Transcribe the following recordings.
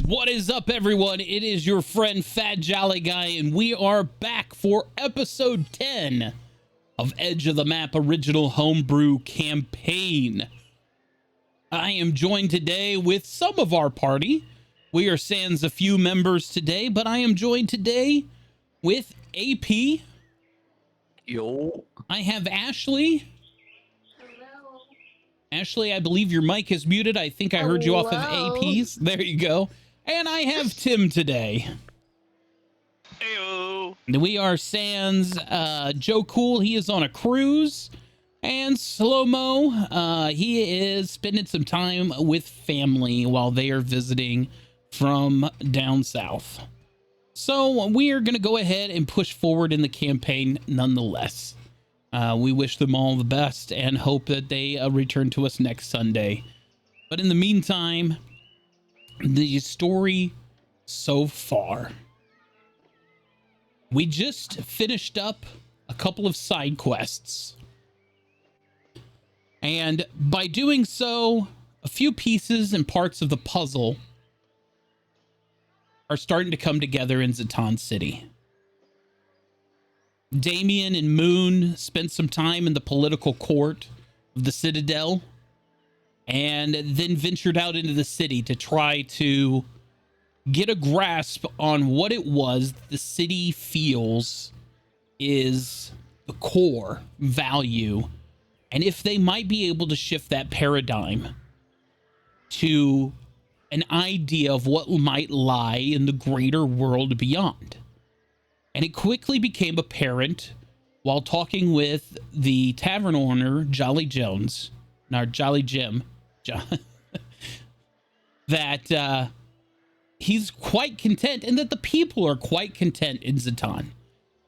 What is up, everyone? It is your friend Fat Jolly Guy, and we are back for episode 10 of Edge of the Map Original Homebrew Campaign. I am joined today with some of our party. We are sans a few members today, but I am joined today with AP. Yo. I have Ashley. Hello. Ashley, I believe your mic is muted. I think I heard you off of AP's. There you go. And I have Tim today. Heyo. We are sans Joe Cool. He is on a cruise. And Slow-Mo, he is spending some time with family while they are visiting from down south. So we are going to go ahead and push forward in the campaign nonetheless. We wish them all the best and hope that they return to us next Sunday. But in the meantime, the story so far. We just finished up a couple of side quests. And by doing so, a few pieces and parts of the puzzle are starting to come together in Zatan City. Damien and Moon spent some time in the political court of the Citadel and then ventured out into the city to try to get a grasp on what it was the city feels is the core value, and if they might be able to shift that paradigm to an idea of what might lie in the greater world beyond. And it quickly became apparent while talking with the tavern owner, Jolly Jones, or Jolly Jim, that he's quite content and that the people are quite content in Zatan,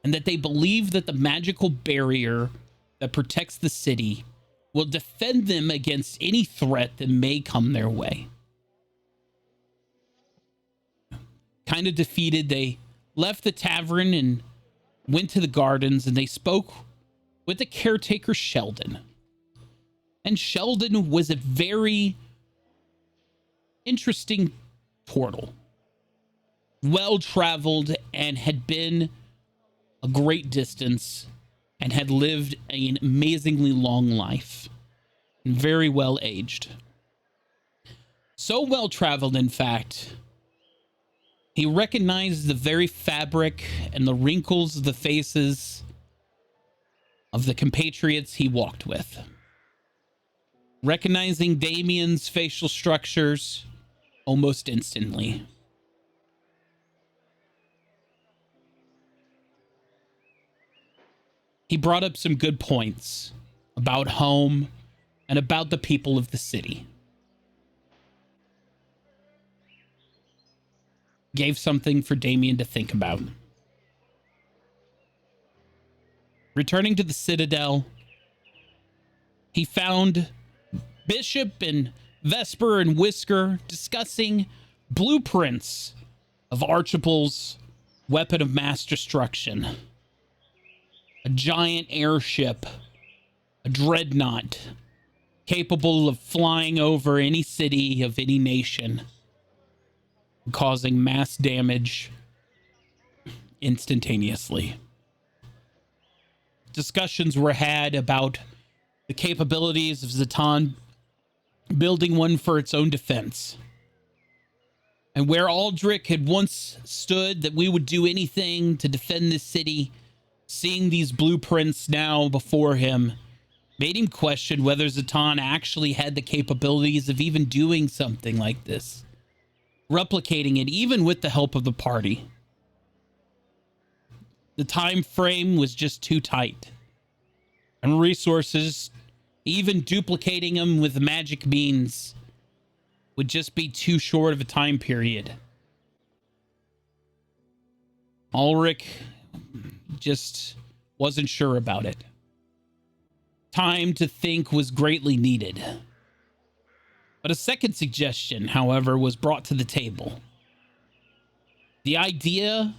and that they believe that the magical barrier that protects the city will defend them against any threat that may come their way. Kind of defeated, they left the tavern and went to the gardens, and they spoke with the caretaker, Sheldon. And Sheldon was a very interesting turtle. Well-traveled and had been a great distance and had lived an amazingly long life and very well aged. So well-traveled, in fact, he recognized the very fabric and the wrinkles of the faces of the compatriots he walked with. Recognizing Damien's facial structures almost instantly. He brought up some good points about home and about the people of the city. Gave something for Damien to think about. Returning to the Citadel, he found Bishop and Vesper and Whisker discussing blueprints of Archibald's weapon of mass destruction. A giant airship, a dreadnought, capable of flying over any city of any nation, causing mass damage instantaneously. Discussions were had about the capabilities of Zatan building one for its own defense. And where Aldrich had once stood that we would do anything to defend this city, seeing these blueprints now before him made him question whether Zatan actually had the capabilities of even doing something like this. Replicating it, even with the help of the party. The time frame was just too tight. And resources, even duplicating them with magic means, would just be too short of a time period. Ulrich just wasn't sure about it. Time to think was greatly needed. But a second suggestion, however, was brought to the table. The idea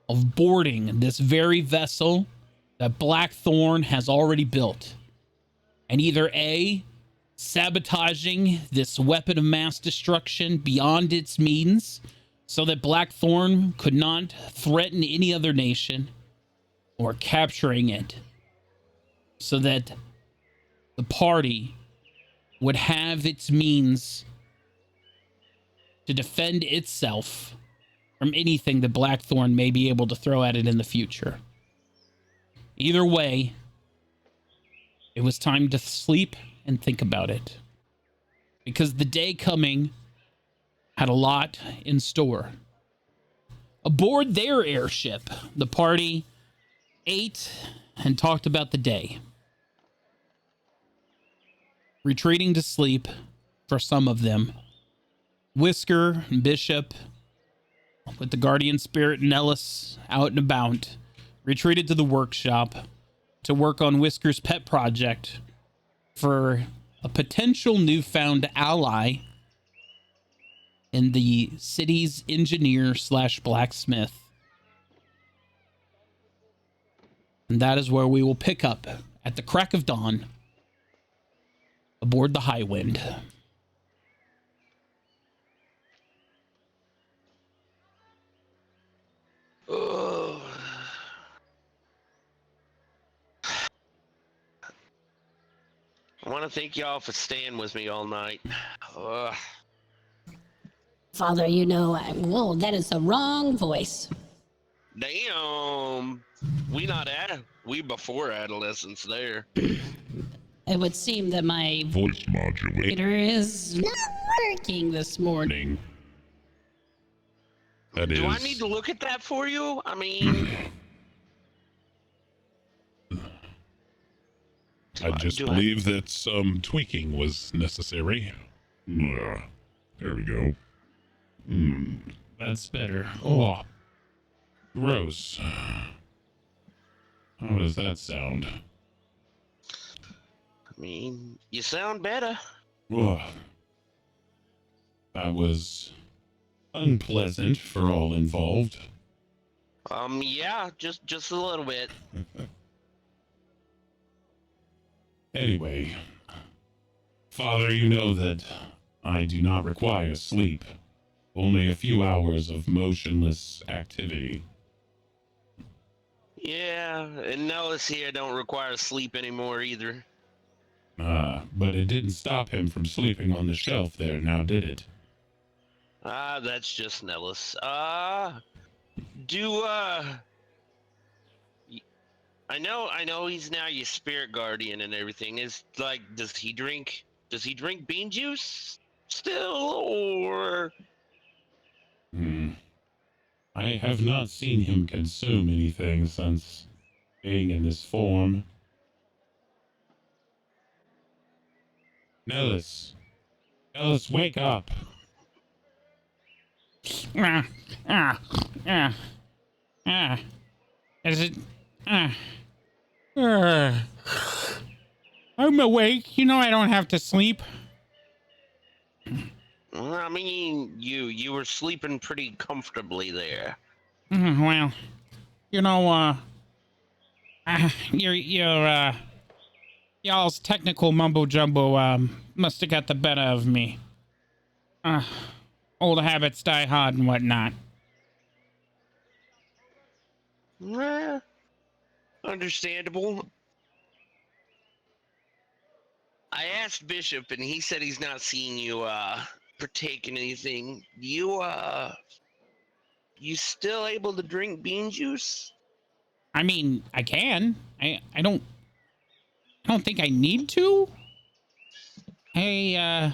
of boarding this very vessel that Blackthorn has already built, and either A, sabotaging this weapon of mass destruction beyond its means so that Blackthorn could not threaten any other nation, or capturing it so that the party would have its means to defend itself from anything that Blackthorn may be able to throw at it in the future. Either way, it was time to sleep and think about it, because the day coming had a lot in store. Aboard their airship, the party ate and talked about the day, retreating to sleep for some of them. Whisker and Bishop, with the guardian spirit Nellis out and about, retreated to the workshop to work on Whisker's pet project for a potential newfound ally in the city's engineer / blacksmith. And that is where we will pick up at the crack of dawn aboard the Highwind. Oh. I want to thank y'all for staying with me all night. Ugh. Father, whoa, that is the wrong voice. Damn. We before adolescence there. It would seem that my Voice modulator. is not working this morning. That is. Do I need to look at that for you? I mean, I just believe that some tweaking was necessary. There we go. That's better. Oh, gross. How does that sound? I mean, you sound better. Oh, that was unpleasant for all involved. Yeah, just a little bit. Anyway, Father, you know that I do not require sleep. Only a few hours of motionless activity. Yeah, and Nellis here don't require sleep anymore either. But it didn't stop him from sleeping on the shelf there, now did it? That's just Nellis. I know he's now your spirit guardian and everything. Does he drink bean juice still, or? I have not seen him consume anything since being in this form. Nellis, wake up. Is it? I'm awake. You know I don't have to sleep. Well, I mean, you were sleeping pretty comfortably there. Well, y'all's technical mumbo jumbo must have got the better of me. Old habits die hard and whatnot. Understandable. I asked Bishop, and he said he's not seeing you partake in anything. You still able to drink bean juice? I mean, I can. I don't think I need to. I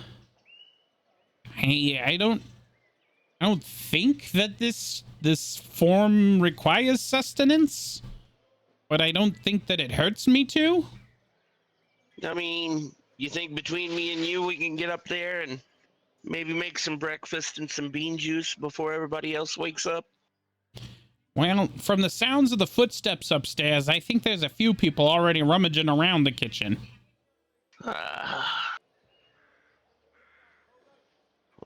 don't think that this form requires sustenance, but I don't think that it hurts me to. I mean, you think between me and you we can get up there and maybe make some breakfast and some bean juice before everybody else wakes up? Well, from the sounds of the footsteps upstairs, I think there's a few people already rummaging around the kitchen.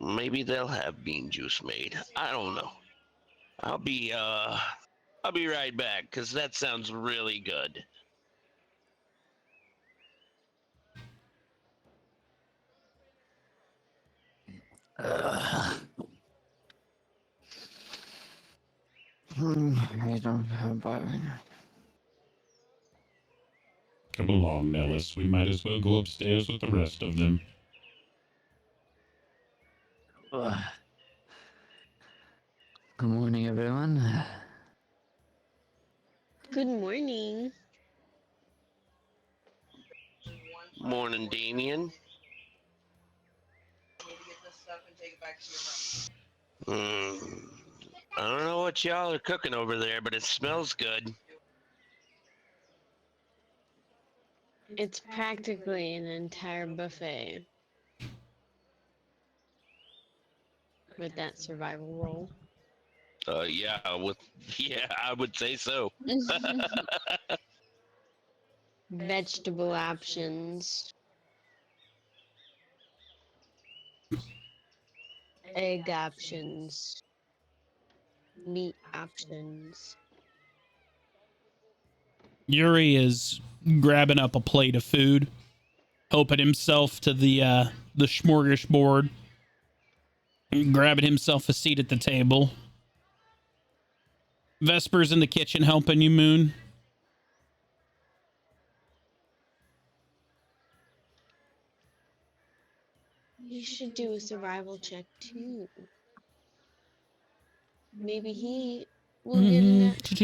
Maybe they'll have bean juice made. I don't know. I'll be right back, because that sounds really good. I don't have Byron. Come along, Nellis. We might as well go upstairs with the rest of them. Good morning, everyone. Good morning. Morning, Damien. Mm, I don't know what y'all are cooking over there, but it smells good. It's practically an entire buffet with that survival roll. Yeah, I would say so. Vegetable options, egg options, meat options. Yuri is grabbing up a plate of food, helping himself to the smorgasbord, grabbing himself a seat at the table. Vesper's in the kitchen helping you, Moon. You should do a survival check too. Maybe he will get in that. I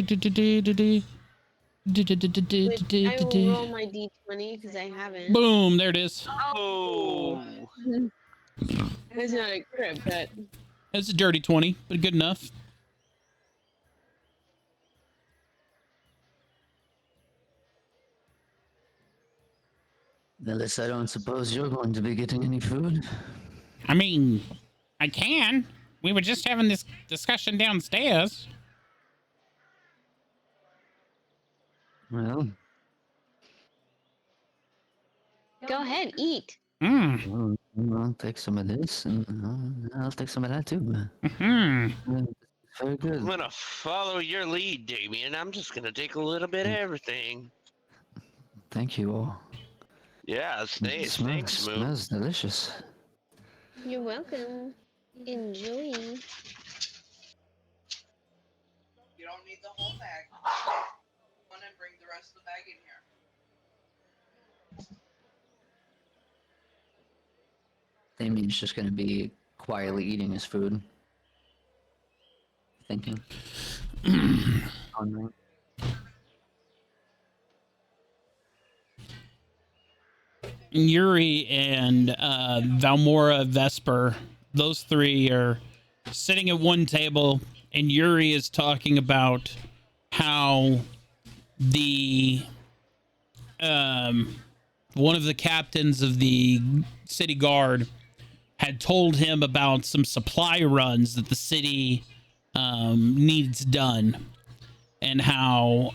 will roll my d20 because I haven't. Boom, there it is. Oh, It's not a crit, but It's a dirty 20, but good enough. Nellis, I don't suppose you're going to be getting any food? I mean, I can. We were just having this discussion downstairs. Well, go ahead, eat. I'll take some of this, and I'll take some of that too. Very good. I'm gonna follow your lead, Damien. I'm just gonna take a little bit of everything. Thank you all. Yeah, It thanks, Moon. smells delicious. You're welcome. Enjoy. You don't need the whole bag. One and bring the rest of the bag in here. Damien's just gonna be quietly eating his food. Thinking. Pondering. Yuri and Valmora Vesper, those three are sitting at one table, and Yuri is talking about how the one of the captains of the city guard had told him about some supply runs that the city needs done, and how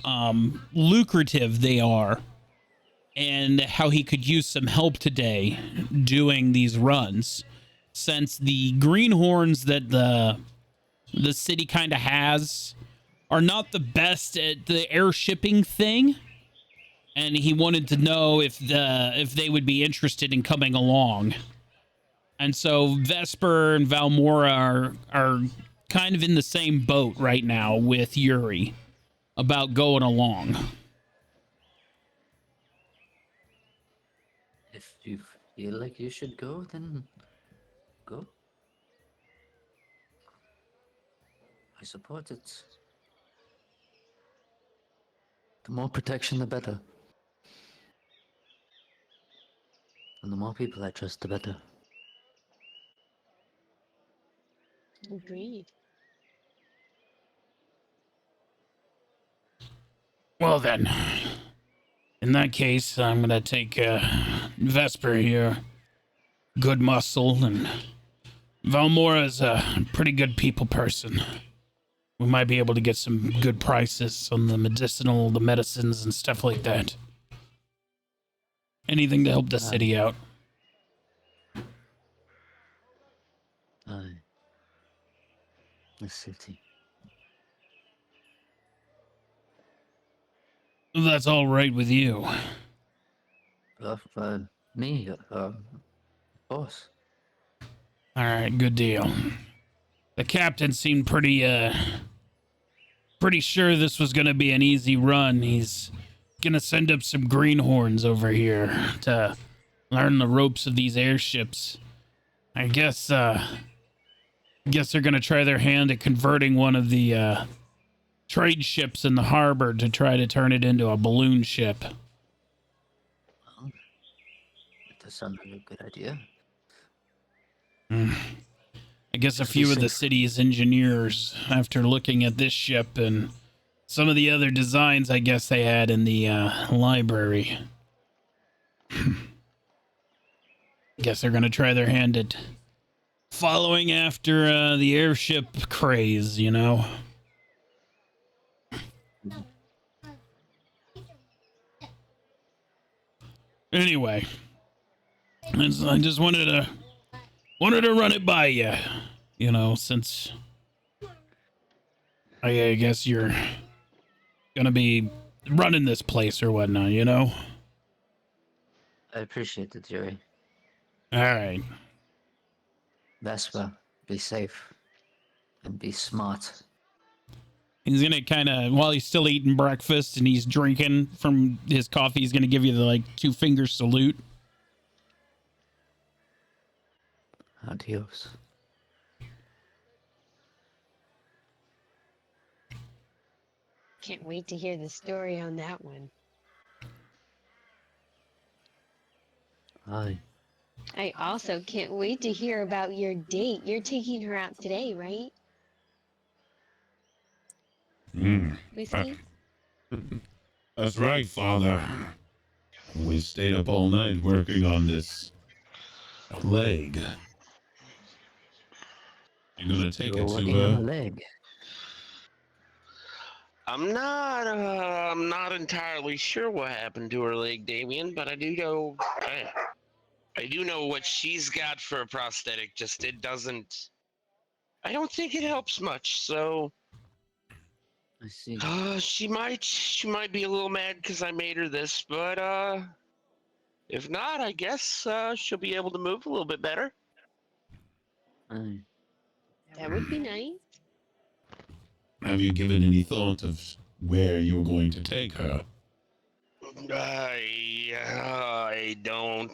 lucrative they are, and how he could use some help today doing these runs, since the greenhorns that the city kind of has are not the best at the air shipping thing, and he wanted to know if they would be interested in coming along. And so Vesper and Valmora are kind of in the same boat right now with Yuri about going along. If you feel like you should go, then go. I support it. The more protection, the better. And the more people I trust, the better. Agreed. Well then, in that case, I'm gonna take Vesper here. Good muscle, and Valmora's a pretty good people person. We might be able to get some good prices on the medicines and stuff like that. Anything to help the city out. Aye. The city. That's all right with you. Me, boss. All right, good deal. The captain seemed pretty sure this was gonna be an easy run. He's gonna send up some greenhorns over here to learn the ropes of these airships. I guess they're gonna try their hand at converting one of the trade ships in the harbor to try to turn it into a balloon ship. Well, that does sound like a good idea. I guess a Just be few of the safe. city's engineers, after looking at this ship and some of the other designs I guess they had in the library, guess they're gonna try their hand at following after the airship craze, you know? Anyway, I just wanted to run it by you, you know, since I guess you're gonna be running this place or whatnot, you know? I appreciate it, Jerry. All right. Vespa, be safe. And be smart. He's gonna kind of, while he's still eating breakfast and he's drinking from his coffee, he's gonna give you the like 2-finger salute. Adios. Can't wait to hear the story on that one. Aye. I also can't wait to hear about your date. You're taking her out today, right? Whiskey? That's right, Father. We stayed up all night working on this leg. You're gonna take You're it working to on a her? leg. I'm not entirely sure what happened to her leg, Damien, but I do know what she's got for a prosthetic. Just it doesn't. I don't think it helps much. So I see. she might be a little mad because I made her this, but if not, I guess she'll be able to move a little bit better. Aye. That would be nice. Have you given any thought of where you're going to take her? I don't.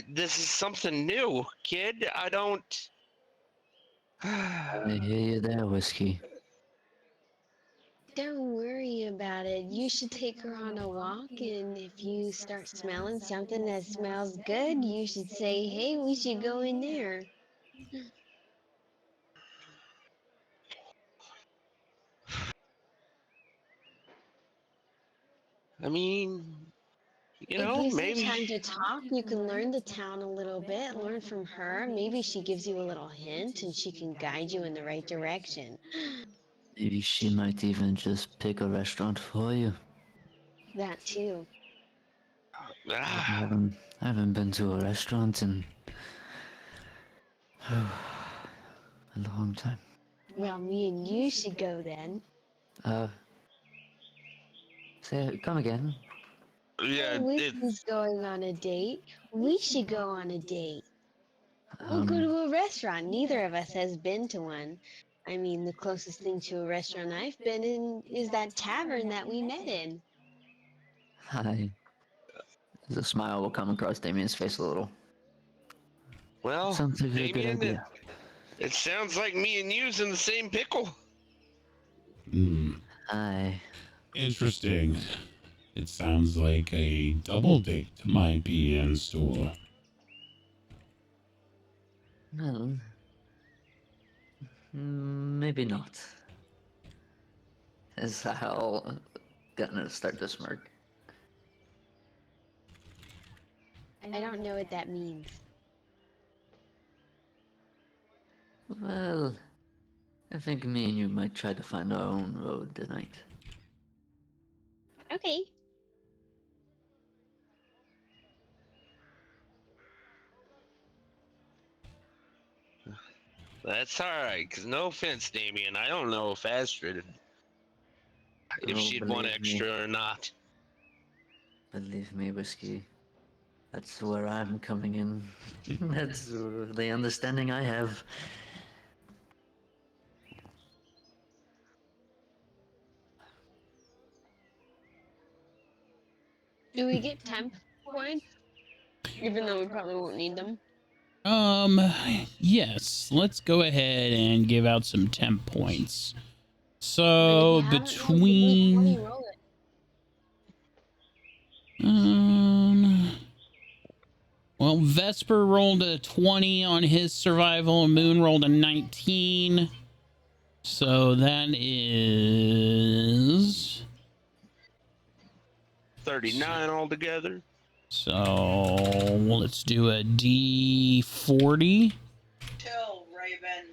This is something new, kid. I don't. I hear you there, Whiskey. Don't worry about it. You should take her on a walk, and if you start smelling something that smells good, you should say, hey, we should go in there. I mean, you It know, gives maybe. you time to talk. You can learn the town a little bit, learn from her. Maybe she gives you a little hint and she can guide you in the right direction. Maybe she might even just pick a restaurant for you. That too. I Ah, haven't been to a restaurant in a long time. Well, me and you should go then. Come again. yeah, Whiskey's going on a date. We should go on a date. We'll go to a restaurant. Neither of us has been to one. I mean, the closest thing to a restaurant I've been in is that tavern that we met in. Hi. The smile will come across Damien's face a little. well, Sounds like a good Damien, idea. it sounds like me and you's in the same pickle. Aye. Interesting. It sounds like a double date might be in store. Well, maybe not. As I'll gonna start to smirk. I don't know what that means. Well, I think me and you might try to find our own road tonight. Okay. That's all right. Cause no offense, Damien, I don't know if Astrid, if Oh, she'd want believe me. extra or not. Believe me, Whiskey. That's where I'm coming in. That's the understanding I have. Do we get temp points? Even though we probably won't need them. Yes. Let's go ahead and give out some temp points. So Maybe have it, or between we roll it. well, Vesper rolled a 20 on his survival, and Moon rolled a 19. So that is 39 altogether. so let's do a D40. Till Raven.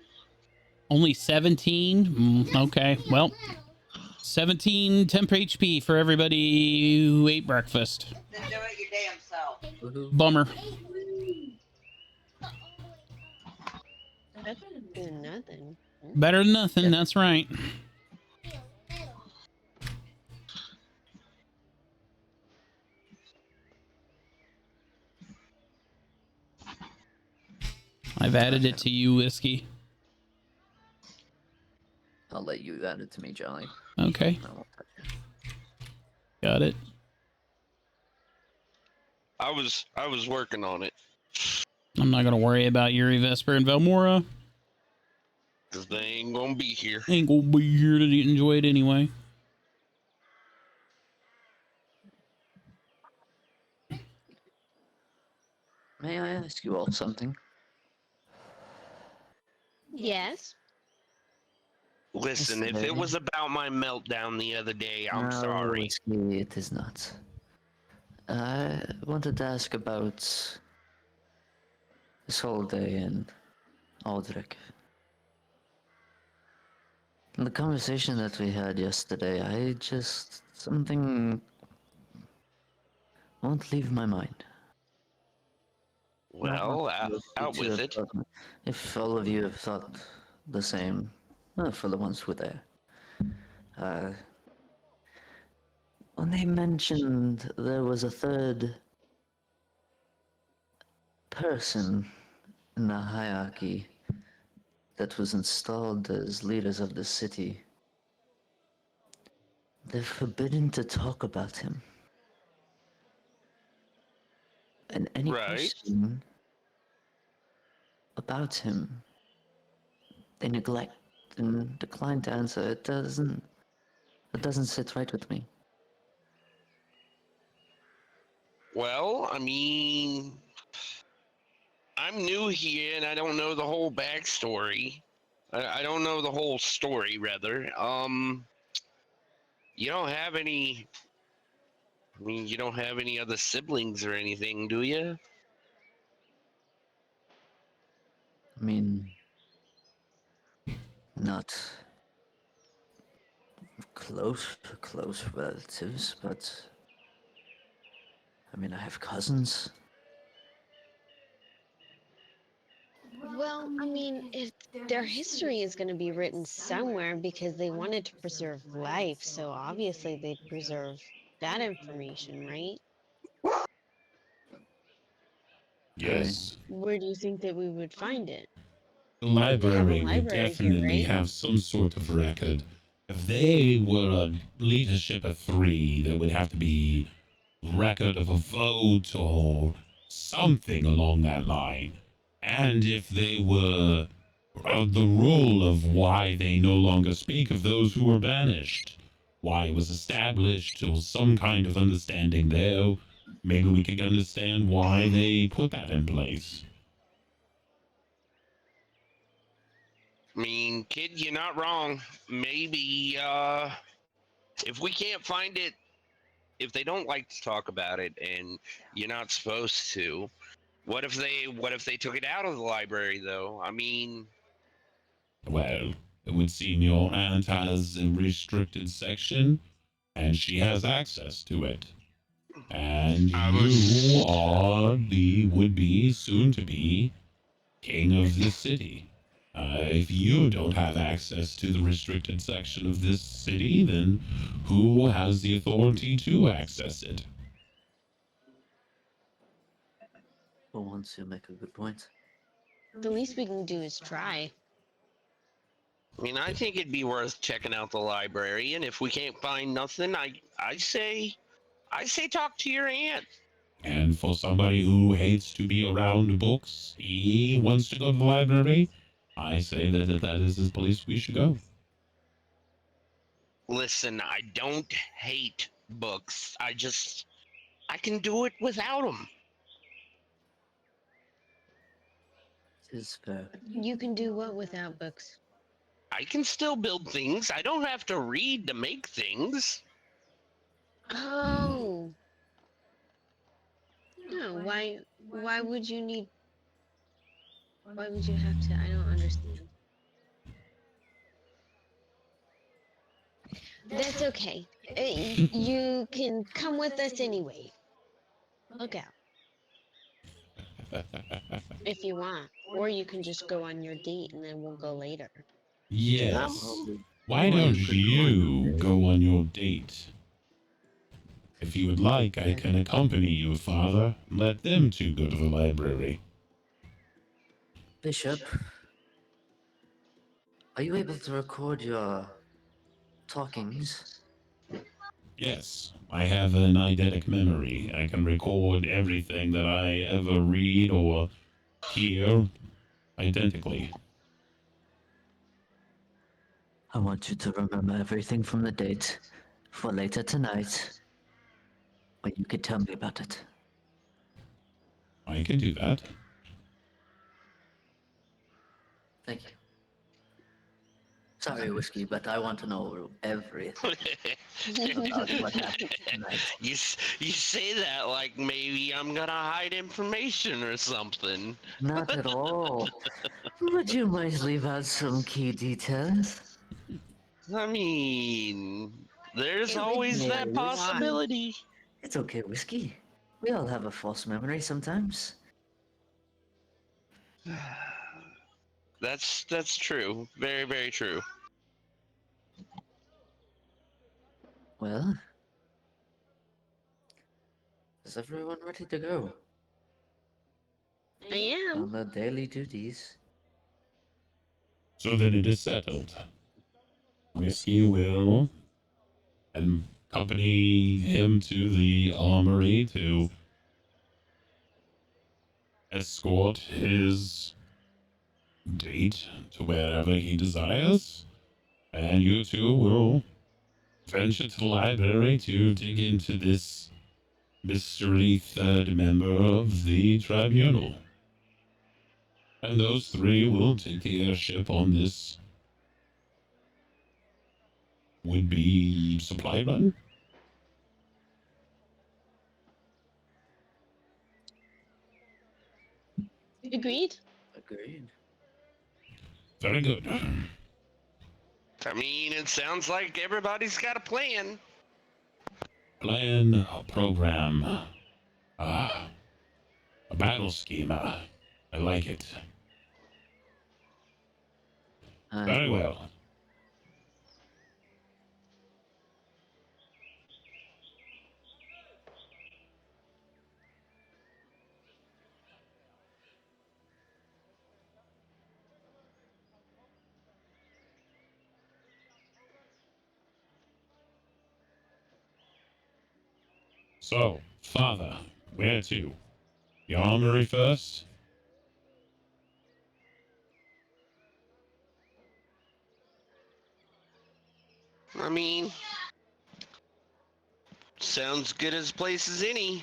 Only 17. Okay, well, 17 temp HP for everybody who ate breakfast. Then do it your damn self. Bummer. That's better than nothing. Better than nothing, that's right. I've added it to you, Whiskey. I'll let you add it to me, Jolly. Okay, I won't touch it. got it. I was working on it. I'm not gonna worry about Yuri, Vesper, and Velmora. Cause they ain't gonna be here. Ain't gonna be here to enjoy it anyway. May I ask you all something? Yes. Listen, if it was about my meltdown the other day, I'm No, sorry. Whiskey, it is not. I wanted to ask about this whole day in Aldrich. The conversation that we had yesterday, something won't leave my mind. Well, out with it. If all of you have thought the same, for the ones who were there. When they mentioned there was a third person in the hierarchy that was installed as leaders of the city, they're forbidden to talk about him. And any Right. question about him, they neglect and decline to answer. It doesn't sit right with me. Well, I mean, I'm new here and I don't know the whole backstory. I don't know the whole story, rather. You don't have any. I mean, you don't have any other siblings or anything, do you? I mean, not close relatives, but I mean, I have cousins. Well, I mean, their history is going to be written somewhere because they wanted to preserve life, so obviously they'd preserve that information, right? Yes. Where do you think that we would find it? The library would library here, definitely right? have some sort of record. If they were a leadership of 3, there would have to be record of a vote or something along that line. And if they were the rule of why they no longer speak of those who were banished, why it was established, or some kind of understanding there, maybe we could understand why they put that in place. I mean, kid, you're not wrong. Maybe, if we can't find it, if they don't like to talk about it and you're not supposed to, what if they took it out of the library, though? I mean... Well, it would seem your aunt has a restricted section, and she has access to it. And you are the would-be, soon-to-be, king of this city. If you don't have access to the restricted section of this city, then who has the authority to access it? For once, you make a good point. The least we can do is try. I mean, I think it'd be worth checking out the library, and if we can't find nothing, I say talk to your aunt. And for somebody who hates to be around books, he wants to go to the library, I say that is the place we should go. Listen, I don't hate books. I can do it without them. Is fair. You can do what without books? I can still build things. I don't have to read to make things. Oh. No, why would you need why would you have to? I don't understand. That's okay. You can come with us anyway. Look out. If you want. Or you can just go on your date and then we'll go later. Yes. Why don't you go on your date? If you would like, I can accompany you, Father. Let them two go to the library. Bishop, are you able to record your talkings? Yes, I have an eidetic memory. I can record everything that I ever read or hear identically. I want you to remember everything from the date for later tonight, or you could tell me about it. I can do that. Thank you. Sorry, Whiskey, but I want to know everything about what happened tonight. You say that like maybe I'm gonna hide information or something. Not at all. Would you mind leave out some key details? I mean, there's It would always be that a lot. possibility. It's okay, Whiskey. We all have a false memory sometimes. That's true. Very, very true. Well, is everyone ready to go I am. on their daily duties? So then it is settled. Whiskey will accompany him to the armory to escort his date to wherever he desires. And you two will venture to the library to dig into this mystery third member of the tribunal. And those three will take the airship on this would-be supply run. Agreed? Agreed. Very good. I mean, it sounds like everybody's got a plan. Plan, program. Ah, a battle schema. I like it. Very well. So, Father, where to? The armory first? I mean, sounds good as place as any.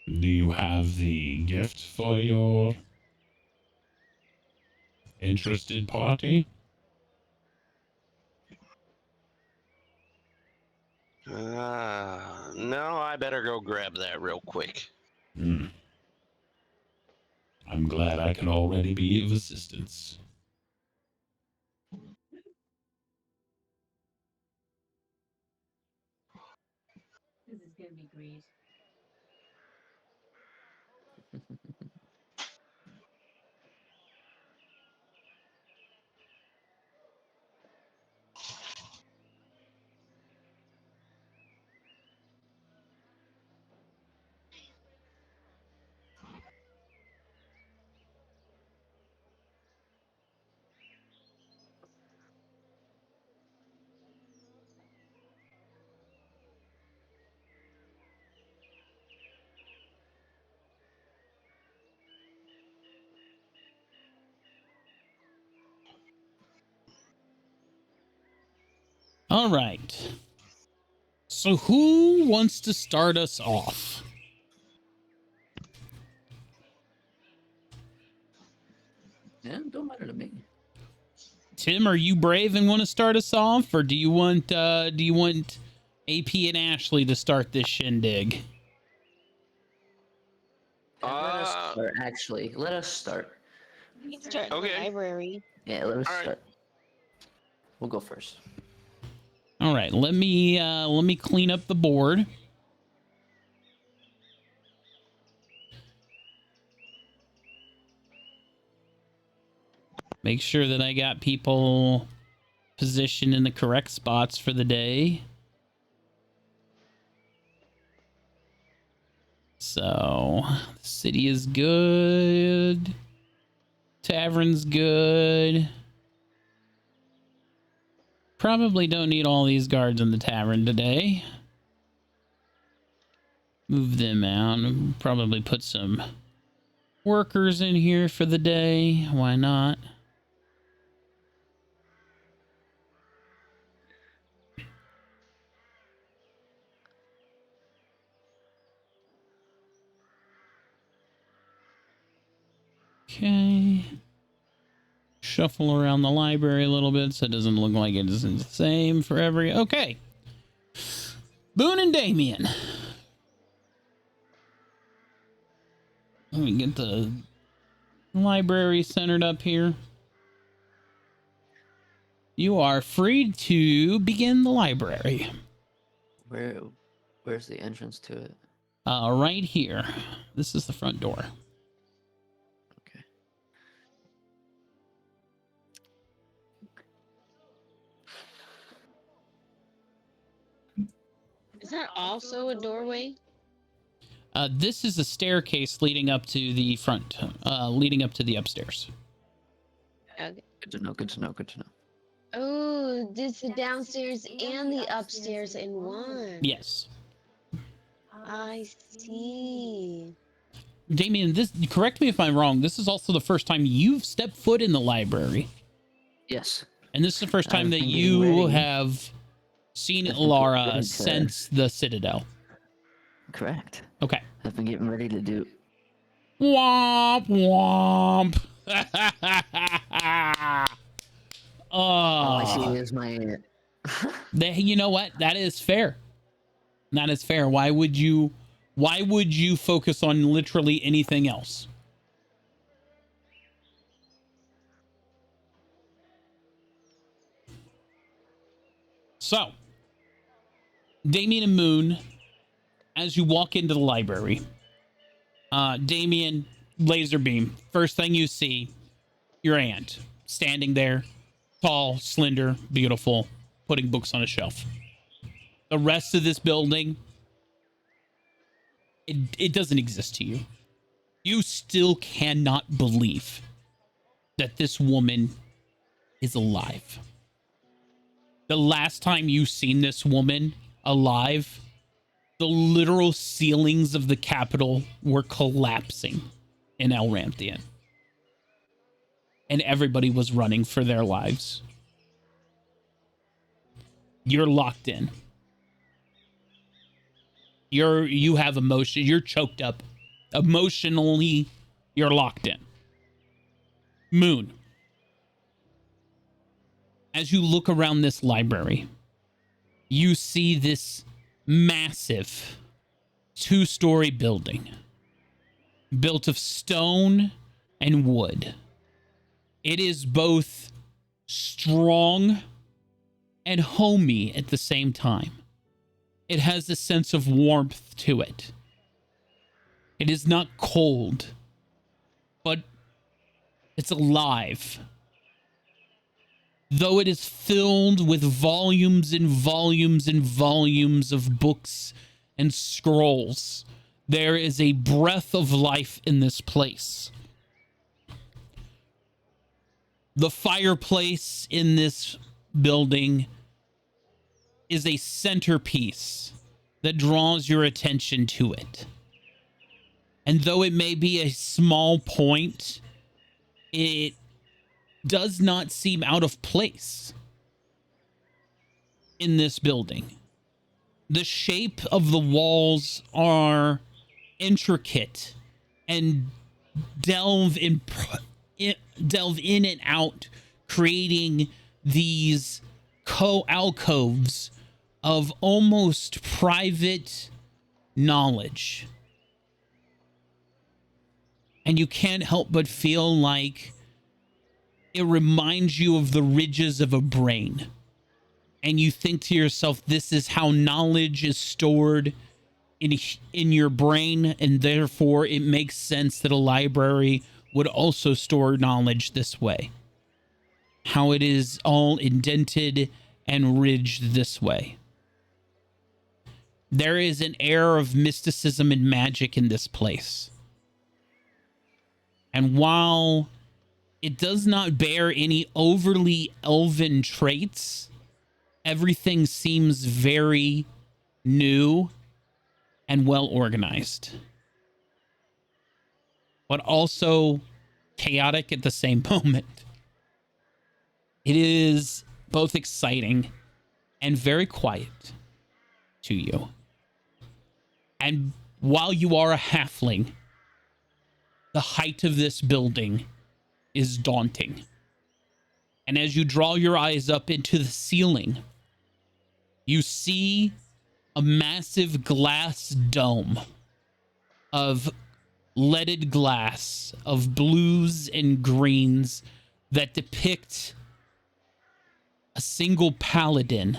Do you have the gift for your interested party? No, I better go grab that real quick. I'm glad I can already be of assistance. This is gonna be great. All right. So who wants to start us off? Yeah, don't matter to me. Tim, are you brave and want to start us off, or do you want AP and Ashley to start this shindig? Let us start, actually. Let us start. We can start in Okay. the library. Yeah, let us All right. start. We'll go first. All right, let me clean up the board. Make sure that I got people positioned in the correct spots for the day. So, the city is good. Tavern's good. Probably don't need all these guards in the tavern today. Move them out. Probably put some workers in here for the day. Why not? Okay. Shuffle around the library a little bit so it doesn't look like it isn't the same for every... Okay. Boone and Damien. Let me get the library centered up here. You are free to begin the library. Where's the entrance to it? Right here. This is the front door. Okay. Is that also a doorway? This is a staircase leading up to the front, leading up to the upstairs. Okay. Good to know, good to know, good to know. Oh, it's the downstairs and the upstairs in one. Yes. I see. Damien, this, correct me if I'm wrong, this is also the first time you've stepped foot in the library. Yes. And this is the first time I've that been getting you ready. have seen I've been Lara getting ready to- since the Citadel. Correct. Okay. I've been getting ready to do. Womp womp. All I see Oh, is my. you know what? That is fair. That is fair. Why would you focus on literally anything else? So, Damien and Moon, as you walk into the library, Damien, laser beam. First thing you see, your aunt standing there, tall, slender, beautiful, putting books on a shelf. The rest of this building, it doesn't exist to you. You still cannot believe that this woman is alive. The last time you seen this woman alive, the literal ceilings of the Capitol were collapsing in El Ramthian. And everybody was running for their lives. You're locked in. You have emotion. You're choked up. Emotionally, you're locked in. Moon. As you look around this library, you see this massive 2-story building built of stone and wood. It is both strong and homey at the same time. It has a sense of warmth to it. It is not cold, but it's alive. Though it is filled with volumes and volumes and volumes of books and scrolls, there is a breath of life in this place. The fireplace in this building is a centerpiece that draws your attention to it. And though it may be a small point, it does not seem out of place. in this building. The shape of the walls are intricate and delve in and out, creating these alcoves of almost private knowledge. And you can't help but feel like it reminds you of the ridges of a brain. And you think to yourself, this is how knowledge is stored in your brain, and therefore it makes sense that a library would also store knowledge this way. How it is all indented and ridged this way. There is an air of mysticism and magic in this place. And while it does not bear any overly elven traits, everything seems very new and well organized, but also chaotic at the same moment. It is both exciting and very quiet to you. And while you are a halfling, the height of this building is daunting. And as you draw your eyes up into the ceiling, you see a massive glass dome of leaded glass of blues and greens that depict a single paladin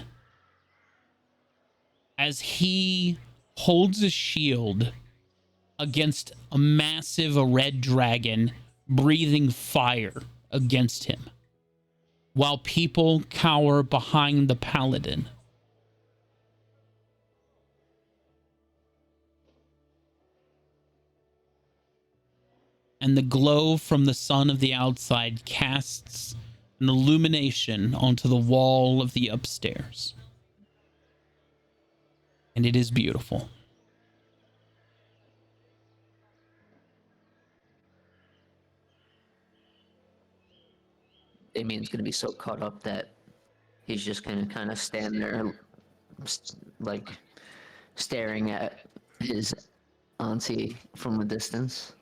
as he holds a shield against a massive red dragon breathing fire against him, while people cower behind the paladin. And the glow from the sun of the outside casts an illumination onto the wall of the upstairs. And it is beautiful. Damien's gonna be so caught up that he's just gonna kind of stand there, like, staring at his auntie from a distance.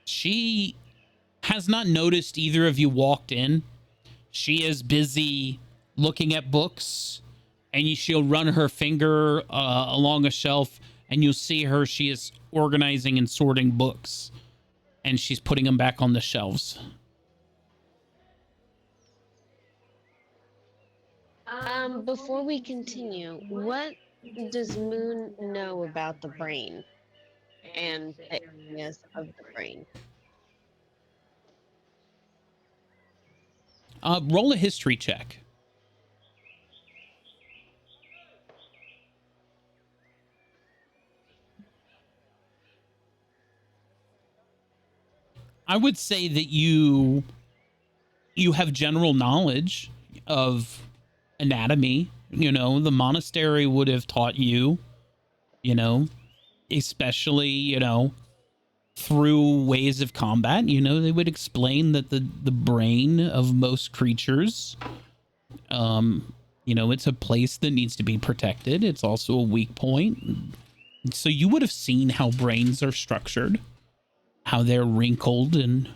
She has not noticed either of you walked in. She is busy looking at books, and she'll run her finger along a shelf, and you'll see her. She is organizing and sorting books, and she's putting them back on the shelves. Before we continue, what does Moon know about the brain and the areas of the brain? Roll a history check. I would say that you have general knowledge of anatomy. You know, the monastery would have taught you, especially, through ways of combat. They would explain that the brain of most creatures, it's a place that needs to be protected. It's also a weak point. So you would have seen how brains are structured, how they're wrinkled, and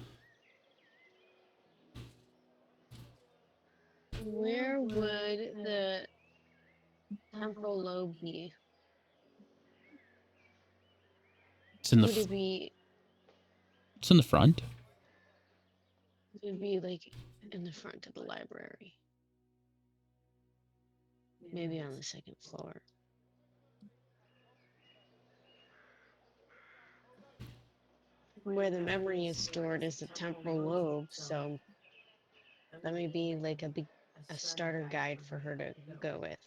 where would the temporal lobe be? it's in Would the it be? it's in the front. It would be like in the front of the library, maybe on the second floor. Where the memory is stored is the temporal lobe, so that may be like a starter guide for her to go with.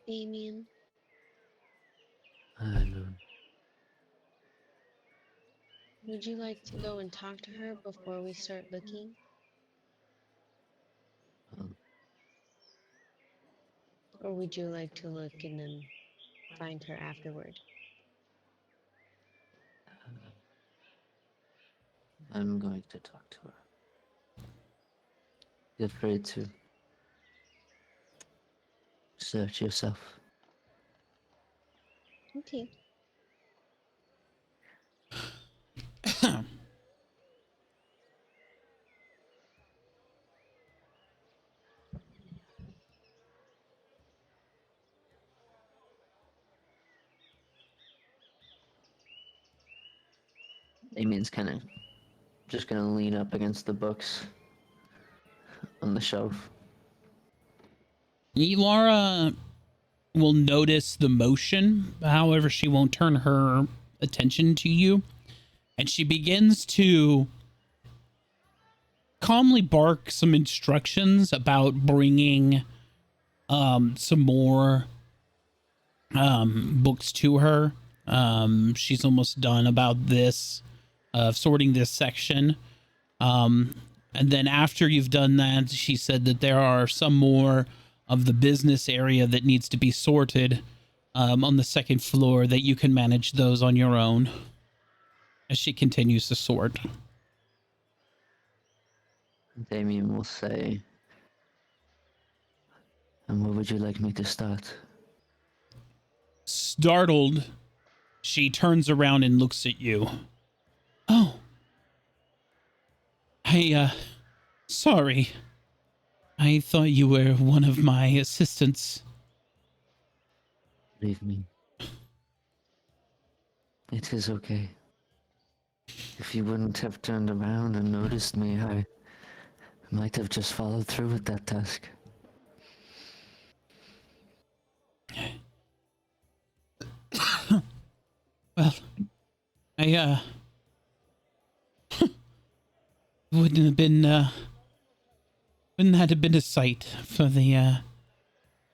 Damien, I know. would you like to go and talk to her before we start looking? Or would you like to look and then find her afterward? I'm going to talk to her. Feel free to search yourself. Okay. Damien's kind of just gonna lean up against the books on the shelf. Elara will notice the motion, however, she won't turn her attention to you. And she begins to calmly bark some instructions about bringing some more books to her. She's almost done about this, sorting this section. And then after you've done that, she said that there are some more of the business area that needs to be sorted on the second floor, that you can manage those on your own, as she continues to sort. Damien will say, "And where would you like me to start?" Startled, she turns around and looks at you. Oh. Sorry. I thought you were one of my assistants. Believe me. It is okay. If you wouldn't have turned around and noticed me, I might have just followed through with that task. Well, I, wouldn't that have been a sight for the,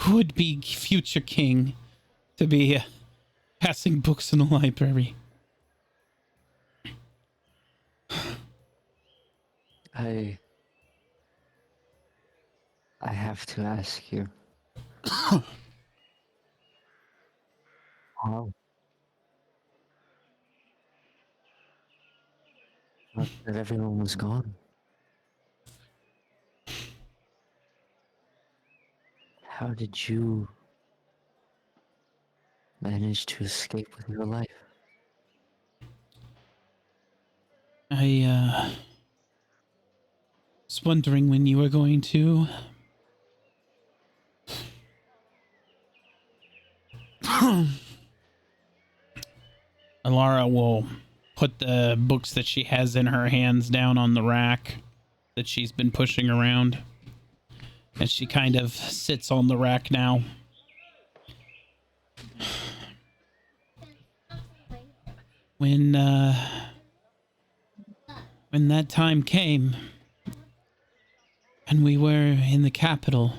would-be future king to be, passing books in the library? I have to ask you. How? Thought that everyone was gone. How did you manage to escape with your life? I, was wondering when you were going to... Elara will put the books that she has in her hands down on the rack that she's been pushing around. And she kind of sits on the rack now. When that time came, and we were in the capital,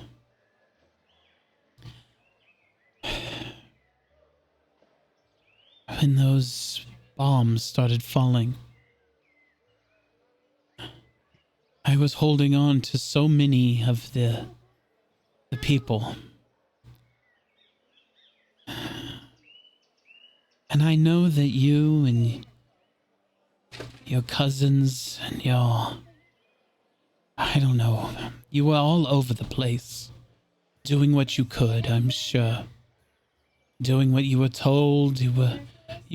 when those bombs started falling, I was holding on to so many of the people. And I know that you and your cousins and I don't know, you were all over the place, doing what you could, I'm sure. Doing what you were told. You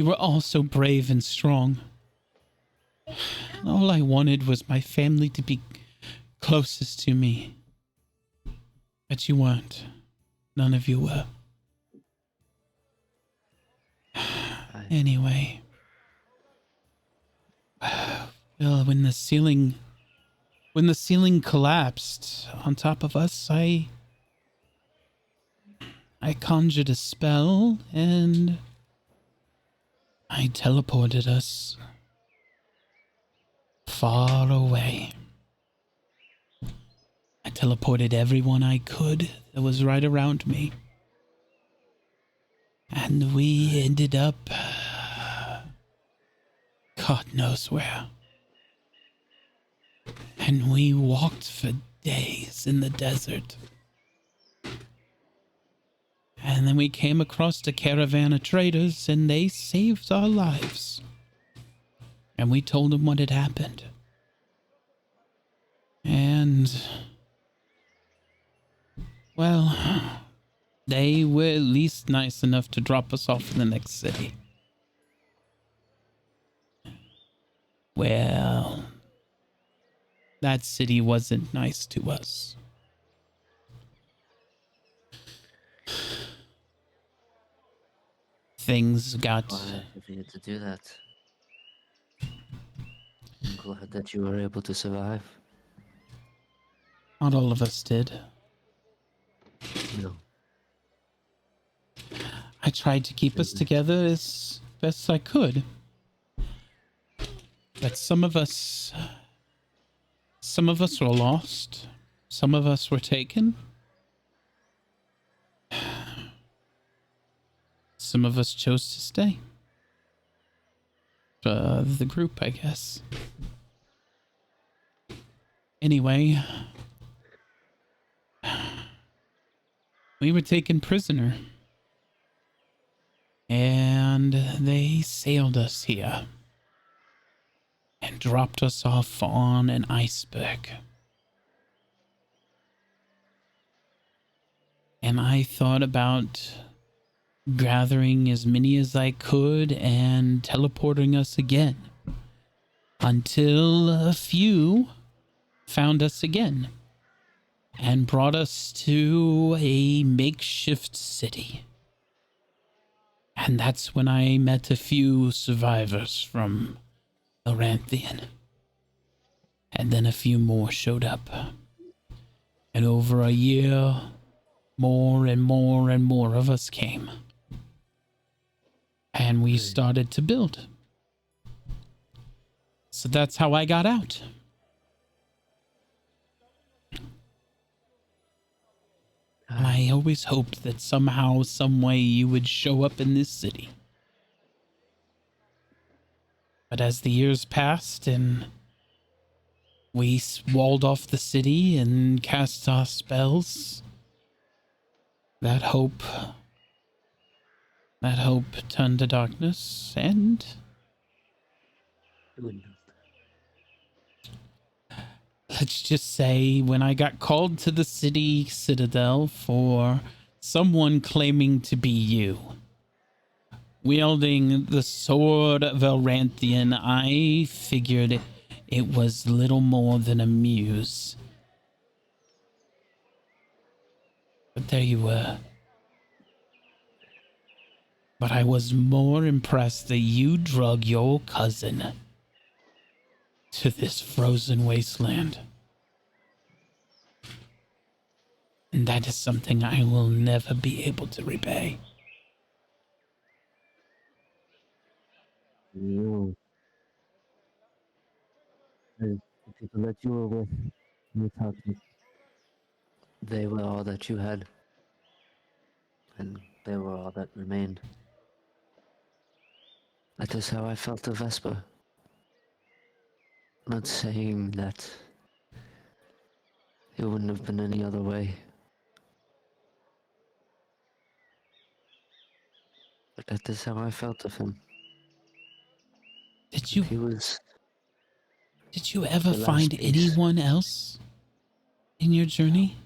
were all so brave and strong. All I wanted was my family to be closest to me. But you weren't. None of you were. Anyway. Well, when the ceiling collapsed on top of us, I conjured a spell and I teleported us far away. I teleported everyone I could that was right around me. And we ended up God knows where. And we walked for days in the desert. And then we came across a caravan of traders, and they saved our lives. And we told them what had happened. And, well, they were at least nice enough to drop us off in the next city. Well, that city wasn't nice to us. Things got... Why did you get to do that? I'm glad that you were able to survive. Not all of us did. No. I tried to keep us together as best I could. But some of us were lost. Some of us were taken. Some of us chose to stay. The group, I guess. Anyway, we were taken prisoner. And they sailed us here. And dropped us off on an iceberg. And I thought about gathering as many as I could and teleporting us again. Until a few found us again. And brought us to a makeshift city. And that's when I met a few survivors from Elranthian. And then a few more showed up. And over a year, more and more and more of us came. And we started to build. So that's how I got out. I always hoped that somehow, some way you would show up in this city. But as the years passed and we walled off the city and cast our spells, that hope turned to darkness, and let's just say when I got called to the city citadel for someone claiming to be you, wielding the sword of Elranthian, I figured it was little more than a muse. But there you were. But I was more impressed that you drug your cousin to this frozen wasteland. And that is something I will never be able to repay. No. The people that you were with, you talked to, they were all that you had. And they were all that remained. That is how I felt of Vesper. Not saying that it wouldn't have been any other way. But that is how I felt of him. Did you He was ever the last find piece. anyone else in your journey?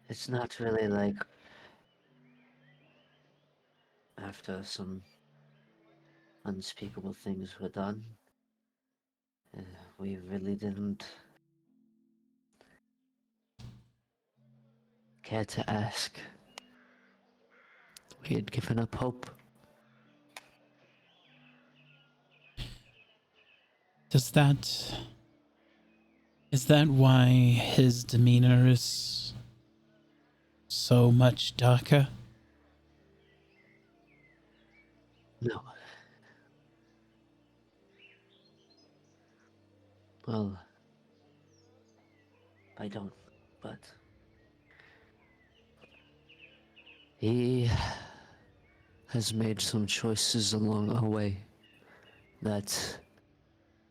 It's not really like after some unspeakable things were done, we really didn't care to ask. We had given up hope. Is that why his demeanor is so much darker? No. Well, I don't, but he has made some choices along our way that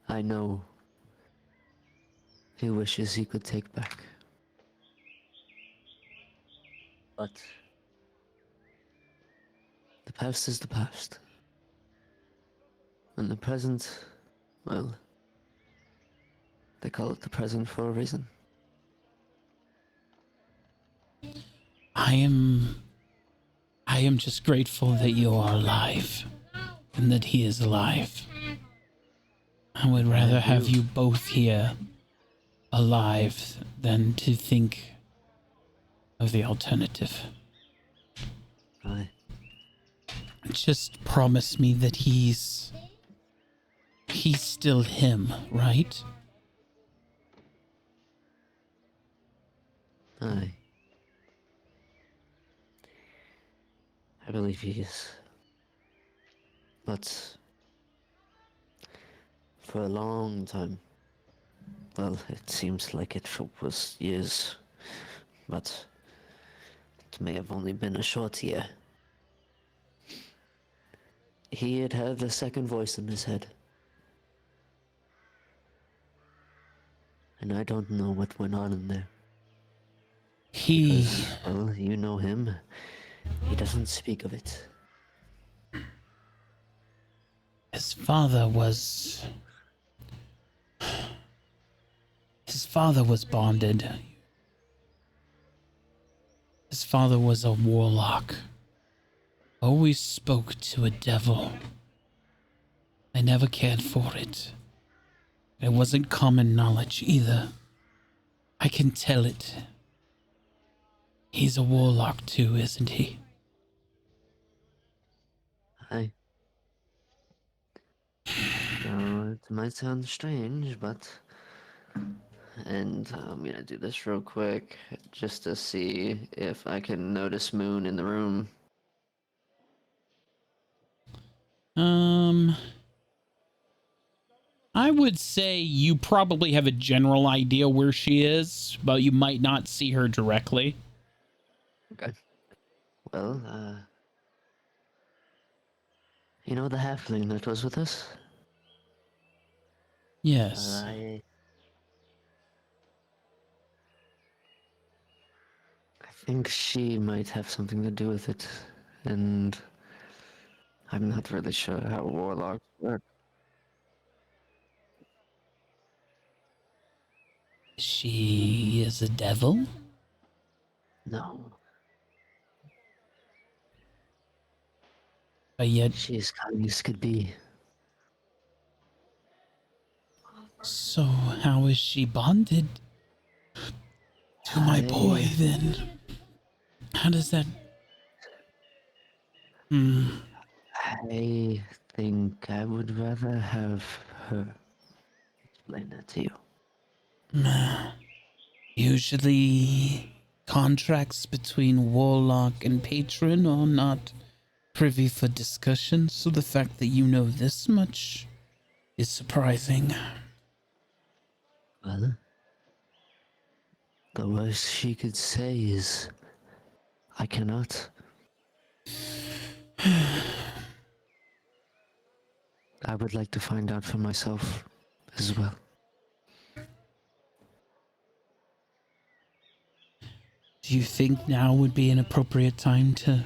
I know he wishes he could take back. But the past is the past. And the present, well, they call it the present for a reason. I am just grateful that you are alive and that he is alive. I would rather have you both here alive than to think of the alternative. Aye. Just promise me that he's still him, right? Aye. I believe he is. But for a long time, well, it seems like it was years, but it may have only been a short year. He had a second voice in his head. And I don't know what went on in there. Because, well, you know him. He doesn't speak of it. His father was bonded. His father was a warlock. Always spoke to a devil. I never cared for it. It wasn't common knowledge either. I can tell it. He's a warlock too, isn't he? Aye. Now, it might sound strange, but... And I'm gonna do this real quick, just to see if I can notice Moon in the room. I would say you probably have a general idea where she is, but you might not see her directly. Okay. Well, you know the halfling that was with us? Yes. I think she might have something to do with it, and I'm not really sure how warlocks work. She is a devil? No, But yet, she's kind as could be. so how is she bonded to my boy then? How does that... I think I would rather have her explain that to you. Usually, contracts between warlock and patron are not privy for discussion, so the fact that you know this much is surprising. Well, the worst she could say is, I cannot. I would like to find out for myself as well. Do you think now would be an appropriate time to...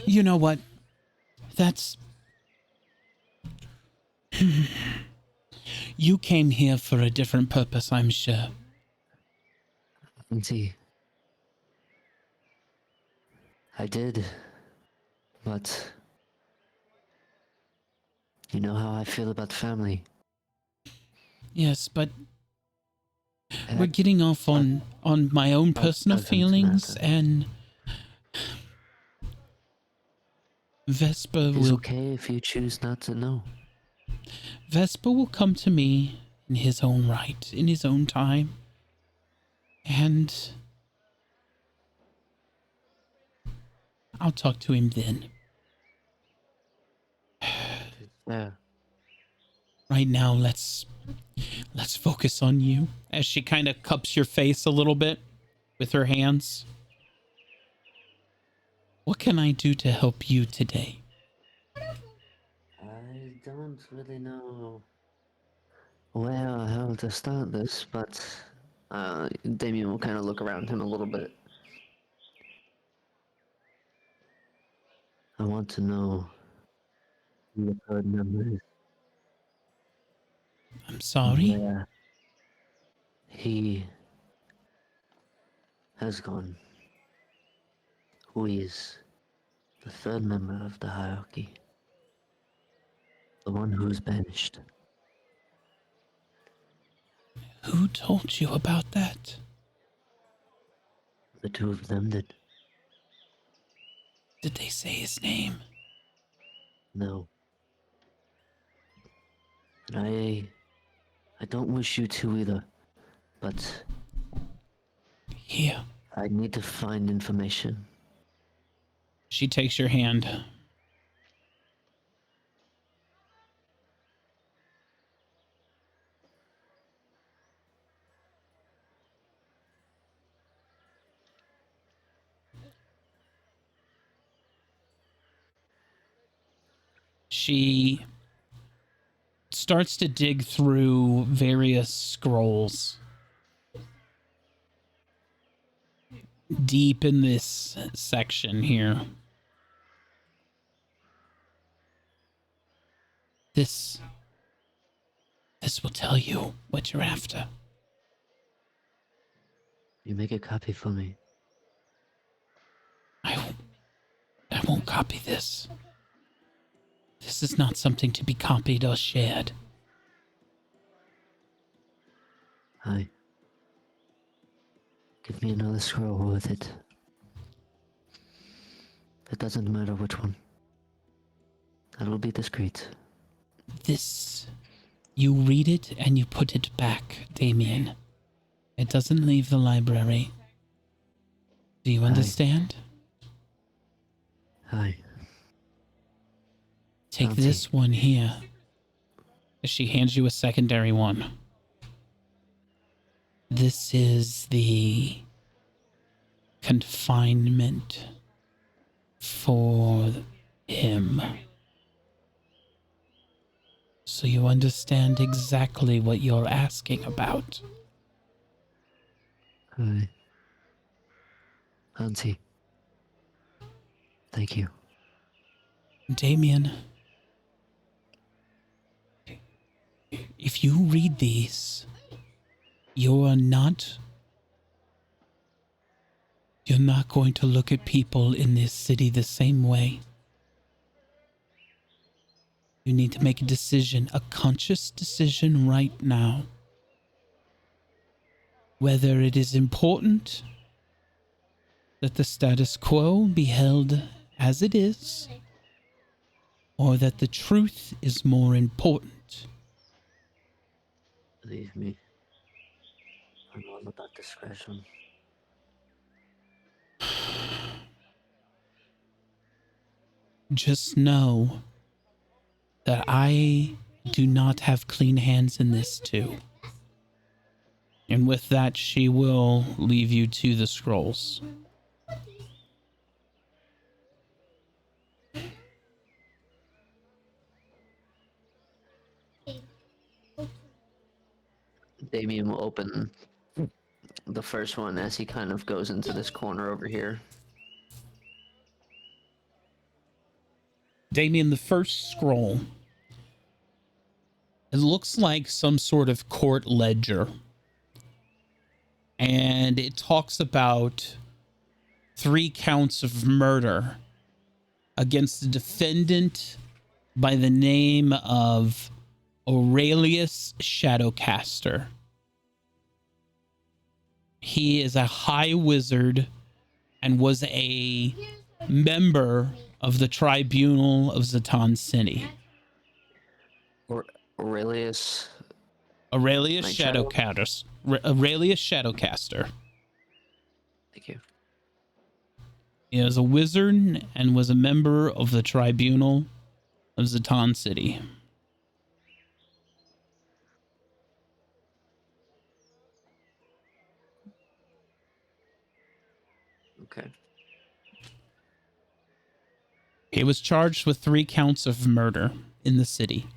You know what? That's... You came here for a different purpose, I'm sure. Auntie, I did, but you know how I feel about family. Yes, but we're getting off on my own personal doesn't feelings, matter. and Vesper It's will okay if you choose not to know. Vesper will come to me in his own right, in his own time, and I'll talk to him then. Yeah. Right now, let's focus on you. As she kind of cups your face a little bit with her hands. What can I do to help you today? I don't really know where or how to start this, but Damien will kind of look around him a little bit. I want to know who the third member is. I'm sorry. Where he has gone. Who is the third member of the hierarchy? The one who is banished. Who told you about that? The two of them did. Did they say his name? No. And I don't wish you to either, but Here. I need to find information. She takes your hand. She starts to dig through various scrolls deep in this section here. This will tell you what you're after. You make a copy for me. I won't copy this. This is not something to be copied or shared. Hi. Give me another scroll with it. It doesn't matter which one. I will be discreet. This, you read it and you put it back, Damien. It doesn't leave the library. Do you understand? Hi. Take Bounty. this one here. She hands you a secondary one. This is the confinement for him. So you understand exactly what you're asking about. Hi. Auntie. Thank you. Damien, if you read these, you're not going to look at people in this city the same way. You need to make a decision, a conscious decision right now. Whether it is important that the status quo be held as it is, or that the truth is more important. Believe me. I'm all about discretion. Just know that I do not have clean hands in this too. And with that, she will leave you to the scrolls. Damien will open the first one as he kind of goes into this corner over here. Damien, the first scroll, it looks like some sort of court ledger. And it talks about 3 counts of murder against the defendant by the name of Aurelius Shadowcaster. He is a high wizard and was a member of the Tribunal of Zatan City. Aurelius. Aurelius Night Shadow? Shadowcaster. Aurelius Shadowcaster. Thank you. He was a wizard and was a member of the Tribunal of Zatan City. Okay. He was charged with 3 counts of murder in the city.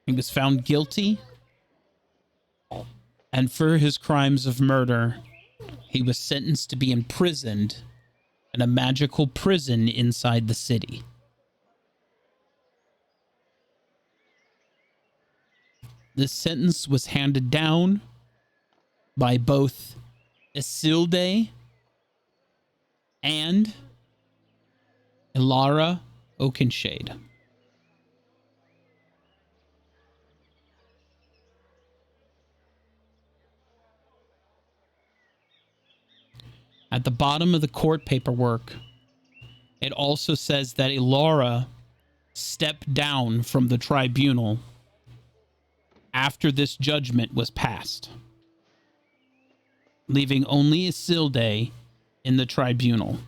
He was found guilty, and for his crimes of murder, he was sentenced to be imprisoned and a magical prison inside the city. This sentence was handed down by both Isilde and Ilara Oakenshade. At the bottom of the court paperwork, it also says that Ilara stepped down from the tribunal after this judgment was passed, leaving only Isilde in the tribunal.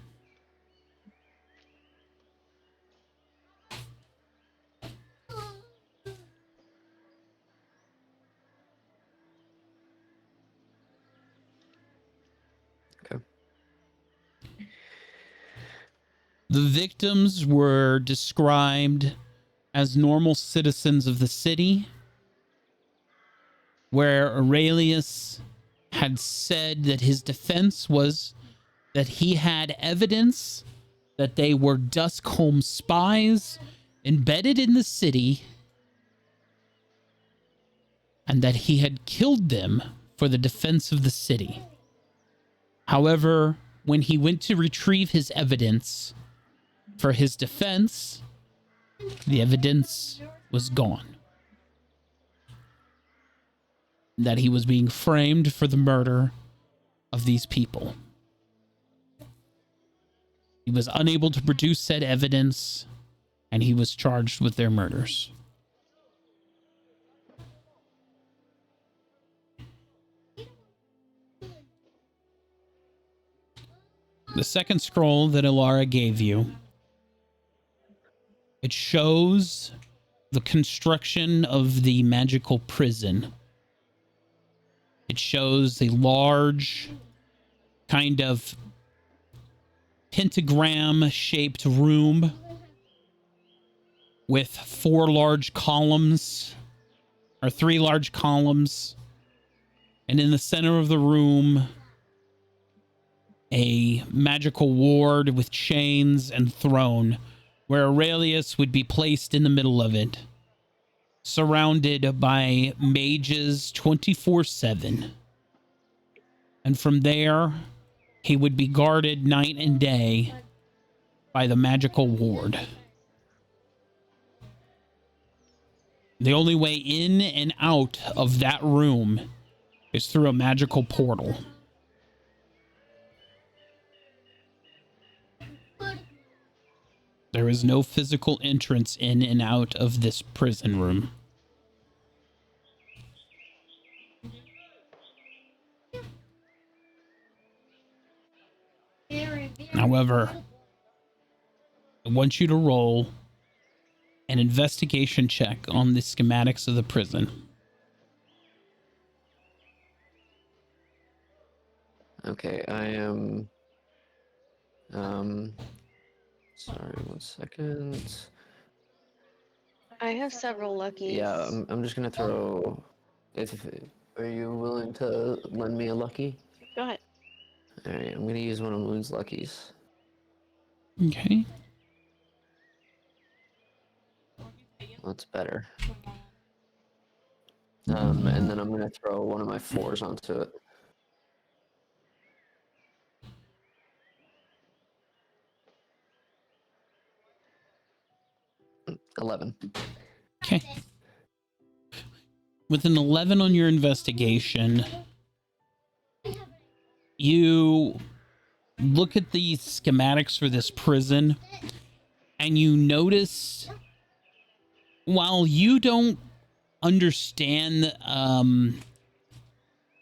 The victims were described as normal citizens of the city, where Aurelius had said that his defense was that he had evidence that they were Duskholm spies embedded in the city and that he had killed them for the defense of the city. However, when he went to retrieve his evidence for his defense, the evidence was gone. That he was being framed for the murder of these people. He was unable to produce said evidence, and he was charged with their murders. The second scroll that Ilara gave you, it shows the construction of the magical prison. It shows a large kind of pentagram-shaped room with three large columns. And in the center of the room, a magical ward with chains and throne, where Aurelius would be placed in the middle of it, surrounded by mages 24/7. And from there, he would be guarded night and day by the magical ward. The only way in and out of that room is through a magical portal. There is no physical entrance in and out of this prison room. However, I want you to roll an investigation check on the schematics of the prison. Okay, I am... Sorry, 1 second. I have several luckies. Yeah, I'm just gonna throw... Are you willing to lend me a lucky? Go ahead. Alright, I'm gonna use one of Moon's luckies. Okay. That's better. And then I'm gonna throw one of my 4s onto it. $11. Okay. With an 11 on your investigation, you look at the schematics for this prison, and you notice, while you don't understand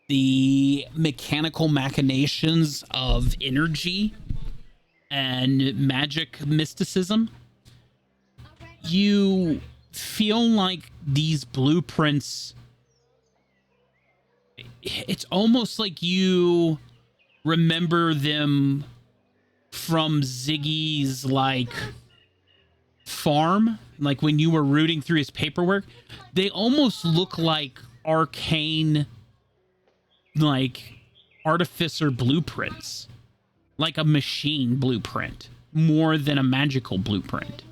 the mechanical machinations of energy and magic mysticism, you feel like these blueprints, it's almost like you remember them from Ziggy's like farm, like when you were rooting through his paperwork. They almost look like arcane, like artificer blueprints. like a machine blueprint more than a magical blueprint.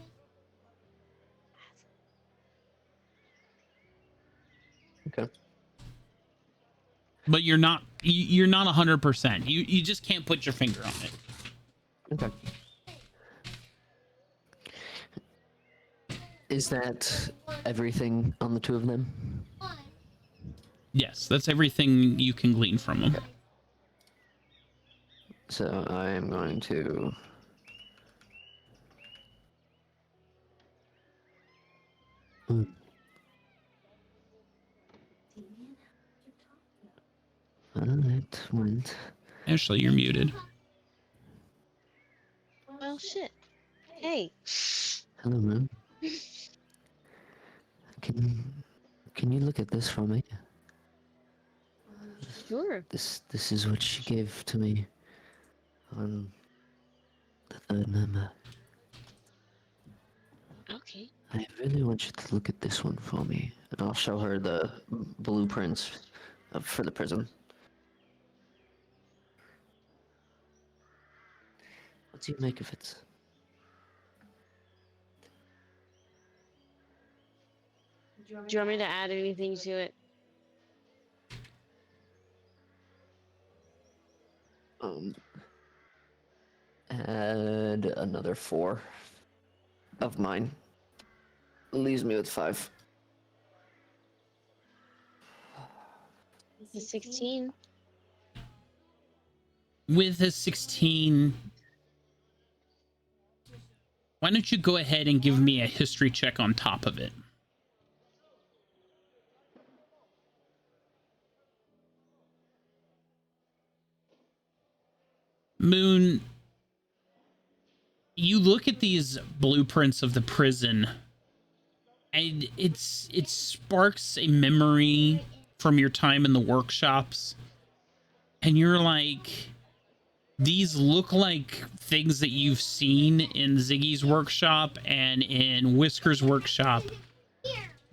Okay. But you're not 100%. You just can't put your finger on it. Okay. Is that everything on the two of them? Yes, that's everything you can glean from them. So I am going to It went. Ashley, you're muted. Well, shit. Hey. Hello, Moon. Can you look at this for me? Sure. This is what she gave to me on the third member. Okay. I really want you to look at this one for me, and I'll show her the blueprints for the prison. What do you make of it? Do you want me to add anything to it? Add another 4 of mine. Leaves me with 5. The 16. With a 16, why don't you go ahead and give me a history check on top of it? Moon, you look at these blueprints of the prison, and it sparks a memory from your time in the workshops, and you're like, these look like things that you've seen in Ziggy's workshop and in Whisker's workshop,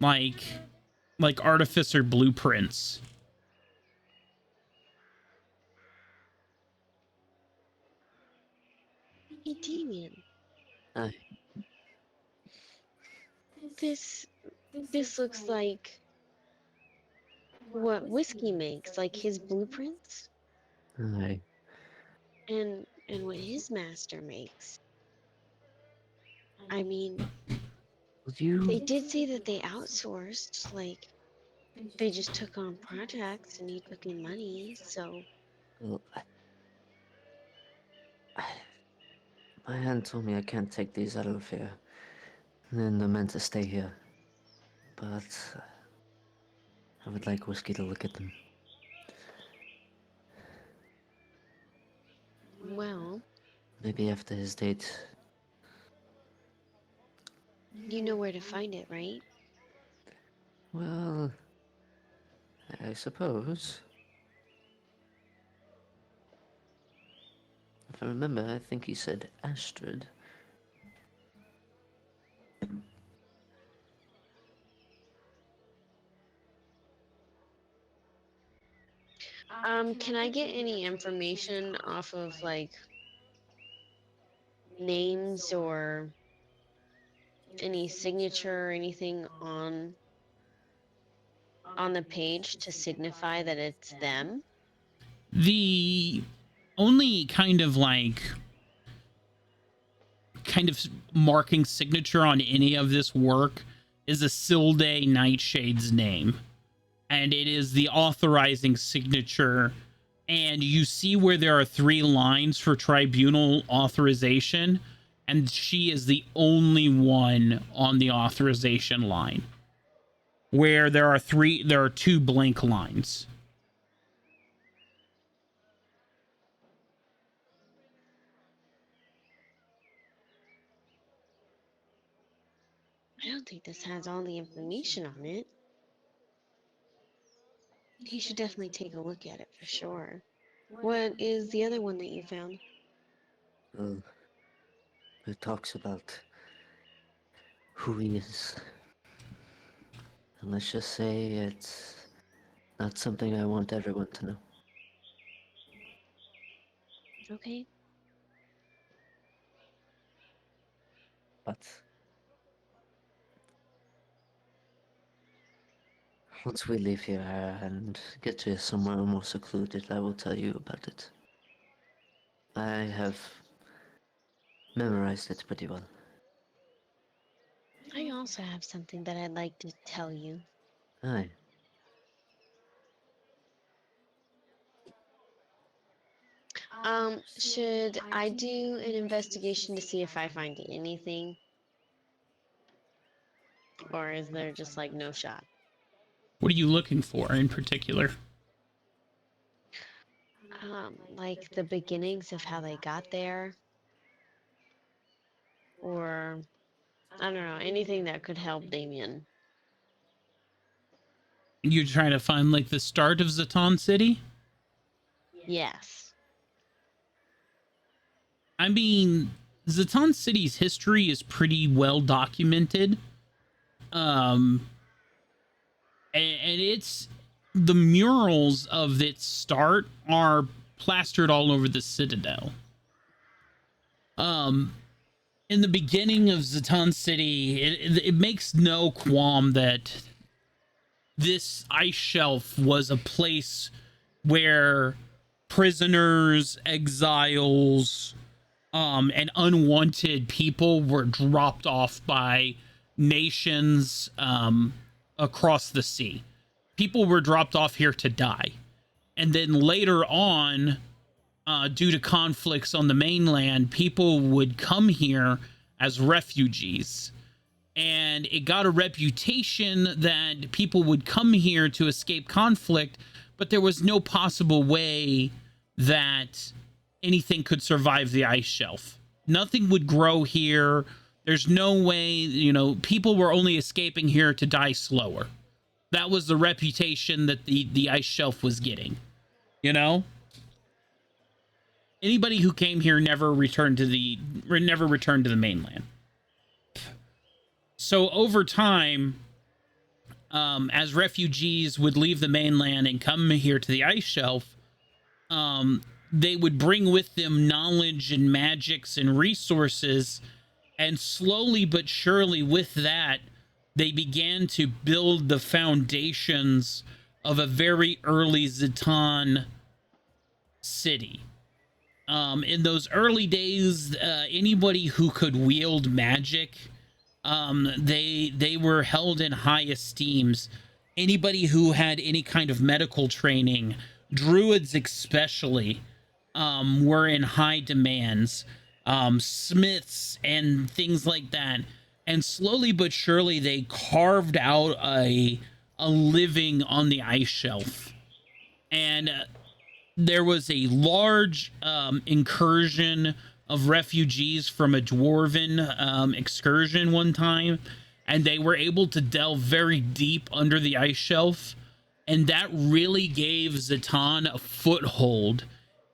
like artificer blueprints. Hey, Damien. Hi. This looks like what Whiskey makes, like his blueprints, Hi. and what his master makes. I mean, Would you? they did say that they outsourced, like they just took on projects and he took in money, so Well, my aunt told me I can't take these out of here. And they're meant to stay here. But I would like Whiskey to look at them. well, Maybe after his date. you know where to find it, right? Well, I suppose. If I remember, I think he said Astrid. Can I get any information off of like names or any signature or anything on the page to signify that it's them? The only kind of marking signature on any of this work is a Silde Nightshade's name, and it is the authorizing signature. And you see where there are 3 lines for tribunal authorization, and she is the only one on the authorization line, where there are 2 blank lines. I don't think this has all the information on it. You should definitely take a look at it for sure. What is the other one that you found? Well, it talks about who he is. And let's just say it's not something I want everyone to know. Okay. But once we leave here and get to somewhere more secluded, I will tell you about it. I have memorized it pretty well. I also have something that I'd like to tell you. Aye. Should I do an investigation to see if I find anything? Or is there just like no shot? What are you looking for in particular? Like the beginnings of how they got there? Or, I don't know, anything that could help Damien. You're trying to find like the start of Zaton City? Yes. I mean, Zaton City's history is pretty well documented. And it's the murals of its start are plastered all over the Citadel. In the beginning of Zaton City, it makes no qualm that this ice shelf was a place where prisoners, exiles, and unwanted people were dropped off by nations across the sea. People were dropped off here to die. And then later on, due to conflicts on the mainland, people would come here as refugees. And it got a reputation that people would come here to escape conflict, but there was no possible way that anything could survive the ice shelf. Nothing would grow here. There's no way, people were only escaping here to die slower. That was the reputation that the ice shelf was getting, Anybody who came here never returned to the mainland. So over time, as refugees would leave the mainland and come here to the ice shelf, they would bring with them knowledge and magics and resources, and slowly but surely with that, they began to build the foundations of a very early Zaton city. In those early days, anybody who could wield magic, they were held in high esteems. Anybody who had any kind of medical training, druids especially, were in high demands. Smiths and things like that. And slowly but surely, they carved out a living on the ice shelf. And there was a large incursion of refugees from a dwarven excursion one time, and they were able to delve very deep under the ice shelf, and that really gave Zaton a foothold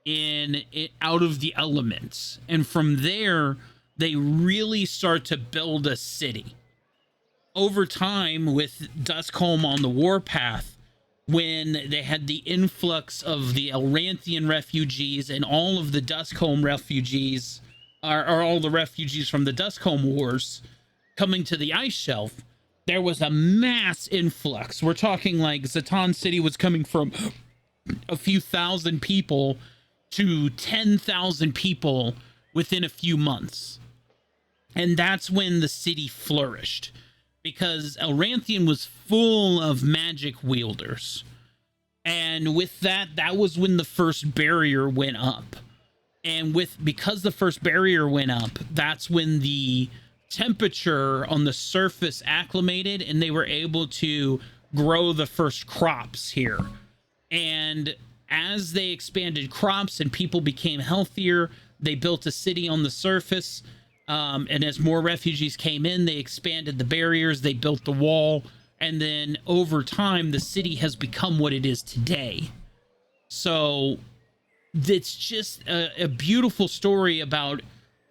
in it out of the elements. And from there, they really start to build a city. Over time, with Duskholm on the warpath, when they had the influx of the Elranthian refugees and all of the Duskholm refugees, or all the refugees from the Duskholm Wars coming to the ice shelf, there was a mass influx. We're talking like Zaton City was coming from a few thousand people to 10,000 people within a few months. And that's when the city flourished, because Elranthian was full of magic wielders. And with that, that was when the first barrier went up. And because the first barrier went up, that's when the temperature on the surface acclimated, and they were able to grow the first crops here. And as they expanded crops and people became healthier, they built a city on the surface. And as more refugees came in, they expanded the barriers, they built the wall, and then over time, the city has become what it is today. So it's just a beautiful story about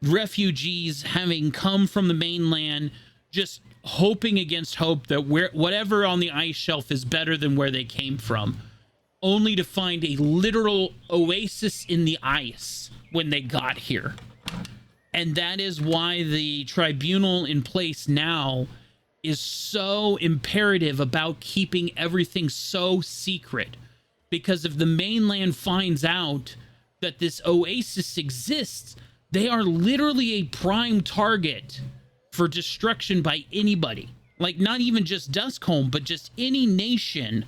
refugees having come from the mainland, just hoping against hope that whatever on the ice shelf is better than where they came from, only to find a literal oasis in the ice when they got here. And that is why the tribunal in place now is so imperative about keeping everything so secret. Because if the mainland finds out that this oasis exists, they are literally a prime target for destruction by anybody. Like, not even just Duskholm, but just any nation.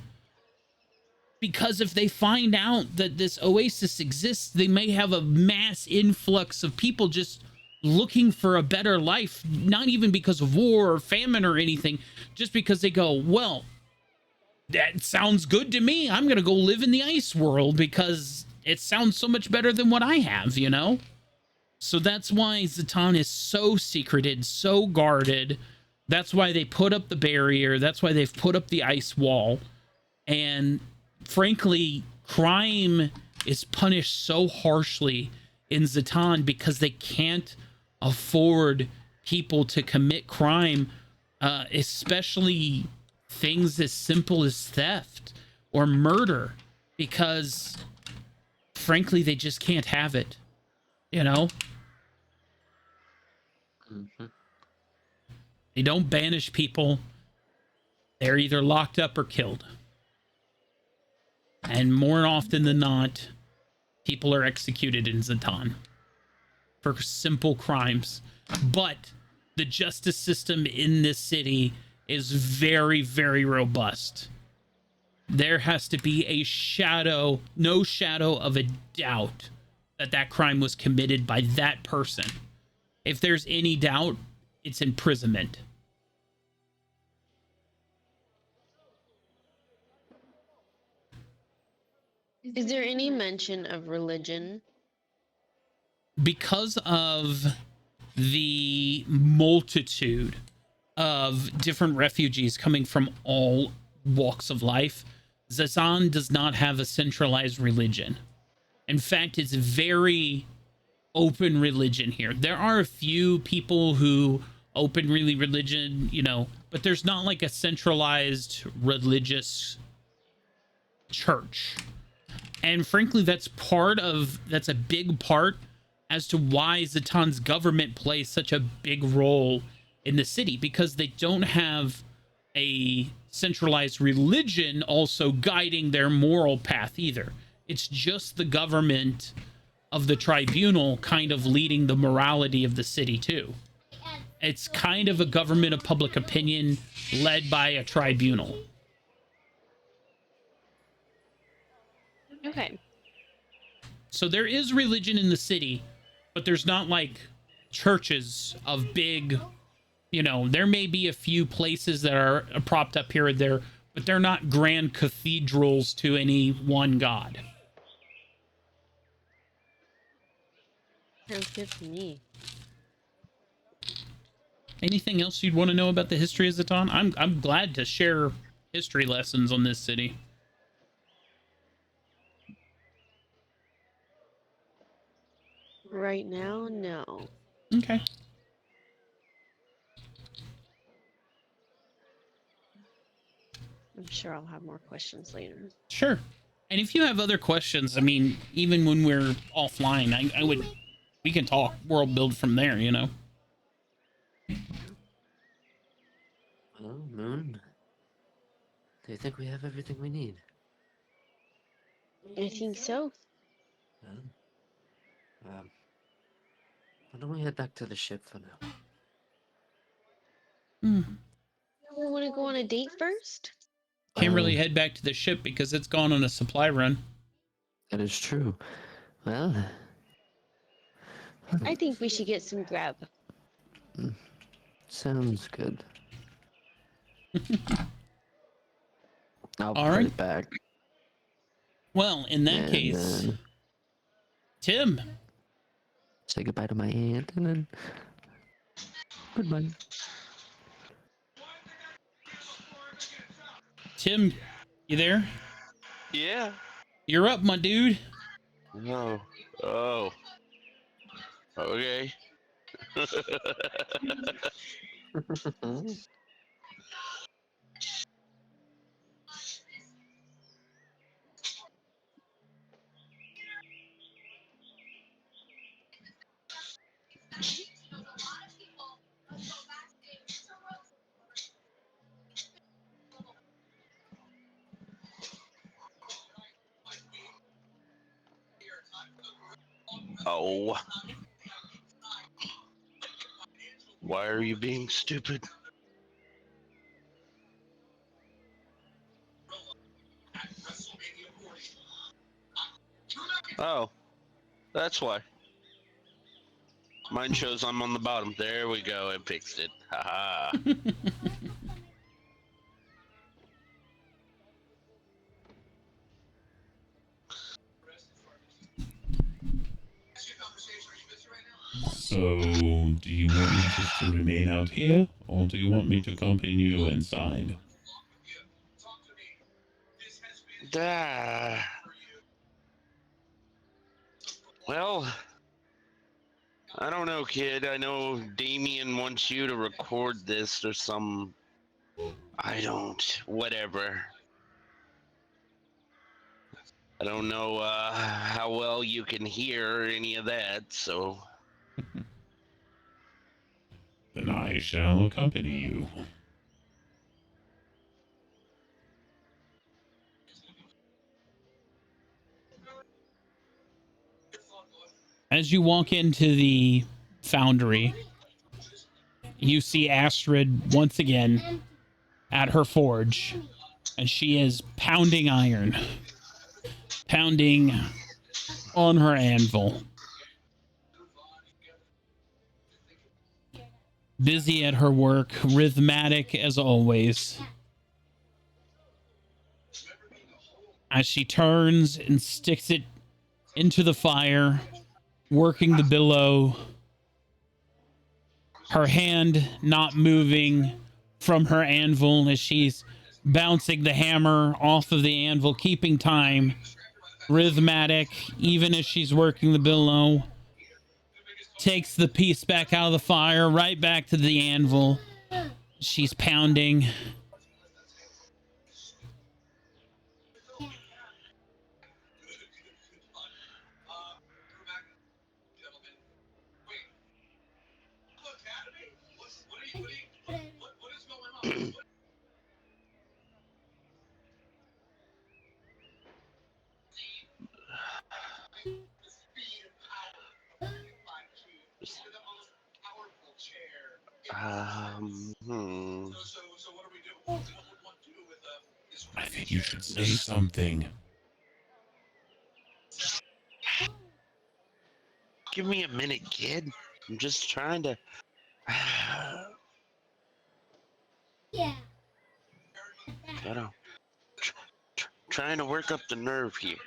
Because if they find out that this oasis exists, they may have a mass influx of people just looking for a better life, not even because of war or famine or anything, just because they go, well, that sounds good to me. I'm going to go live in the ice world because it sounds so much better than what I have, you know? So that's why Zatan is so secreted, so guarded. That's why they put up the barrier. That's why they've put up the ice wall. And frankly, crime is punished so harshly in Zatan because they can't afford people to commit crime, especially things as simple as theft or murder, because frankly, they just can't have it, you know? Mm-hmm. They don't banish people. They're either locked up or killed. And more often than not, people are executed in Zatan for simple crimes. But the justice system in this city is very, very robust. There has to be no shadow of a doubt that that crime was committed by that person. If there's any doubt, it's imprisonment. Is there any mention of religion? Because of the multitude of different refugees coming from all walks of life, Zazan does not have a centralized religion. In fact, it's very open religion here. There are a few people who openly religion, you know, but there's not like a centralized religious church. And frankly, that's a big part as to why Zatan's government plays such a big role in the city, because they don't have a centralized religion also guiding their moral path either. It's just the government of the tribunal kind of leading the morality of the city too. It's kind of a government of public opinion led by a tribunal. Okay. So there is religion in the city, but there's not like churches of big, you know, there may be a few places that are propped up here and there, but they're not grand cathedrals to any one god. Sounds good to me. Anything else you'd want to know about the history of Zatan? I'm glad to share history lessons on this city. Right now, no. Okay. I'm sure I'll have more questions later. Sure. And if you have other questions, I mean, even when we're offline, we can talk world build from there, you know? Well, Moon, do you think we have everything we need? I think so. Why don't we head back to the ship for now? Hmm. We want to go on a date first? Can't really head back to the ship because it's gone on a supply run. That is true. Well, I think we should get some grub. sounds good. I'll All put right. it back. Well, in that And case, then Tim, say goodbye to my aunt, and then goodbye. Tim, you there? Yeah. You're up, my dude. No. Oh. Okay. Oh. Why are you being stupid? Oh, that's why. Mine shows I'm on the bottom. There we go. It fixed it. Haha. So, do you want me just to remain out here, or do you want me to accompany you inside? Well, I don't know, kid. I know Damien wants you to record this or some. I don't. Whatever. I don't know how well you can hear any of that, so. Then I shall accompany you. As you walk into the foundry, you see Astrid once again at her forge, and she is pounding iron, pounding on her anvil. Busy at her work, rhythmic as always. As she turns and sticks it into the fire, working the billow, her hand not moving from her anvil as she's bouncing the hammer off of the anvil, keeping time, rhythmic, even as she's working the billow. Takes the piece back out of the fire, right back to the anvil. She's pounding. I think you should say something. Give me a minute, kid. I'm just trying to. Yeah. Trying to work up the nerve here.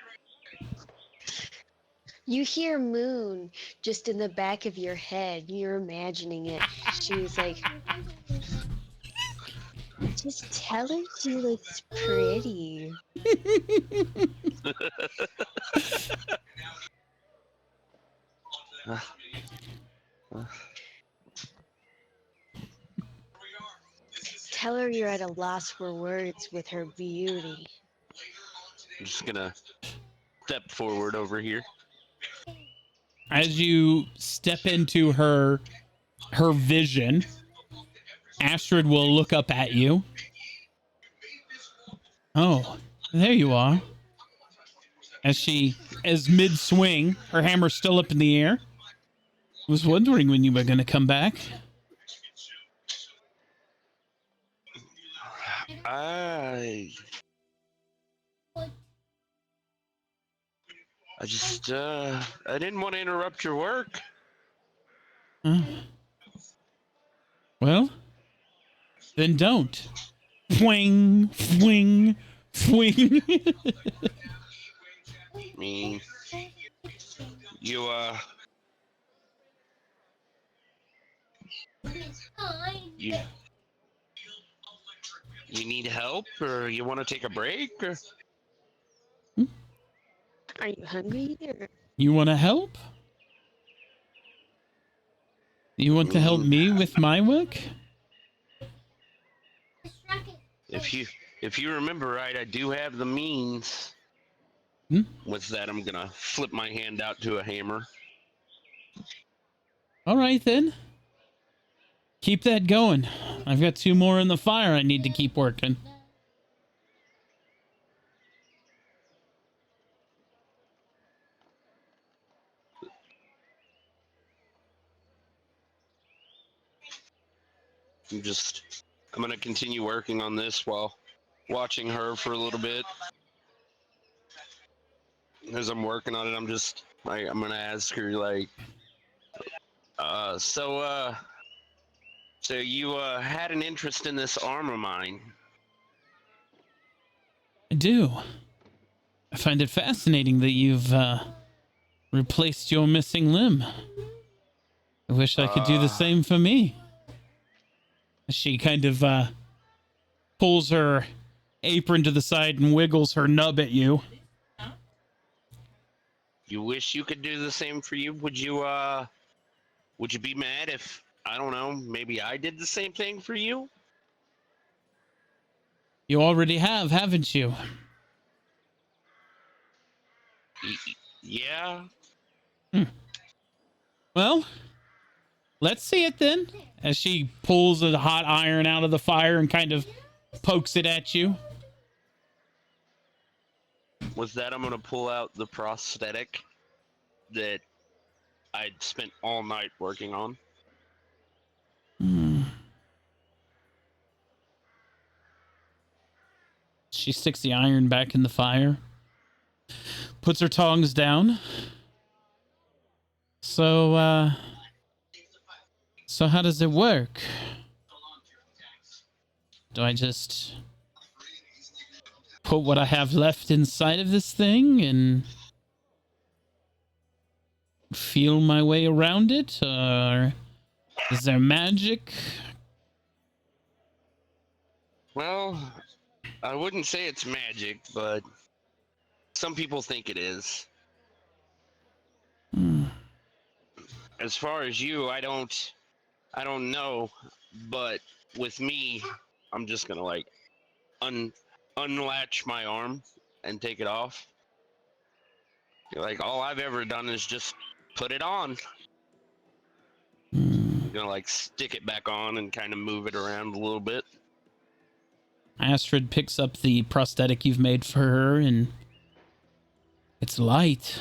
You hear Moon just in the back of your head. You're imagining it. She was like, just tell her she looks pretty. Tell her you're at a loss for words with her beauty. I'm just gonna step forward over here. As you step into her vision, Astrid will look up at you. Oh, there you are. As mid-swing, her hammer's still up in the air. Was wondering when you were going to come back. I just, I didn't want to interrupt your work. Well, then don't. Fling, fling, fling. I mean, you need help, or you want to take a break, or? Are you hungry? Or... You want to help? You want to help me with my work? If you remember right, I do have the means. With that, I'm gonna flip my hand out to a hammer. All right, then. Keep that going. I've got 2 more in the fire I need to keep working. I'm gonna continue working on this while watching her for a little bit. As I'm working on it, I'm gonna ask her like, so you had an interest in this arm of mine. I do. I find it fascinating that you've replaced your missing limb. I wish I could do the same for me. She kind of pulls her apron to the side and wiggles her nub at you. You wish you could do the same for you? Would you be mad if, I don't know, maybe I did the same thing for you? You already have, haven't you? Yeah. Well, let's see it then. As she pulls a hot iron out of the fire and kind of pokes it at you. With that, I'm gonna pull out the prosthetic that I'd spent all night working on. She sticks the iron back in the fire. Puts her tongs down. So how does it work? Do I just put what I have left inside of this thing and feel my way around it? Or is there magic? Well, I wouldn't say it's magic, but some people think it is. As far as you, I don't know, but with me, I'm just gonna like unlatch my arm and take it off. Like all I've ever done is just put it on. Like stick it back on and kind of move it around a little bit. Astrid picks up the prosthetic you've made for her, and it's light.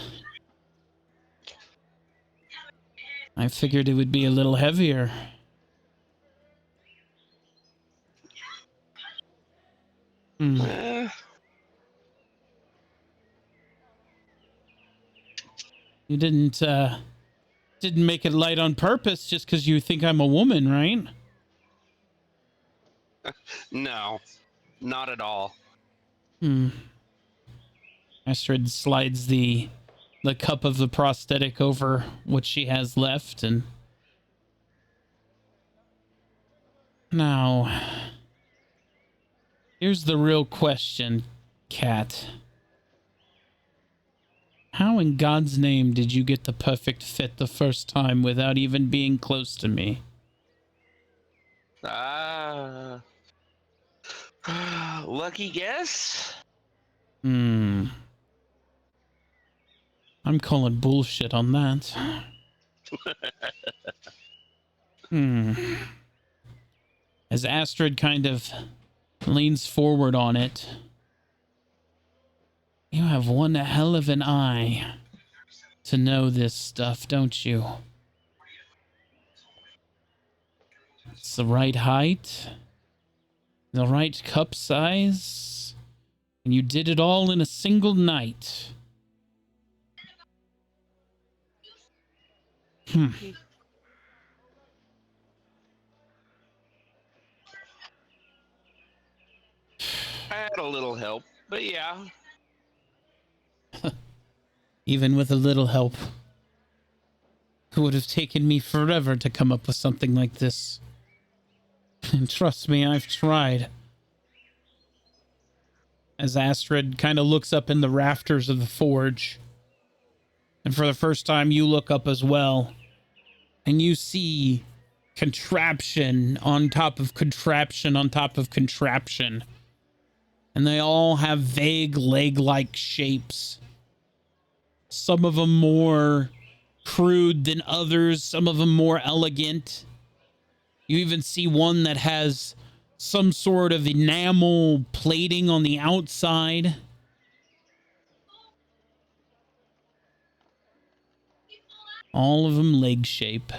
I figured it would be a little heavier. Eh, You didn't make it light on purpose just because you think I'm a woman, right? no, not at all. Astrid slides the cup of the prosthetic over what she has left, and now here's the real question, Cat. How in God's name did you get the perfect fit the first time without even being close to me? Lucky guess? I'm calling bullshit on that. As Astrid kind of leans forward on it, you have one hell of an eye to know this stuff, don't you? It's the right height, the right cup size, and you did it all in a single night. I had a little help, but yeah. Even with a little help, it would have taken me forever to come up with something like this. And trust me, I've tried. As Astrid kind of looks up in the rafters of the forge, and for the first time you look up as well, and you see contraption on top of contraption on top of contraption. And they all have vague leg-like shapes. Some of them more crude than others, some of them more elegant. You even see one that has some sort of enamel plating on the outside. All of them leg shape.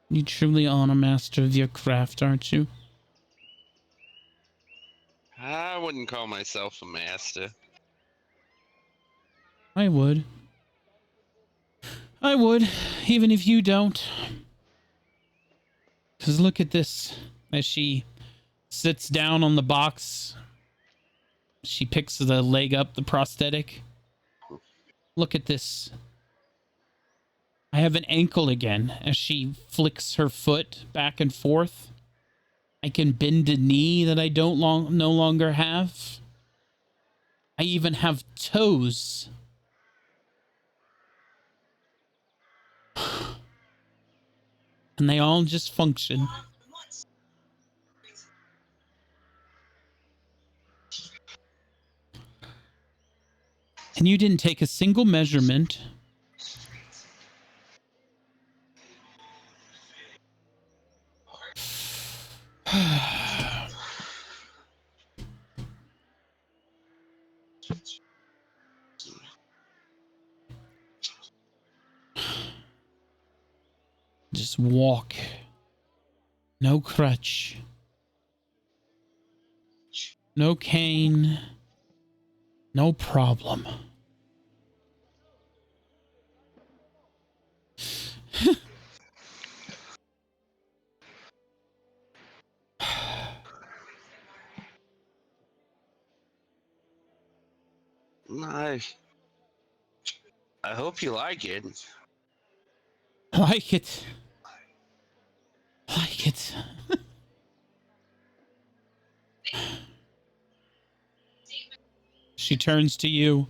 You truly are a master of your craft, aren't you? I wouldn't call myself a master. I would. I would, even if you don't. Because look at this. As she sits down on the box, she picks the leg up, the prosthetic. Look at this. I have an ankle again. As she flicks her foot back and forth, I can bend a knee that I no longer have. I even have toes. And they all just function. And you didn't take a single measurement. Just walk. No crutch. No cane. No problem. I hope you like it. Like it. Like it. She turns to you.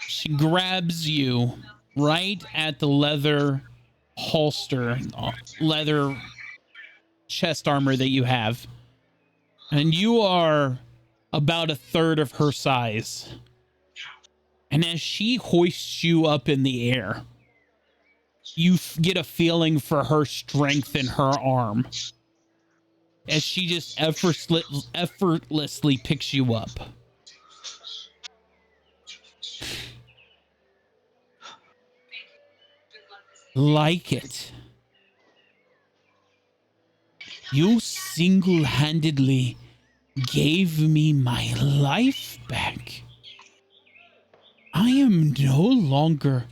She grabs you right at the leather holster, leather chest armor that you have. And you are about a third of her size. And as she hoists you up in the air, you get a feeling for her strength in her arm. As she just effortlessly picks you up. Like it. You single-handedly gave me my life back. I am no longer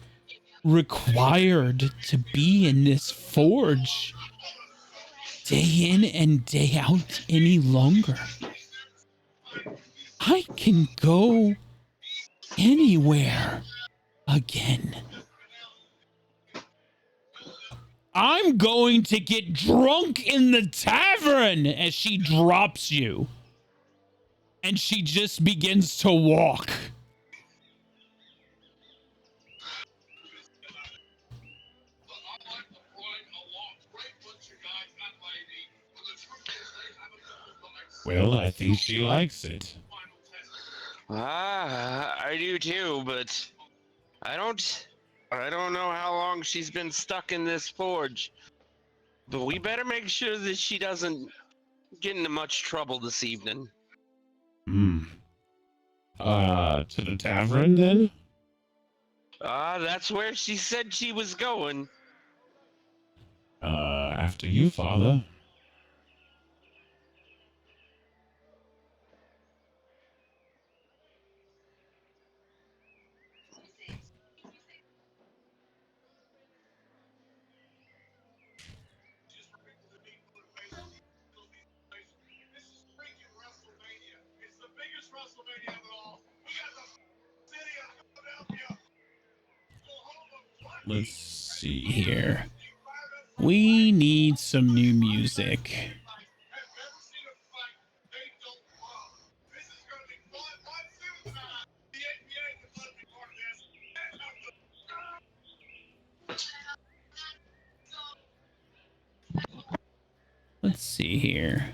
required to be in this forge day in and day out any longer. I can go anywhere again. I'm going to get drunk in the tavern as she drops you. And she just begins to walk. Well, I think she likes it. I do too, but I don't know how long she's been stuck in this forge. But we better make sure that she doesn't get into much trouble this evening. To the tavern then? That's where she said she was going. After you, Father. Let's see here. We need some new music. Let's see here.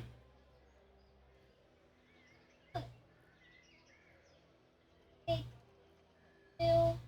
Bill.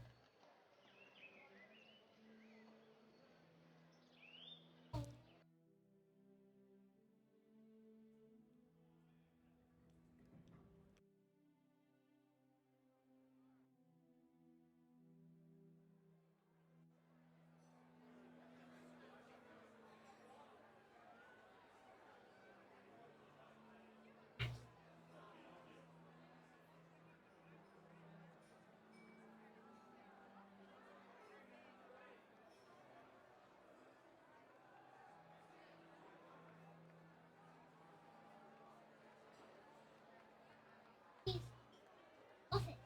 Off it.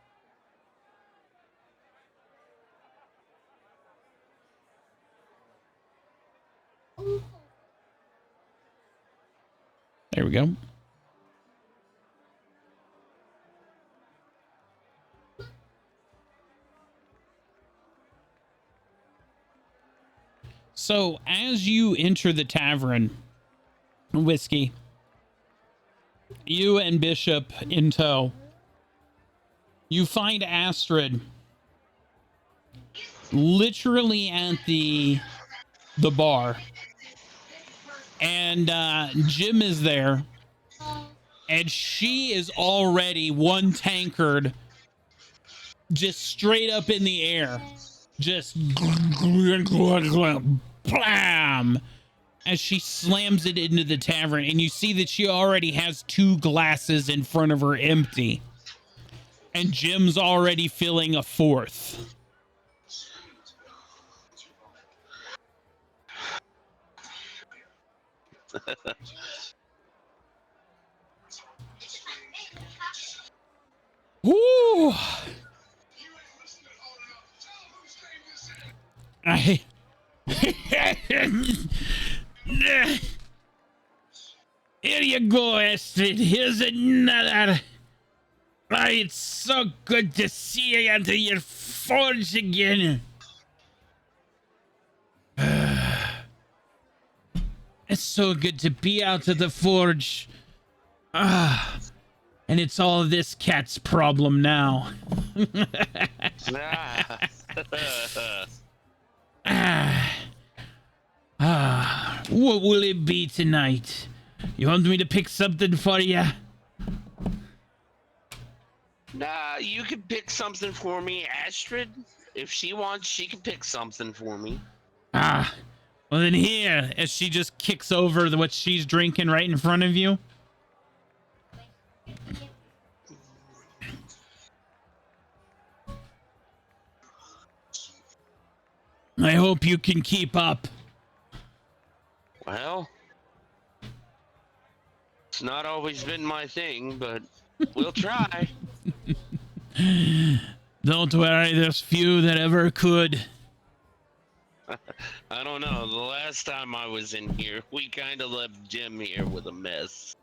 Ooh. There we go. So as you enter the tavern, Whiskey, you and Bishop in tow, you find Astrid literally at the bar, and Jim is there, and she is already one tankard just straight up in the air, just blam, as she slams it into the tavern, and you see that she already has 2 glasses in front of her empty, and Jim's already filling a 4th. Woo! Here you go, Astrid. Here's another. Oh, it's so good to see you into your forge again. It's so good to be out of the forge. And it's all this cat's problem now. What will it be tonight? You want me to pick something for you? Nah, you can pick something for me, Astrid. If she wants, she can pick something for me. Well then here, as she just kicks over what she's drinking right in front of you. I hope you can keep up. Well, it's not always been my thing, but we'll try. Don't worry, there's few that ever could. I don't know. The last time I was in here, we kind of left Jim here with a mess.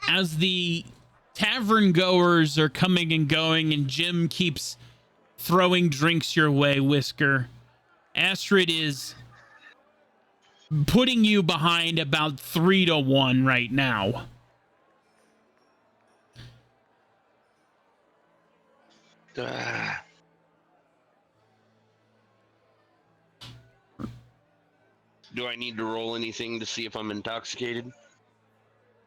As the tavern goers are coming and going, and Jim keeps throwing drinks your way, Whisker, Astrid is putting you behind about 3-1 right now. Do I need to roll anything to see if I'm intoxicated?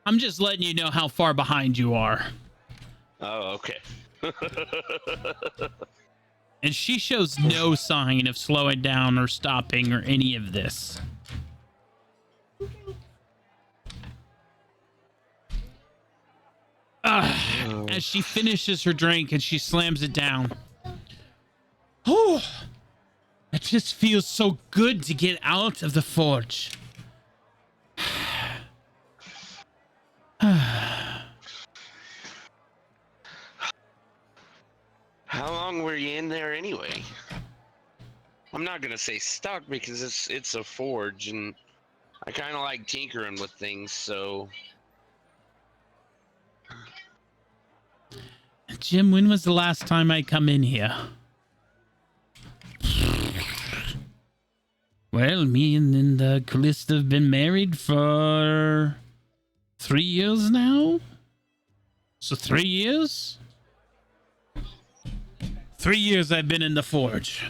I'm just letting you know how far behind you are. Oh, okay. And she shows no sign of slowing down or stopping or any of this. As she finishes her drink and she slams it down. Oh, it just feels so good to get out of the forge. How long were you in there anyway? I'm not gonna say stuck because it's a forge, and I kind of like tinkering with things. So Jim, when was the last time I come in here? Well, me and Callista have been married for 3 years now. So 3 years? 3 years I've been in the forge.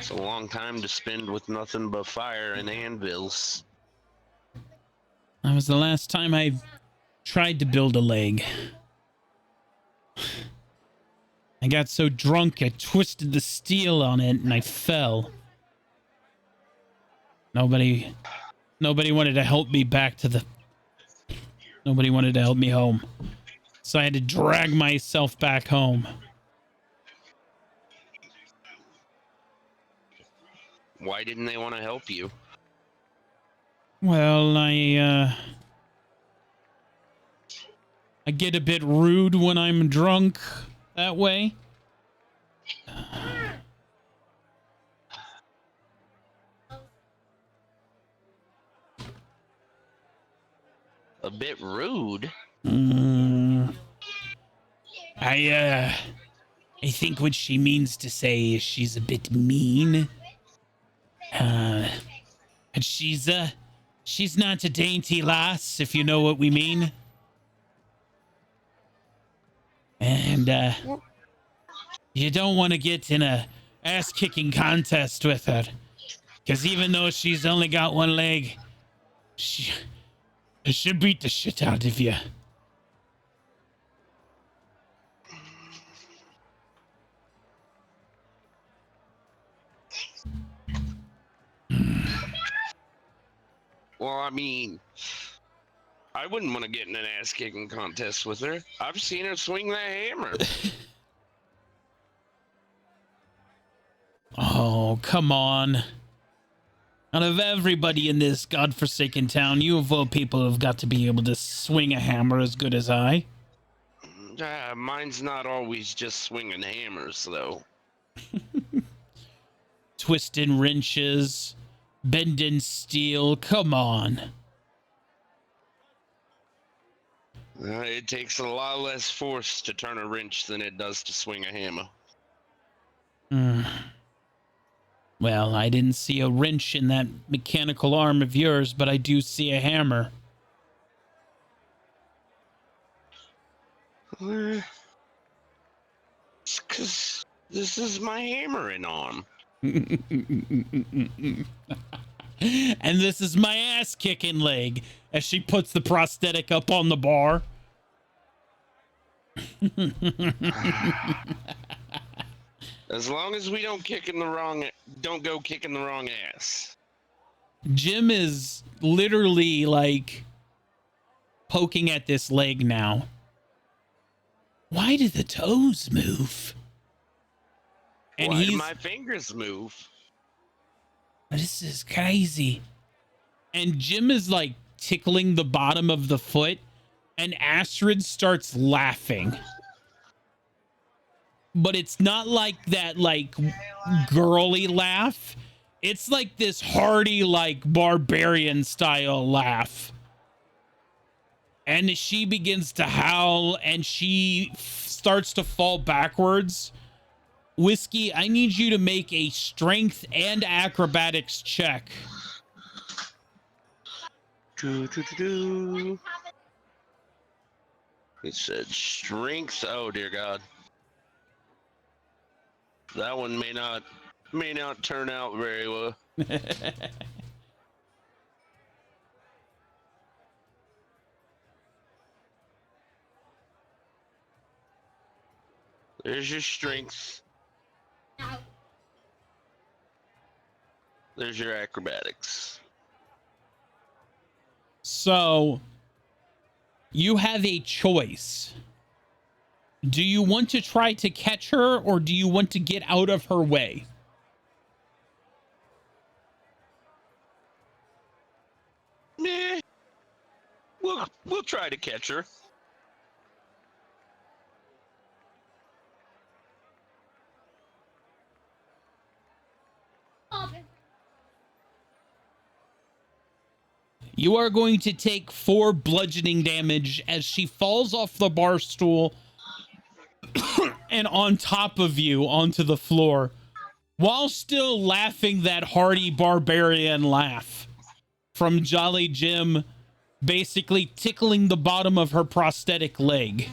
it's a long time to spend with nothing but fire and anvils. That was the last time I tried to build a leg. I got so drunk I twisted the steel on it and I fell. Nobody wanted to help me back to the... Nobody wanted to help me home. So I had to drag myself back home. Why didn't they want to help you? Well, I get a bit rude when I'm drunk that way. A bit rude. I think what she means to say is she's a bit mean. But she's not a dainty lass, if you know what we mean. And you don't want to get in a ass-kicking contest with her, because even though she's only got one leg, she'll beat the shit out of you. Well, I mean, I wouldn't want to get in an ass-kicking contest with her. I've seen her swing that hammer. Oh, come on. Out of everybody in this godforsaken town, you of all people have got to be able to swing a hammer as good as I. Mine's not always just swinging hammers, though. Twisting wrenches, bending steel, come on. It takes a lot less force to turn a wrench than it does to swing a hammer. Well, I didn't see a wrench in that mechanical arm of yours, but I do see a hammer. It's because this is my hammering arm. And this is my ass-kicking leg, as she puts the prosthetic up on the bar. As long as we don't go kicking the wrong ass. Jim is literally like poking at this leg now. Why do the toes move? And Why do my fingers move? This is crazy. And Jim is like tickling the bottom of the foot, and Astrid starts laughing. But it's not like that, like, girly laugh. It's like this hearty, like, barbarian style laugh. And she begins to howl, and she starts to fall backwards. Whiskey, I need you to make a strength and acrobatics check. It said strength. Oh dear God. That one may not turn out very well. There's your strength. There's your acrobatics. So, you have a choice. Do you want to try to catch her, or do you want to get out of her way? Meh. we'll try to catch her. You are going to take 4 bludgeoning damage as she falls off the bar stool and on top of you onto the floor, while still laughing that hearty barbarian laugh from Jolly Jim, basically tickling the bottom of her prosthetic leg.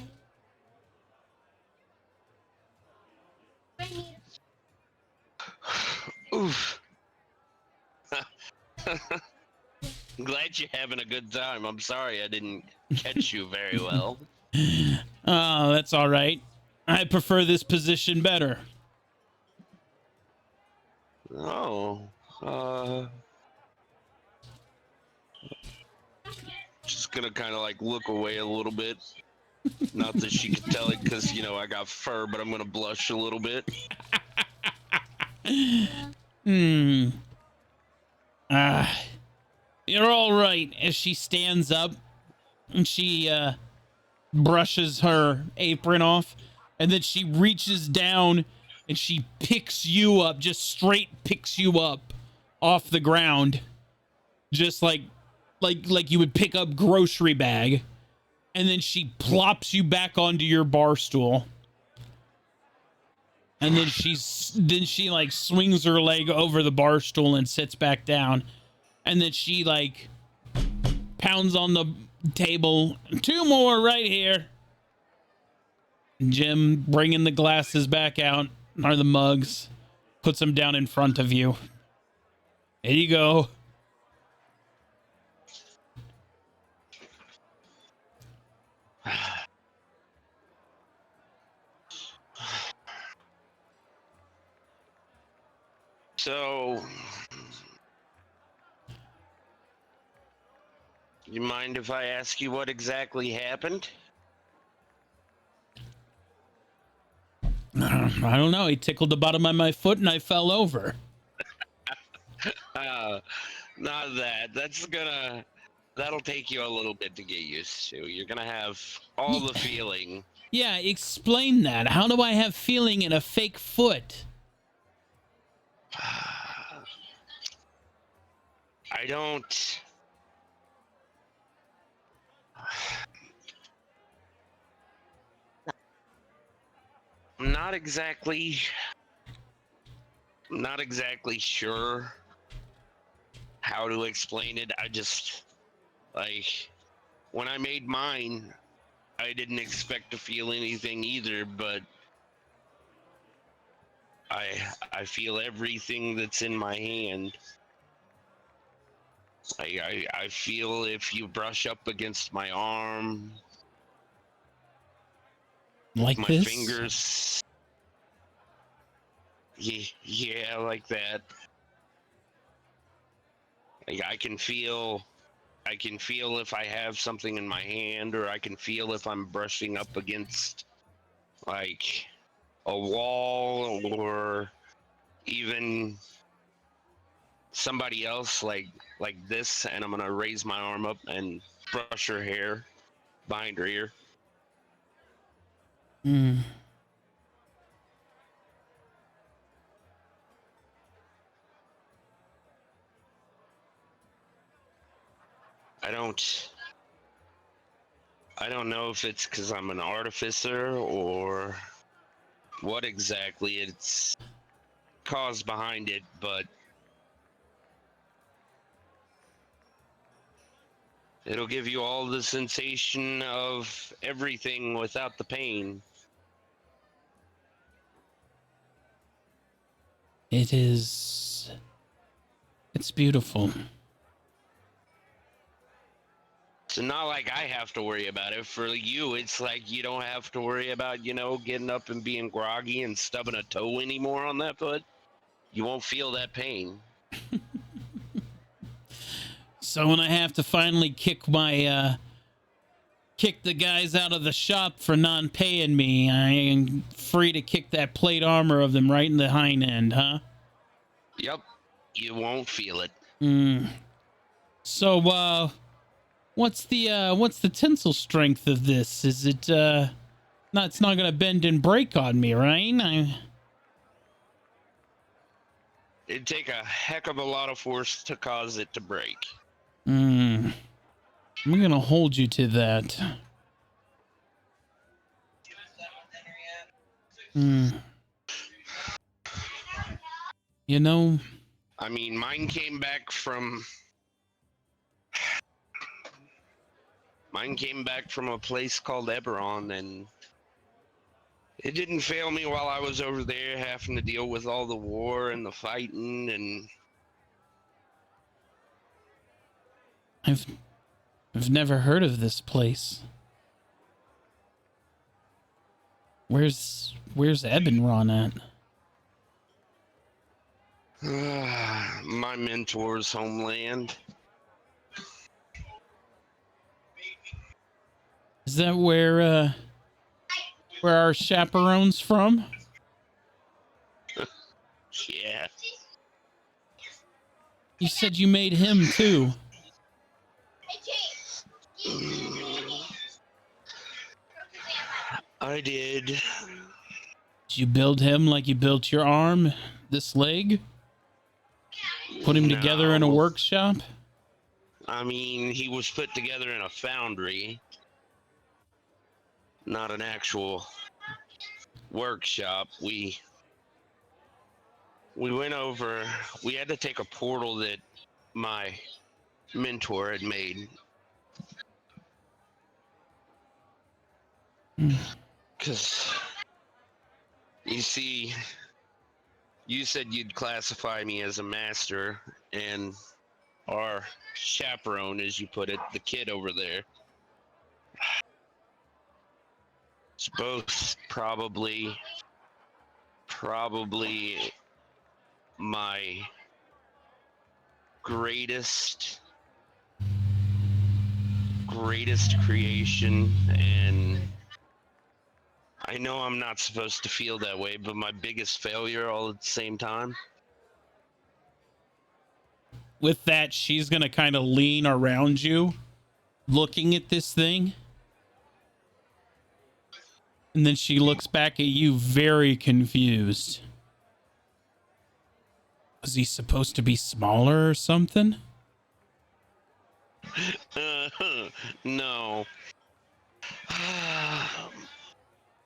Oof. I'm glad you're having a good time. I'm sorry I didn't catch you very well. Oh, that's all right. I prefer this position better. Oh, just gonna kind of like look away a little bit. Not that she could tell it because, you know, I got fur, but I'm gonna blush a little bit. You're all right. As she stands up and she brushes her apron off, and then she reaches down and she picks you up, just straight picks you up off the ground, just like you would pick up grocery bag, and then she plops you back onto your bar stool. And then she like swings her leg over the bar stool and sits back down. And then she like pounds on the table. 2 more right here. Jim bringing the glasses back out, or the mugs, puts them down in front of you. There you go. So, you mind if I ask you what exactly happened? I don't know. He tickled the bottom of my foot and I fell over. Not that. That'll take you a little bit to get used to. You're gonna have all the feeling. Yeah, explain that. How do I have feeling in a fake foot? I don't. I'm not exactly sure how to explain it. I just, like, when I made mine, I didn't expect to feel anything either, but I feel everything that's in my hand. I feel if you brush up against my arm, Like my this? fingers. Yeah, like that. Like I can feel if I have something in my hand, or I can feel if I'm brushing up against like a wall, or even somebody else like this, and I'm gonna raise my arm up and brush her hair behind her ear. Hmm. I don't know if it's because I'm an artificer or what exactly it's caused behind it, but it'll give you all the sensation of everything without the pain. It's beautiful. So not like I have to worry about it. For you, it's like you don't have to worry about, you know, getting up and being groggy and stubbing a toe anymore on that foot. You won't feel that pain. So when I have to finally kick the guys out of the shop for non-paying me, I am free to kick that plate armor of them right in the hind end, huh? Yep. You won't feel it. So, what's the tensile strength of this? Is it not? It's not gonna bend and break on me, right? It'd take a heck of a lot of force to cause it to break. I'm gonna hold you to that. You know, I mean, mine came back from a place called Eberron, and it didn't fail me while I was over there having to deal with all the war and the fighting, and I've never heard of this place. Where's Ebenron at? my mentor's homeland. Is that where our chaperone's from? Yeah. You said you made him too. I did. Did you build him like you built your arm, this leg? Put him together in a No. workshop? I mean, he was put together in a foundry, not an actual workshop. We went over, we had to take a portal that my mentor had made. Because, you see, you said you'd classify me as a master, and our chaperone, as you put it, the kid over there, it's both probably my greatest creation, and I know I'm not supposed to feel that way, but my biggest failure all at the same time. With that, she's gonna kind of lean around you, looking at this thing. And then she looks back at you very confused. Was he supposed to be smaller or something? No.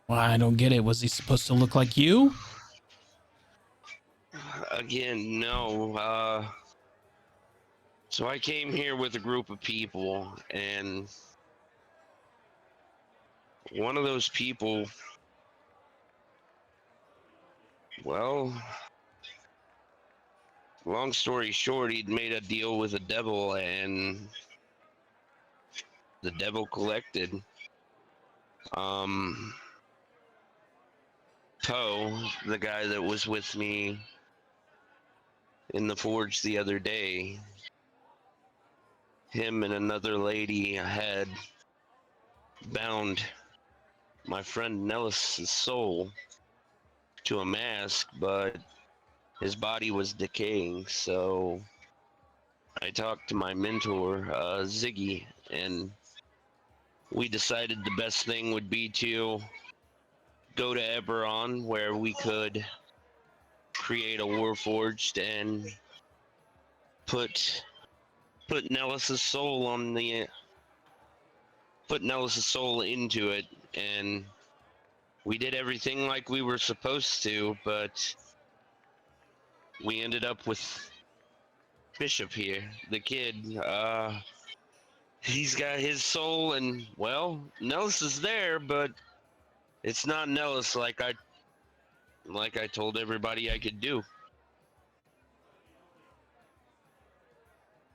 Well, I don't get it. Was he supposed to look like you? Again, no. So I came here with a group of people, and one of those people, well, long story short, he'd made a deal with the devil, and the devil collected. Poe, the guy that was with me in the forge the other day, him and another lady had bound my friend Nellis's soul to a mask, but his body was decaying, so I talked to my mentor, Ziggy, and we decided the best thing would be to go to Eberron, where we could create a Warforged and put Nellis's soul into it, and we did everything like we were supposed to, but we ended up with Bishop here, the kid. He's got his soul, and well, Nellis is there, but it's not Nellis like I told everybody I could do.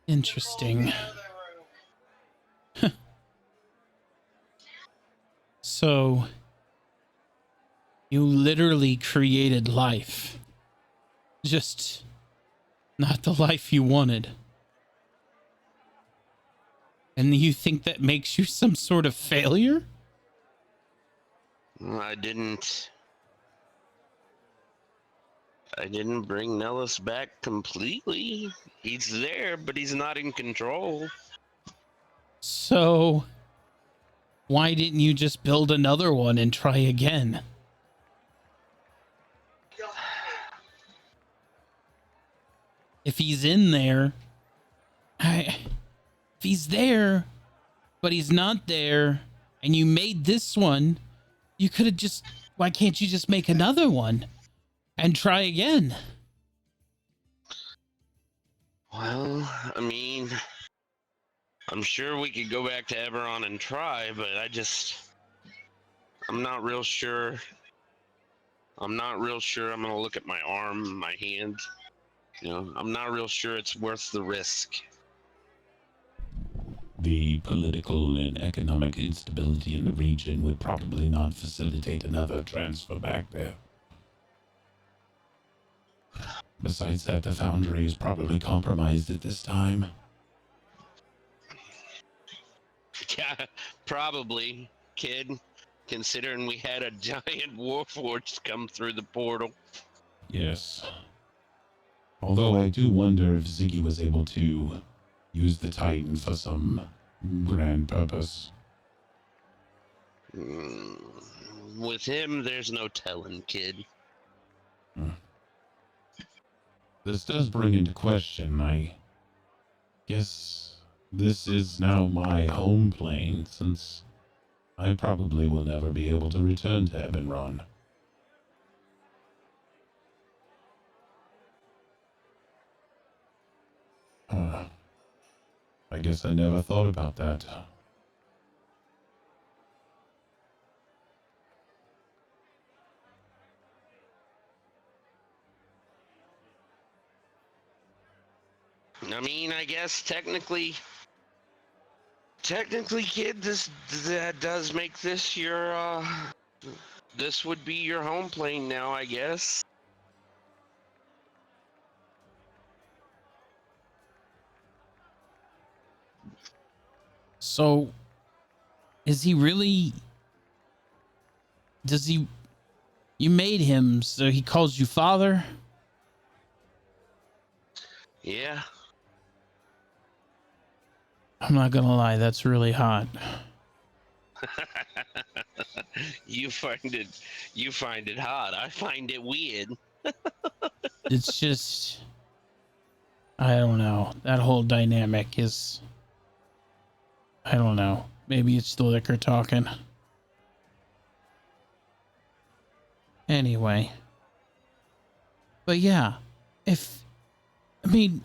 Interesting. So, you literally created life. Just not the life you wanted. And you think that makes you some sort of failure? I didn't bring Nellis back completely. He's there, but he's not in control. So, why didn't you just build another one and try again? If he's in there, if he's there, but he's not there, and you made this one, you could have just, why can't you just make another one and try again? Well, I mean, I'm sure we could go back to Eberron and try, but I'm not real sure. I'm gonna look at my arm, my hand. You know, I'm not real sure it's worth the risk. The political and economic instability in the region would probably not facilitate another transfer back there. Besides that, the Foundry is probably compromised at this time. Yeah, probably, kid. Considering we had a giant warforged come through the portal. Yes. Although I do wonder if Ziggy was able to use the Titan for some grand purpose. With him, there's no telling, kid. This does bring into question, I guess this is now my home plane, since I probably will never be able to return to Ebenron. I guess I never thought about that. I mean, I guess technically, kid, that does make this your, this would be your home plane now, I guess. So, is he really... Does he... You made him, so he calls you father? Yeah. I'm not gonna lie, that's really hot. You find it hot. I find it weird. It's just... I don't know. That whole dynamic is... I don't know. Maybe it's the liquor talking. Anyway. But yeah, I mean,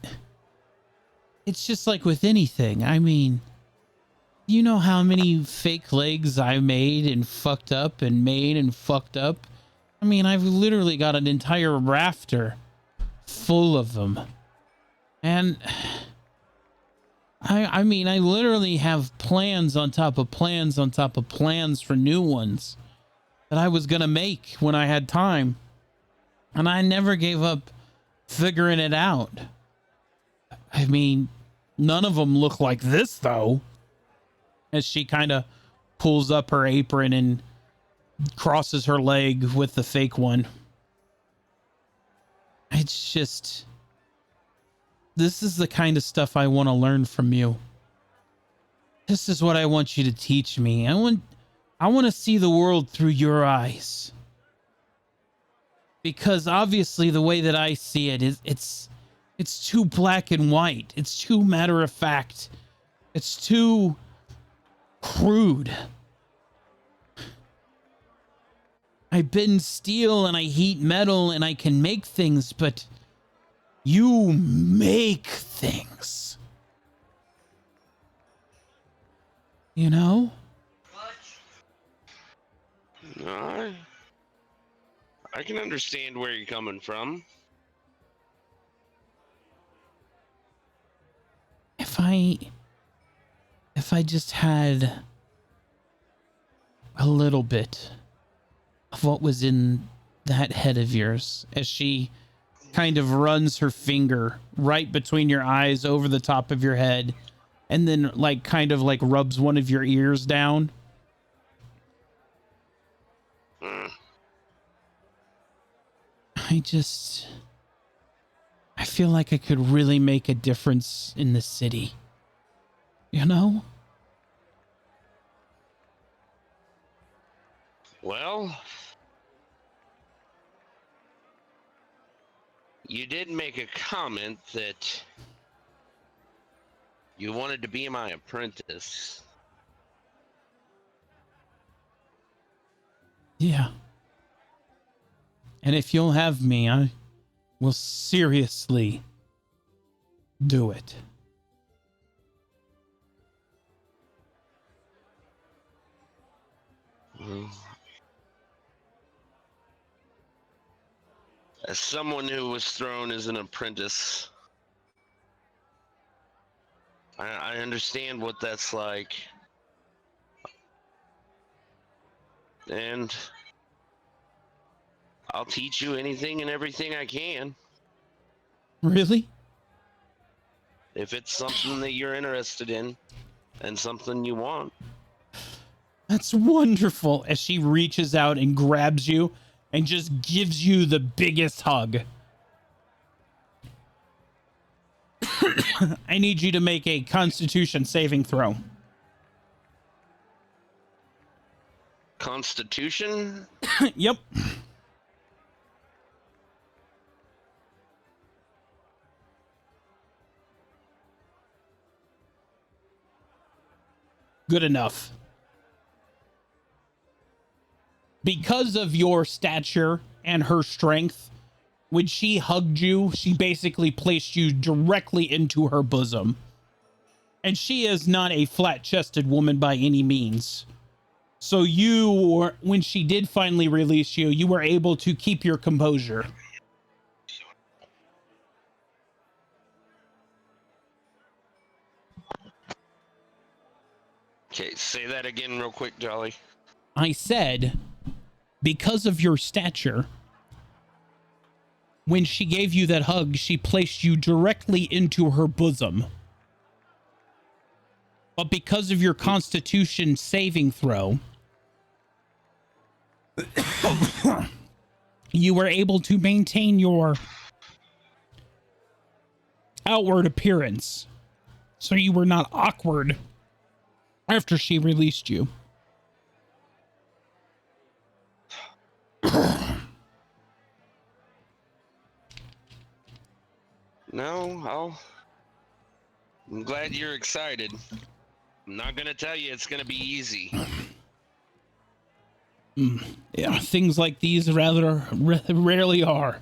it's just like with anything. I mean, you know how many fake legs I made and fucked up and made and fucked up? I mean, I've literally got an entire rafter full of them. And I mean, I literally have plans on top of plans on top of plans for new ones that I was going to make when I had time. And I never gave up figuring it out. I mean, none of them look like this, though. As she kind of pulls up her apron and crosses her leg with the fake one. It's just... This is the kind of stuff I want to learn from you. This is what I want you to teach me. I want to see the world through your eyes. Because obviously the way that I see it is it's too black and white. It's too matter of fact. It's too crude. I bend steel and I heat metal and I can make things, but you make things. You know? I can understand where you're coming from. If I just had a little bit of what was in that head of yours, as she kind of runs her finger right between your eyes over the top of your head, and then like kind of like rubs one of your ears down. I feel like I could really make a difference in the city. You know? Well, you did make a comment that you wanted to be my apprentice. Yeah. And if you'll have me, I will seriously do it. Mm. As someone who was thrown as an apprentice, I understand what that's like. And I'll teach you anything and everything I can. Really? If it's something that you're interested in and something you want. That's wonderful. As she reaches out and grabs you and just gives you the biggest hug. I need you to make a Constitution saving throw. Constitution? Yep. Good enough. Because of your stature and her strength, when she hugged you, she basically placed you directly into her bosom. And she is not a flat-chested woman by any means. So when she did finally release you, you were able to keep your composure. Okay, say that again real quick, Jolly. I said, because of your stature, when she gave you that hug, she placed you directly into her bosom. But because of your Constitution saving throw, you were able to maintain your outward appearance. So you were not awkward after she released you. No, I'm glad you're excited. I'm not gonna tell you it's gonna be easy. Yeah, things like these rarely are.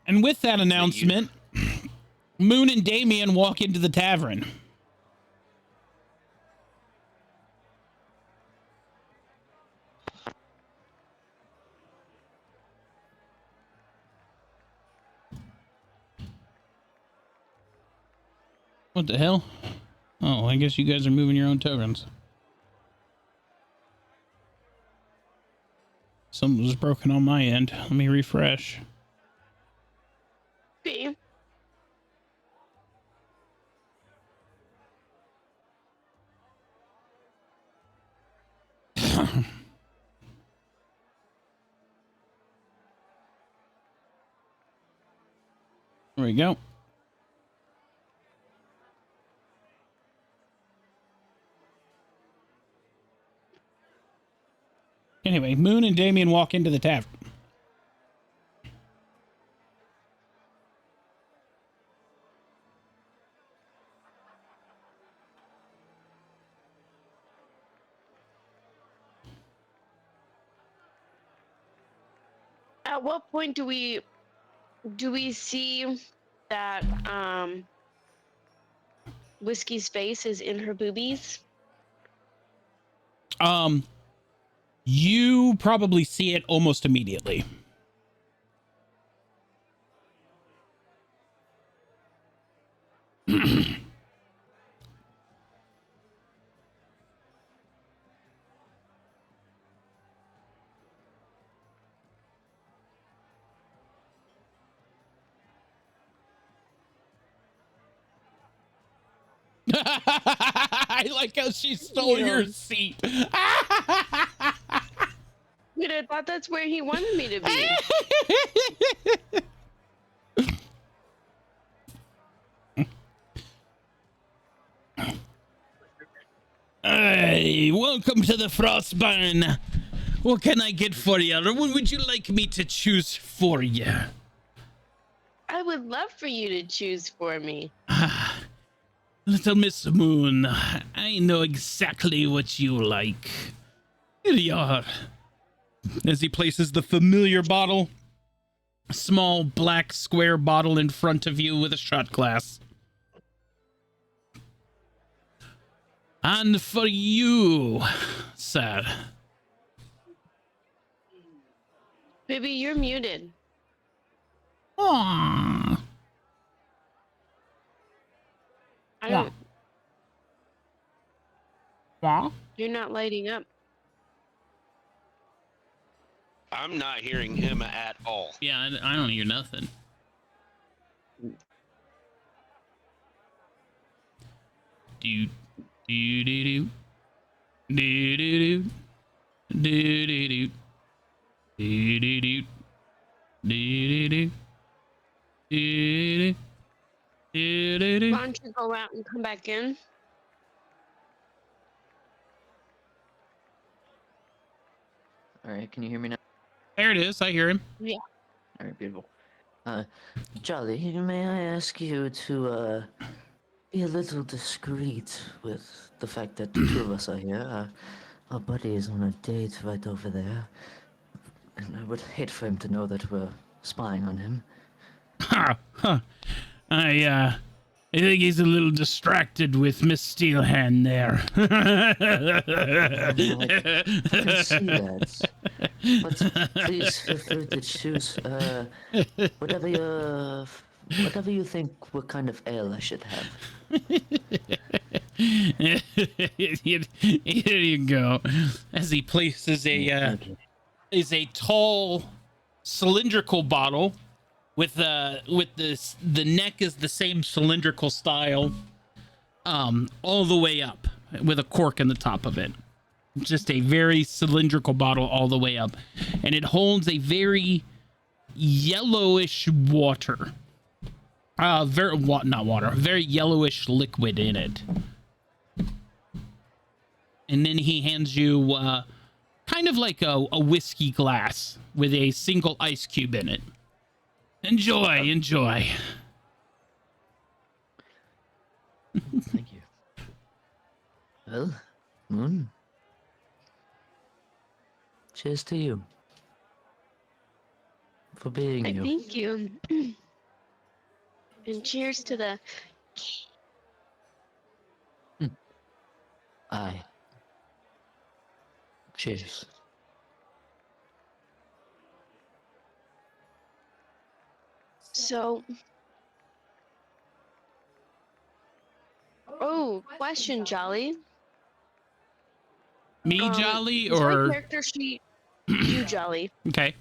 And with that announcement, Moon and Damien walk into the tavern. What the hell? Oh, I guess you guys are moving your own tokens. Something was broken on my end. Let me refresh. Okay. There we go. Anyway, Moon and Damien walk into the tavern. At what point do we see that Whiskey's face is in her boobies? You probably see it almost immediately. I like how she stole your seat. Dude, I thought that's where he wanted me to be. Hey, welcome to the Frostburn. What can I get for you? Or what would you like me to choose for you? I would love for you to choose for me. Little Miss Moon, I know exactly what you like. Here you are. As he places the familiar bottle, a small black square bottle in front of you with a shot glass. And for you, sir. Baby, you're muted. Aww. I don't. Aww. You're not lighting up. I'm not hearing him at all. Yeah, I don't hear nothing. Do do do do do do do do do do do do do do do do. Why don't you go out and come back in? All right, can you hear me now? There it is. I hear him. All right, beautiful. Jolly, may I ask you to be a little discreet with the fact that the two of us are here? Our buddy is on a date right over there, and I would hate for him to know that we're spying on him. I think he's a little distracted with Miss Steelhand there. I can see that. But please feel free to choose whatever you think what kind of ale I should have. Here you go. As he places a tall cylindrical bottle with the neck is the same cylindrical style, all the way up with a cork in the top of it. Just a very cylindrical bottle all the way up, and it holds a very yellowish water. Very yellowish liquid in it. And then he hands you kind of like a whiskey glass with a single ice cube in it. Enjoy. Thank you. Well, Moon. Cheers to you. For being you. Thank you. And cheers to the. Aye. Cheers. So. Oh, question, Jolly. Me, Jolly, is my or character sheet you, Jolly? okay?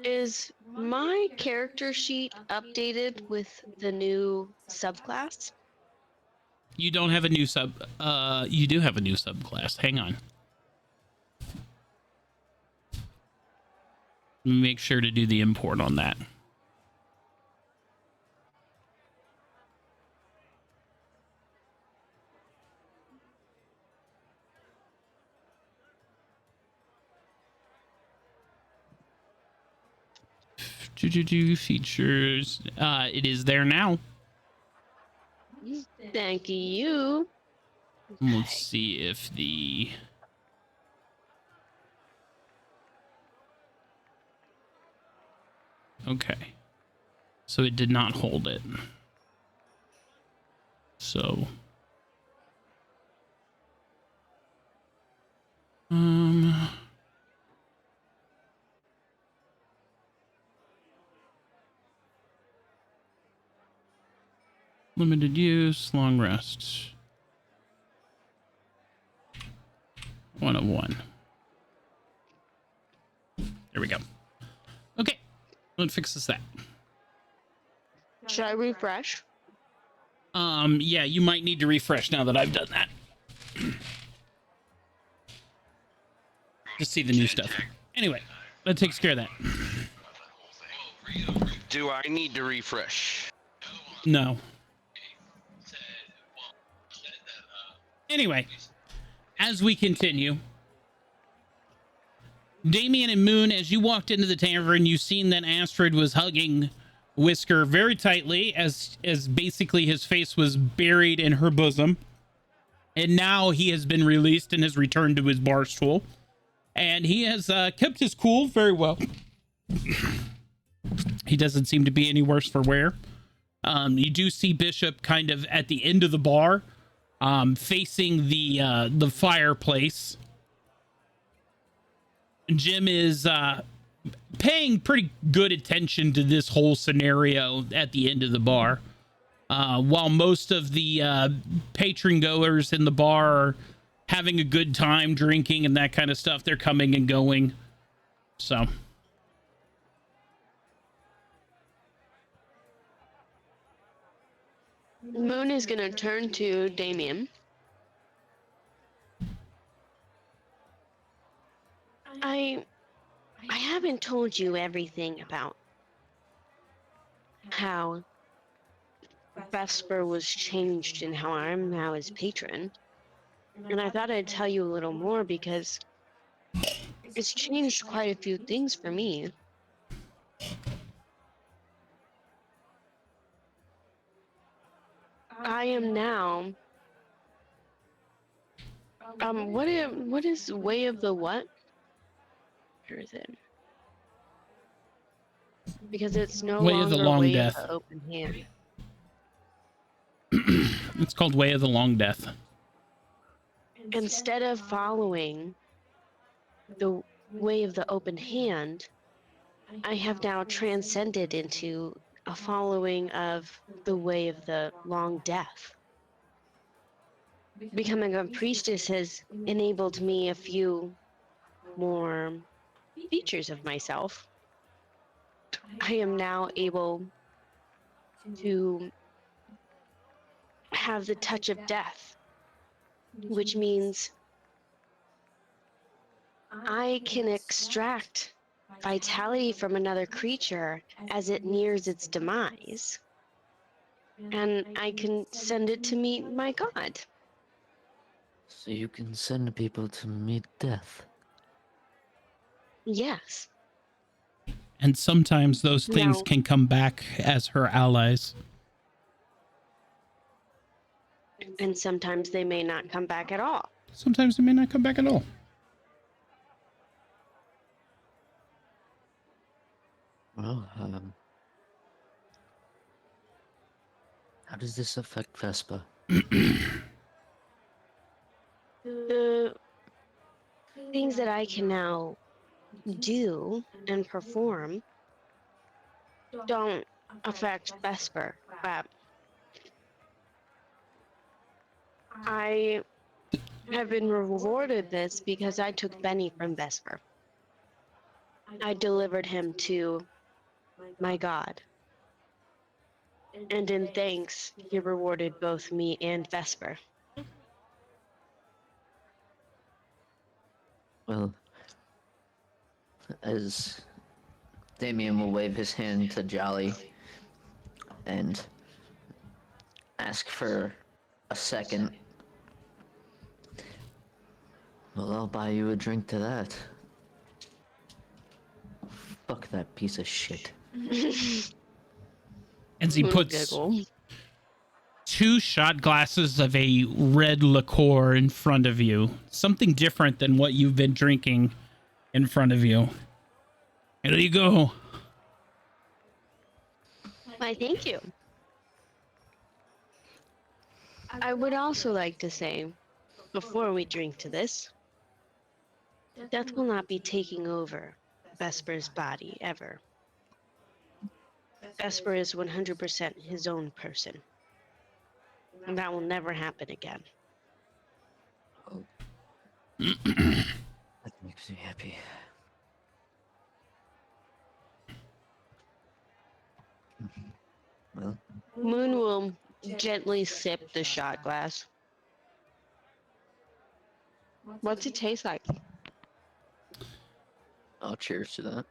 Is my character sheet updated with the new subclass? You don't have a new sub. You do have a new subclass. Hang on. Make sure to do the import on that. Features. It is there now. Thank you. Let's see if the. Okay. So it did not hold it. So. Limited use, long rest. 1 of 1. There we go. Okay. What fixes that? Should I refresh? Yeah, you might need to refresh now that I've done that. Just see the new stuff. Anyway, that takes care of that. Do I need to refresh? No. Anyway, as we continue, Damien and Moon, as you walked into the tavern, you seen that Astrid was hugging Whisker very tightly as basically his face was buried in her bosom. And now he has been released and has returned to his bar stool. And he has kept his cool very well. He doesn't seem to be any worse for wear. You do see Bishop kind of at the end of the bar, facing the fireplace. Jim is paying pretty good attention to this whole scenario at the end of the bar. While most of the patron goers in the bar are having a good time drinking and that kind of stuff, they're coming and going. So... Moon is going to turn to Damien. I haven't told you everything about how Vesper was changed and how I'm now his patron. And I thought I'd tell you a little more because it's changed quite a few things for me. I am now what is way of the what? Where is it? Because it's no Way longer of the Long way Death. of the open hand. It's called Way of the Long Death. Instead of following the way of the open hand, I have now transcended into a following of the way of the long death. Becoming a priestess has enabled me a few more features of myself. I am now able to have the touch of death, which means I can extract vitality from another creature as it nears its demise, and I can send it to meet my god. So you can send people to meet death. Yes. And sometimes those things No. can come back as her allies. And sometimes they may not come back at all. Sometimes they may not come back at all. Well, how does this affect Vespa? The things that I can now do and perform don't affect Vesper. I have been rewarded this because I took Benny from Vesper. I delivered him to my god. And in thanks, he rewarded both me and Vesper. Well, as Damien will wave his hand to Jolly and ask for a second. Well, I'll buy you a drink to that. Fuck that piece of shit. As he puts 2 shot glasses of a red liqueur in front of you. Something different than what you've been drinking in front of you. And there you go. Why, thank you. I would also like to say, before we drink to this, death will not be taking over Vesper's body, ever. Vesper is 100% his own person. And that will never happen again. That makes me happy. Well, Moon will gently sip the shot glass. What's it taste like? I'll cheers to that.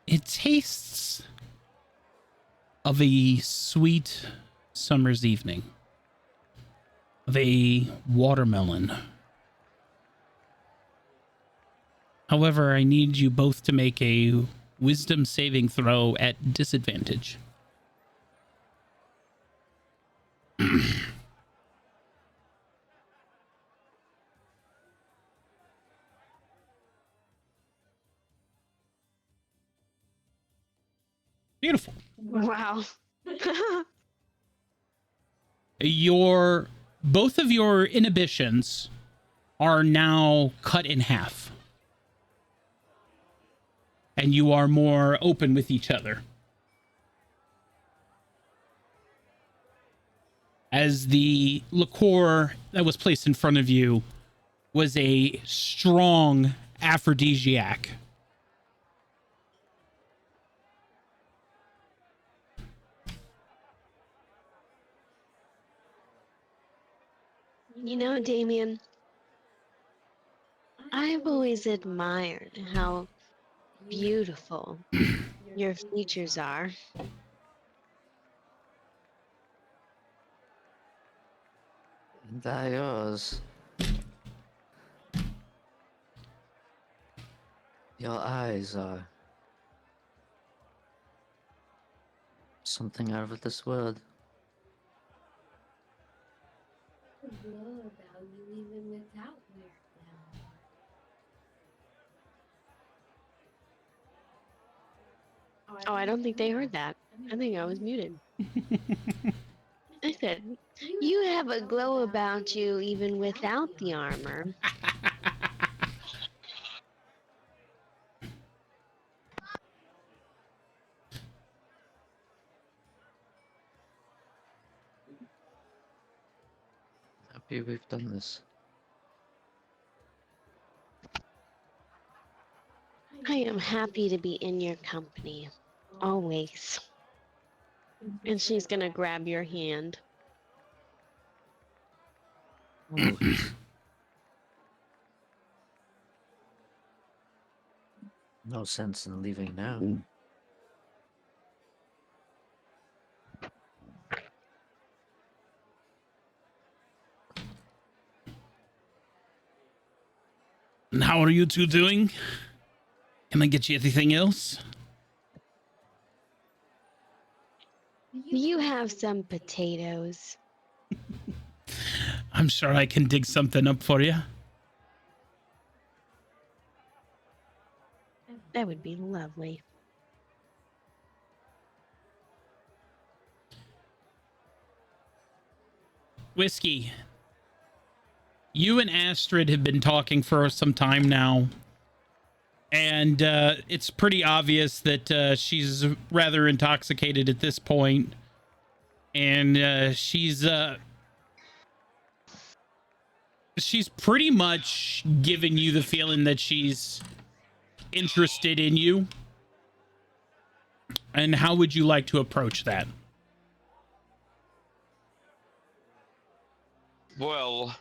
It tastes of a sweet summer's evening. of a watermelon. However, I need you both to make a wisdom saving throw at disadvantage. Beautiful. Wow. Both of your inhibitions are now cut in half. And you are more open with each other. As the liqueur that was placed in front of you was a strong aphrodisiac. You know, Damien, I've always admired how beautiful your features are. And they're yours. Your eyes are something out of this world. Glow about you even without wearing them. Oh, I don't think they heard that. I think I was muted. I said, you have a glow about you even without the armor. Happy we've done this. I am happy to be in your company. Always. And she's gonna grab your hand. Always. No sense in leaving now. And how are you two doing? Can I get you anything else? You have some potatoes. I'm sure I can dig something up for you. That would be lovely. Whiskey, you and Astrid have been talking for some time now. And it's pretty obvious that she's rather intoxicated at this point. And she's pretty much giving you the feeling that she's interested in you. And how would you like to approach that? Well,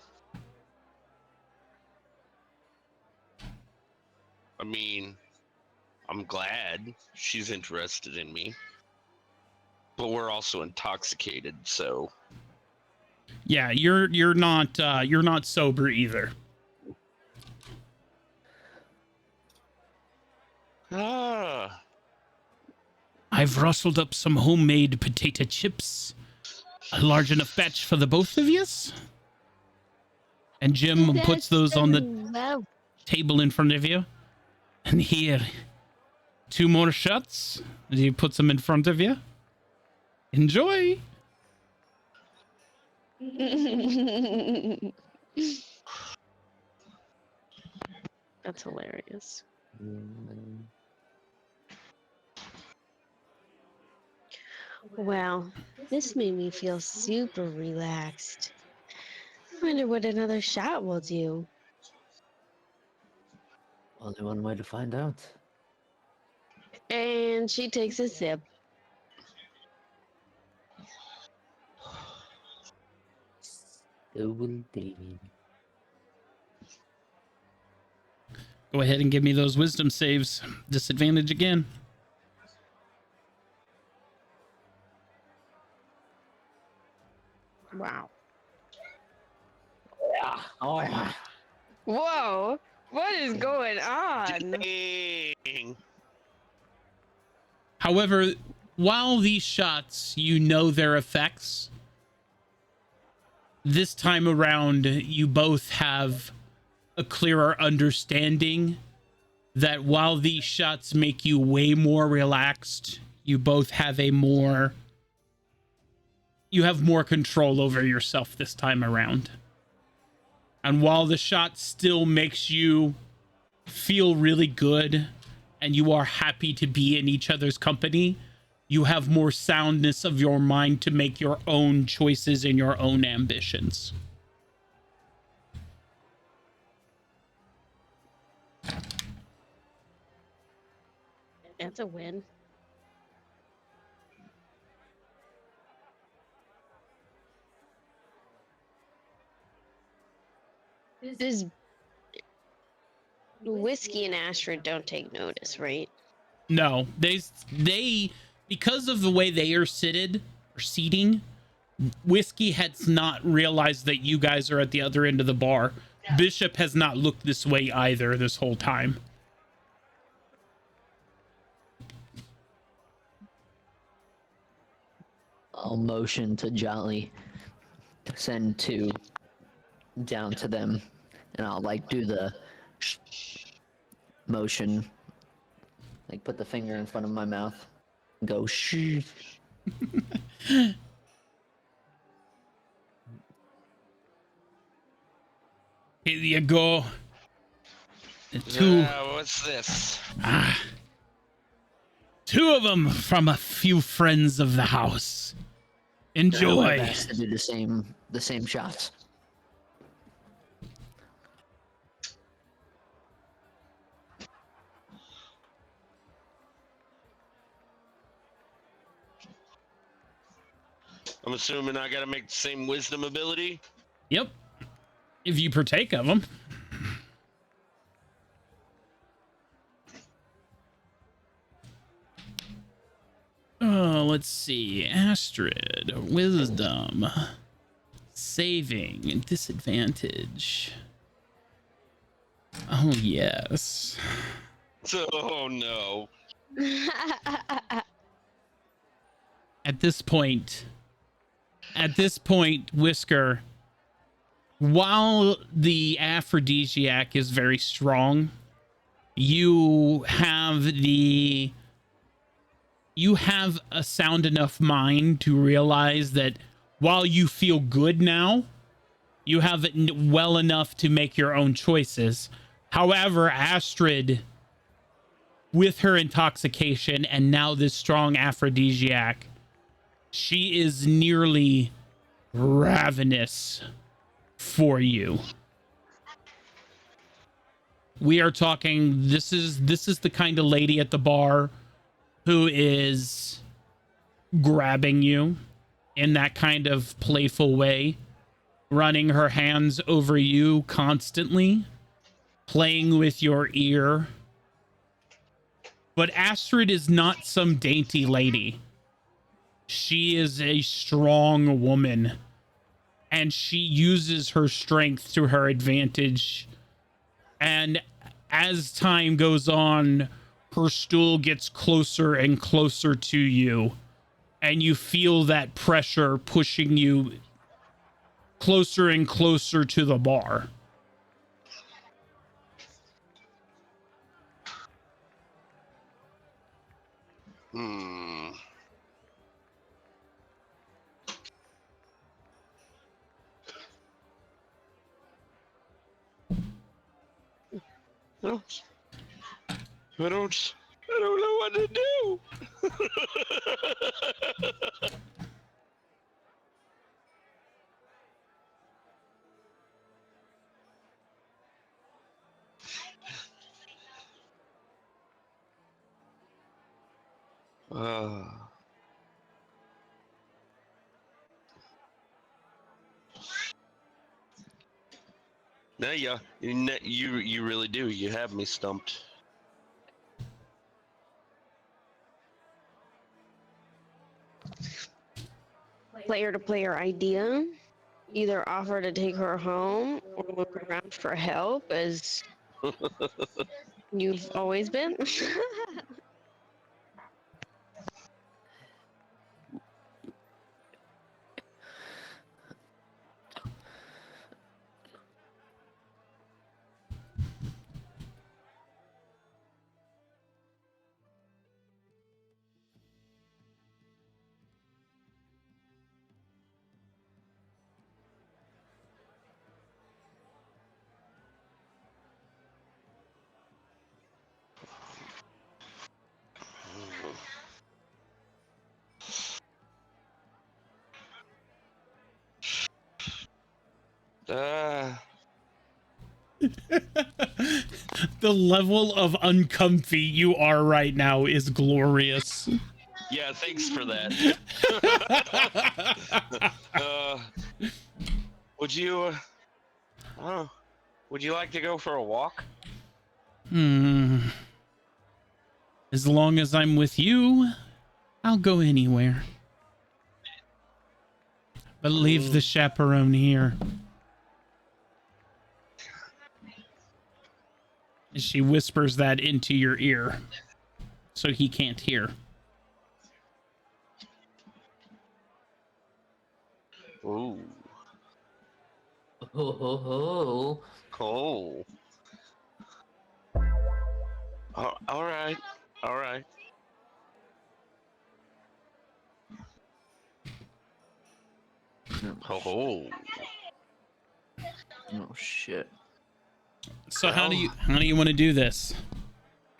I mean, I'm glad she's interested in me, but we're also intoxicated, so Yeah, you're not sober either. ah, I've rustled up some homemade potato chips. A large enough batch for the both of yous. And Jim puts those on the table in front of you. And here, 2 more shots. And he puts them in front of you. Enjoy. That's hilarious. Wow, this made me feel super relaxed. I wonder what another shot will do. Only one way to find out. And she takes a sip. So will Damien. Go ahead and give me those wisdom saves. Disadvantage again. Wow. Oh, yeah. Whoa! What is going on? Dang. However, while these shots, you know their effects, this time around, you both have a clearer understanding that while these shots make you way more relaxed, you both have more control over yourself this time around. And while the shot still makes you feel really good and you are happy to be in each other's company, you have more soundness of your mind to make your own choices and your own ambitions. That's a win. This Whiskey and Astrid don't take notice, right? No, they because of the way they are seating, Whiskey has not realized that you guys are at the other end of the bar. Bishop has not looked this way either this whole time. I'll motion to Jolly to send 2 down to them, and I'll like do the motion, like put the finger in front of my mouth, and go shh. Here you go. The 2. What's this? 2 of them from a few friends of the house. I'll do my Enjoy. best to do the same shots. I'm assuming I gotta make the same wisdom ability. Yep. If you partake of them. Let's see. Astrid, wisdom, saving, disadvantage. Oh, yes. Oh no. At this point, Whisker, while the aphrodisiac is very strong, you have a sound enough mind to realize that while you feel good now, you have it well enough to make your own choices. However, Astrid, with her intoxication and now this strong aphrodisiac, she is nearly ravenous for you. We are talking, this is the kind of lady at the bar who is grabbing you in that kind of playful way, running her hands over you constantly, playing with your ear. But Astrid is not some dainty lady. She is a strong woman, and she uses her strength to her advantage. And as time goes on, her stool gets closer and closer to you, and you feel that pressure pushing you closer and closer to the bar. I don't know what to do. No, yeah, you really do. You have me stumped. Player to player idea. either offer to take her home or look around for help, as you've always been. Uh, The level of uncomfy you are right now is glorious. yeah, thanks for that. Would you, oh, would you like to go for a walk? As long as I'm with you, I'll go anywhere. But leave the chaperone here. And she whispers that into your ear, so he can't hear. Ooh. Oh. Oh. All right. All right. Oh. Oh shit. So how do you want to do this?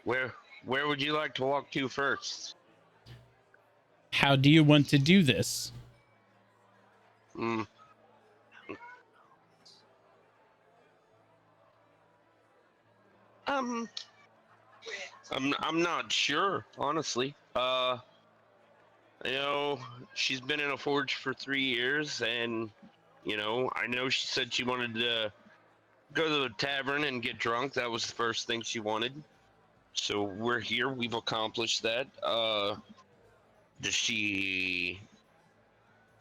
Where would you like to walk to first? How do you want to do this? I'm not sure, honestly. You know, she's been in a forge for 3 years, and you know, I know she said she wanted to go to the tavern and get drunk. That was the first thing she wanted. So we're here. We've accomplished that. Does she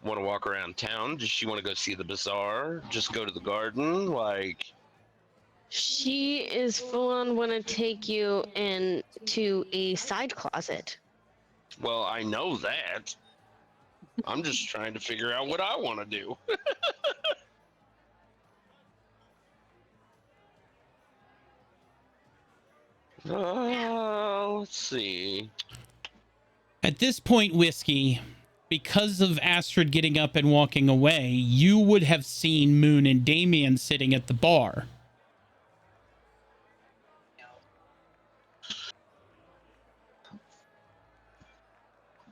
want to walk around town? Does she want to go see the bazaar? Just go to the garden? Like, She is full on want to take you into a side closet. well, I know that. I'm just trying to figure out what I want to do. Let's see. At this point, Whiskey, because of Astrid getting up and walking away, you would have seen Moon and Damien sitting at the bar.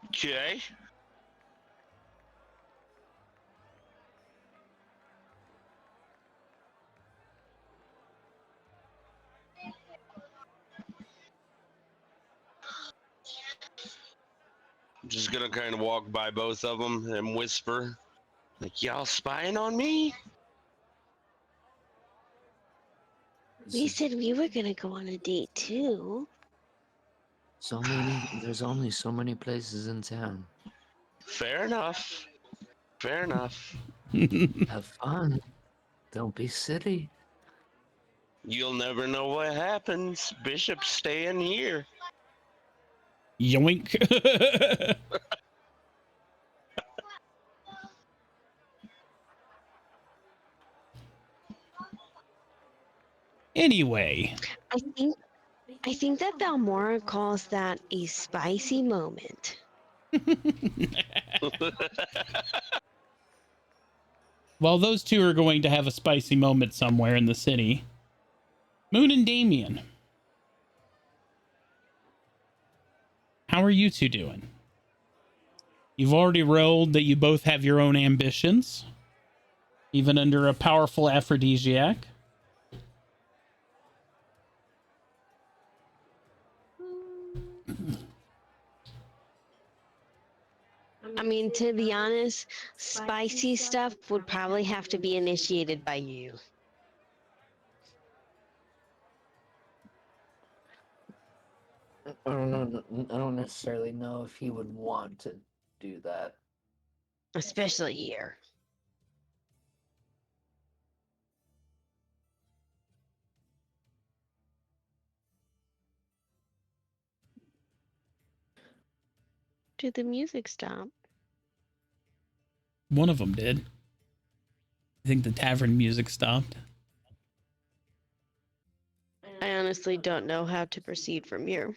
Okay. I'm just gonna kind of walk by both of them and whisper, like, y'all spying on me? We said we were gonna go on a date too. There's only so many places in town. Fair enough. Fair enough. Have fun. Don't be silly. You'll never know what happens. Bishop's staying here. Yoink. Anyway. I think that Valmora calls that a spicy moment. Well, those two are going to have a spicy moment somewhere in the city. Moon and Damien. How are you two doing? You've already rolled that you both have your own ambitions, even under a powerful aphrodisiac. I mean, to be honest, spicy stuff would probably have to be initiated by you. I don't necessarily know if he would want to do that. Especially here. did the music stop? One of them did. I think the tavern music stopped. I honestly don't know how to proceed from here.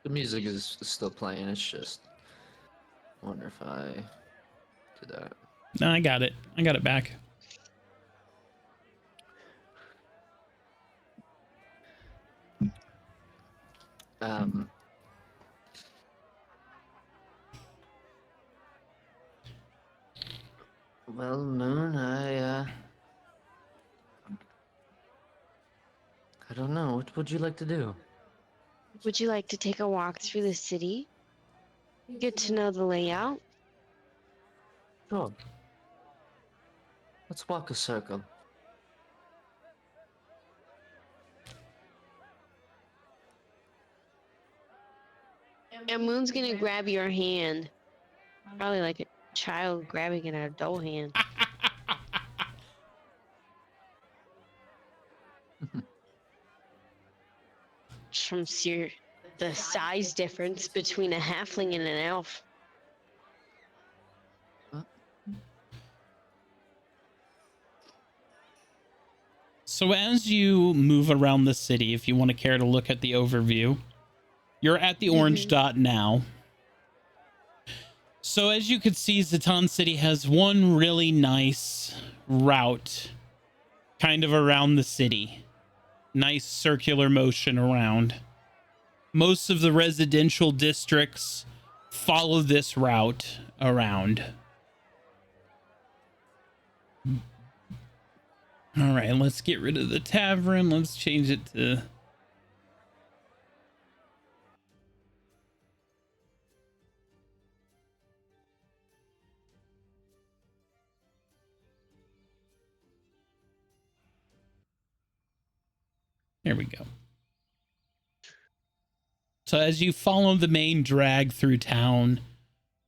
The music is still playing. It's just. I wonder if I did that. No, I got it. I got it back. Well, Moon, I don't know. What would you like to do? Would you like to take a walk through the city? Get to know the layout? Sure. Let's walk a circle. And Moon's gonna grab your hand. Probably like a child grabbing an adult hand. Just from the size difference between a halfling and an elf. So as you move around the city, if you want to care to look at the overview, you're at the orange dot now. So as you can see, Zatan City has one really nice route kind of around the city. Nice circular motion around. Most of the residential districts follow this route around. All right, let's get rid of the tavern. Let's change it to... There we go. So as you follow the main drag through town,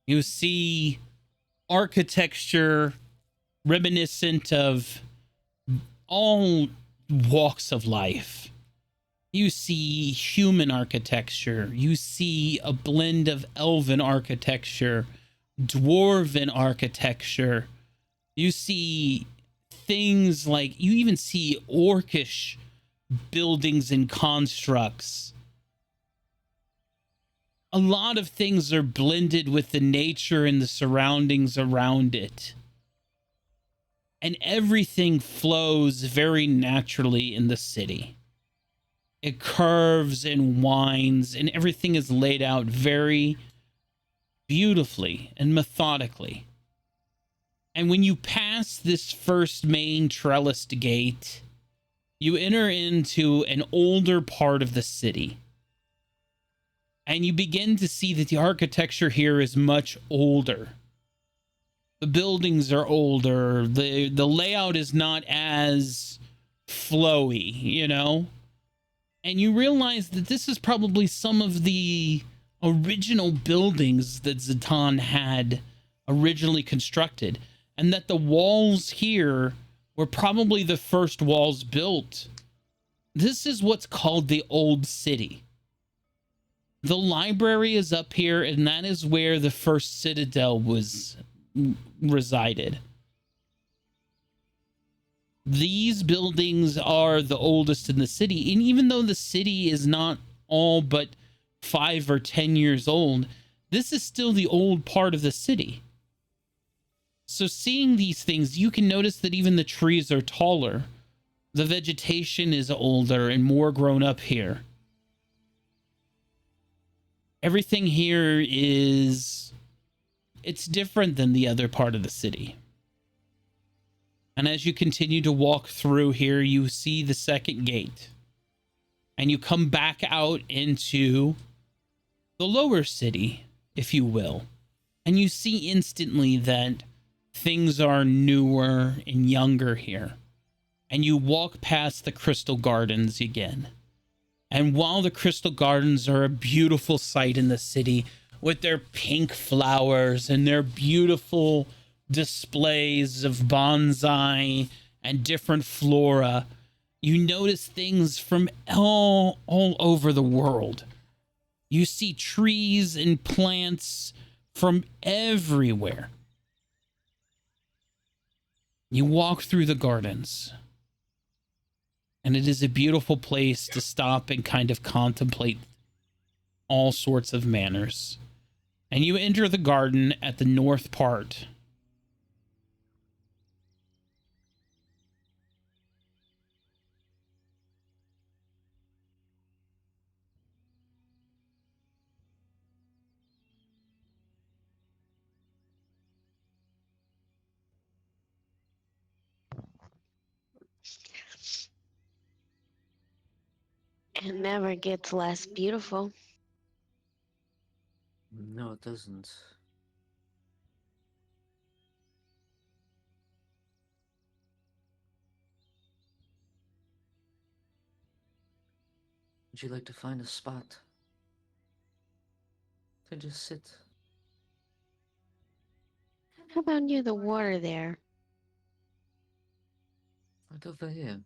you see architecture reminiscent of all walks of life. You see human architecture. You see a blend of elven architecture, dwarven architecture. You see things like, you even see orcish buildings and constructs. A lot of things are blended with the nature and the surroundings around it. And everything flows very naturally in the city. It curves and winds, and everything is laid out very beautifully and methodically. And when you pass this first main trellised gate, you enter into an older part of the city. And you begin to see that the architecture here is much older. The buildings are older. The layout is not as flowy, you know? And you realize that this is probably some of the original buildings that Zatan had originally constructed. And that the walls here were probably the first walls built. This is what's called the Old City. The library is up here, and that is where the first citadel was resided. These buildings are the oldest in the city, and even though the city is not all but 5 or 10 years old, this is still the old part of the city. So seeing these things, you can notice that even the trees are taller. The vegetation is older and more grown up here. Everything here it's different than the other part of the city. And as you continue to walk through here, you see the second gate. And you come back out into the lower city, if you will. And you see instantly that things are newer and younger here. And you walk past the Crystal Gardens again. And while the Crystal Gardens are a beautiful sight in the city, with their pink flowers and their beautiful displays of bonsai and different flora. You notice things from all over the world. You see trees and plants from everywhere. You walk through the gardens, and it is a beautiful place to stop and kind of contemplate all sorts of manners. And you enter the garden at the north part. It never gets less beautiful. No, it doesn't. Would you like to find a spot to just sit? How about near the water there? Right over here.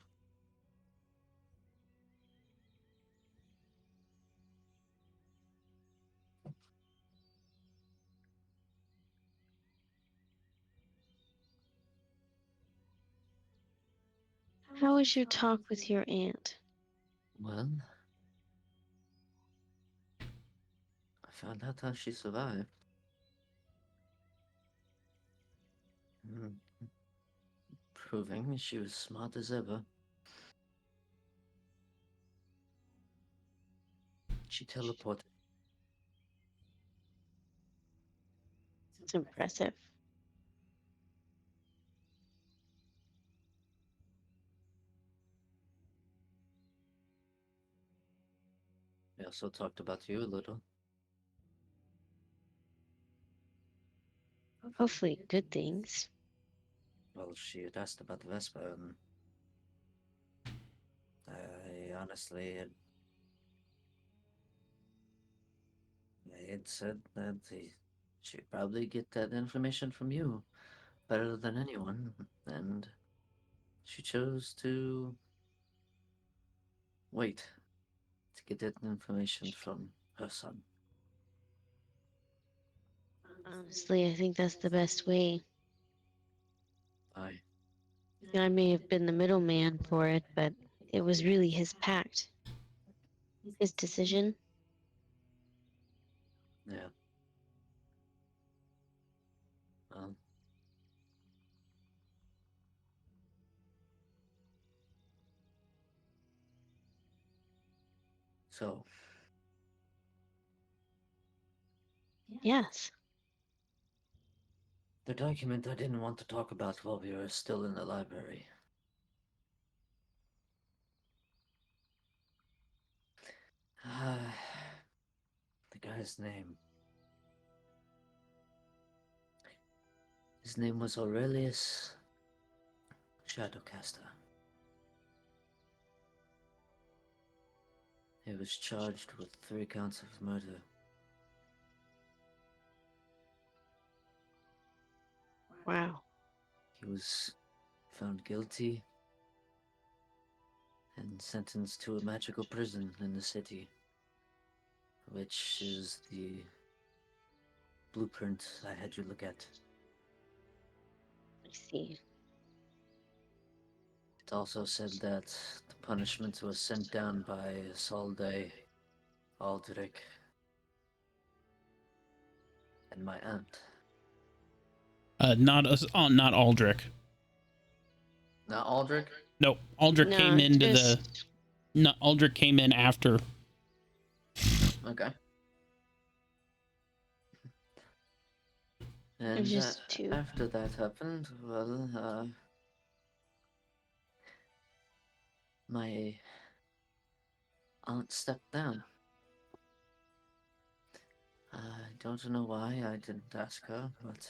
How was your talk with your aunt? Well, I found out how she survived. Mm, Proving she was smart as ever. She teleported. It's impressive. We also talked about you a little. Hopefully, good things. Well, she had asked about Vespa, and I honestly I had said that she'd probably get that information from you better than anyone, and she chose to wait to get that information from her son. Honestly, I think that's the best way. I I may have been the middleman for it, but it was really his pact. His decision. Yeah. Well. So, Yes. the document I didn't want to talk about while we were still in the library. The guy's name. His name was Aurelius Shadowcaster. He was charged with 3 counts of murder. Wow. He was found guilty and sentenced to a magical prison in the city, which is the blueprint I had you look at. I see. It also said that the punishment was sent down by Solday, Aldrich, and my aunt. Not us. Oh, not Aldrich. Not Aldrich? No, Aldrich No, came into the. just- No, Aldrich came in after. Okay. There's And just 2. after that happened, well, my aunt stepped down. I don't know why I didn't ask her, but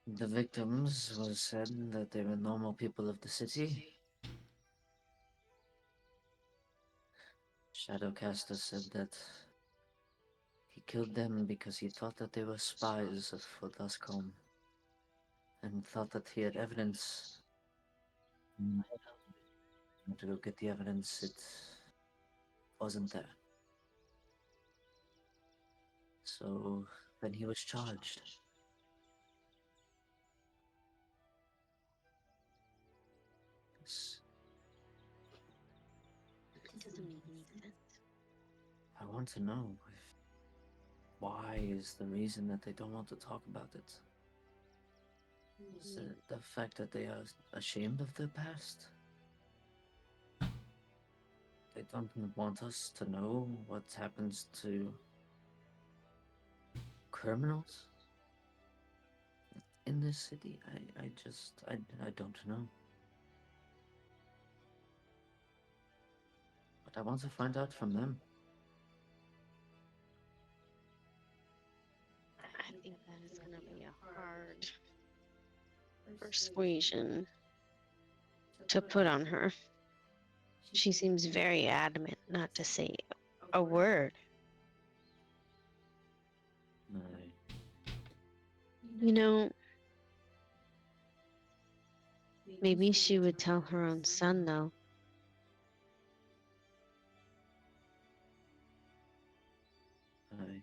the victims was said that they were normal people of the city. Shadowcaster said that He killed them because he thought that they were spies for Duskholm, and thought that he had evidence. Went to go get the evidence, it wasn't there. So then he was charged. It doesn't make any sense. I want to know why is the reason that they don't want to talk about it? Is it the fact that they are ashamed of their past? They don't want us to know what happens to criminals in this city? I don't know. But I want to find out from them. I think that is going to be a hard persuasion to put on her. She seems very adamant not to say a word. You know, maybe she would tell her own son, though. When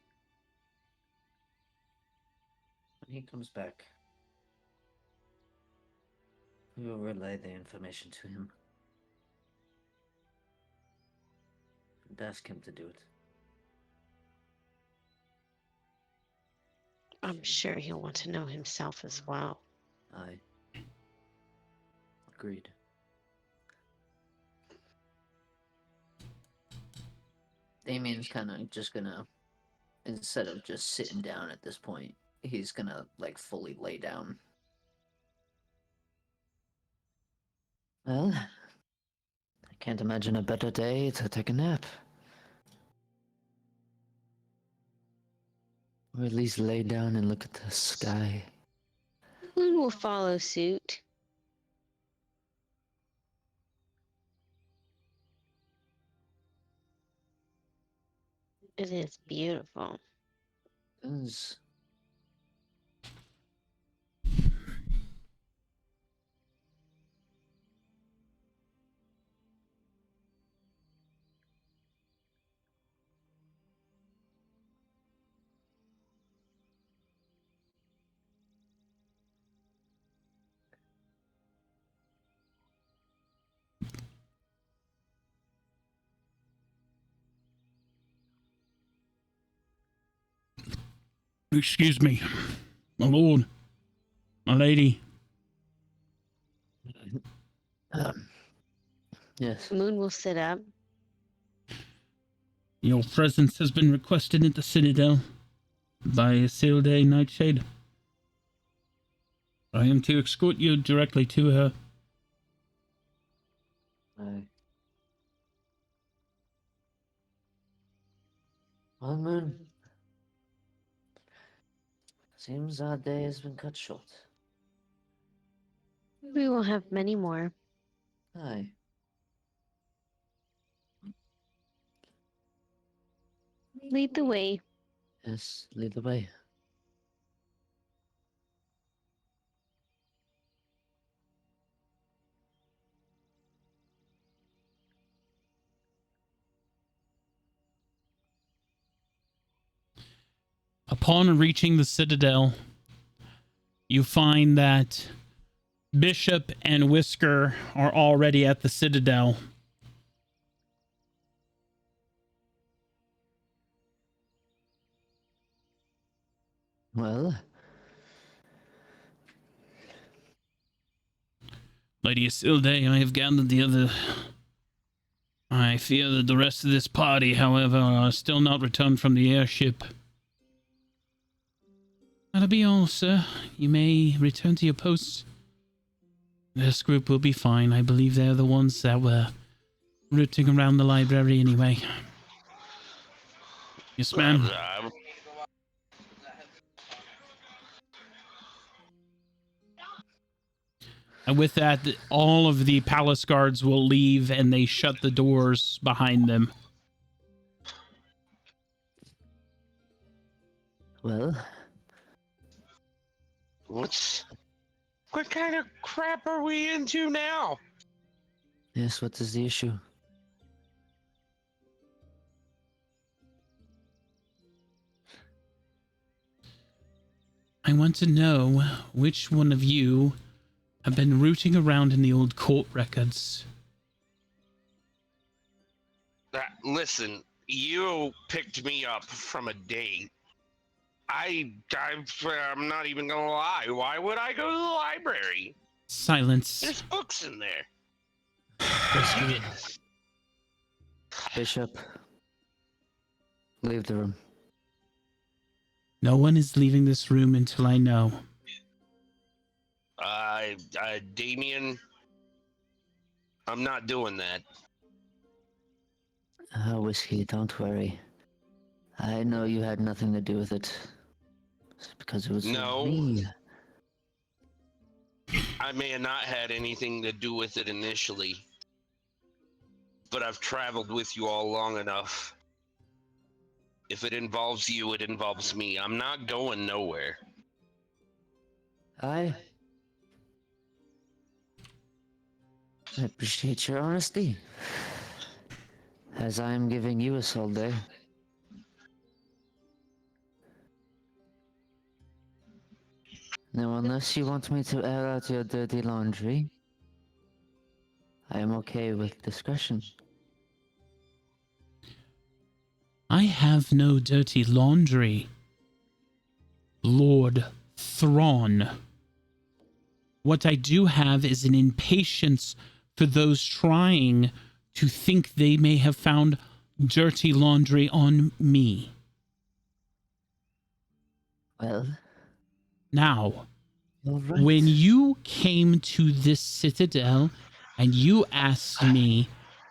he comes back, we will relay the information to him. And ask him to do it. I'm sure he'll want to know himself as well. Aye. Agreed. Damien's kind of just gonna, instead of just sitting down at this point, he's gonna, like, fully lay down. Well, I can't imagine a better day to take a nap. Or at least lay down and look at the sky. Moon will follow suit. It is beautiful. It is. Excuse me, my lord, my lady. Yes. Moon will sit up. Your presence has been requested at the Citadel by Isilde Nightshade. I am to escort you directly to her. Aye. Well, Moon. Seems our day has been cut short. We will have many more. Aye. Lead the way. Yes, lead the way. Upon reaching the Citadel, you find that Bishop and Whisker are already at the Citadel. Well, Lady Isilde, I have gathered the other... I fear that the rest of this party, however, are still not returned from the airship. That'll be all, sir. You may return to your posts. This group will be fine. I believe they're the ones that were rooting around the library anyway. Yes, ma'am. And with that, all of the palace guards will leave and they shut the doors behind them. Well, What kind of crap are we into now? yes, what is the issue? I want to know which one of you have been rooting around in the old court records. Listen, you picked me up from a date. I'm not even gonna lie. Why would I go to the library? Silence. There's books in there. Bishop, leave the room. No one is leaving this room until I know. Damien, I'm not doing that. Whiskey, don't worry. I know you had nothing to do with it. It's because it was No. me. I may have not had anything to do with it initially, but I've traveled with you all long enough. If it involves you, it involves me. I'm not going nowhere. I appreciate your honesty. As I am giving you a sol day. Now, unless you want me to air out your dirty laundry, I am okay with discretion. I have no dirty laundry, Lord Thrawn. What I do have is an impatience for those trying to think they may have found dirty laundry on me. Well, now, all right. when you came to this citadel and you asked me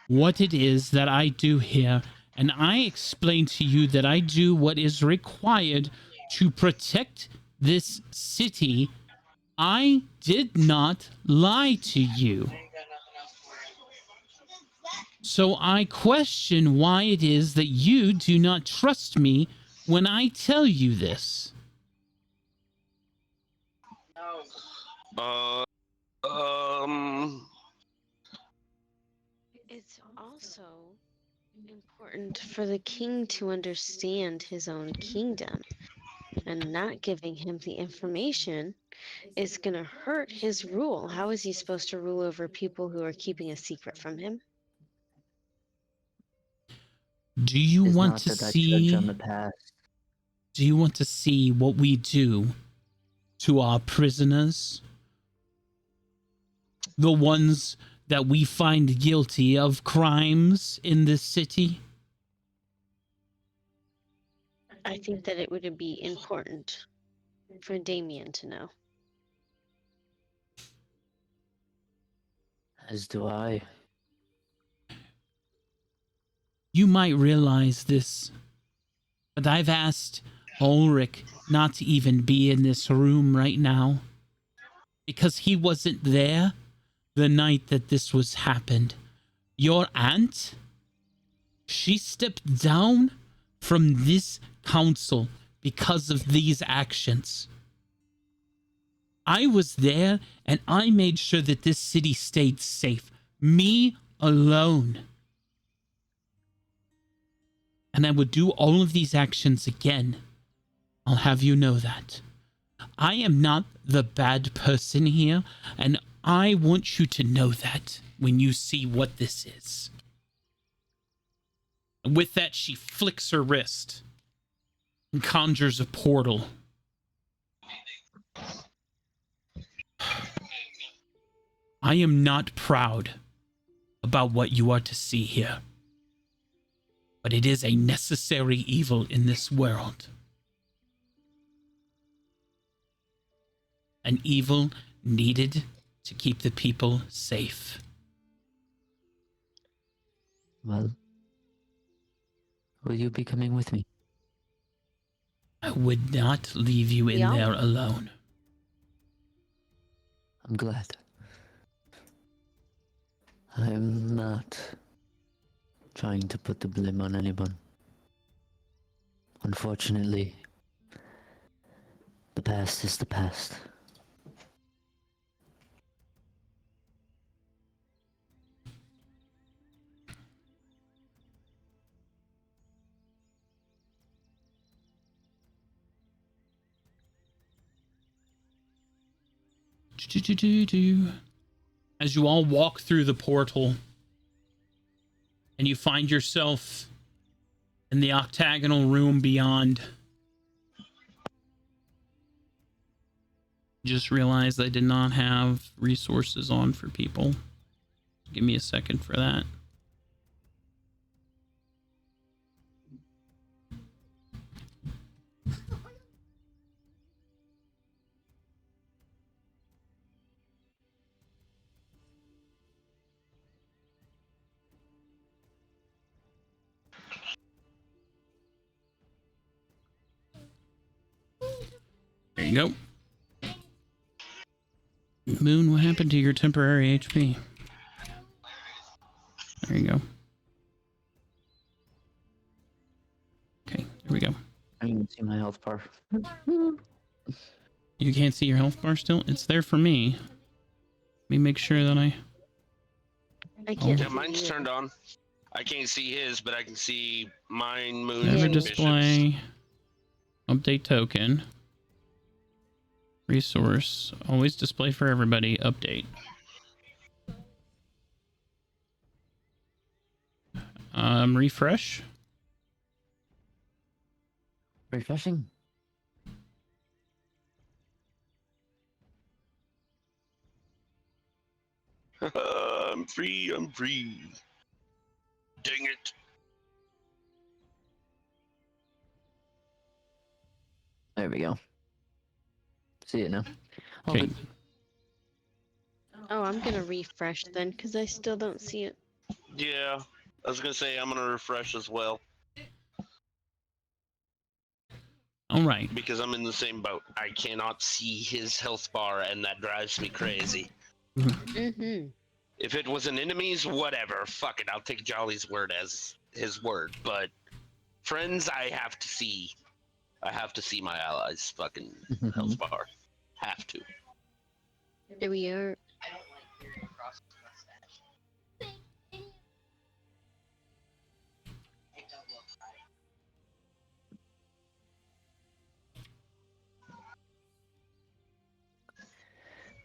what it is that I do here, and I explained to you that I do what is required to protect this city, I did not lie to you. So I question why it is that you do not trust me when I tell you this. It's also important for the king to understand his own kingdom, and not giving him the information is going to hurt his rule. How is he supposed to rule over people who are keeping a secret from him? Do you It's want not to that I see? judge on the past. Do you want to see what we do to our prisoners? The ones that we find guilty of crimes in this city? I think that it would be important for Damien to know. As do I. You might realize this, but I've asked Ulrich not to even be in this room right now because he wasn't there the night that this was happened. Your aunt, she stepped down from this council because of these actions. I was there and I made sure that this city stayed safe. Me alone. And I would do all of these actions again. I'll have you know that. I am not the bad person here, and I want you to know that when you see what this is. And with that, she flicks her wrist and conjures a portal. I am not proud about what you are to see here, but it is a necessary evil in this world. An evil needed to keep the people safe. Well, will you be coming with me? I would not leave you in Yeah. there alone. I'm glad. I'm not trying to put the blame on anyone. Unfortunately, The past is the past. As you all walk through the portal and you find yourself in the octagonal room beyond, just realized I did not have resources on for people. Give me a second for that. There you go. Moon, what happened to your temporary HP? There you go. Okay, here we go. I can see my health bar. You can't see your health bar still? It's there for me. Let me make sure that I can't. Yeah, mine's turned on. I can't see his, but I can see mine, Moon, never and display. Bishop's. Update token. Resource. Always display for everybody. Update. Refresh. Refreshing. I'm free. I'm free. Dang it. There we go. See it now. Okay. Oh, I'm gonna refresh then, because I still don't see it. Yeah, I was gonna say I'm gonna refresh as well All right. because I'm in the same boat. I cannot see his health bar, and that drives me crazy. Mm-hmm. If it was an enemy's, whatever. Fuck it, I'll take Jolly's word as his word. But friends, I have to see. I have to see my allies' fucking health bar. Have to. There we are.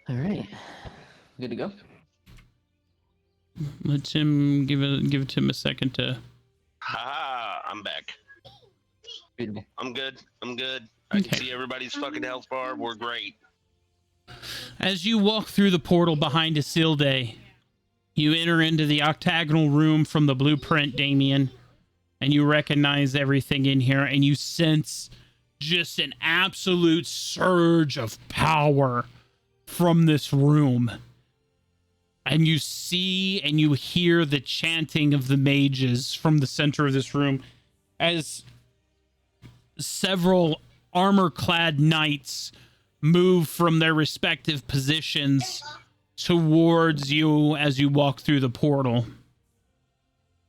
All right. Good to go. Let Tim give it to him a second to. Haha, I'm back. Beautiful. I'm good. I'm good. I Okay. can see everybody's fucking health bar. We're great. As you walk through the portal behind Isilde, you enter into the octagonal room from the blueprint, Damien, and you recognize everything in here, and you sense just an absolute surge of power from this room. And you see and you hear the chanting of the mages from the center of this room as several armor-clad knights move from their respective positions towards you as you walk through the portal.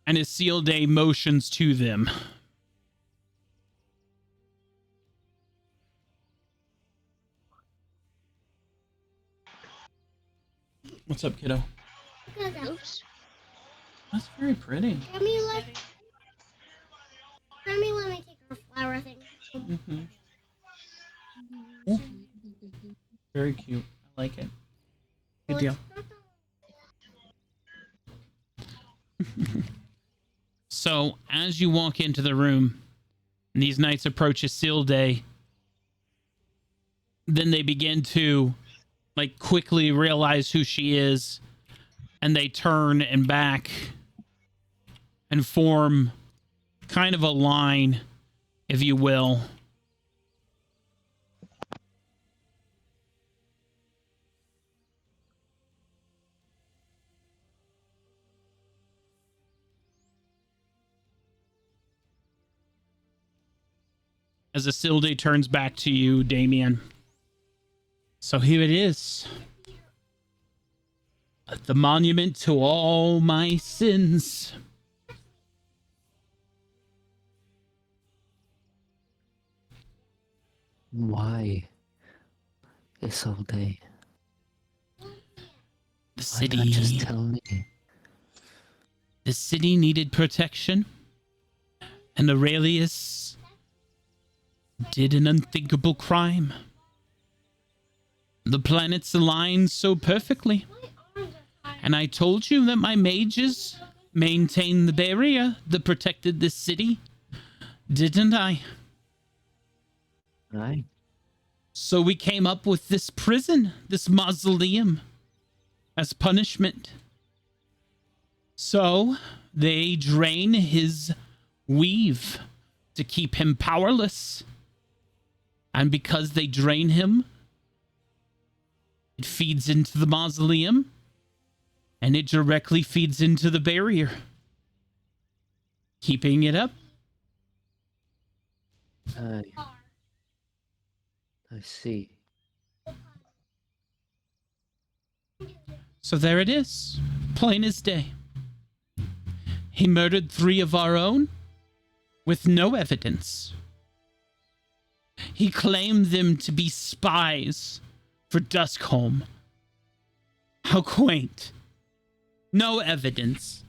And Isilde motions to them. What's up, kiddo? Oops. That's very pretty. Let me take our flower thing. Mm-hmm. Yeah. Very cute. I like it. Good deal. So, as you walk into the room, and these knights approach Isilde, then they begin to, like, quickly realize who she is, and they turn and back and form kind of a line, if you will. As Isilde turns back to you, Damien. So here it is. The monument to all my sins. Why? this all day? The Why not just city, tell me? the city needed protection, and Aurelius did an unthinkable crime. The planets aligned so perfectly. And I told you that my mages maintained the barrier that protected this city, didn't I? Aye. So we came up with this prison, this mausoleum, as punishment. So they drain his weave to keep him powerless. And because they drain him, it feeds into the mausoleum, and it directly feeds into the barrier, keeping it up. Aye. I see. So there it is, plain as day. He murdered 3 of our own with no evidence. He claimed them to be spies for Duskholm. How quaint. No evidence.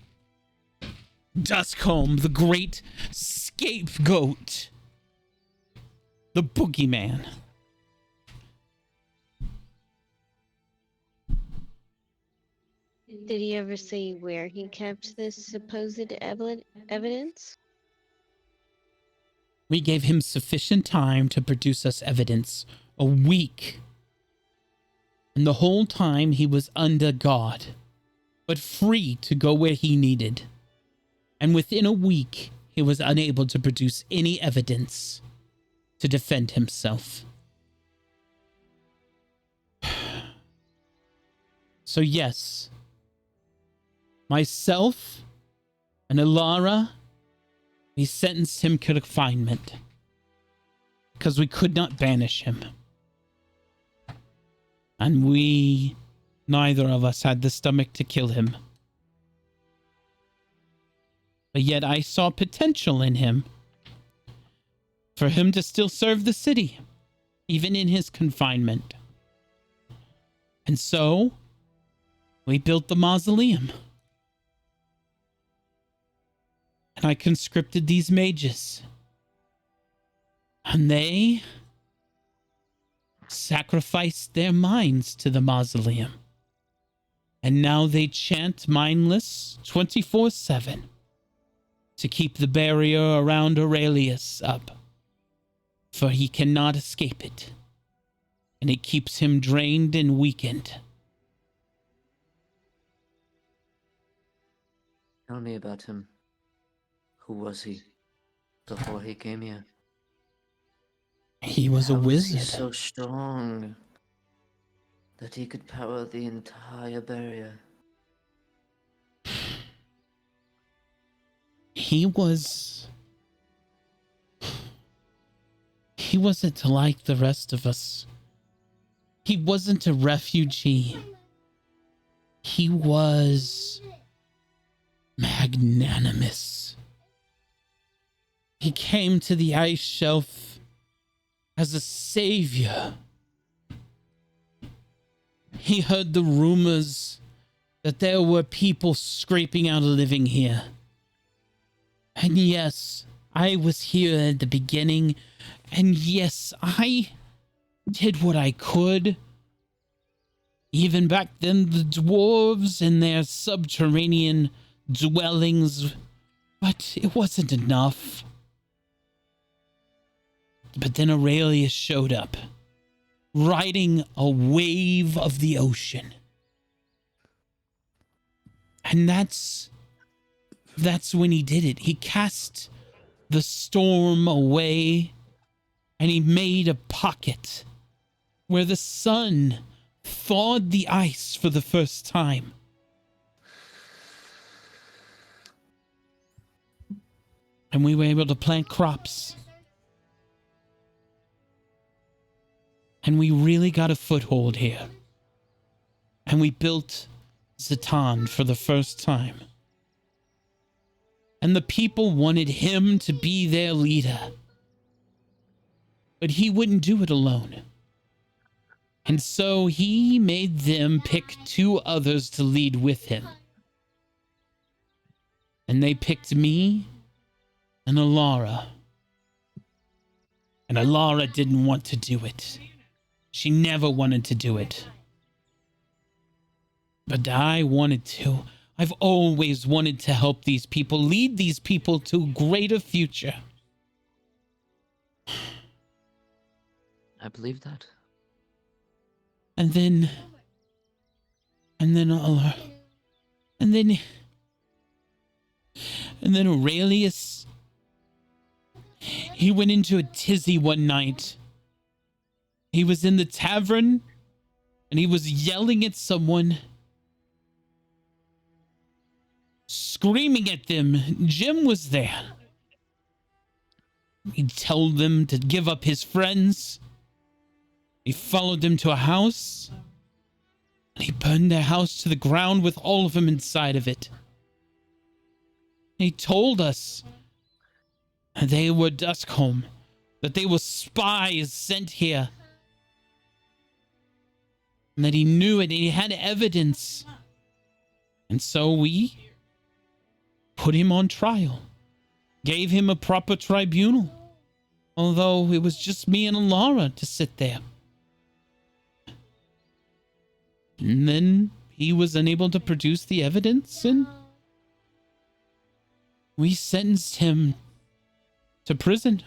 Duskholm, the great scapegoat. The boogeyman. Did he ever say where he kept this supposed evidence? We gave him sufficient time to produce us evidence. A week. And the whole time he was under guard, but free to go where he needed. And within a week, he was unable to produce any evidence to defend himself. So yes, myself and Ilara, we sentenced him to confinement because we could not banish him. And neither of us had the stomach to kill him. But yet I saw potential in him for him to still serve the city, even in his confinement. And so we built the mausoleum. And I conscripted these mages. And they sacrificed their minds to the mausoleum. And now they chant mindless 24/7 to keep the barrier around Aurelius up. For he cannot escape it. And it keeps him drained and weakened. Tell me about him. Who was he before he came here? He was a How was he wizard. so strong that he could power the entire barrier? He wasn't like the rest of us. He wasn't a refugee. He was magnanimous. He came to the ice shelf as a savior. He heard the rumors that there were people scraping out a living here. And yes, I was here at the beginning. And yes, I did what I could. Even back then, the dwarves in their subterranean dwellings. But it wasn't enough. But then Aurelius showed up, riding a wave of the ocean. And that's when he did it. He cast the storm away, and he made a pocket where the sun thawed the ice for the first time. And we were able to plant crops. And we really got a foothold here. And we built Zatan for the first time. And the people wanted him to be their leader. But he wouldn't do it alone. And so he made them pick 2 others to lead with him. And they picked me and Alara. And Alara didn't want to do it. She never wanted to do it. But I wanted to. I've always wanted to help these people, lead these people to a greater future. I believe that. And then Aurelius, he went into a tizzy one night. He was in the tavern and he was yelling at someone, screaming at them. Jim was there. He told them to give up his friends. He followed them to a house, and he burned their house to the ground with all of them inside of it. He told us they were Duskholm, that they were spies sent here, and that he knew it, and he had evidence. And so we put him on trial, gave him a proper tribunal, although it was just me and Alara to sit there. And then he was unable to produce the evidence, and we sentenced him to prison.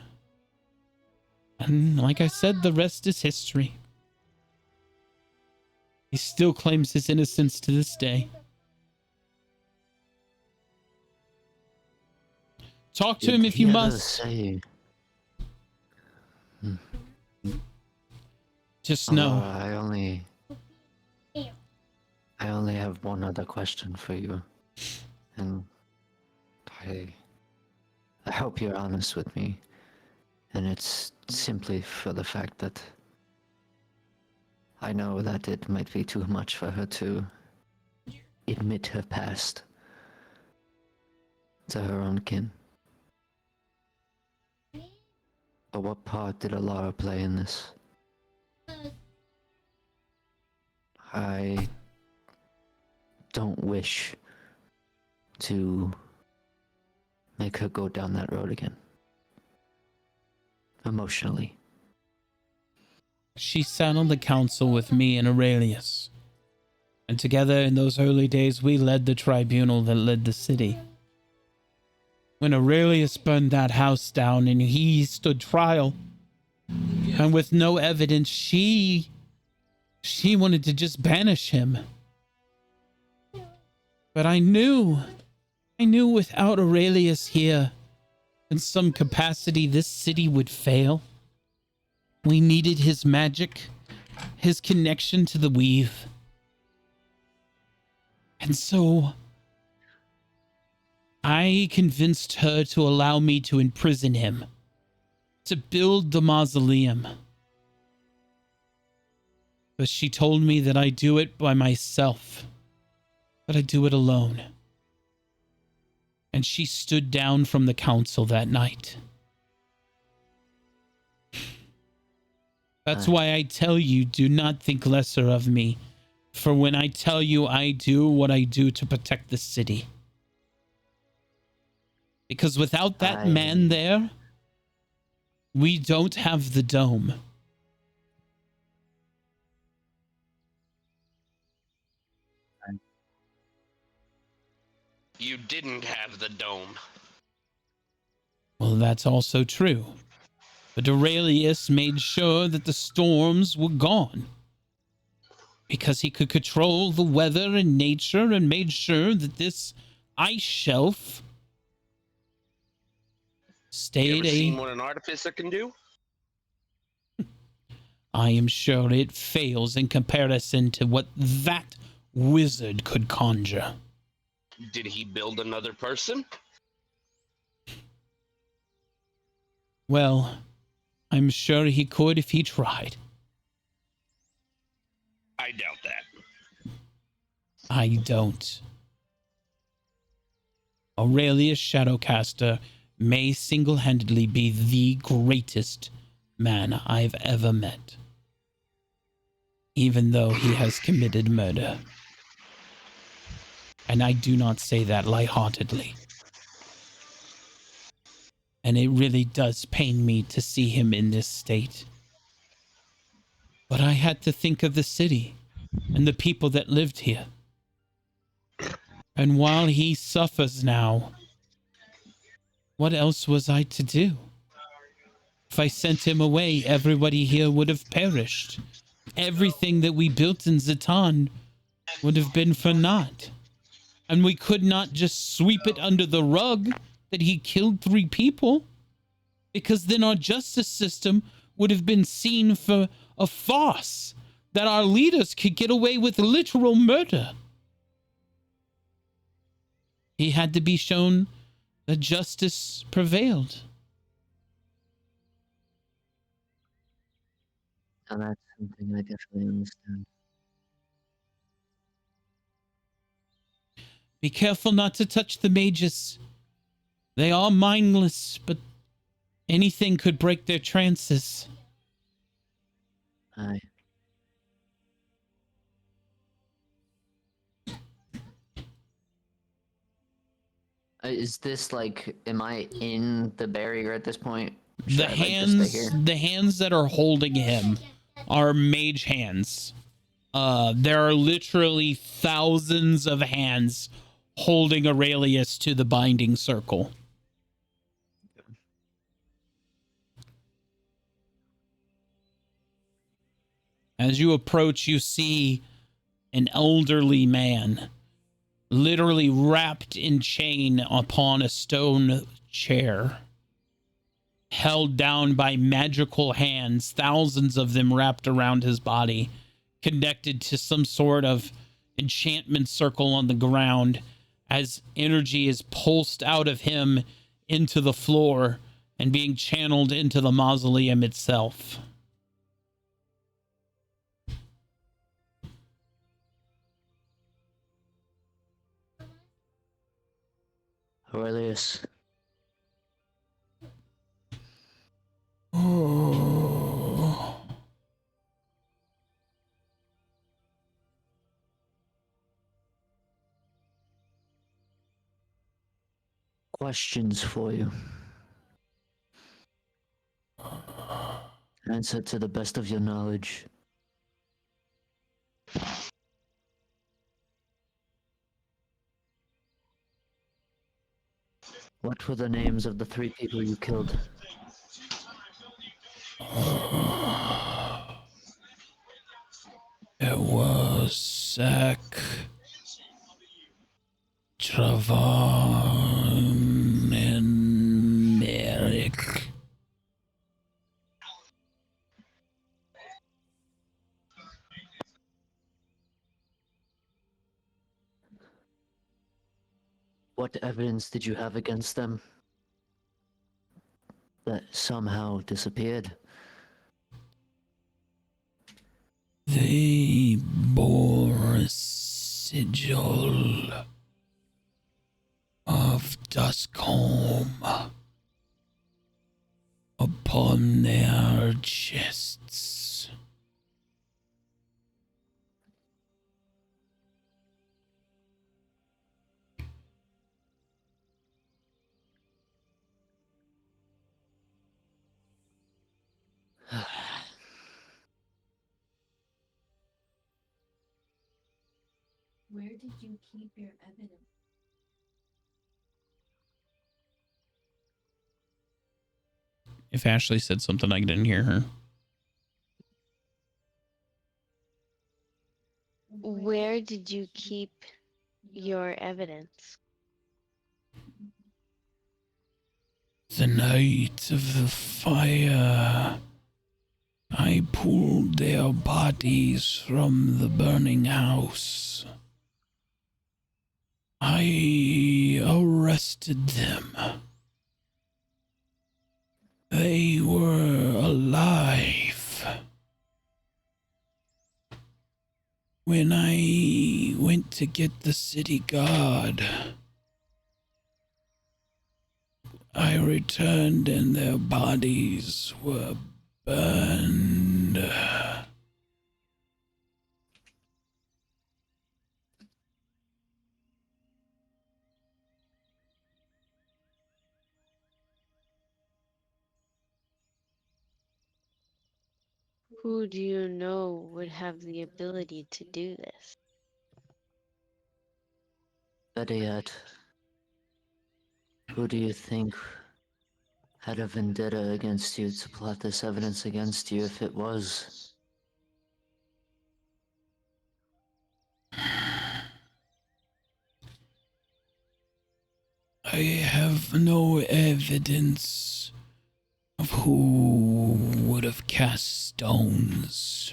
And like I said, the rest is history. He still claims his innocence to this day. Talk to him if you must. Just know. I only have one other question for you, and I hope you're honest with me, and it's simply for the fact that I know that it might be too much for her to admit her past to her own kin. But what part did Alara play in this? I don't wish to make her go down that road again. Emotionally. She sat on the council with me and Aurelius. And together in those early days, we led the tribunal that led the city. When Aurelius burned that house down and he stood trial, and with no evidence, she wanted to just banish him. But I knew without Aurelius here, in some capacity, this city would fail. We needed his magic, his connection to the weave. And so I convinced her to allow me to imprison him, to build the mausoleum. But she told me that I do it by myself, that I do it alone. And she stood down from the council that night. That's why I tell you, do not think lesser of me. For when I tell you I do what I do to protect the city. Because without that man there, we don't have the dome. You didn't have the dome. Well, that's also true. But Aurelius made sure that the storms were gone. Because he could control the weather and nature and made sure that this ice shelf stayed You ever seen what an artificer can do? I am sure it fails in comparison to what that wizard could conjure. Did he build another person? Well, I'm sure he could if he tried. I doubt that. I don't. Aurelius Shadowcaster may single-handedly be the greatest man I've ever met. even though he has committed murder. And I do not say that lightheartedly. And it really does pain me to see him in this state. But I had to think of the city and the people that lived here. And while he suffers now, what else was I to do? If I sent him away, everybody here would have perished. Everything that we built in Zatan would have been for naught. And we could not just sweep it under the rug that he killed 3 people, because then our justice system would have been seen for a farce, that our leaders could get away with literal murder. He had to be shown that justice prevailed. And that's something I definitely understand. Be careful not to touch the mages. They are mindless, but anything could break their trances. Aye. Is this like, am I in the barrier at this point? Should I, like, just stay here? The hands that are holding him are mage hands. There are literally thousands of hands holding Aurelius to the binding circle. As you approach, you see an elderly man literally wrapped in chain upon a stone chair, held down by magical hands, thousands of them wrapped around his body, connected to some sort of enchantment circle on the ground, as energy is pulsed out of him into the floor and being channeled into the mausoleum itself. Aurelius. Oh. Questions for you. Answer to the best of your knowledge. What were the names of the 3 people you killed? It was Zach, Travon, and Eric. What evidence did you have against them that somehow disappeared? They bore a sigil of Duskholm upon their chests. Where did you keep your evidence? If Ashley said something, I didn't hear her. Where did you keep your evidence? The night of the fire, I pulled their bodies from the burning house. I arrested them. They were alive. When I went to get the city guard, I returned and their bodies were burned. Who do you know would have the ability to do this? Better yet, who do you think had a vendetta against you to plot this evidence against you if it was? I have no evidence of who would have cast stones.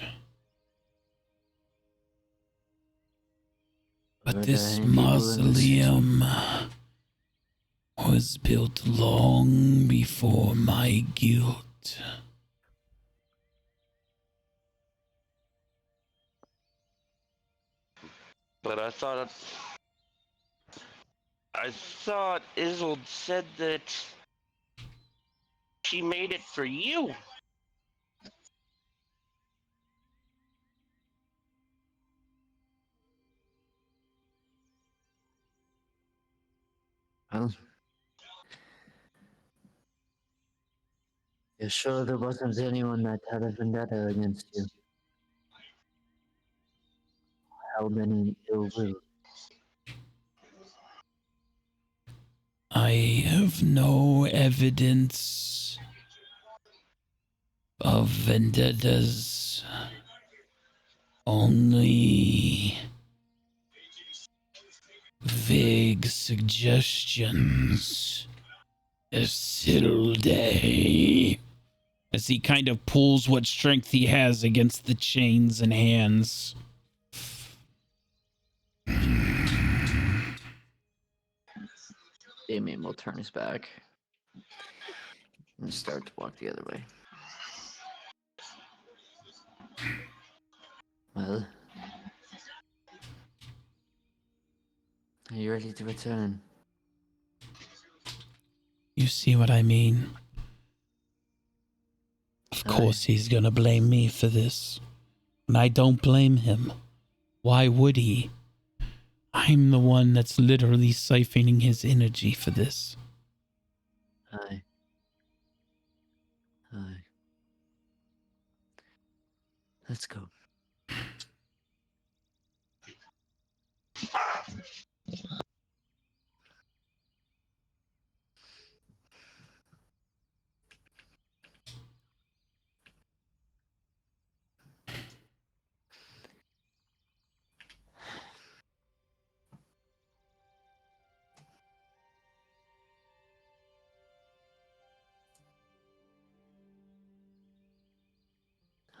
But Were this there any people in this- mausoleum was built long before my guilt. But I thought Isolde said that she made it for you. Well, you're sure there wasn't anyone that had a vendetta against you? How many ill will? I have no evidence of vendettas. Only vague suggestions. Isilde. As he kind of pulls what strength he has against the chains and hands. Damien will turn his back and start to walk the other way. Well, are you ready to return? You see what I mean? Of course he's gonna blame me for this. And I don't blame him. Why would he? I'm the one that's literally siphoning his energy for this. Aye. Aye. Let's go.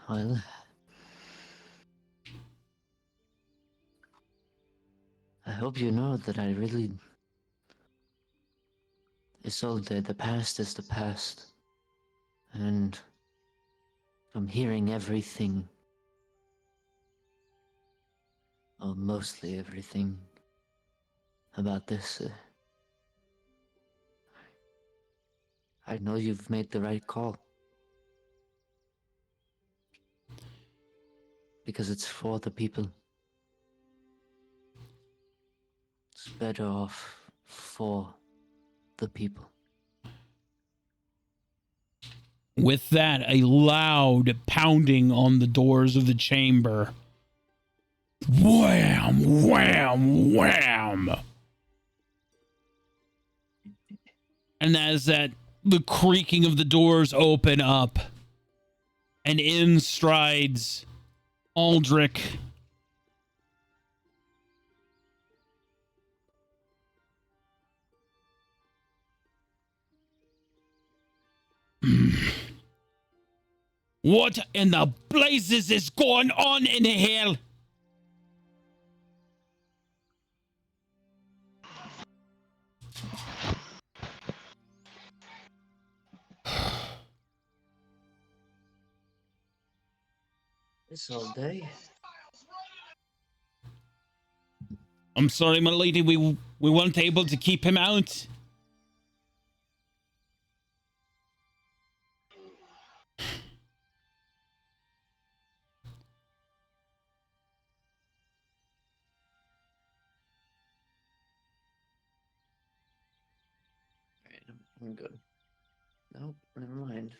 Well, I hope you know that I really... Isolde, the past is the past. And from hearing everything, or mostly everything, about this, I know you've made the right call. Because it's for the people. It's better off for the people. With that, a loud pounding on the doors of the chamber. Wham! Wham! Wham! And as the creaking of the doors open up, and in strides Aldrich. What in the blazes is going on in here? This all day. I'm sorry, my lady, we weren't able to keep him out. Alright, I'm good. Nope, never mind.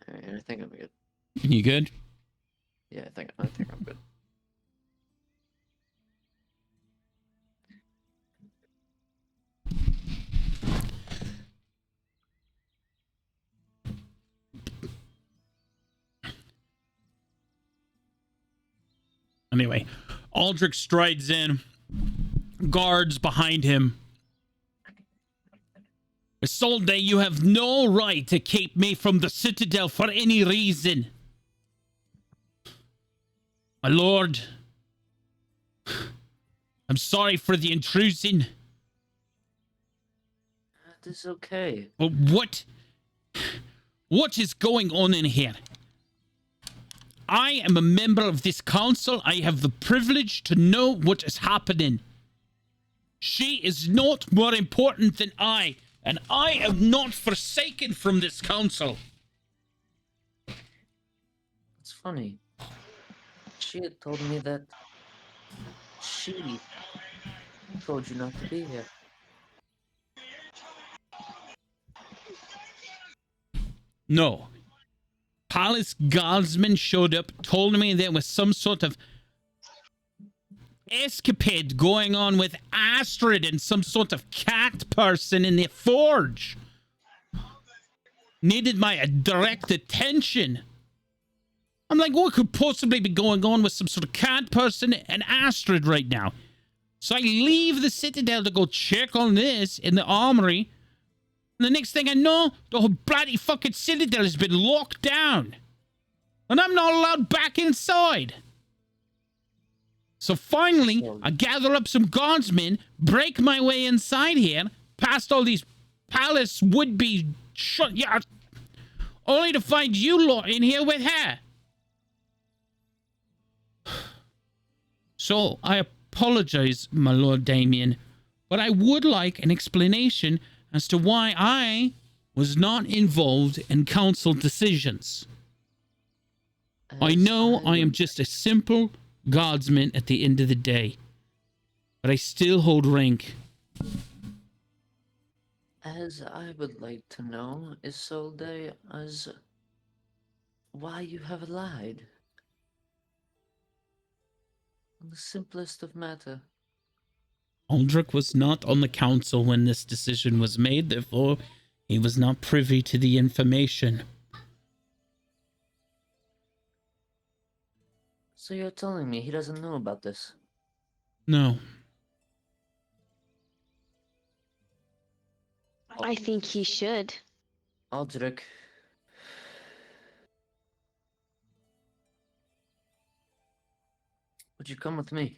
Alright, I think I'm good. You good? Yeah, I think I'm good. Anyway, Aldrich strides in, guards behind him. Isolde, you have no right to keep me from the Citadel for any reason. My lord, I'm sorry for the intrusion. That is okay. But what is going on in here? I am a member of this council. I have the privilege to know what is happening. She is not more important than I, and I am not forsaken from this council. It's funny. She had told me that she told you not to be here. No. Palace guardsmen showed up, told me there was some sort of escapade going on with Astrid and some sort of cat person in the forge. Needed my direct attention. I'm like, what could possibly be going on with some sort of cat person and Astrid right now? So I leave the Citadel to go check on this in the armory. And the next thing I know, the whole bloody fucking Citadel has been locked down. And I'm not allowed back inside. So finally, I gather up some guardsmen, break my way inside here, past all these palace would-be only to find you lot in here with her. So I apologize, my Lord Damien, but I would like an explanation as to why I was not involved in council decisions. I know I am just a simple guardsman at the end of the day, but I still hold rank. As I would like to know, Isolde, as why you have lied. On the simplest of matter. Aldrich was not on the council when this decision was made, therefore he was not privy to the information. So you're telling me he doesn't know about this? No. I think he should. Aldrich. Would you come with me?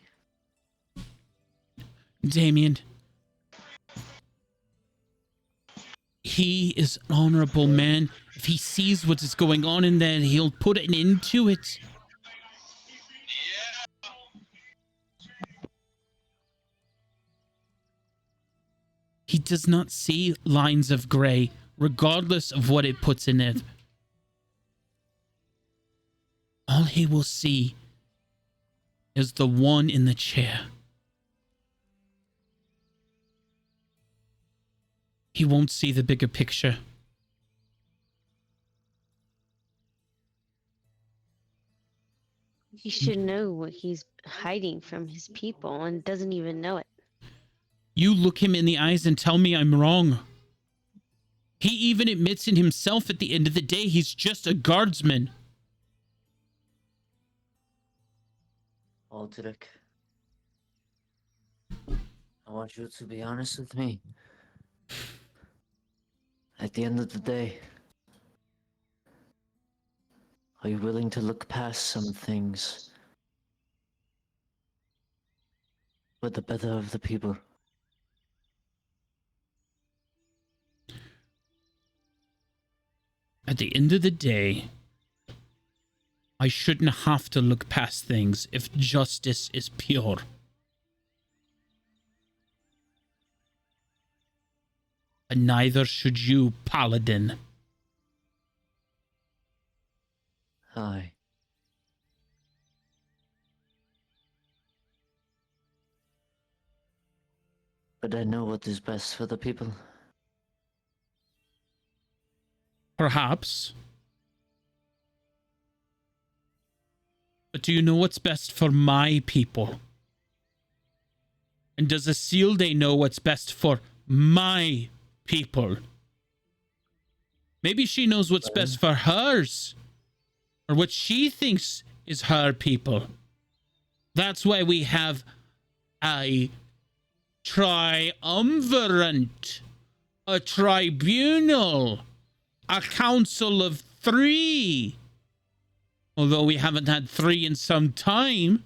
Damien. He is an honorable man. If he sees what is going on in there, he'll put an end to it. He does not see lines of gray, regardless of what it puts in it. All he will see is the one in the chair. He won't see the bigger picture. He should know what he's hiding from his people and doesn't even know it. You look him in the eyes and tell me I'm wrong. He even admits in himself at the end of the day he's just a guardsman. Aldrich. I want you to be honest with me. At the end of the day, are you willing to look past some things for the better of the people? At the end of the day, I shouldn't have to look past things if justice is pure. And neither should you, Paladin. Aye. But I know what is best for the people. Perhaps. But do you know what's best for my people? And does Isilde know what's best for my people? Maybe she knows what's best for hers, or what she thinks is her people. That's why we have a triumvirate, a tribunal, a council of 3. Although we haven't had 3 in some time.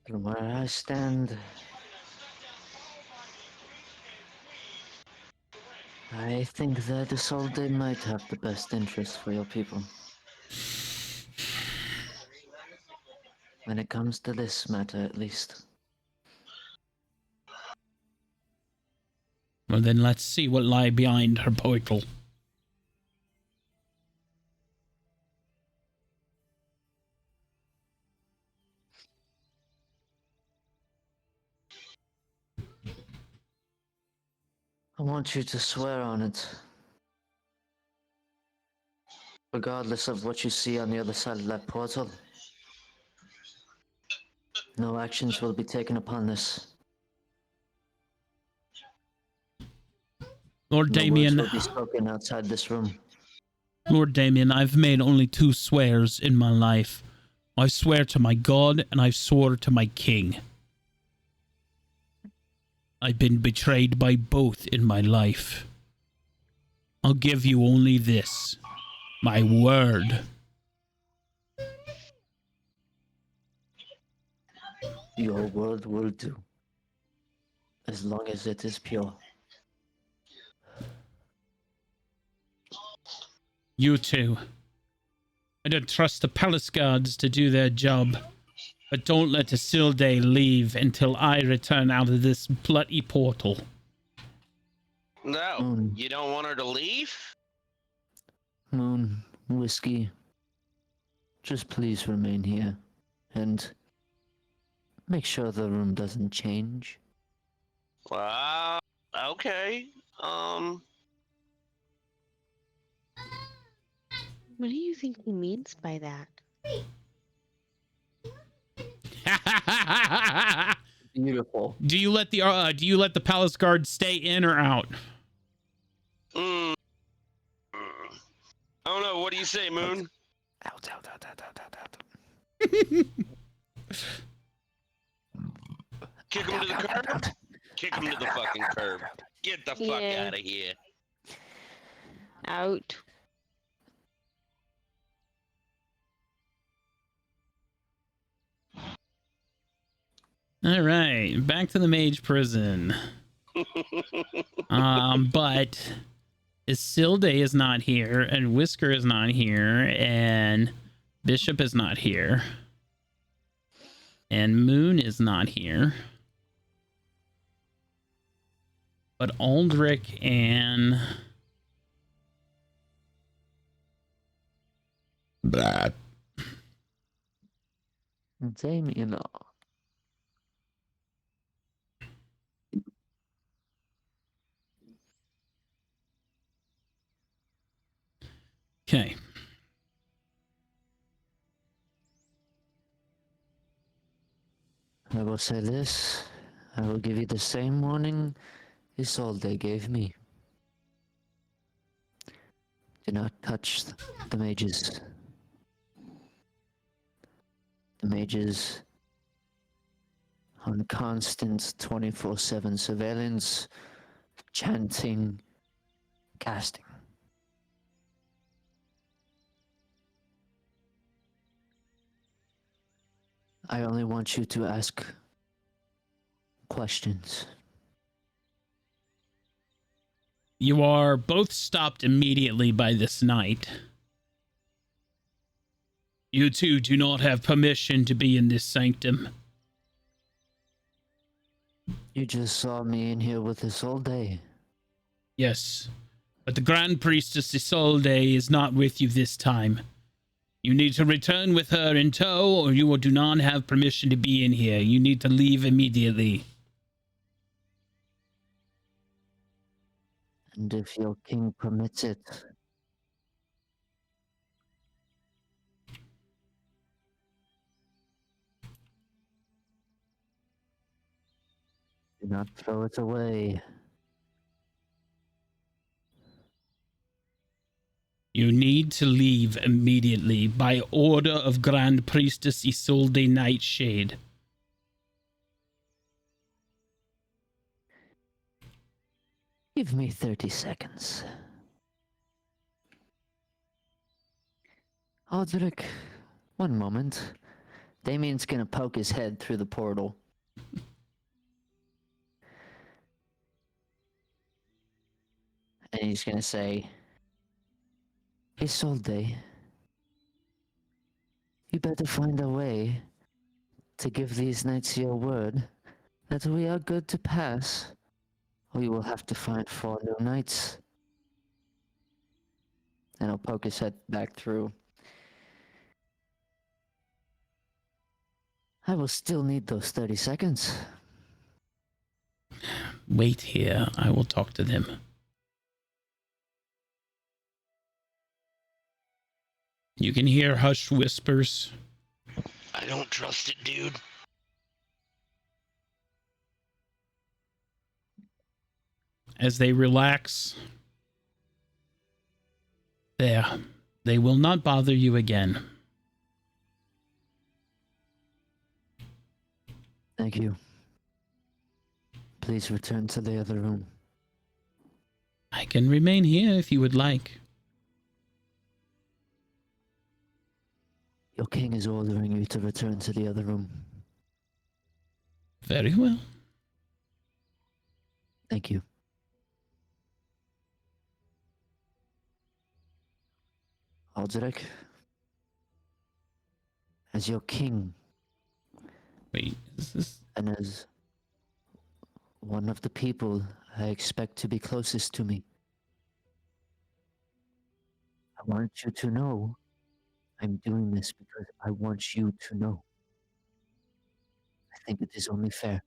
From where I stand, I think that Isolde might have the best interest for your people. When it comes to this matter, at least. Well, then let's see what lie behind her portal. I want you to swear on it. Regardless of what you see on the other side of that portal. No actions will be taken upon this. Lord No Damien, words will be spoken outside this room. Lord Damien, I've made only 2 swears in my life. I swear to my God and I swore to my king. I've been betrayed by both in my life. I'll give you only this, my word. Your word will do. As long as it is pure. You too. I don't trust the palace guards to do their job. But don't let Isilde leave until I return out of this bloody portal. No, you don't want her to leave? Moon, Whiskey, just please remain here. And make sure the room doesn't change. Wow. Okay. What do you think he means by that? Beautiful. Do you let the palace guard stay in or out? I don't know. What do you say, Moon? Out. Kick him to the curb. Kick him to the fucking curb. Get the fuck Yeah. out of here. Out. All right, back to the mage prison. But Isilde is not here, and Whisker is not here, and Bishop is not here, and Moon is not here. But Aldrich and Damien. okay. I will say this. I will give you the same warning Isolde gave me. Do not touch the mages. The mages on constant 24/7 surveillance, chanting, casting. I only want you to ask questions. You are both stopped immediately by this knight. You two do not have permission to be in this sanctum. You just saw me in here with Isolde. Yes, but the Grand Priestess Isolde is not with you this time. You need to return with her in tow, or you do not have permission to be in here. You need to leave immediately. And if your king permits it, do not throw it away. You need to leave immediately by order of Grand Priestess Isolde Nightshade. Give me 30 seconds. Aldrich, one moment. Damien's gonna poke his head through the portal. And he's gonna say, Isolde, you better find a way to give these knights your word that we are good to pass, or you will have to find 4 new knights. And he'll poke his head back through. I will still need those 30 seconds. Wait here. I will talk to them. You can hear hushed whispers. I don't trust it, dude. As they relax. There. They will not bother you again. Thank you. Please return to the other room. I can remain here if you would like. Your king is ordering you to return to the other room. Very well. Thank you. Aldrich, as your king, Wait, is this... and as one of the people I expect to be closest to me, I want you to know I'm doing this because I want you to know. I think it is only fair.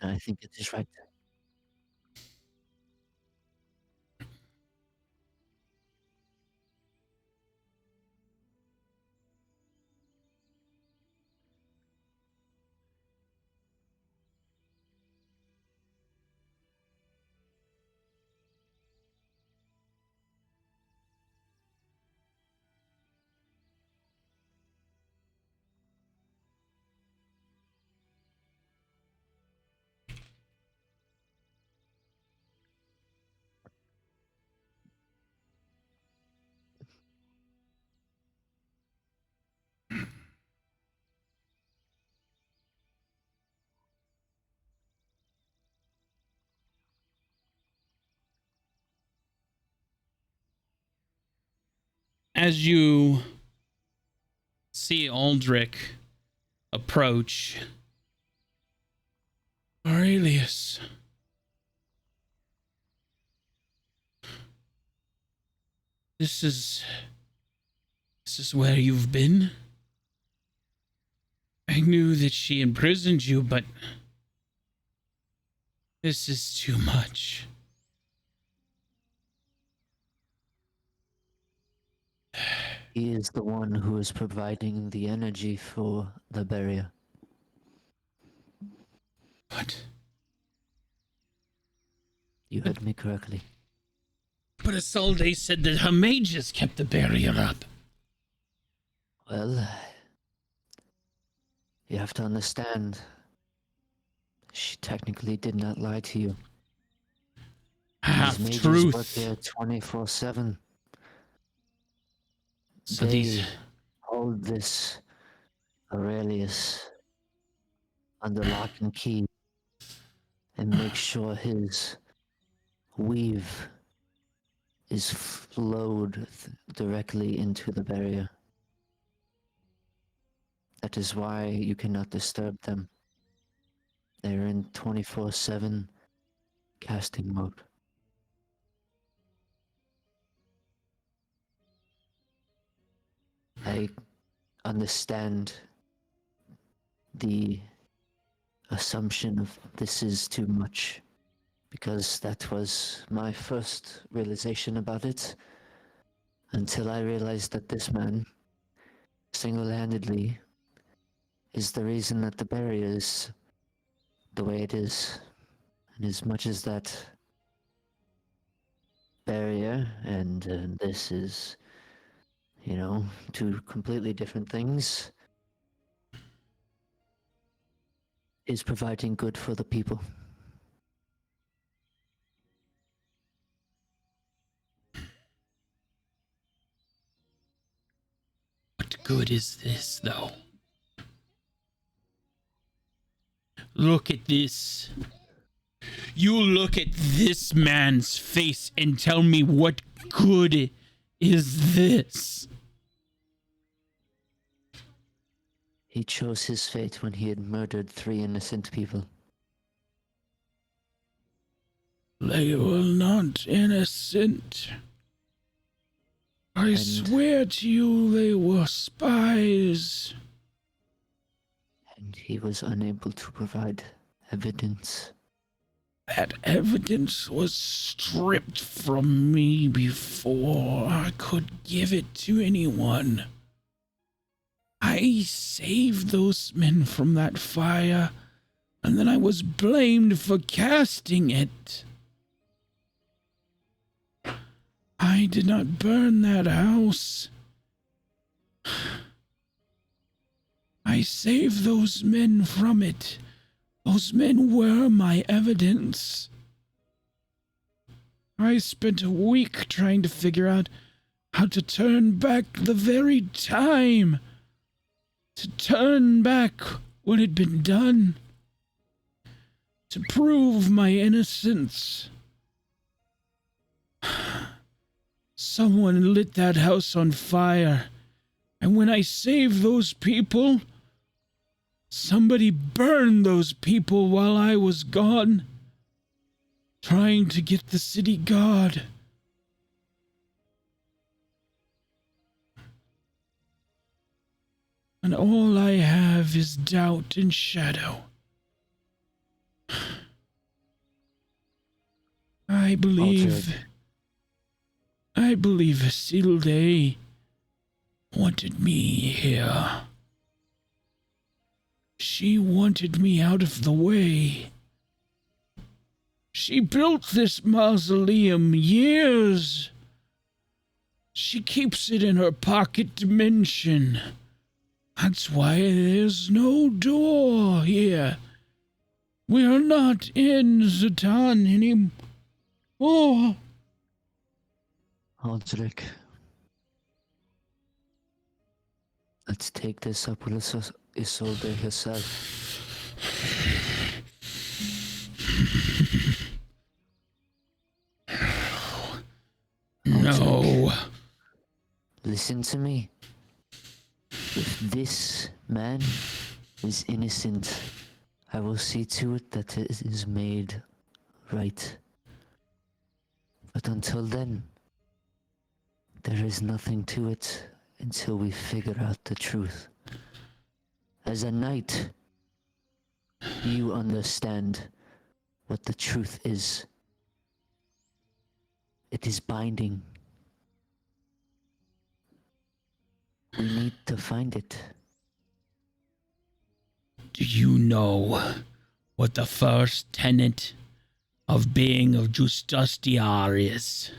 And I think it is right. As you see Aldrich approach, Aurelius, this is where you've been? I knew that she imprisoned you, but this is too much. He is the one who is providing the energy for the barrier. What? You heard me correctly. But Isolde said that her mages kept the barrier up. Well, you have to understand, she technically did not lie to you. Half These mages truth. work there 24/7. So They these... hold this Aurelius under lock and key and make sure his weave is flowed directly into the barrier. That is why you cannot disturb them. They're in 24/7 casting mode. I understand the assumption of this is too much, because that was my first realization about it, until I realized that this man, single-handedly, is the reason that the barrier is the way it is. And as much as that barrier and this is, you know, two completely different things, is providing good for the people. What good is this, though? Look at this. You look at this man's face and tell me what good is this? He chose his fate when he had murdered 3 innocent people. They were not innocent. I swear to you they were spies. And he was unable to provide evidence. That evidence was stripped from me before I could give it to anyone. I saved those men from that fire, and then I was blamed for casting it. I did not burn that house. I saved those men from it. Those men were my evidence. I spent a week trying to figure out how to turn back the very time. To turn back what had been done. To prove my innocence. Someone lit that house on fire. And when I saved those people, somebody burned those people while I was gone, trying to get the city guard. And all I have is doubt and shadow. I believe Isilde wanted me here. She wanted me out of the way. She built this mausoleum years. She keeps it in her pocket dimension. That's why there's no door here. We're not in Zatan anymore. Aldrich, let's take this up with Isolde herself. No. Listen to me. If this man is innocent, I will see to it that it is made right. But until then, there is nothing to it until we figure out the truth. As a knight, you understand what the truth is. It is binding. We need to find it. Do you know what the first tenet of being of Justiar is?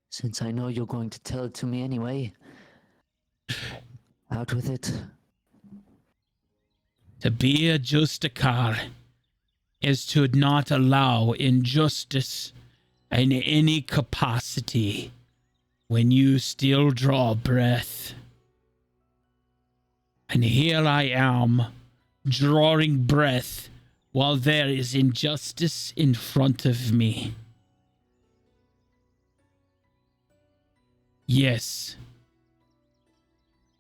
Since I know you're going to tell it to me anyway, out with it. To be a Justicar is to not allow injustice in any capacity when you still draw breath. And here I am, drawing breath while there is injustice in front of me. Yes,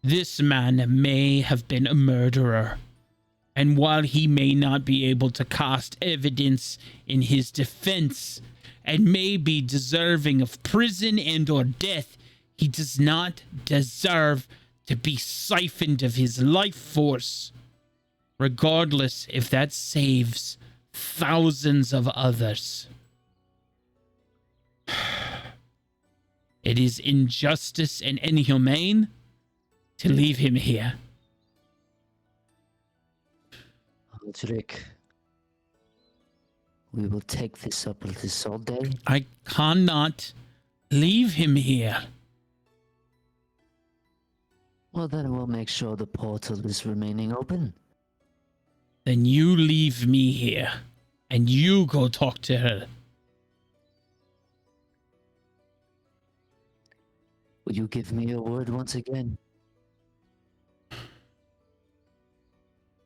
this man may have been a murderer, and while he may not be able to cast evidence in his defense and may be deserving of prison and or death, he does not deserve to be siphoned of his life force, regardless if that saves thousands of others. It is injustice and inhumane to leave him here. Aldrich, we will take this up with this all day. I cannot leave him here. Well, then we'll make sure the portal is remaining open. Then you leave me here, and you go talk to her. Will you give me your word once again?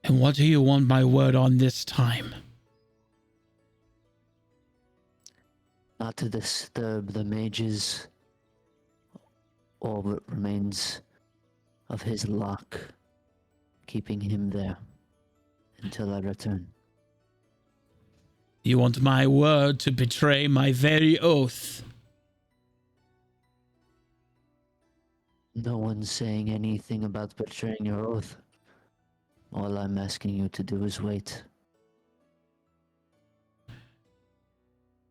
And what do you want my word on this time? Not to disturb the mages or what remains of his lock, keeping him there until I return. You want my word to betray my very oath? No one's saying anything about betraying your oath. All I'm asking you to do is wait.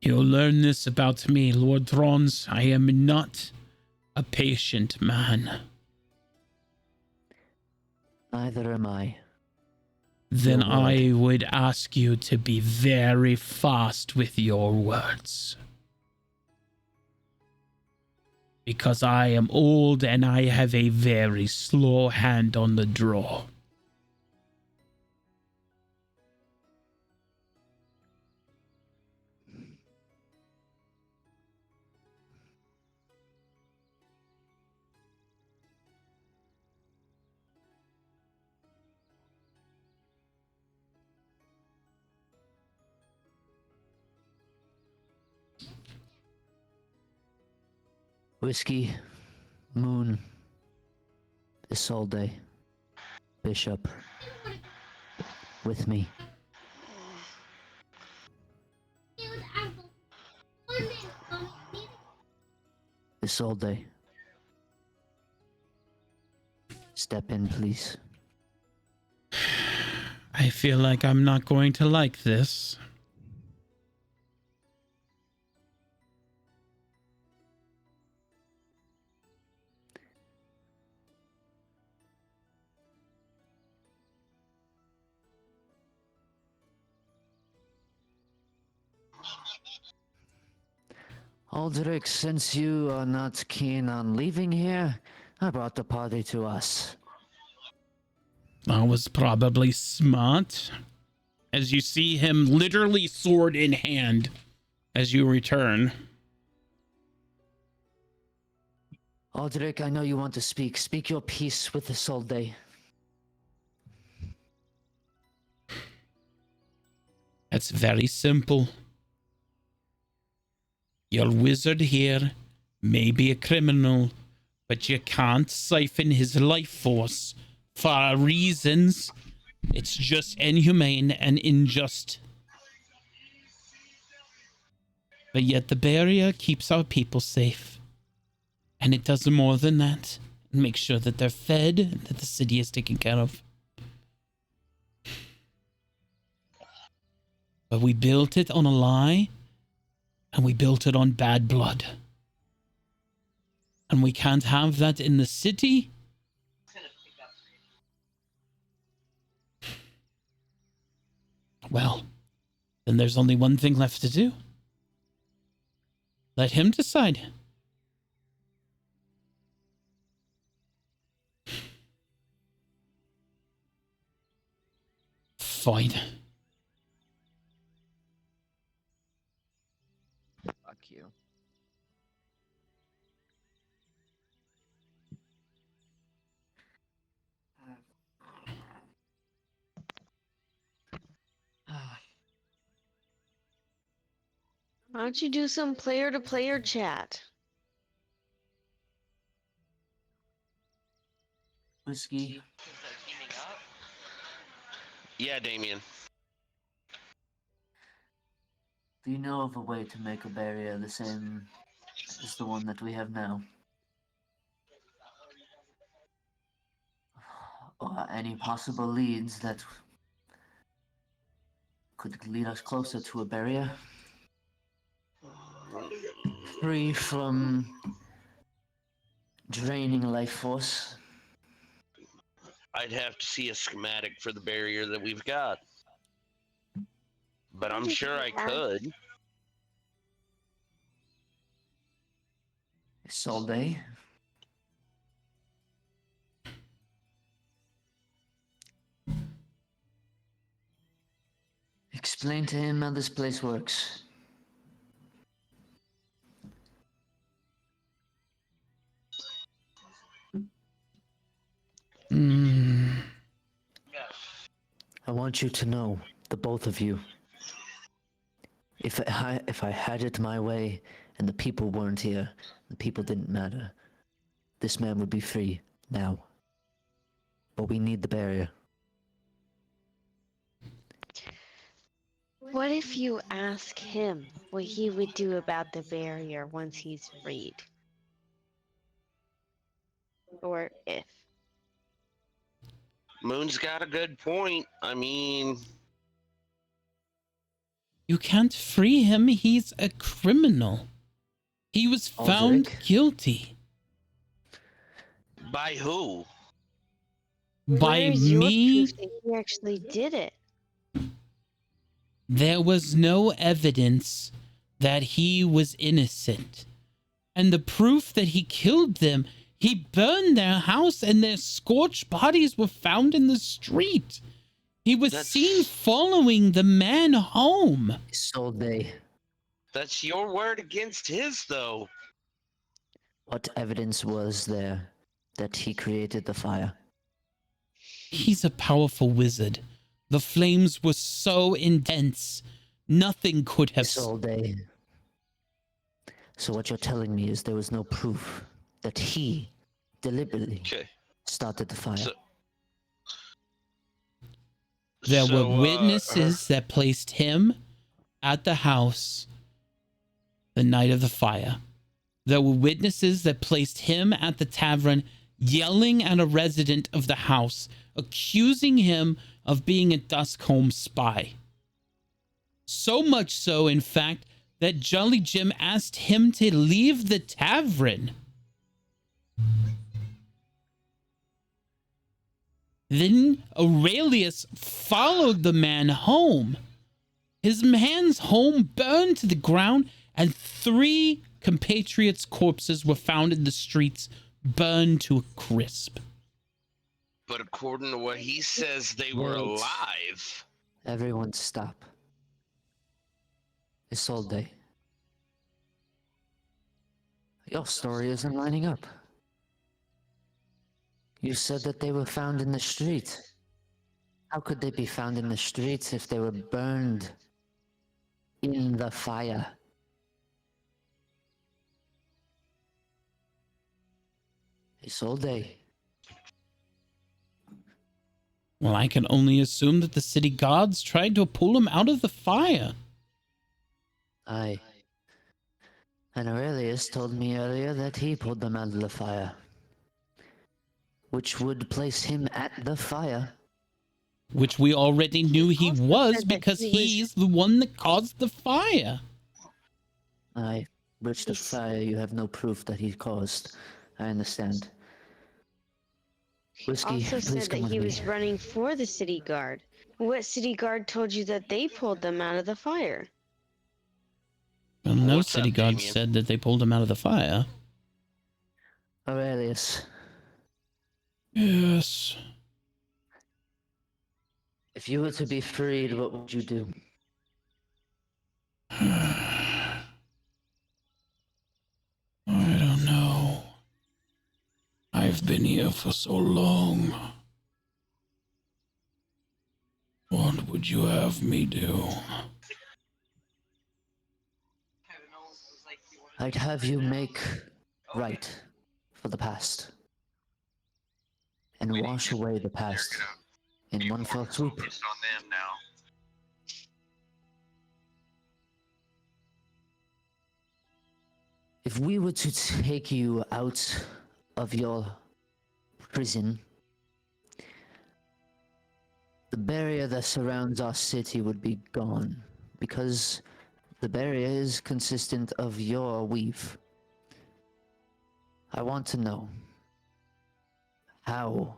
You'll learn this about me, Lord Throns. I am not a patient man. Neither am I. Then Your word. I would ask you to be very fast with your words. Because I am old and I have a very slow hand on the draw. Whiskey, Moon, Isolde, Bishop, with me. Isolde, step in, please. I feel like I'm not going to like this. Aldrich, since you are not keen on leaving here, I brought the party to us. That was probably smart. As you see him literally sword in hand as you return. Aldrich, I know you want to speak. Speak your piece with Isolde. That's very simple. Your wizard here may be a criminal, but you can't siphon his life force for reasons. It's just inhumane and unjust. But yet the barrier keeps our people safe. And it does more than that. It makes sure that they're fed and that the city is taken care of. But we built it on a lie. And we built it on bad blood. And we can't have that in the city. Well, then there's only one thing left to do. Let him decide. Fine. Fuck you. Why don't you do some player-to-player chat? Whiskey. Yeah, Damien. Do you know of a way to make a barrier the same as the one that we have now? Or any possible leads that could lead us closer to a barrier? Free from draining life force? I'd have to see a schematic for the barrier that we've got. But I'm sure I could. Solday? Explain to him how this place works. I want you to know, the both of you, if I had it my way and the people weren't here, the people didn't matter, this man would be free now. But we need the barrier. What if you ask him what he would do about the barrier once he's freed? Or if. Moon's got a good point. I mean, You can't free him. He's a criminal. He was found Aldrich? guilty by who? by Where's your me. proof that he actually did it? There was no evidence that he was innocent. And the proof that he killed them, he burned their house and their scorched bodies were found in the street. He was seen following the man home. Solday, That's your word against his, though. what evidence was there that he created the fire? He's a powerful wizard. The flames were so intense, nothing could have... Solday. So what you're telling me is there was no proof that he deliberately Okay. started the fire. So, There so, were witnesses that placed him at the house the night of the fire. There were witnesses that placed him at the tavern yelling at a resident of the house, accusing him of being a Duskholm spy. So much so, in fact, that Jolly Jim asked him to leave the tavern. Then Aurelius followed the man home. His man's home burned to the ground, and 3 compatriots' corpses were found in the streets, burned to a crisp. but according to what he says, they were Wait. alive. Everyone stop. Isolde. Your story isn't lining up. You said that they were found in the street. How could they be found in the streets if they were burned in the fire? Isolde. Well, I can only assume that the city gods tried to pull him out of the fire. Aye. And Aurelius told me earlier that he pulled them out of the fire. Which would place him at the fire. Which we already knew he Also was said that because he was- he's the one that caused the fire. Aye. Which the fire you have no proof that he caused. I understand. Whiskey, Also please said come that with he me. was running for the city guard. What city guard told you that they pulled them out of the fire? Well, no What's city up, god Damien? said that they pulled him out of the fire. Aurelius, Yes. if you were to be freed, what would you do? I don't know. I've been here for so long. What would you have me do? I'd have you make right for the past. And wash away the past in one fell swoop. Focused on them now. if we were to take you out of your prison, the barrier that surrounds our city would be gone, because the barrier is consistent of your weave. I want to know, how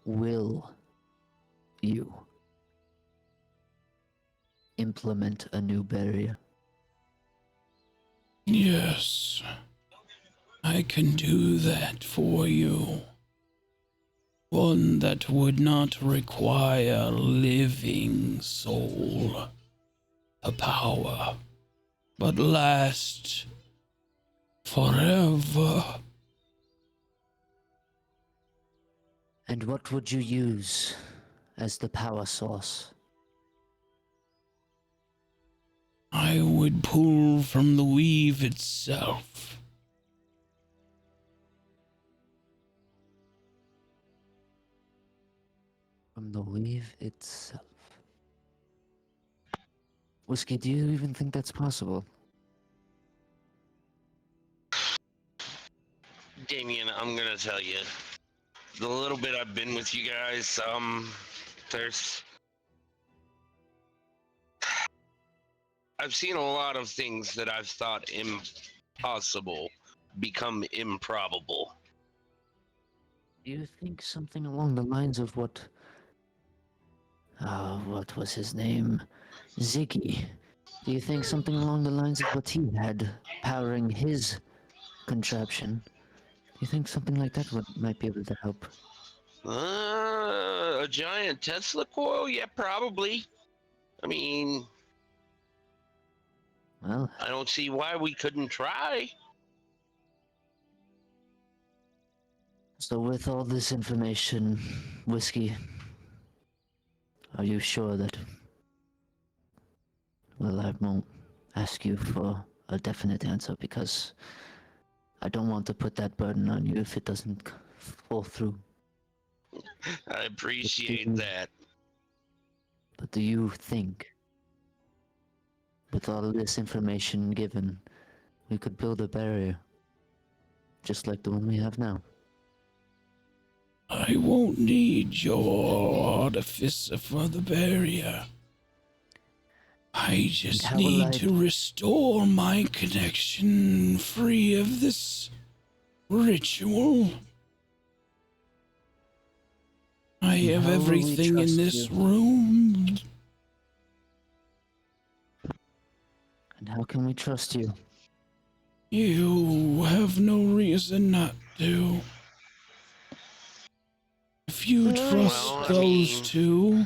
will you implement a new barrier? Yes, I can do that for you. One that would not require living soul, a power, but last forever. And what would you use as the power source? I would pull from the weave itself. From the weave itself. Whiskey, do you even think that's possible? Damien, I'm gonna tell you, the little bit I've been with you guys, I've seen a lot of things that I've thought impossible become improbable. Do you think something along the lines of what was his name? Ziggy. Do you think something along the lines of what he had powering his contraption? Do you think something like that might be able to help? A giant Tesla coil? Yeah, probably. I mean, Well, I don't see why we couldn't try. so with all this information, Whiskey, are you sure that... Well, I won't ask you for a definite answer because I don't want to put that burden on you if it doesn't fall through. I appreciate that. But do you think, with all of this information given, we could build a barrier just like the one we have now? I won't need your artifice for the barrier. I just how will need I- to restore my connection free of this ritual. I have how will we everything in trust this you? room. And how can we trust you? You have no reason not to. If you trust Well, I those mean, two,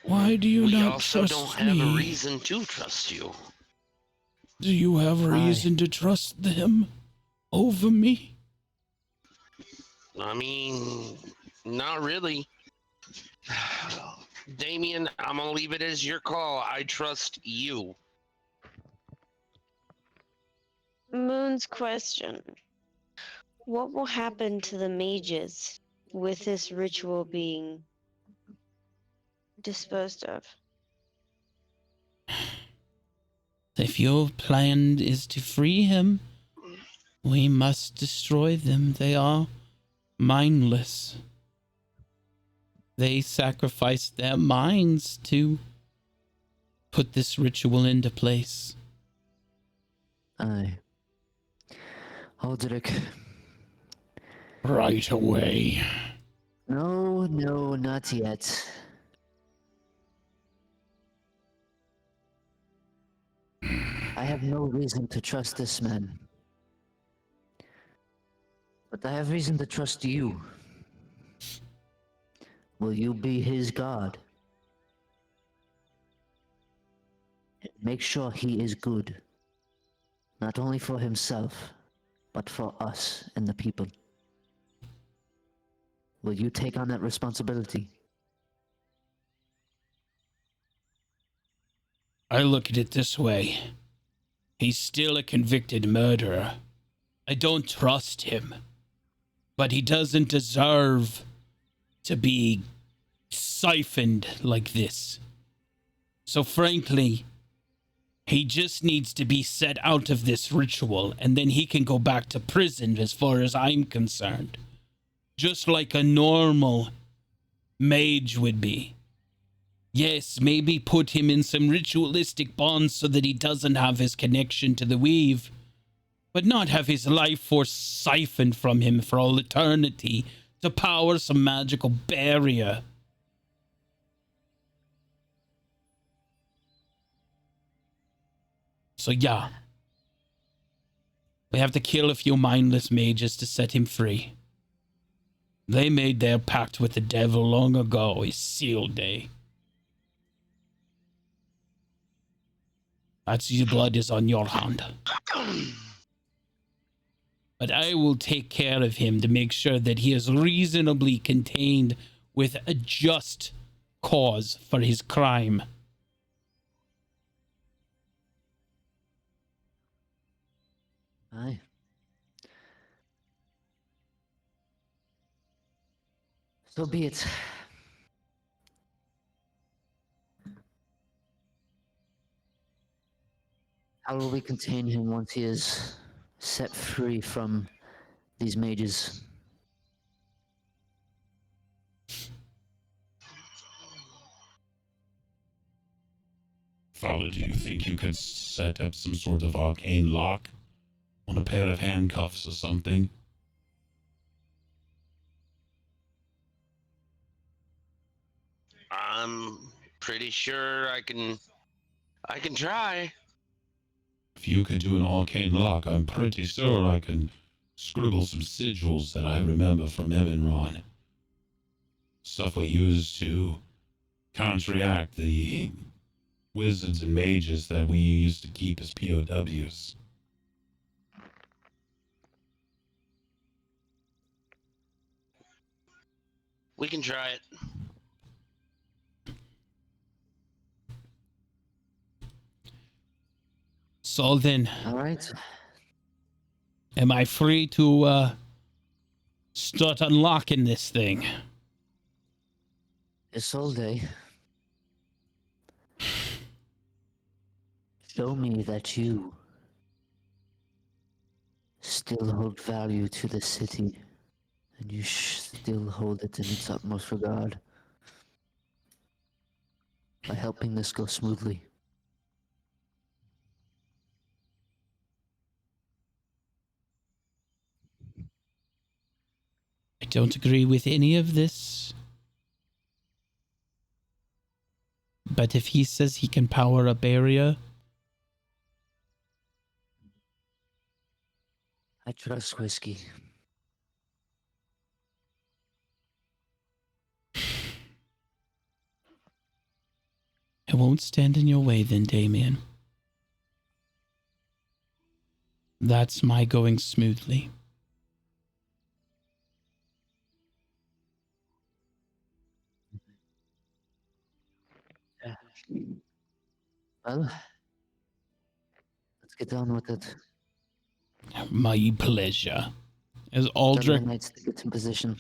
why do you We not also trust don't have me? a reason to trust you. Do you have a reason to trust them over me? I mean, not really. Damien, I'm gonna leave it as your call. I trust you. Moon's question. What will happen to the mages with this ritual being disposed of? If your plan is to free him, we must destroy them. They are mindless. They sacrifice their minds to put this ritual into place. Aye. Aldrich. Right away. No, not yet. I have no reason to trust this man. But I have reason to trust you. Will you be his god? Make sure he is good. Not only for himself, but for us and the people. Will you take on that responsibility? I look at it this way. He's still a convicted murderer. I don't trust him. But he doesn't deserve to be siphoned like this. So frankly, He just needs to be set out of this ritual, and then he can go back to prison as far as I'm concerned. Just like a normal mage would be. Yes, maybe put him in some ritualistic bonds so that he doesn't have his connection to the weave, but not have his life force siphoned from him for all eternity to power some magical barrier. So yeah, we have to kill a few mindless mages to set him free. They made their pact with the devil long ago, is sealed day. That's your blood is on your hand. But I will take care of him to make sure that he is reasonably contained with a just cause for his crime. Aye. So be it. How will we contain him once he is set free from these mages? Father, do you think you could set up some sort of arcane lock on a pair of handcuffs or something? I'm pretty sure I can try. If you could do an arcane lock, I'm pretty sure I can scribble some sigils that I remember from Evanron. Stuff we used to counteract the wizards and mages that we used to keep as POWs. We can try it. So then, All right. am I free to start unlocking this thing? Isolde, show me that you still hold value to the city, and you still hold it in its utmost regard by helping this go smoothly. I don't agree with any of this. But if he says he can power a barrier, I trust Whiskey. I won't stand in your way then, Damien. That's my going smoothly. Well, let's get on with it. My pleasure. As Tell Aldrich my knights to get in position.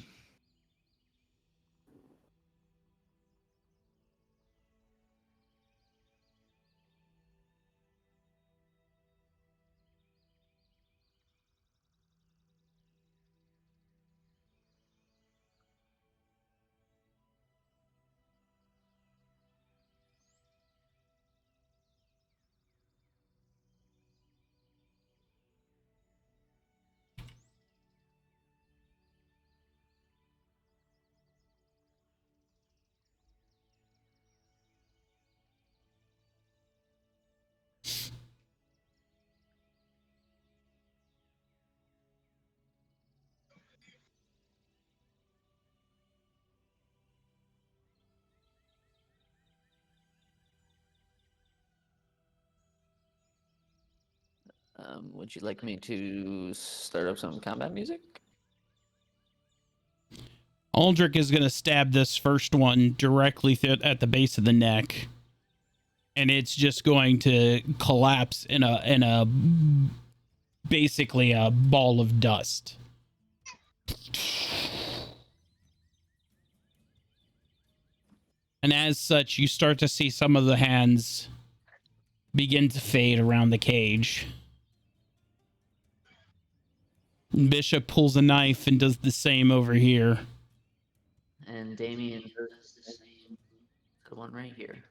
Would you like me to start up some combat music? Aldrich is going to stab this first one directly at the base of the neck, and it's just going to collapse in a basically a ball of dust. And as such, you start to see some of the hands begin to fade around the cage. Bishop pulls a knife and does the same over here. And Damien does the same. The one right here.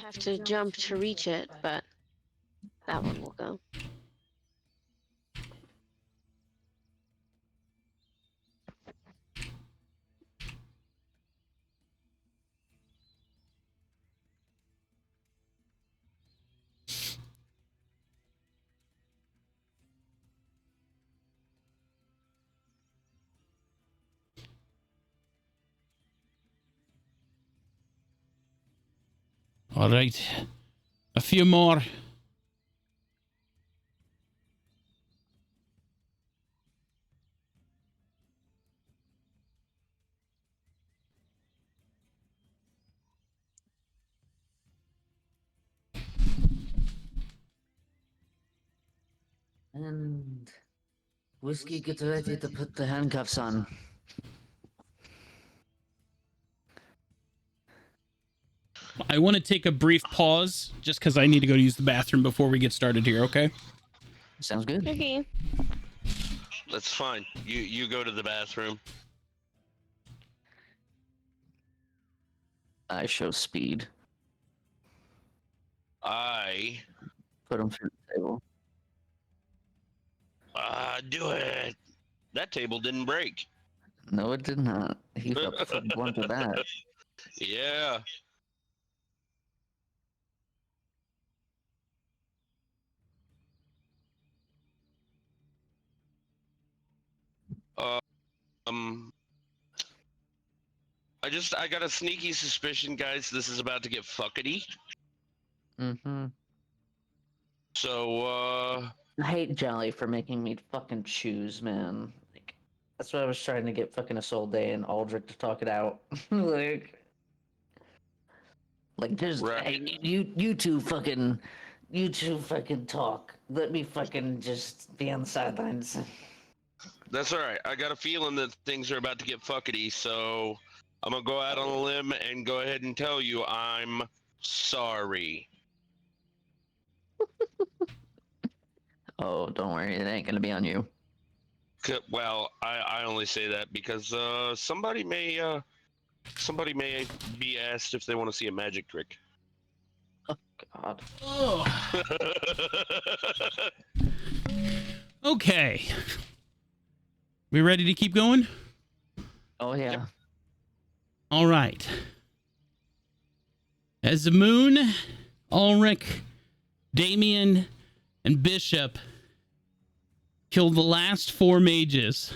Have to jump to reach it, but that one will go. All right. A few more. And Whiskey gets ready to put the handcuffs on. I want to take a brief pause just because I need to go use the bathroom before we get started here, okay? Sounds good. Okay. That's fine. You go to the bathroom. I show speed. I Put him through the table. do it. That table didn't break. No, it did not. He got one to that. Yeah. I got a sneaky suspicion, guys. This is about to get fuckety. Mm-hmm. So, I hate Jolly for making me fucking choose, man. Like, that's why I was trying to get fucking Isolde and Aldrich to talk it out. like just Right. hey, you two fucking talk. Let me fucking just be on the sidelines. that's all right. I got a feeling that things are about to get fuckety, so I'm gonna go out on a limb and go ahead and tell you I'm sorry. Oh, don't worry, it ain't gonna be on you. Well, I only say that because somebody may be asked if they want to see a magic trick. God. Okay. We ready to keep going? Oh yeah. Yep. All right. As the moon, Ulrich, Damien, and Bishop kill the last 4 mages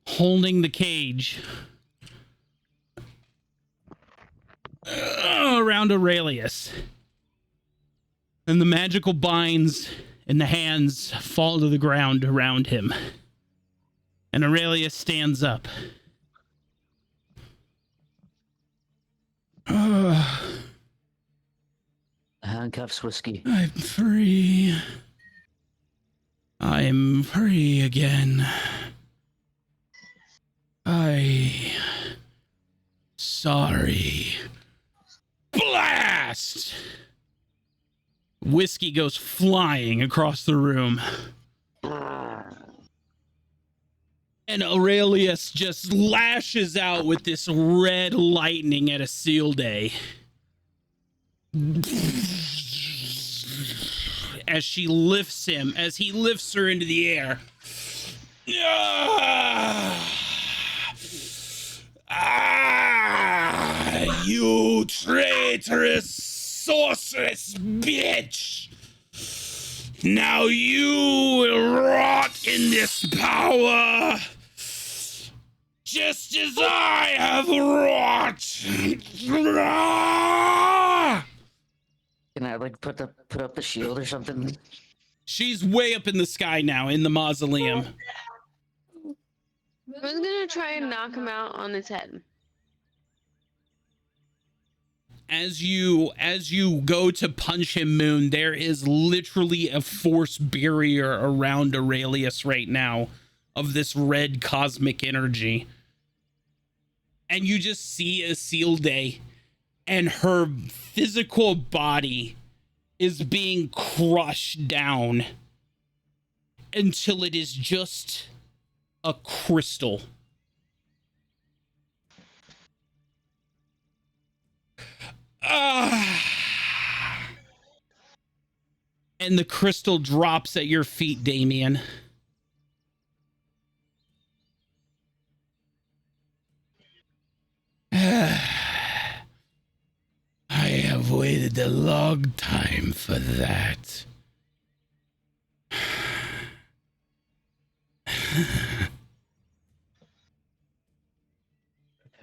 holding the cage around Aurelius, and the magical binds in the hands fall to the ground around him, and Aurelius stands up. Handcuffs, Whiskey. I'm free. I'm free again. Sorry. Blast! Whiskey goes flying across the room. And Aurelius just lashes out with this red lightning at Isolde. As he lifts her into the air. You traitorous, sorceress bitch! Now you will rot in this power, just as I have wrought. Can I like put up the shield or something? She's way up in the sky now in the mausoleum. I was gonna try and knock him out on his head. As you go to punch him, Moon, there is literally a force barrier around Aurelius right now of this red cosmic energy. And you just see Isolde and her physical body is being crushed down until it is just a crystal. And the crystal drops at your feet, Damien. I have waited a long time for that.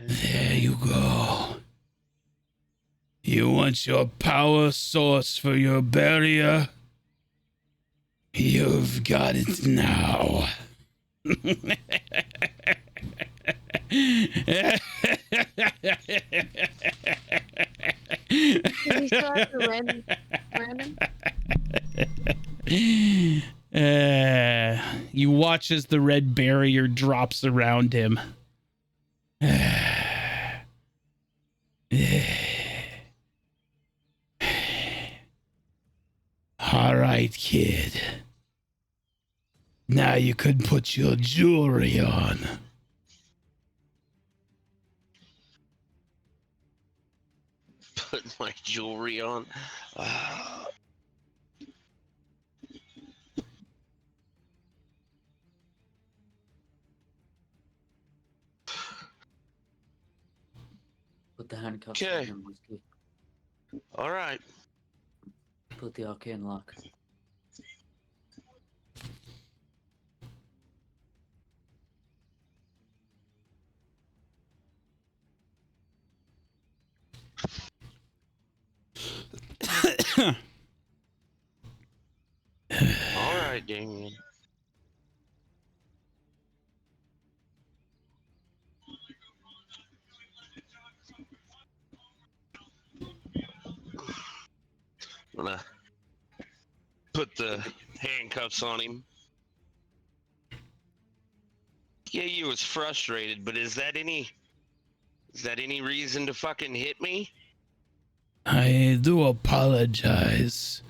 There you go. You want your power source for your barrier? You've got it now. Do we still have the red, Brandon? You watch as the red barrier drops around him. All right, kid. Now you can put your jewelry on. Put my jewelry on. Put the handcuffs Okay. on him, Whiskey. All right. Put the arcane lock. All right, Damien. I'm gonna put the handcuffs on him. Yeah, you was frustrated, but is that any reason to fucking hit me? I do apologize.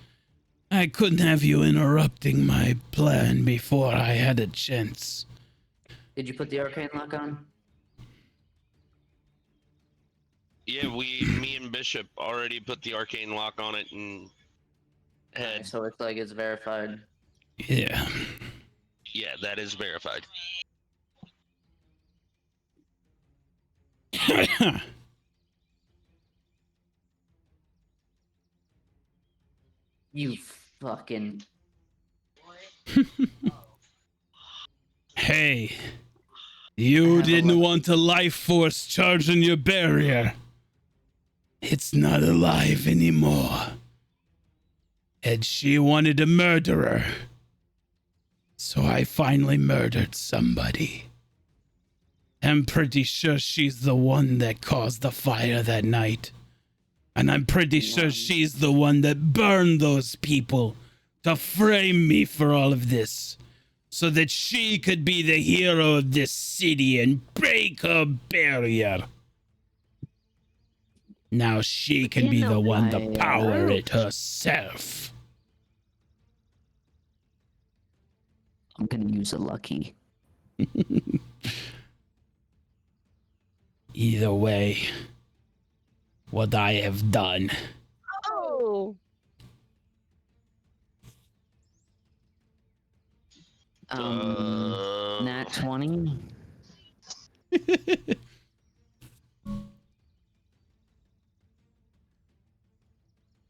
I couldn't have you interrupting my plan before I had a chance. Did you put the arcane lock on? Yeah, me and Bishop already put the arcane lock on it and Okay, had. so it's like it's verified. Yeah. Yeah, that is verified. You fucking. Hey, you didn't want a life force charging your barrier. It's not alive anymore. And she wanted a murderer. So I finally murdered somebody. I'm pretty sure she's the one that caused the fire that night. And I'm pretty sure she's the one that burned those people to frame me for all of this. So that she could be the hero of this city and break her barrier. Now she can be the one to power it herself. I'm gonna use a lucky. Either way, what I have done. Oh. Nat 20.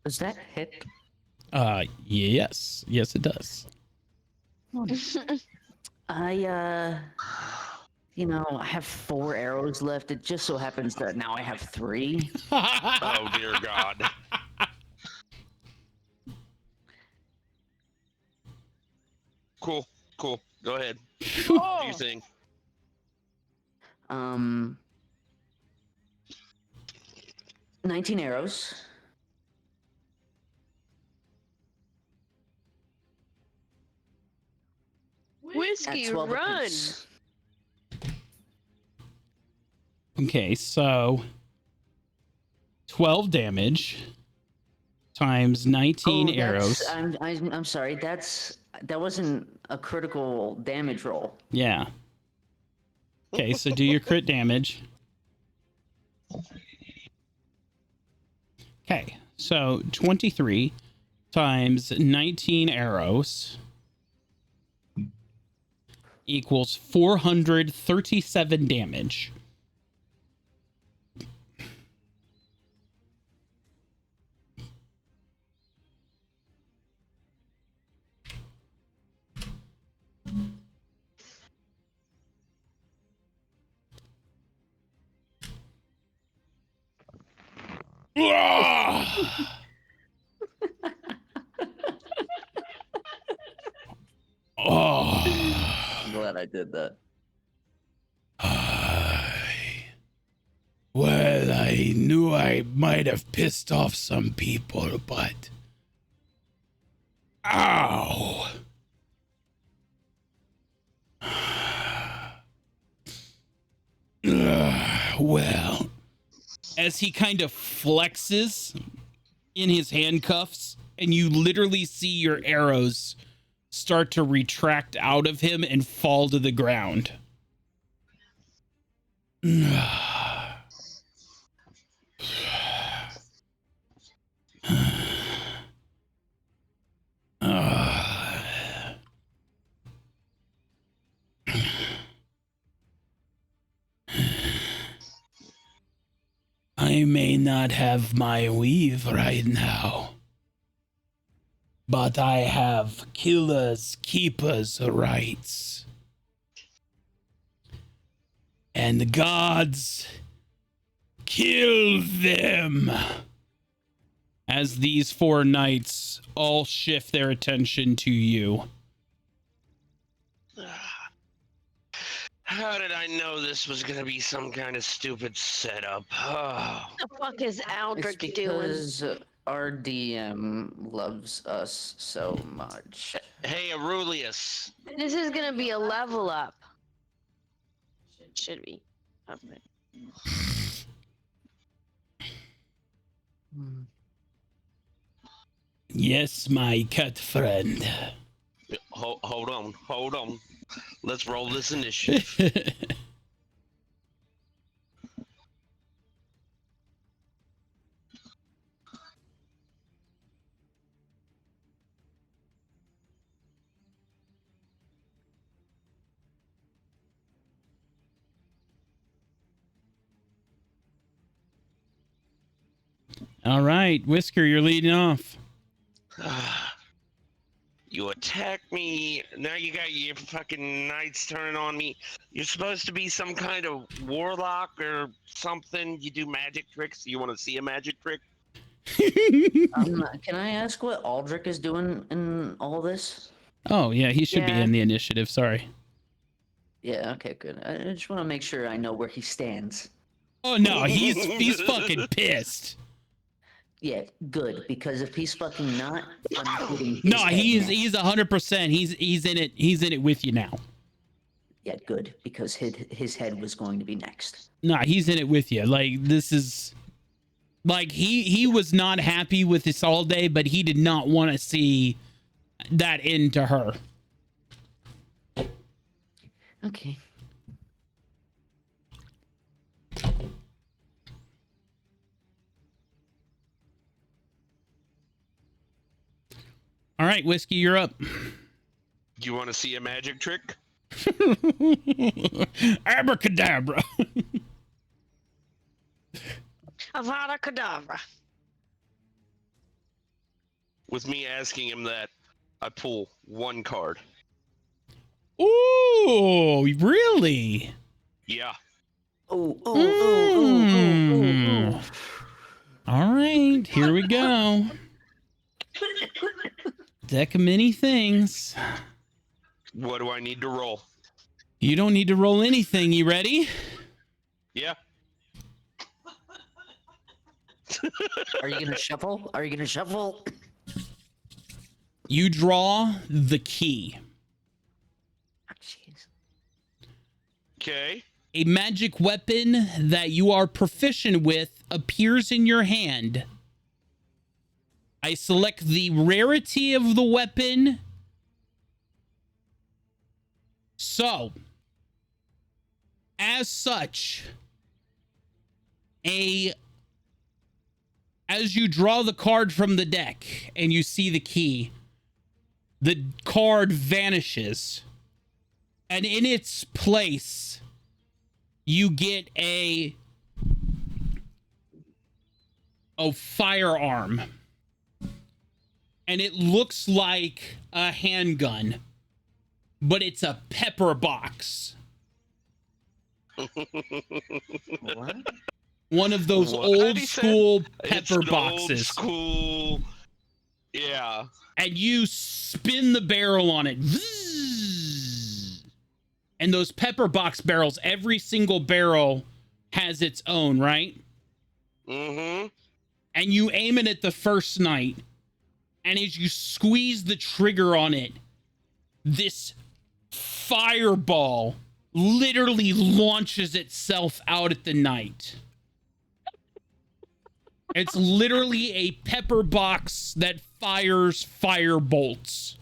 Does that hit? Yes. Yes, it does. I I have 4 arrows left. It just so happens that now I have 3. Oh dear God. Cool. Go ahead. What do you think? 19 arrows. Whiskey, At 12 run! apiece. Okay, so 12 damage times 19 arrows. I'm sorry. That wasn't a critical damage roll. Yeah. Okay, so do your crit damage. Okay, so 23 times 19 arrows equals 437 damage. I'm glad I did that. Well, I knew I might have pissed off some people, but... Ow! Well... As he kind of flexes in his handcuffs, and you literally see your arrows start to retract out of him and fall to the ground. I may not have my weave right now, but I have killers, keepers rights. And the gods kill them. As these four knights all shift their attention to you. How did I know this was gonna be some kind of stupid setup? Oh. What the fuck is It's Aldrich doing? because our DM loves us so much. Hey, Aurelius. This is gonna be a level up. Should be. Okay. Yes, my cat friend. Hold on. Let's roll this initiative. All right, Whisker, you're leading off. You attack me. Now you got your fucking knights turning on me. You're supposed to be some kind of warlock or something. You do magic tricks. You want to see a magic trick? Can I ask what Aldrich is doing in all this? Oh, yeah, he should be Yeah. in the initiative. Sorry. Yeah, okay, good. I just want to make sure I know where he stands. Oh, no, he's fucking pissed. Yeah, good, because if he's fucking not, I'm hitting his No, head he's now. 100%. He's in it. He's in it with you now. Yeah, good, because his head was going to be next. No, he's in it with you. Like, this is like he was not happy with this all day, but he did not want to see that end to her. Okay. All right, Whiskey, you're up. You want to see a magic trick? Abracadabra. Avada Kedavra. With me asking him that, I pull one card. Ooh, really? Yeah. Oh, Mm. All right, here we go. Deck of many things. What do I need to roll? You don't need to roll anything. You ready? Yeah. Are you gonna shuffle? Are you gonna shuffle? You draw the key. Oh, jeez. Okay. A magic weapon that you are proficient with appears in your hand. I select the rarity of the weapon. So, as such, as you draw the card from the deck and you see the key, the card vanishes. And in its place, you get a firearm. And it looks like a handgun, but it's a pepper box. What? One of those What? old He said school it's pepper an boxes. Old school. Yeah. And you spin the barrel on it. And those pepper box barrels, every single barrel has its own, right? Mm-hmm. And you aim it at the first night. And as you squeeze the trigger on it, this fireball literally launches itself out at the night. It's literally a pepper box that fires fire bolts.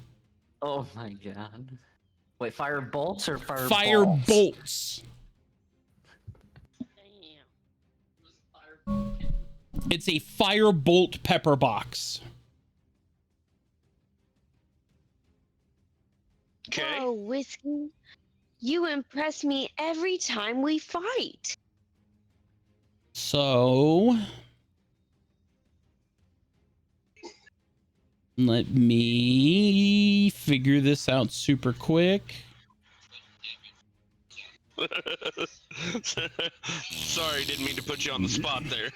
Oh my god. Wait, fire bolts or fire Fire balls? bolts. It's a firebolt pepper box. Okay. Whoa, Whiskey. You impress me every time we fight. So let me figure this out super quick. Sorry, didn't mean to put you on the spot there.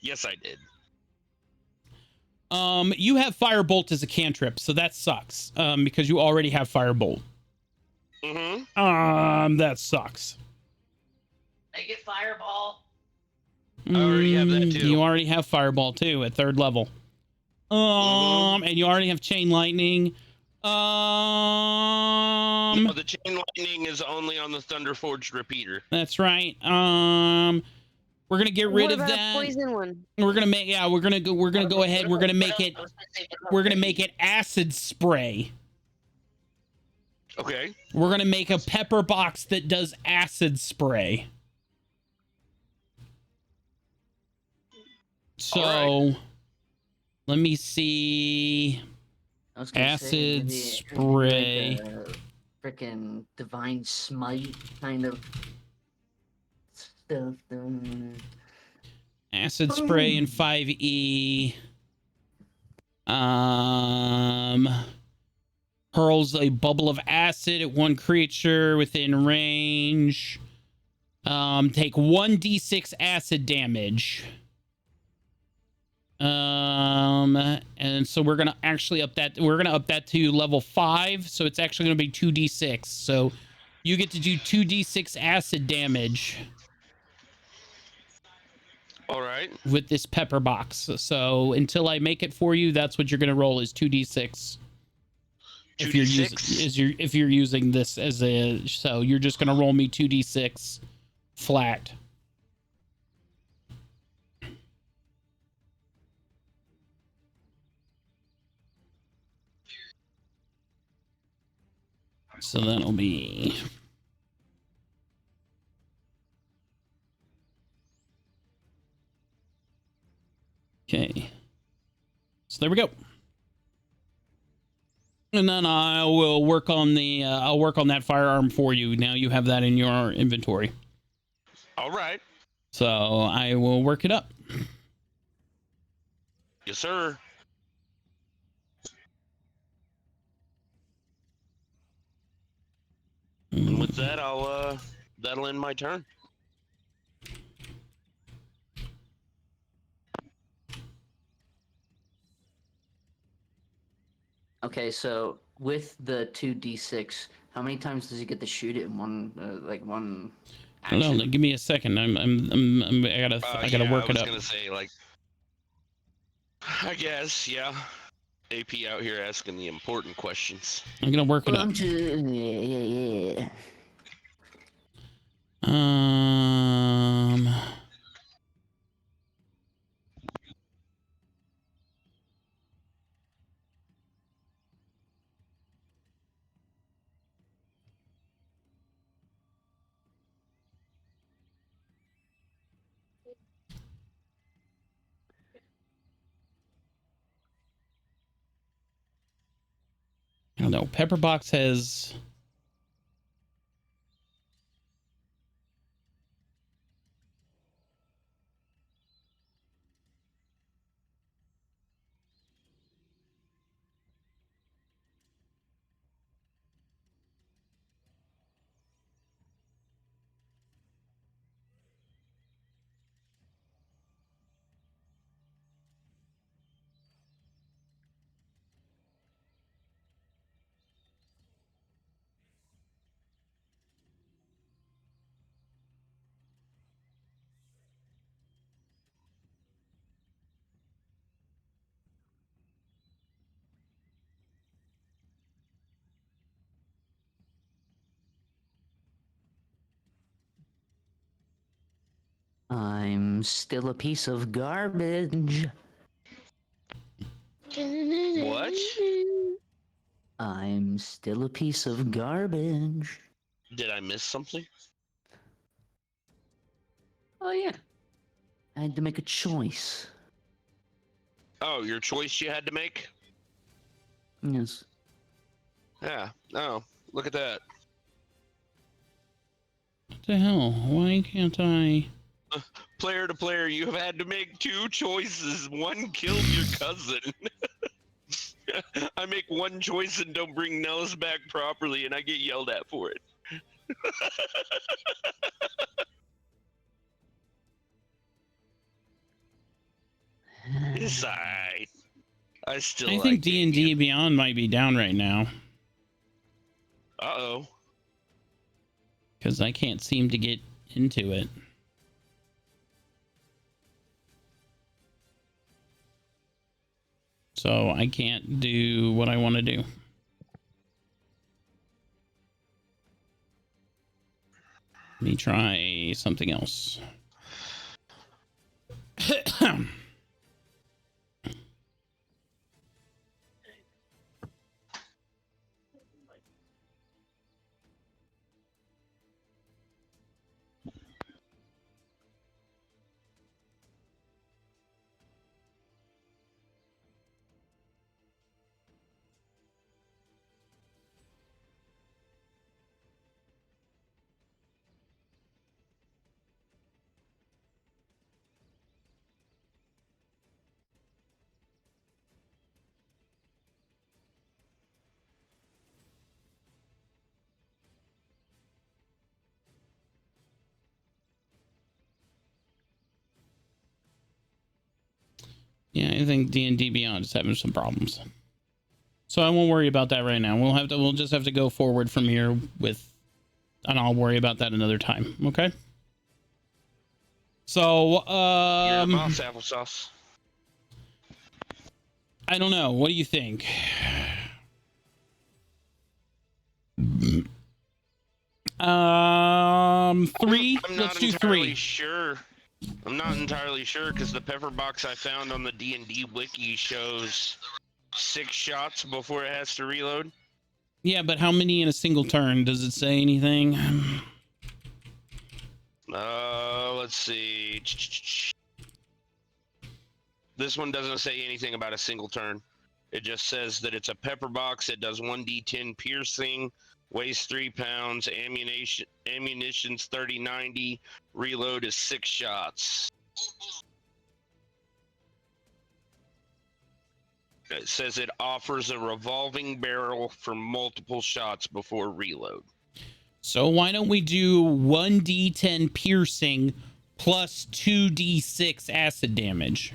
Yes, I did. You have Firebolt as a cantrip, so that sucks. Because you already have Firebolt. Mm-hmm. That sucks. Make it fireball. I already have that too. You already have Fireball too at 3rd level. And you already have Chain Lightning. No, the Chain Lightning is only on the Thunderforged Repeater. That's right. We're gonna get rid What of about that. poison one? We're gonna make we're gonna go ahead. We're gonna make it acid spray. Okay. We're gonna make a pepper box that does acid spray. So All let me see. I was gonna say, Acid maybe spray. like a frickin' divine smite kind of stuff. Acid spray in 5e. Hurls a bubble of acid at one creature within range. Take 1d6 acid damage. And so we're gonna actually up that. We're gonna up that to level 5. So it's actually gonna be 2d6. So you get to do 2d6 acid damage. All right. With this pepper box. So until I make it for you, that's what you're gonna roll is 2d6. If you're using if you're using this as a, so you're just gonna roll me 2d6 flat. So that'll be okay. So there we go. And then I will work on the I'll work on that firearm for you. Now you have that in your inventory. All right. So I will work it up. Yes, sir. And with that, that'll end my turn. Okay, so with the 2d6, how many times does he get to shoot it in one, one action? Hold on, give me a second. I gotta work it up. I was gonna say, like, I guess, yeah. AP out here asking the important questions. I'm gonna work it Well, up. I'm just, yeah. Um. I don't know. Pepperbox has. I'm still a piece of garbage. What? I'm still a piece of garbage. Did I miss something? Oh, yeah. I had to make a choice. Oh, your choice you had to make? Yes. Yeah. Oh, look at that. What the hell? Why can't I? Player to player, you have had to make two choices. One killed your cousin. I make one choice and don't bring Nellis back properly, and I get yelled at for it. It's alright. I still I like think D&D Damien. Beyond might be down right now Uh-oh. because I can't seem to get into it. So I can't do what I want to do. Let me try something else. Yeah, I think D&D Beyond is having some problems. So I won't worry about that right now. We'll just have to go forward from here with, and I'll worry about that another time. Okay. So You're the boss, applesauce. I don't know. What do you think? Three. I'm Let's not do entirely three. sure. I'm not entirely sure because the pepper box I found on the D&D wiki shows 6 shots before it has to reload. Yeah, but how many in a single turn? Does it say anything? Let's see. This one doesn't say anything about a single turn. It just says that it's a pepper box. It does 1d10 piercing, weighs 3 pounds, ammunition's 30-90, reload is 6 shots. It says it offers a revolving barrel for multiple shots before reload. So why don't we do 1d10 piercing plus 2d6 acid damage?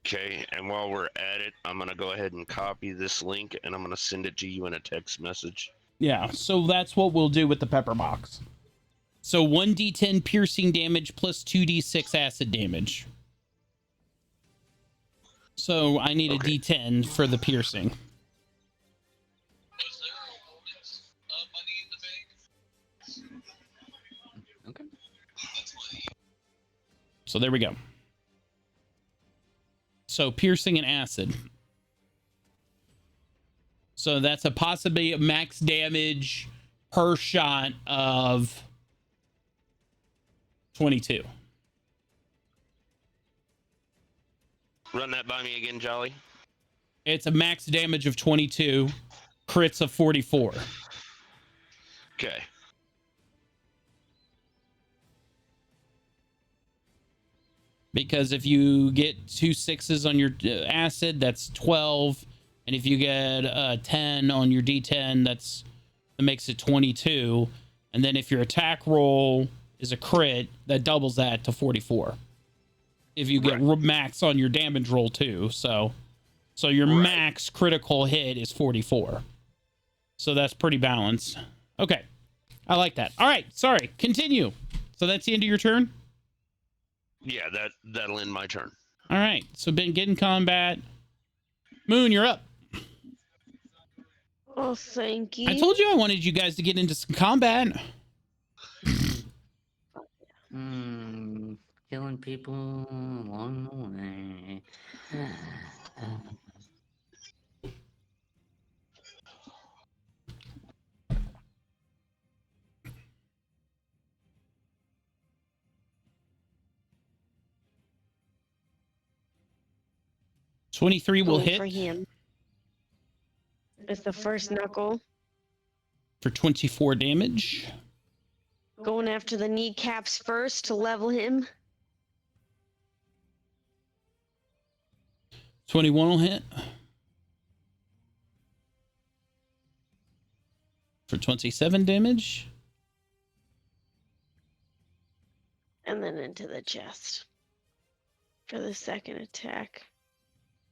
Okay, and while we're at it, I'm going to go ahead and copy this link, and I'm going to send it to you in a text message. Yeah, so that's what we'll do with the pepper box. So 1d10 piercing damage plus 2d6 acid damage. So I need a d10 for the piercing. So there we go. So piercing and acid. So that's a possibly max damage per shot of 22. Run that by me again, Jolly. It's a max damage of 22, crits of 44. Okay. Because if you get 2 6s on your acid, that's 12. And if you get a 10 on your D10, that makes it 22. And then if your attack roll is a crit, that doubles that to 44. If you get max on your damage roll too. So your max critical hit is 44. So that's pretty balanced. Okay. I like that. All right. Sorry. Continue. So that's the end of your turn? Yeah, that'll end my turn. All right. So been getting combat. Moon, you're up. Oh, thank you. I told you I wanted you guys to get into some combat. Killing people along the way. 23 will Going hit for him. It's the first knuckle. for 24 damage. Going after the kneecaps first to level him. 21 will hit for 27 damage. And then into the chest for the second attack.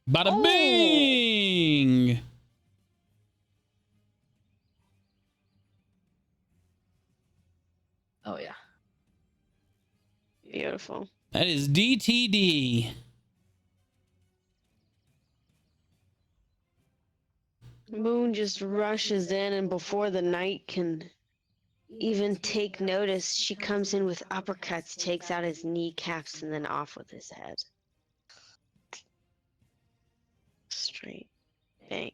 Bada bing! Oh, yeah. Beautiful. That is DTD. Moon just rushes in, and before the knight can even take notice, she comes in with uppercuts, takes out his kneecaps, and then off with his head. Straight bang.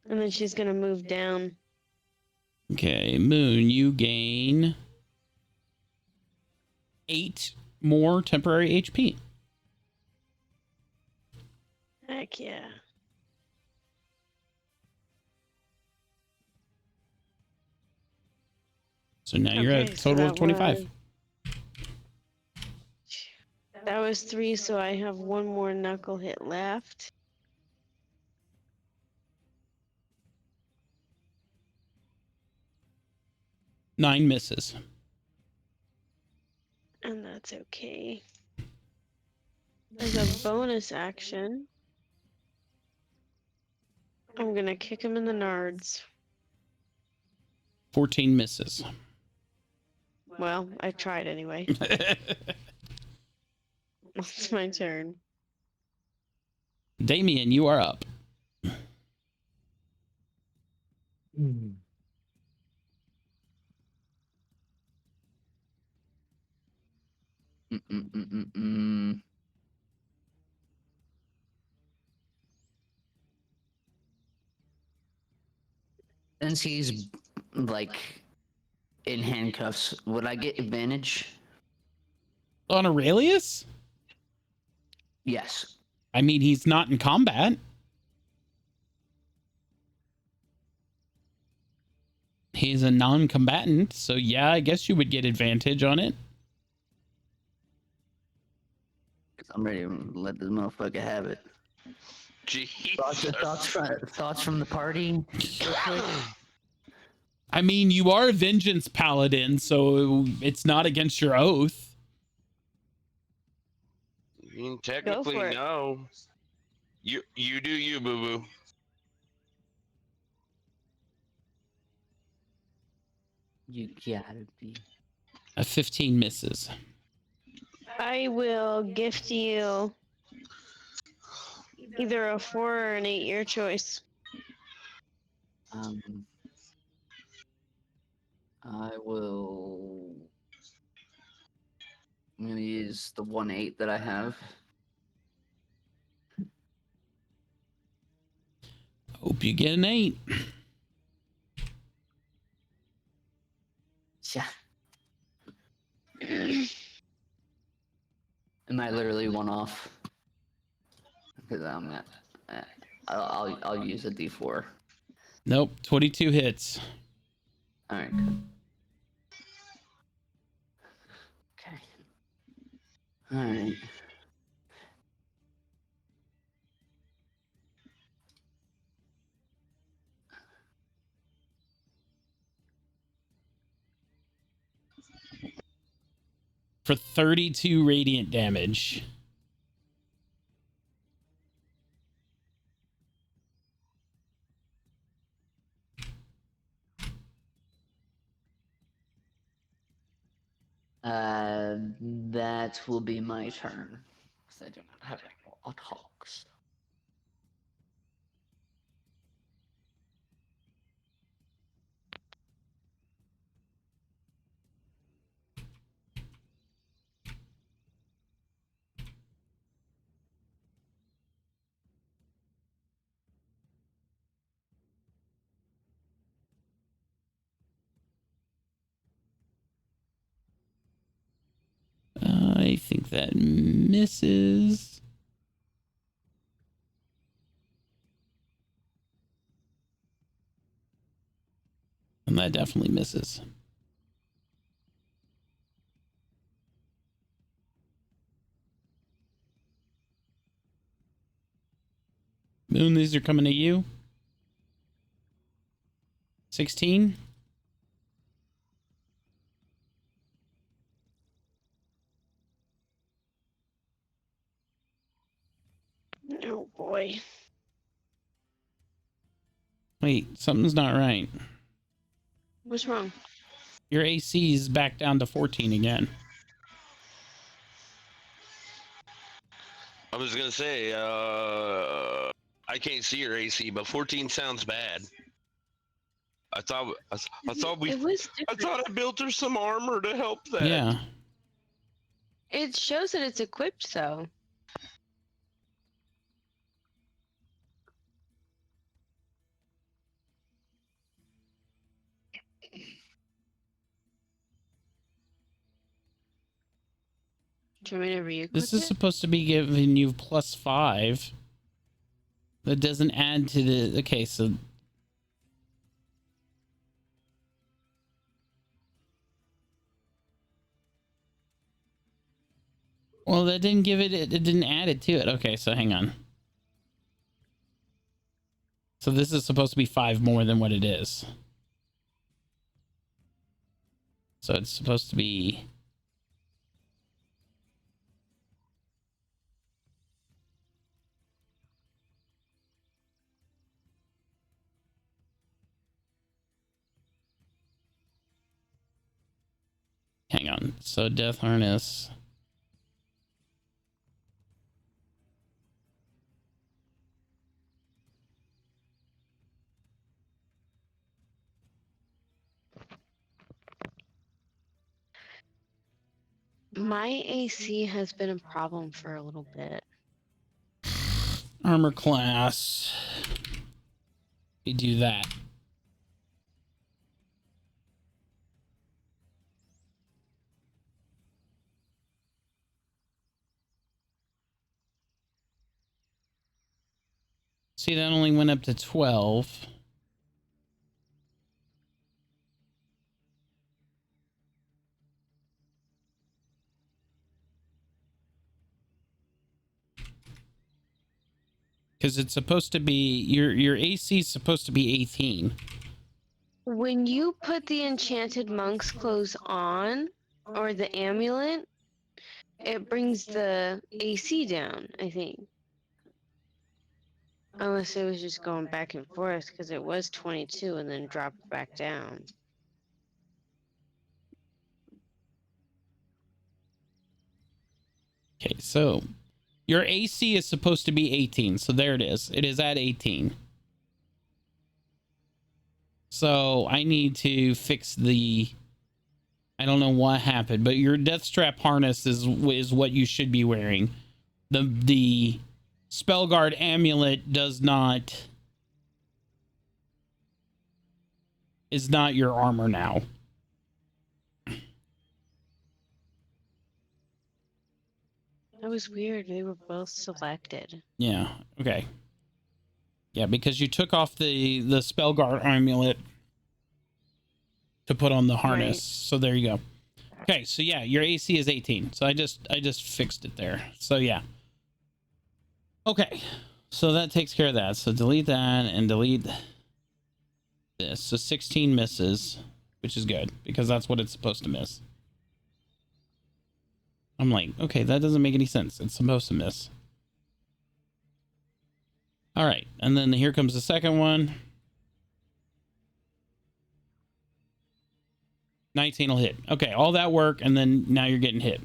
And then she's gonna move down. Okay, Moon, you gain 8 more temporary HP. Heck yeah. So now you're at a so total of that 25. That was 3, so I have 1 more knuckle hit left. Nine misses. And that's okay. As a bonus action, I'm gonna kick him in the nards. 14 misses. Well, I tried anyway. It's my turn. Damien, you are up. Since he's like in handcuffs, would I get advantage? On Aurelius? Yes. I mean, he's not in combat. He's a non-combatant, so yeah, I guess you would get advantage on it. I'm ready to let this motherfucker have it. Jesus. Thoughts from the party? I mean, you are a vengeance paladin, so it's not against your oath. I mean, technically, for it. no. You do you, boo boo. You gotta be. A 15 misses. I will gift you either a 4 or an 8, your choice. I will. I'm gonna use the 1-8 that I have. Hope you get an 8. Yeah. Am I literally one off? Because I'm at. I'll use a D4. Nope, 22 hits. All right. Good. Okay. All right. For 32 radiant damage. That will be my turn. Because I do not have any more attacks. I think that misses. And that definitely misses. Moon, these are coming to you. 16. Oh boy. Wait, something's not right. What's wrong? Your AC is back down to 14 again. I was gonna say, I can't see your AC, but 14 sounds bad. I thought It was I different. thought I built her some armor to help that. Yeah. It shows that it's equipped though. Do you want me to re-equip This is it? supposed to be giving you +5. That doesn't add to the... Okay, so... Well, that didn't give it... It didn't add it to it. Okay, so hang on. So this is supposed to be 5 more than what it is. So it's supposed to be... Hang on. So Death Harness... My AC has been a problem for a little bit. Armor class. We do that. See, that only went up to 12. Because it's supposed to be... Your AC is supposed to be 18. When you put the enchanted monk's clothes on, or the amulet, it brings the AC down, I think. Unless it was just going back and forth, because it was 22 and then dropped back down. Okay, so... Your AC is supposed to be 18, so there it is. It is at 18. So I need to fix the. I don't know what happened, but your death strap harness is what you should be wearing. The Spellguard amulet is not your armor now. That was weird. They were both selected. Yeah. Okay. Yeah, because you took off the Spellguard amulet to put on the harness. Right. So there you go. Okay, so yeah, your AC is 18. So I just fixed it there. So yeah. Okay. So that takes care of that. So delete that and delete this. So 16 misses, which is good because that's what it's supposed to miss. I'm like, okay, that doesn't make any sense. It's supposed to miss. All right, and then here comes the second one. 19 will hit. Okay, all that work, and then now you're getting hit.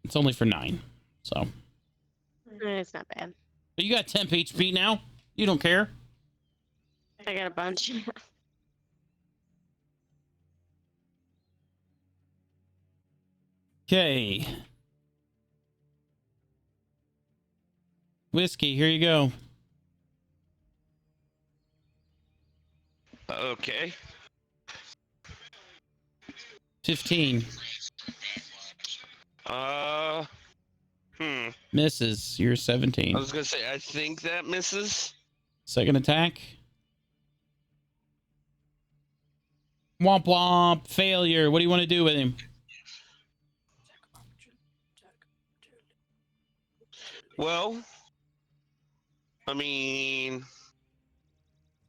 It's only for 9, so. It's not bad. But you got temp HP now? You don't care? I got a bunch. Okay. Whiskey, here you go. Okay. 15. Misses. You're 17. I was gonna say, I think that misses. Second attack. Womp womp. Failure. What do you want to do with him? Well, I mean,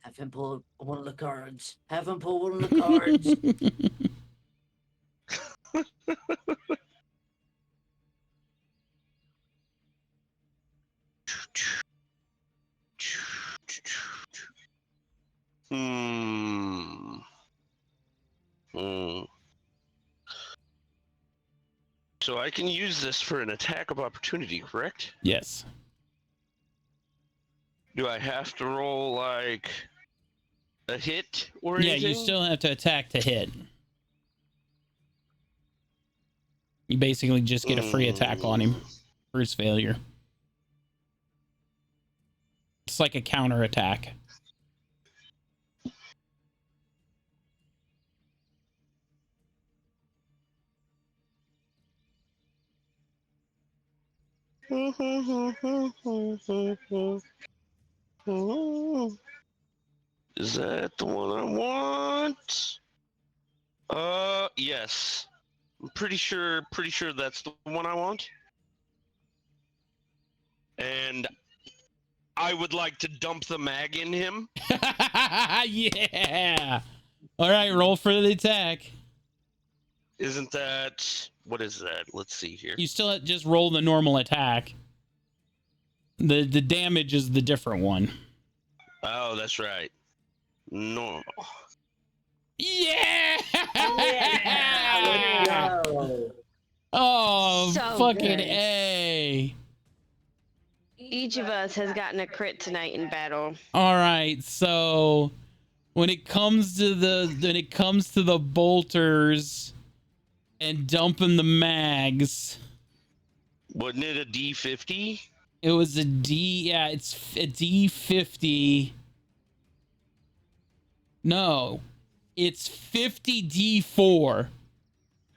Have him pull one of the cards. Have him pull one of the cards. So I can use this for an attack of opportunity, correct? Yes. Do I have to roll like a hit or Yeah, anything? you still have to attack to hit. You basically just get a free attack on him for his failure. It's like a counter attack. Is that the one I want? Yes. I'm pretty sure that's the one I want. And I would like to dump the mag in him. Yeah. All right, roll for the attack. Isn't that, what is that? Let's see here. You still just roll the normal attack. The damage is the different one. Oh, that's right. Normal. Yeah! Yeah! Oh, So fucking good. A. Each of us has gotten a crit tonight in battle. All right, so when it comes to the bolters and dumping the mags, Wasn't it a D50? it was a D. Yeah, it's a D50. No, it's 50 D4.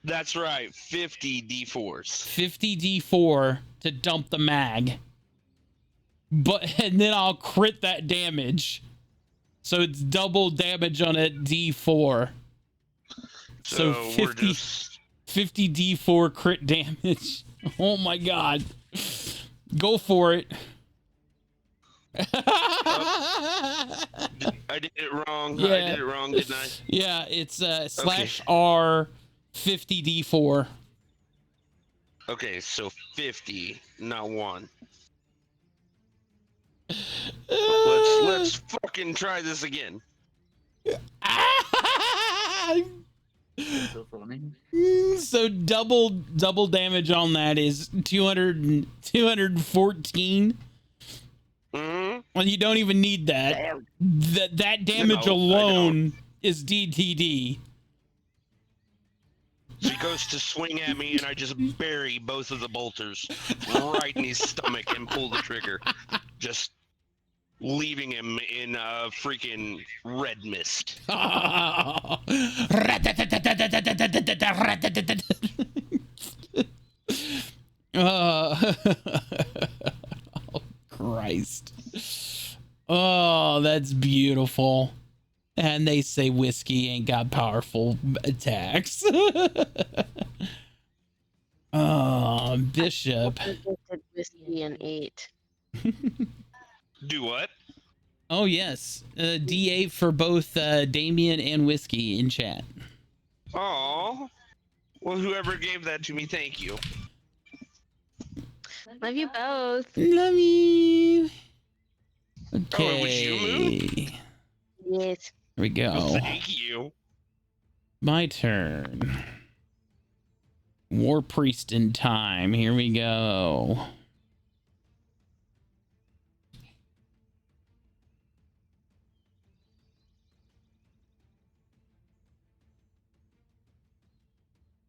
That's right, 50 D4s. 50 D4 to dump the mag. And then I'll crit that damage. So it's double damage on a D4. So we're just 50 D4 crit damage. Oh my god. Go for it. I did it wrong. Yeah. I did it wrong, didn't I? Yeah, it's slash R 50 D4. Okay, so 50, not 1. Let's fucking try this again. So funny. So double damage on that is 214. Mm-hmm. Well, you don't even need that. Damn. That damage No, I alone is DTD. So he goes to swing at me, and I just bury both of the bolters right in his stomach and pull the trigger, just leaving him in a freaking red mist. Oh, Christ. Oh, that's beautiful. And they say whiskey ain't got powerful attacks. Oh, Bishop. I tasted whiskey and ate. Do what? Oh, yes. D8 for both Damien and Whiskey in chat. Oh, well, whoever gave that to me, thank you. Love you both. Love you. Oh, it was you, Okay. Yes. Here we go. Thank you. My turn. War Priest in time. Here we go.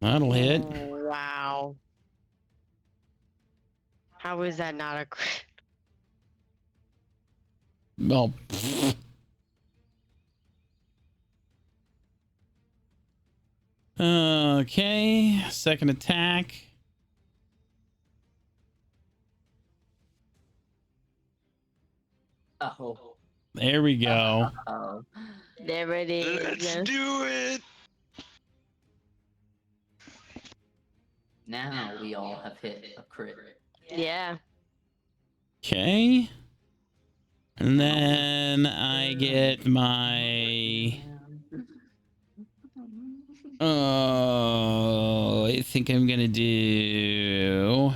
That'll hit. Oh, wow. How is that not a crit? Well, okay. Second attack. Oh. There we go. Oh. There it is. Let's do it. Now we all have hit a crit. Yeah. Okay. And then I get my... Oh, I think I'm gonna do...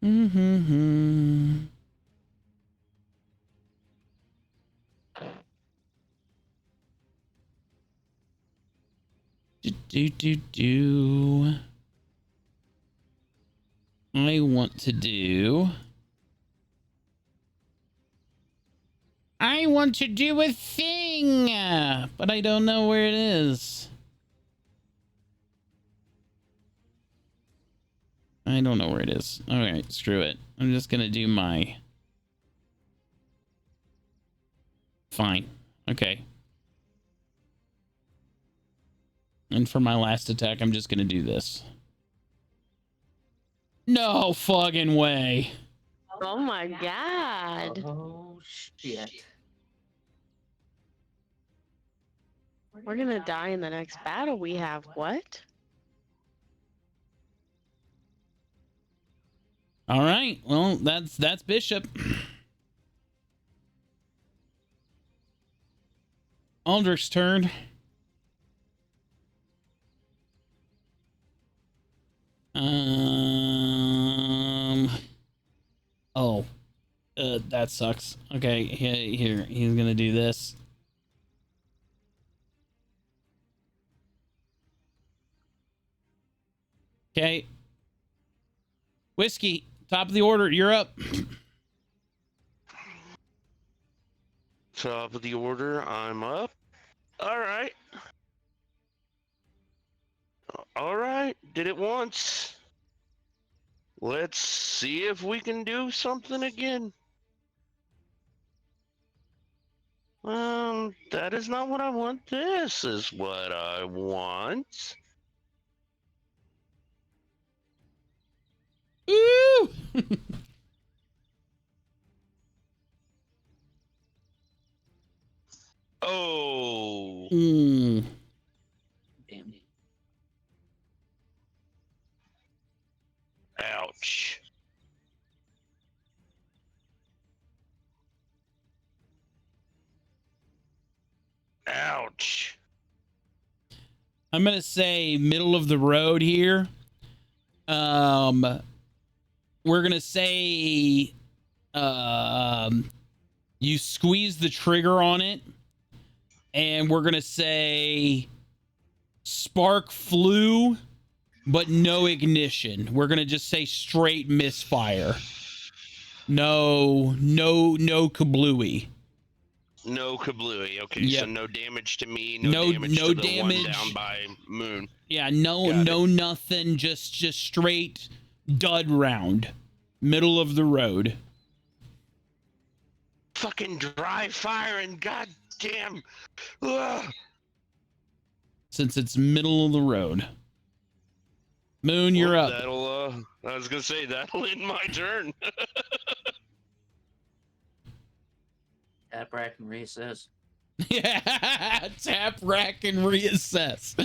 Mm-hmm. Do. I want to do a thing, but I don't know where it is. I don't know where it is. All right, screw it. I'm just gonna do my... Fine. Okay. And for my last attack, I'm just gonna do this. No fucking way. Oh my god. Oh shit. We're gonna die in the next battle we have. What? All right. Well, that's Bishop. Aldrich's turn. Oh. That sucks. Okay, here. He's gonna do this. Okay. Whiskey, top of the order. You're up. Top of the order, I'm up. All right. All right, did it once. Let's see if we can do something again. That is not what I want. This is what I want. Ooh! Oh. Mm. Damn. Ouch. Ouch. I'm gonna say middle of the road here. we're gonna say you squeeze the trigger on it, and we're gonna say spark flew, but no ignition. We're gonna just say straight misfire. No kablooey. No kablooey. Okay, Yep. so no damage to me. No damage no to the damage one down by Moon. Yeah, no Got no nothing. Just straight dud round, middle of the road. Fucking dry fire and goddamn. Ugh. Since it's middle of the road. Moon, you're Well, up. That'll. I was gonna say that'll end my turn. Tap rack and reassess. Yeah, tap rack and reassess.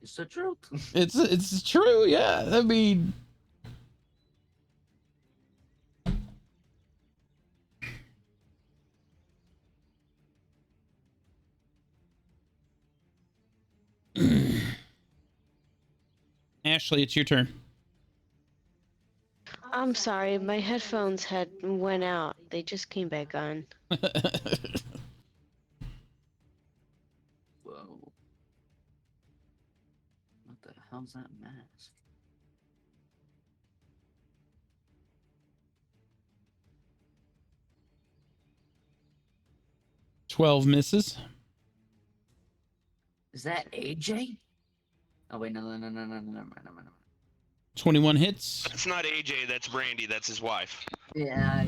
It's the truth. It's true. Yeah, I mean. Ashley, it's your turn. I'm sorry, my headphones had went out. They just came back on. Whoa. What the hell's that mask? $12 misses. Is that AJ? Oh wait, no, never mind. 21 hits. It's not AJ. That's Brandy. That's his wife. Yeah,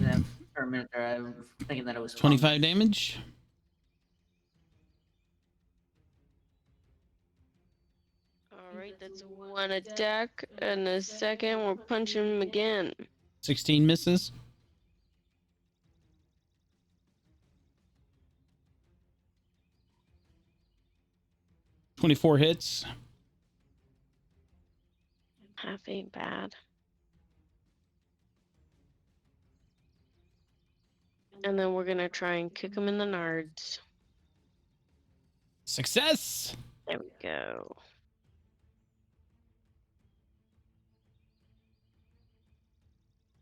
for a minute there, I was thinking that it was 25 damage. Alright, that's one attack, and the second we're punching him again. 16 misses. $24 hits. Half ain't bad. And then we're gonna try and kick him in the nards. Success. There we go.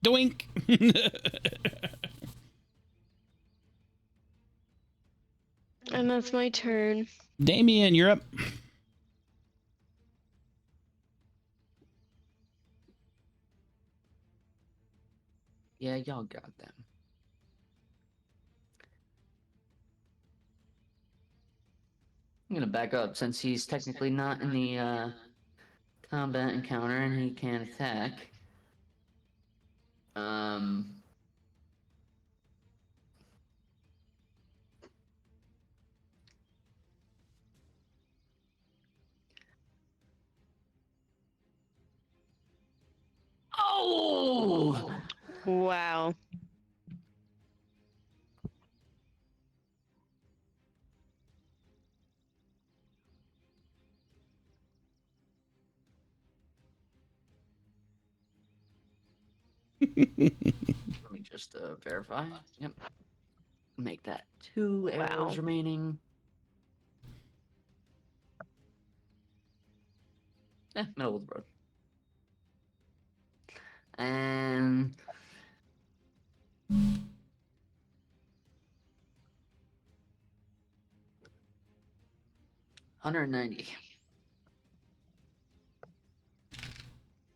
Doink. And that's my turn. Damien, you're up. Yeah, y'all got them. I'm gonna back up since he's technically not in the combat encounter and he can attack. Oh! Wow. Let me just verify. Yep. Make that 2 arrows remaining. Middle of the road. And 190.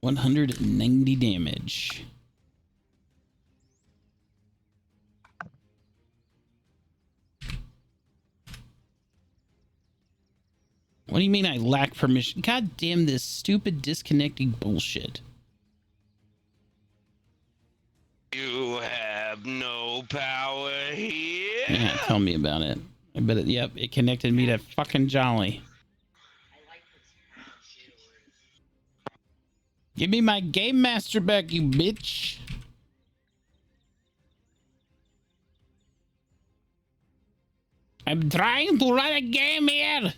190 damage. What do you mean I lack permission? God damn this stupid disconnecting bullshit. You have no power here. Yeah, tell me about it. I bet it, yep, it connected me to fucking Jolly. Give me my Game Master back, you bitch. I'm trying to run a game here.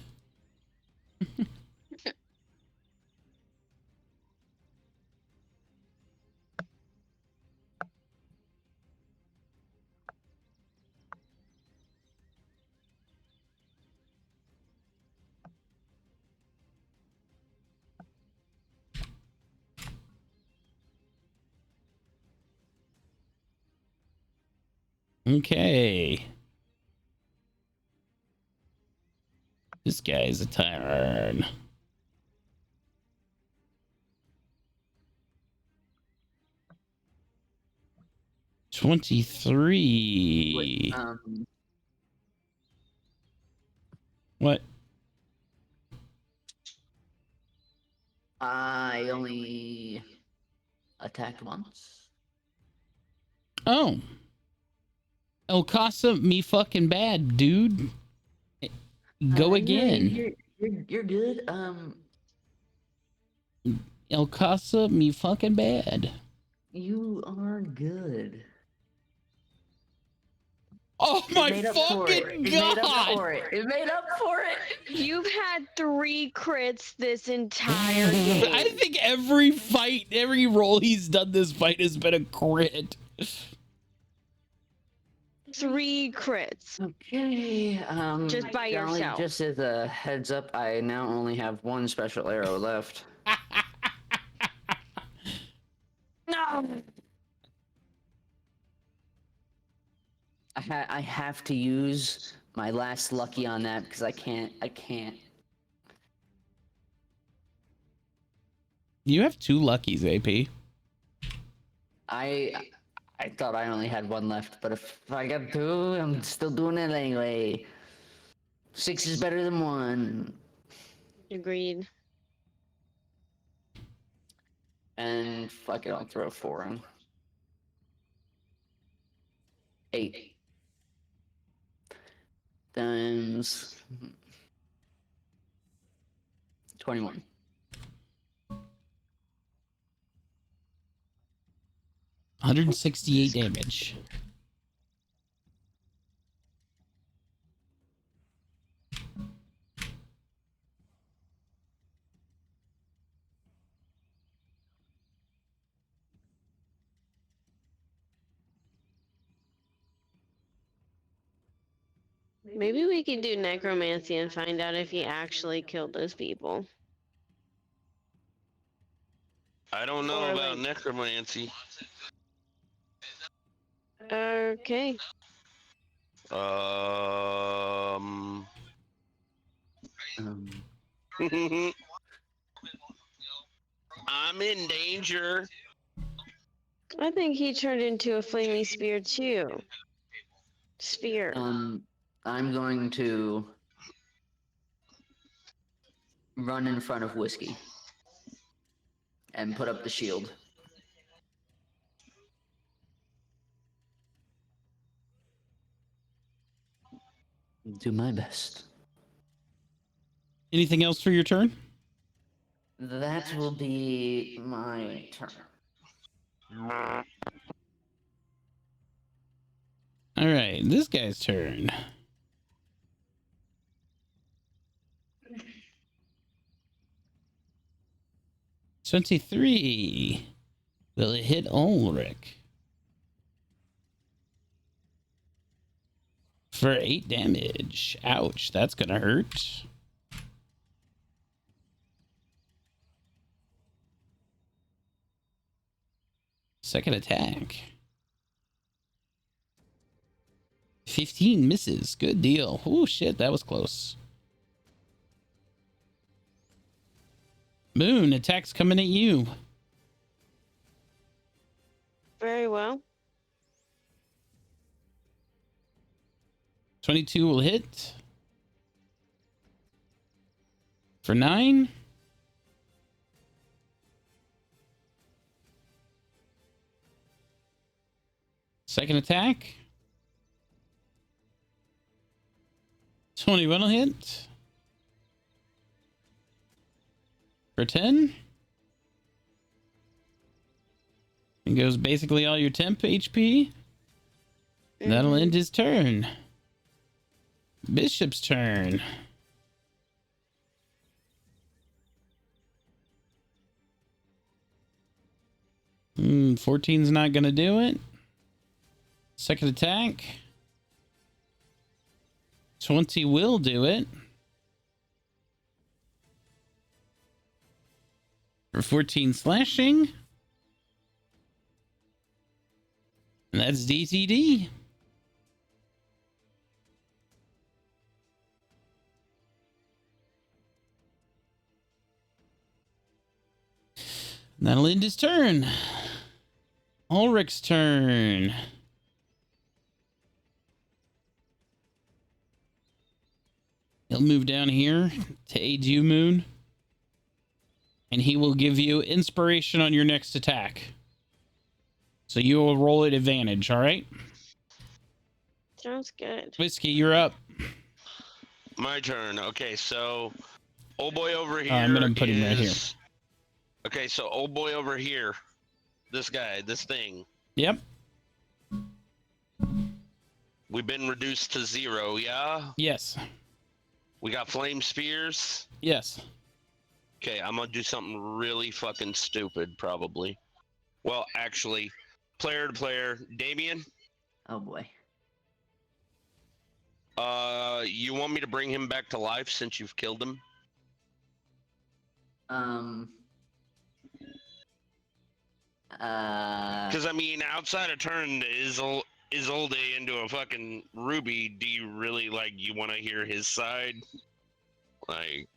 Okay. This guy's a turn. Wait, 23. What? I only attacked once. Oh. El Casa, me fucking bad, dude. Go again. You're good. El Casa, me fucking bad. You are good. Oh my It made up for it. fucking It made up god! for it. It made up for it. You've had 3 crits this entire game. I think every fight, every roll he's done this fight has been a crit. 3 crits. Okay. Just by Golly, yourself. just as a heads up, I now only have 1 special arrow left. No. I have to use my last lucky on that because I can't. You have 2 luckies, AP. I thought I only had 1 left, but if I got 2, I'm still doing it anyway. 6 is better than 1. Agreed. And fuck it, I'll throw 4 in. 8 times 21. $168 damage. Maybe we could do necromancy and find out if he actually killed those people. I don't know Or, about like- necromancy. Okay. Um, I'm in danger. I think he turned into a flaming spear too. Sphere. I'm going to run in front of Whiskey and put up the shield. Do my best. Anything else for your turn? That will be my turn. All right, this guy's turn. $23. Will it hit Ulrich? For 8 damage. Ouch, that's gonna hurt. Second attack. 15 misses. Good deal. Oh shit, that was close. Moon, attacks coming at you. Very well. 22 will hit. For 9. Second attack. 21 will hit. For 10. And goes basically all your temp HP. That'll end his turn. Bishop's turn. Hmm, 14's not gonna do it. Second attack. 20 will do it. For 14 slashing. And that's DTD. That'll end his turn. Ulrich's turn. He'll move down here to aid you, Moon. And he will give you inspiration on your next attack. So you will roll at advantage, all right? Sounds good. Whiskey, you're up. My turn. Okay, so old boy over here. I'm going to put him right here. Okay, so old boy over here. This guy, this thing. Yep. We've been reduced to 0, yeah? Yes. We got flame spears. Yes. Okay, I'm gonna do something really fucking stupid, probably. Well, actually, player to player, Damien. Oh boy. You want me to bring him back to life since you've killed him? Because I mean, outside of turn Isolde into a fucking ruby, do you really you want to hear his side? Like,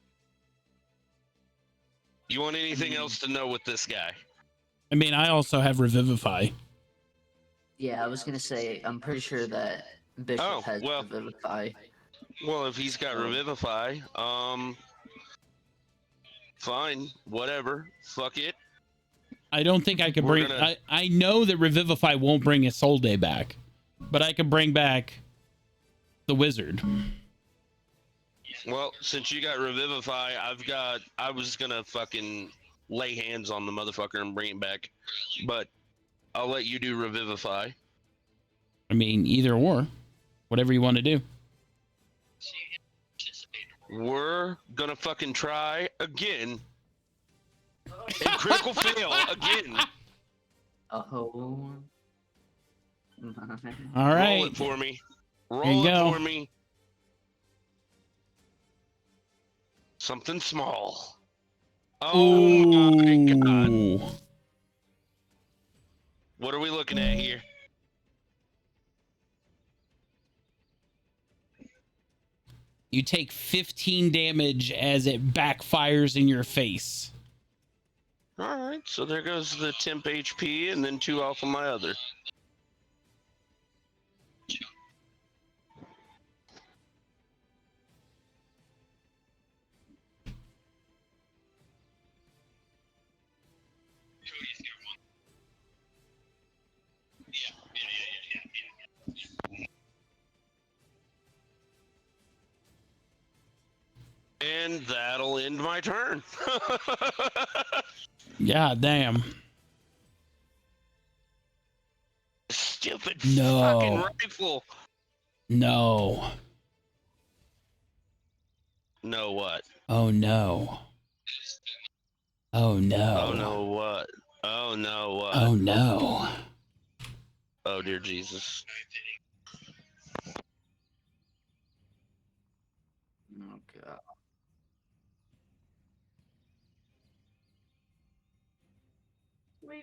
you want anything else to know with this guy? I mean, I also have Revivify. Yeah, I was gonna say, I'm pretty sure that Bishop has Revivify. Well, if he's got Revivify, fine, whatever, fuck it. I don't think I could bring... I know that Revivify won't bring Isolde back, but I can bring back the wizard. Well, since you got Revivify, I was gonna fucking lay hands on the motherfucker and bring him back, but I'll let you do Revivify. I mean, either or. Whatever you want to do. We're gonna fucking try again. And critical fail again. Oh. All right. Roll it for me. Here Roll you it go. for me. Something small. Oh my god. Ooh. What are we looking at here? You take 15 damage as it backfires in your face. Alright, so there goes the temp HP and then 2 off of my other. And that'll end my turn. God damn. Stupid No. fucking rifle. No. No what? Oh no. Oh no. Oh no what? Oh no what? Oh no. Oh dear Jesus. Oh god.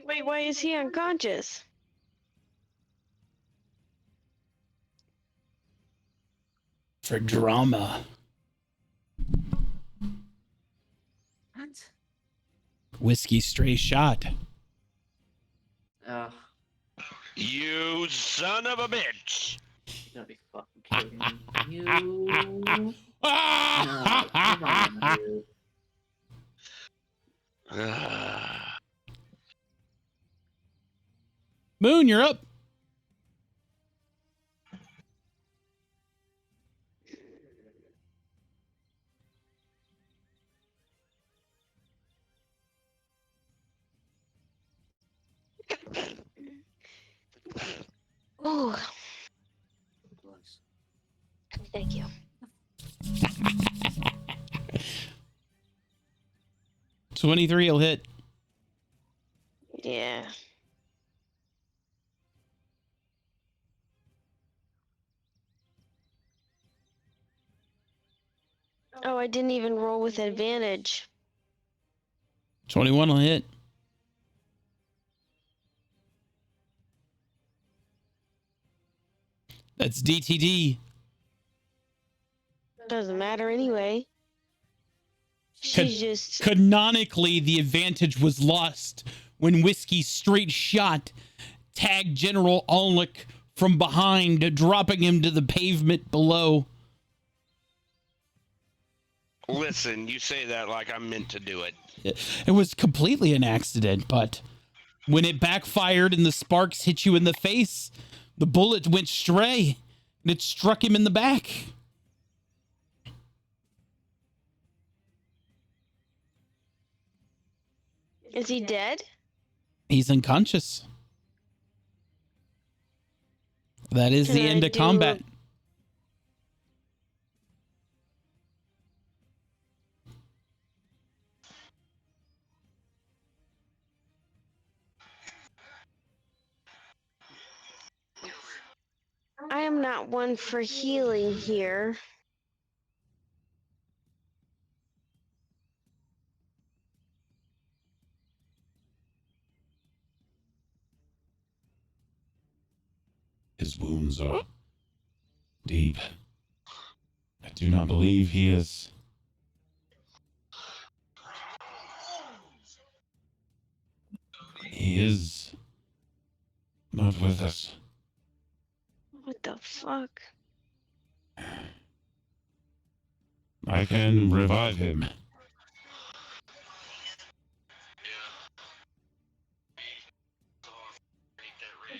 Wait, why is he unconscious? For drama. What? Whiskey stray shot. You son of a bitch! You gotta be fucking kidding me. You. No, come on, dude. Moon, you're up. Oh, thank you. 23 will hit. Yeah. Oh, I didn't even roll with advantage. 21 will hit. That's DTD. Doesn't matter anyway. She's just Canonically, the advantage was lost when Whiskey straight shot tagged General Ulrich from behind, dropping him to the pavement below. Listen, you say that like I meant to do it. It was completely an accident, but when it backfired and the sparks hit you in the face, the bullet went stray and it struck him in the back. is he dead? He's unconscious. That is Can the I end of do combat. I am not one for healing here. His wounds are deep. I do not believe he is. He is not with us. What the fuck? I can revive him.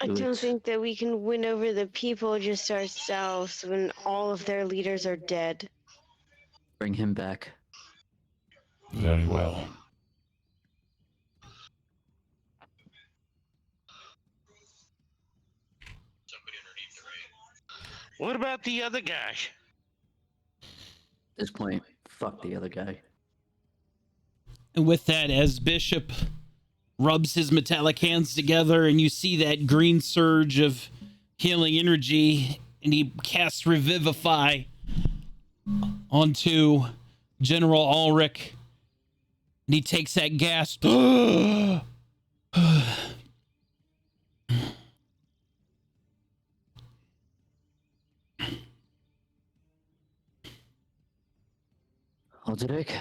I don't think that we can win over the people just ourselves when all of their leaders are dead. Bring him back. Very well. What about the other guy? At this point, fuck the other guy. And with that, as Bishop rubs his metallic hands together and you see that green surge of healing energy, and he casts Revivify onto General Ulrich, and he takes that gasp. Aldrich?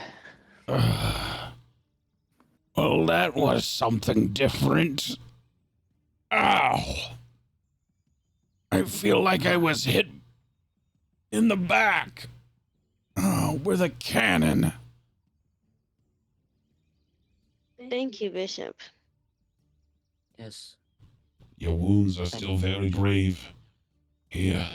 Well, that was something different. Ow! I feel like I was hit in the back with a cannon. Thank you, Bishop. Yes. Your wounds are still very grave. Here.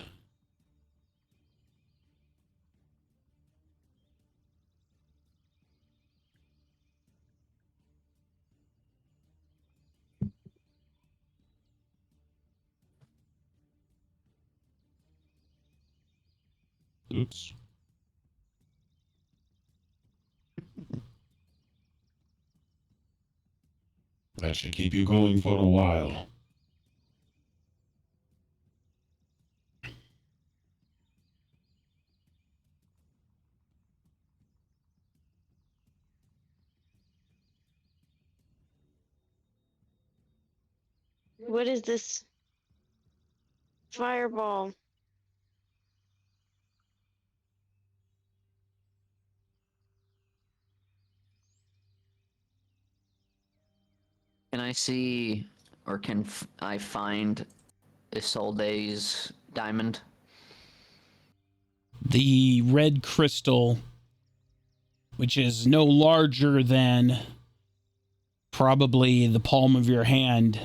Oops. That should keep you going for a while. What is this? Fireball. Can I see, or can I find Isolde's diamond? The red crystal, which is no larger than probably the palm of your hand,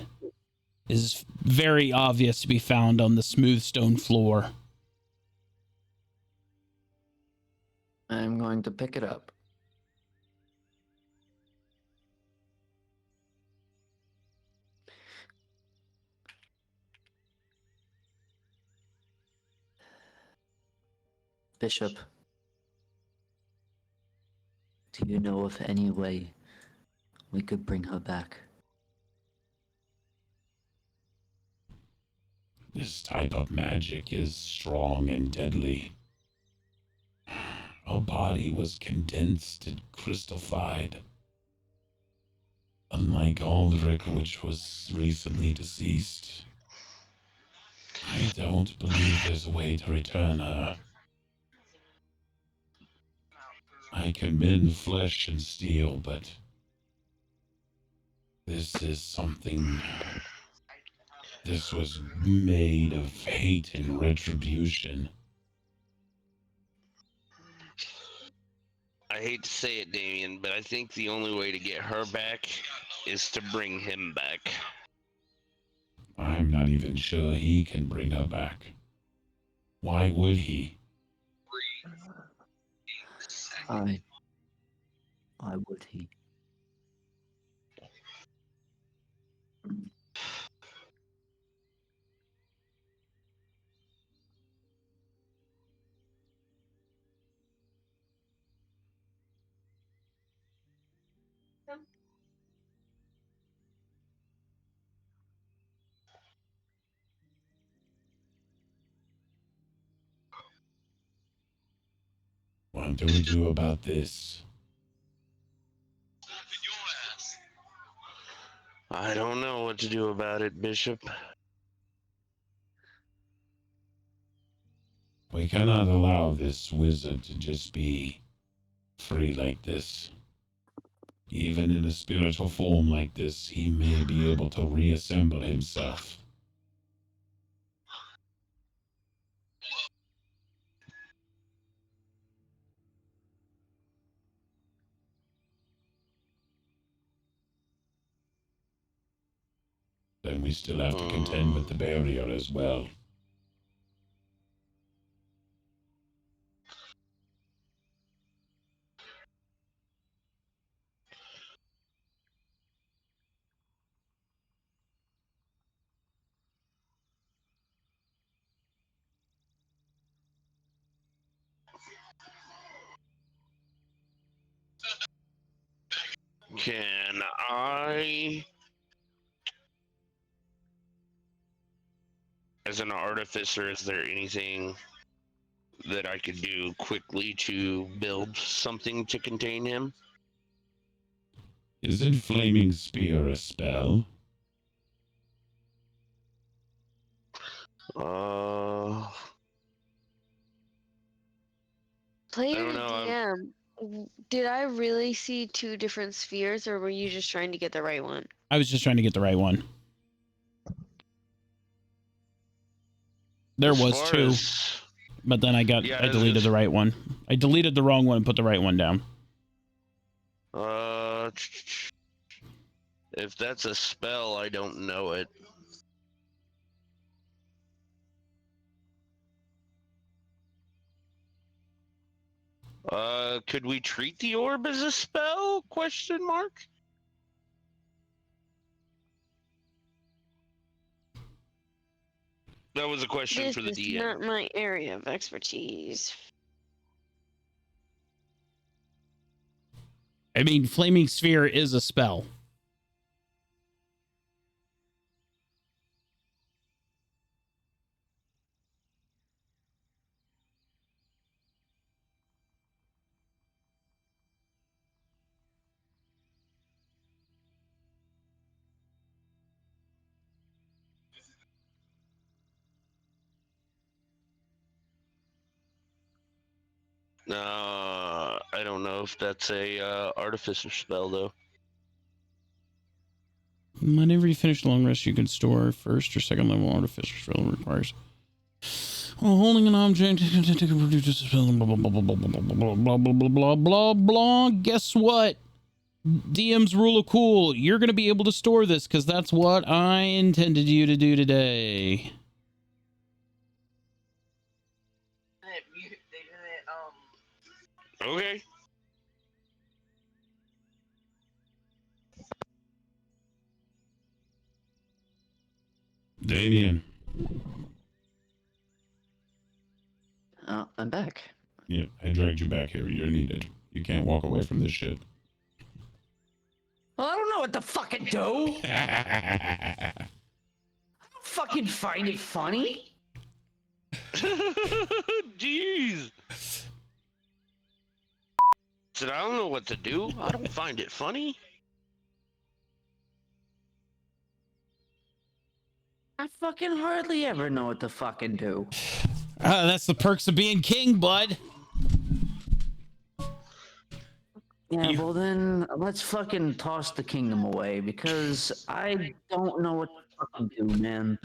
is very obvious to be found on the smooth stone floor. I'm going to pick it up. Bishop, do you know of any way we could bring her back? This type of magic is strong and deadly. Her body was condensed and crystallified. Unlike Aldrich, which was recently deceased, I don't believe there's a way to return her. I can mend flesh and steel, but this is something. This was made of hate and retribution. I hate to say it, Damien, but I think the only way to get her back is to bring him back. I'm not even sure he can bring her back. Why would he? Why would he? What do we do about this? I don't know what to do about it, Bishop. We cannot allow this wizard to just be free like this. Even in a spiritual form like this, he may be able to reassemble himself. Then we still have to contend with the barrier as well. Can I, as an artificer, is there anything that I could do quickly to build something to contain him? Isn't Flaming Spear a spell? Play I don't the know, DM. Did I really see two different spheres, or were you just trying to get the right one? I was just trying to get the right one. There As was far two, as- but then I deleted the right one. I deleted the wrong one and put the right one down. If that's a spell, I don't know it. Could we treat the orb as a spell? Question mark. That was a question This for the is DM. not my area of expertise. I mean, Flaming Sphere is a spell. I don't know if that's a artificer spell though. Whenever you finish the long rest, you can store first or second level artificer spell requires. While holding an object, blah blah blah blah blah blah. Guess what? DM's rule of cool. You're gonna be able to store this because that's what I intended you to do today. Okay. Damien. I'm back. Yeah, I dragged you back here. You're needed. You can't walk away from this shit. Well, I don't know what to fucking do. I don't fucking find it funny. Jeez. Said I don't know what to do. I don't find it funny. I fucking hardly ever know what to fucking do. That's the perks of being king, bud. Yeah, You- well then, let's fucking toss the kingdom away because I don't know what to fucking do, man.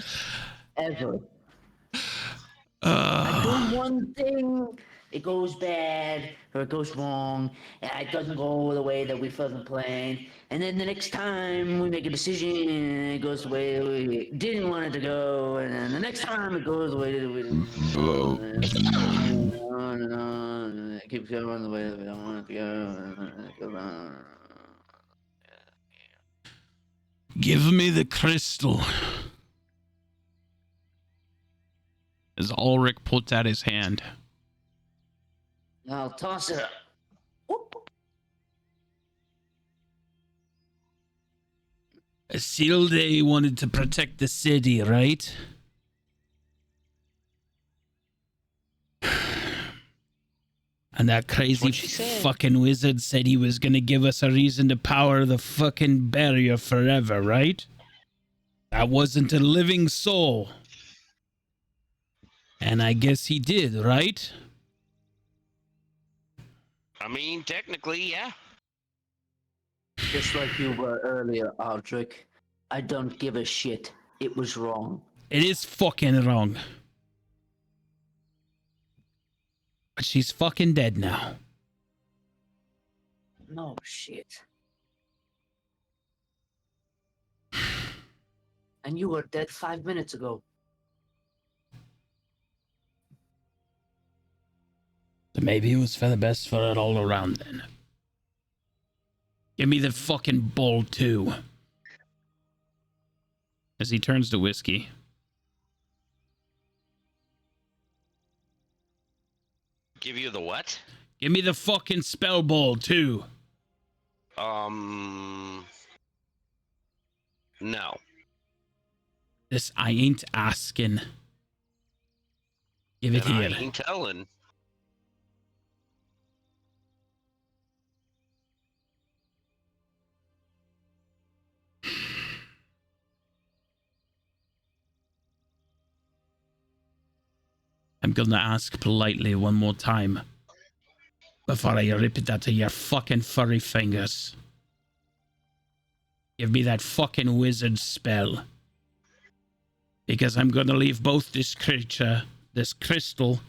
Ever. I do one thing, it goes bad, or it goes wrong, and it doesn't go the way that we fucking planned. And then the next time we make a decision, it goes the way that we didn't want it to go. And then the next time it goes the way that we didn't want it to go. On and on, and it keeps going the way that we don't want it to go. And it goes on. Give me the crystal. As Ulrich puts out his hand. I'll toss it up. Isilde wanted to protect the city, right? And that crazy what she said. fucking wizard said he was gonna give us a reason to power the fucking barrier forever, right? That wasn't a living soul. And I guess he did, right? I mean, technically, yeah. Just like you were earlier, Aldrich. I don't give a shit. It was wrong. It is fucking wrong. But she's fucking dead now. No shit. And you were dead 5 minutes ago. So maybe it was for the best for it all around then. Give me the fucking bowl too. As he turns to whiskey. Give you the what? Give me the fucking spell bowl too. No. This I ain't asking. Give it And here. I ain't telling. I'm gonna ask politely one more time. Before I rip it out of your fucking furry fingers. Give me that fucking wizard spell. Because I'm gonna leave both this creature, this crystal,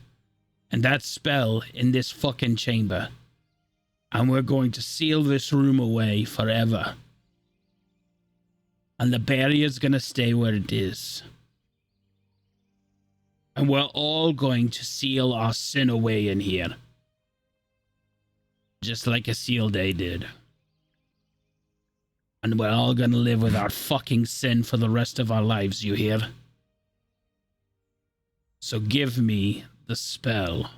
and that spell in this fucking chamber. And we're going to seal this room away forever. And the barrier's gonna stay where it is. And we're all going to seal our sin away in here. Just like Isilde did. And we're all gonna live with our fucking sin for the rest of our lives, you hear? So give me the spell.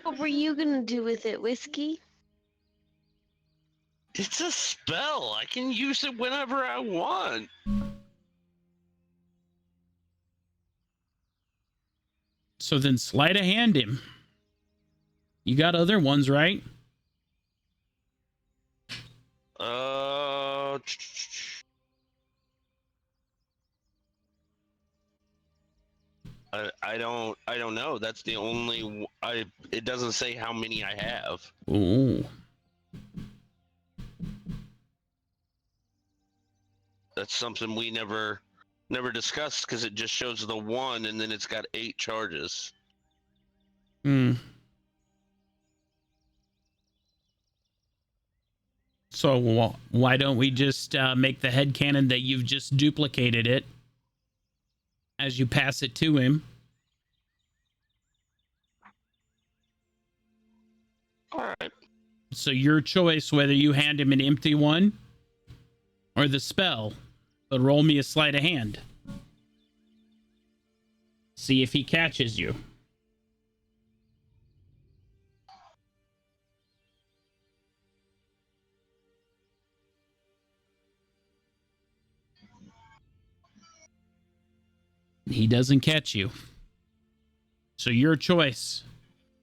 What were you gonna do with it, Whiskey? It's a spell. I can use it whenever I want. So then sleight of hand him. You got other ones, right? I don't know. That's the only it doesn't say how many I have. Ooh. That's something we never discussed because it just shows the one and then it's got 8 charges. Hmm. So why don't we just make the headcanon that you've just duplicated it as you pass it to him? All right. So your choice whether you hand him an empty one or the spell, but roll me a sleight of hand. See if he catches you. He doesn't catch you. So your choice.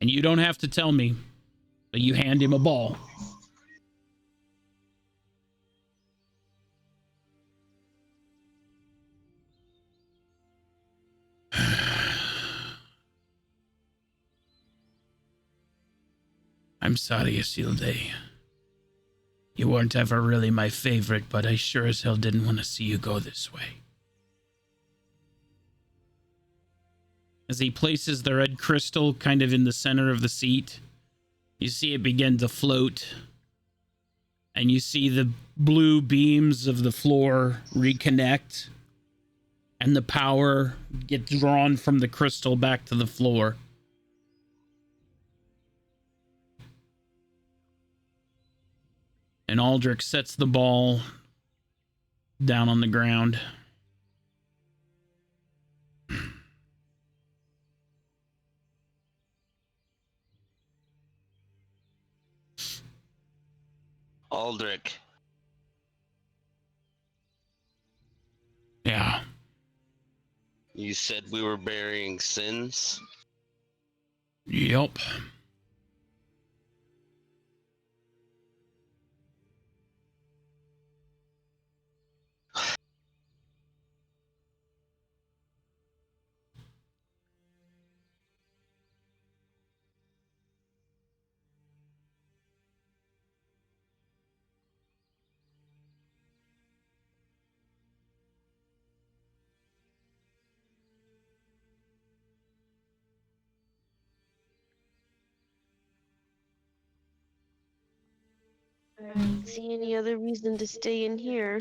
And you don't have to tell me, but you hand him a ball. I'm sorry, Isilde. You weren't ever really my favorite, but I sure as hell didn't want to see you go this way. As he places the red crystal kind of in the center of the seat, you see it begin to float. And you see the blue beams of the floor reconnect. And the power get drawn from the crystal back to the floor. And Aldrich sets the ball down on the ground. Aldrich. Yeah. You said we were burying sins? Yup. I don't see any other reason to stay in here.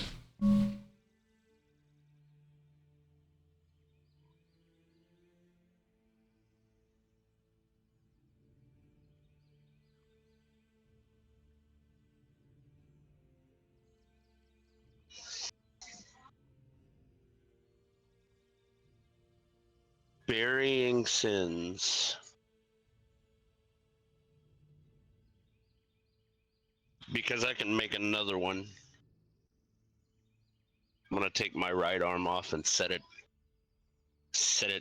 Burying sins. Because I can make another one. I'm gonna take my right arm off and set it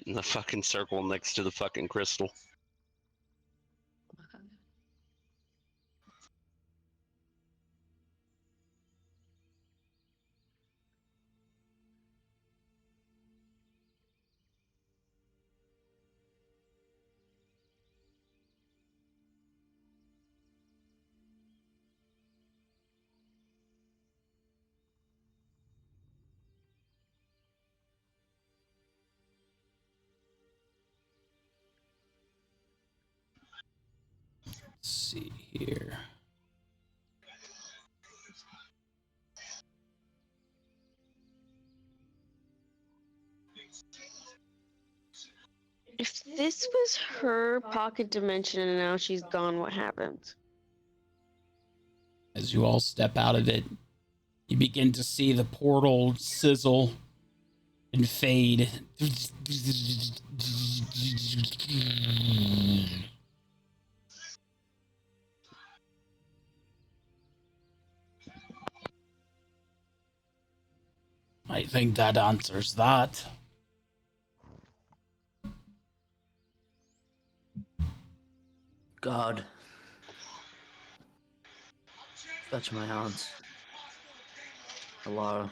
in the fucking circle next to the fucking crystal. Let's see here. If this was her pocket dimension and now she's gone, what happens? As you all step out of it, you begin to see the portal sizzle and fade. I think that answers that. God. Fetch my aunt. Alara.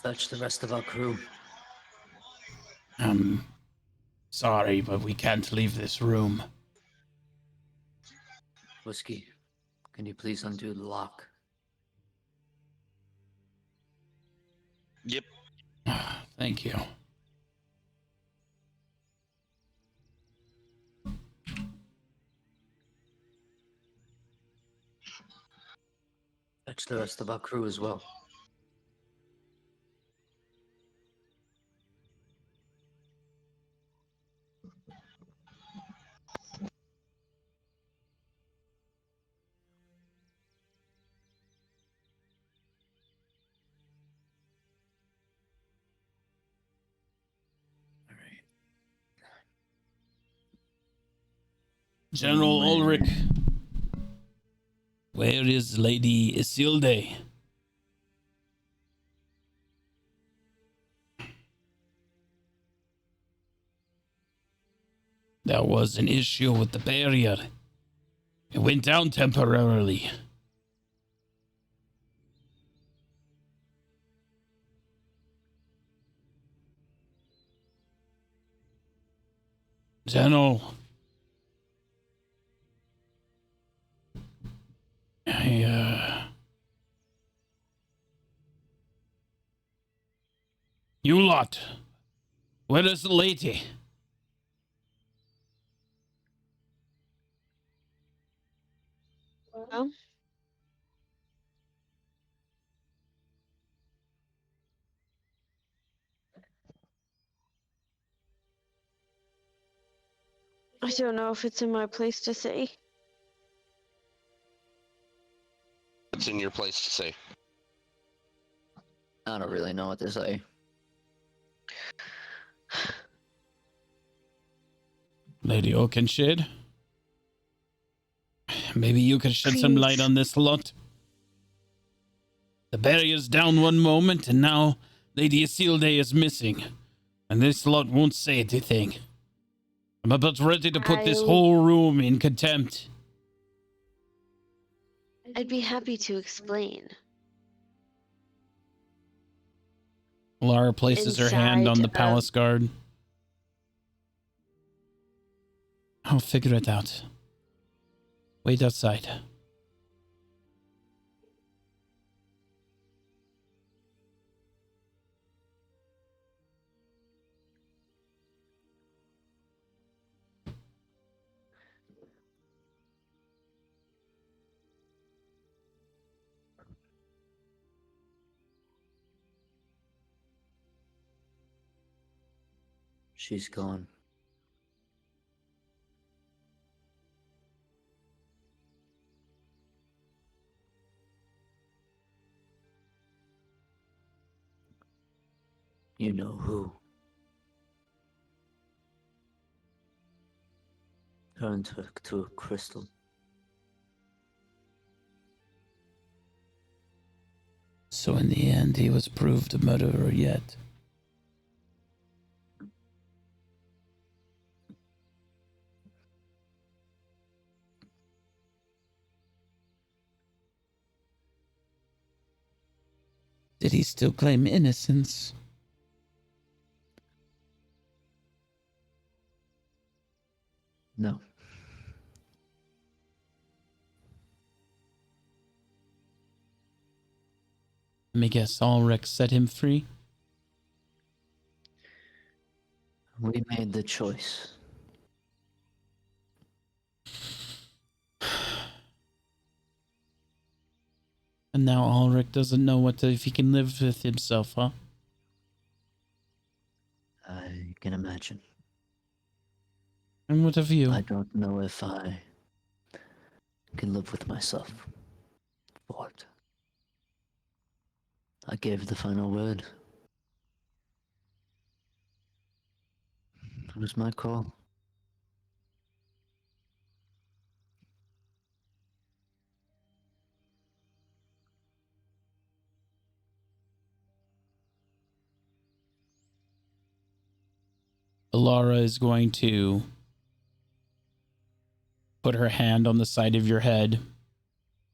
Fetch the rest of our crew. Sorry, but we can't leave this room. Whiskey, can you please undo the lock? Yep. Thank you. Fetch the rest of our crew as well. General Ulrich, where is Lady Isilde? There was an issue with the barrier. It went down temporarily. General, you lot, where is the lady? Oh, I don't know if it's in my place to say. What's in your place to say? I don't really know what to say. Lady Oakenshed? Maybe you could shed some light Please. on this lot. The barrier's down one moment, and now Lady Isilde is missing. And this lot won't say anything. I'm about ready to put this I'll- whole room in contempt. I'd be happy to explain. Lara places her hand on the Inside, palace guard. I'll figure it out. Wait outside. She's gone. You know who? Turned her to a crystal. So in the end, he was proved a murderer yet. Did he still claim innocence? No. Let me guess, Ulrich set him free? We made the choice. And now Ulrich doesn't know if he can live with himself, huh? I can imagine. And what of you? I don't know if I can live with myself. What? I gave the final word. It was my call. Alara is going to put her hand on the side of your head,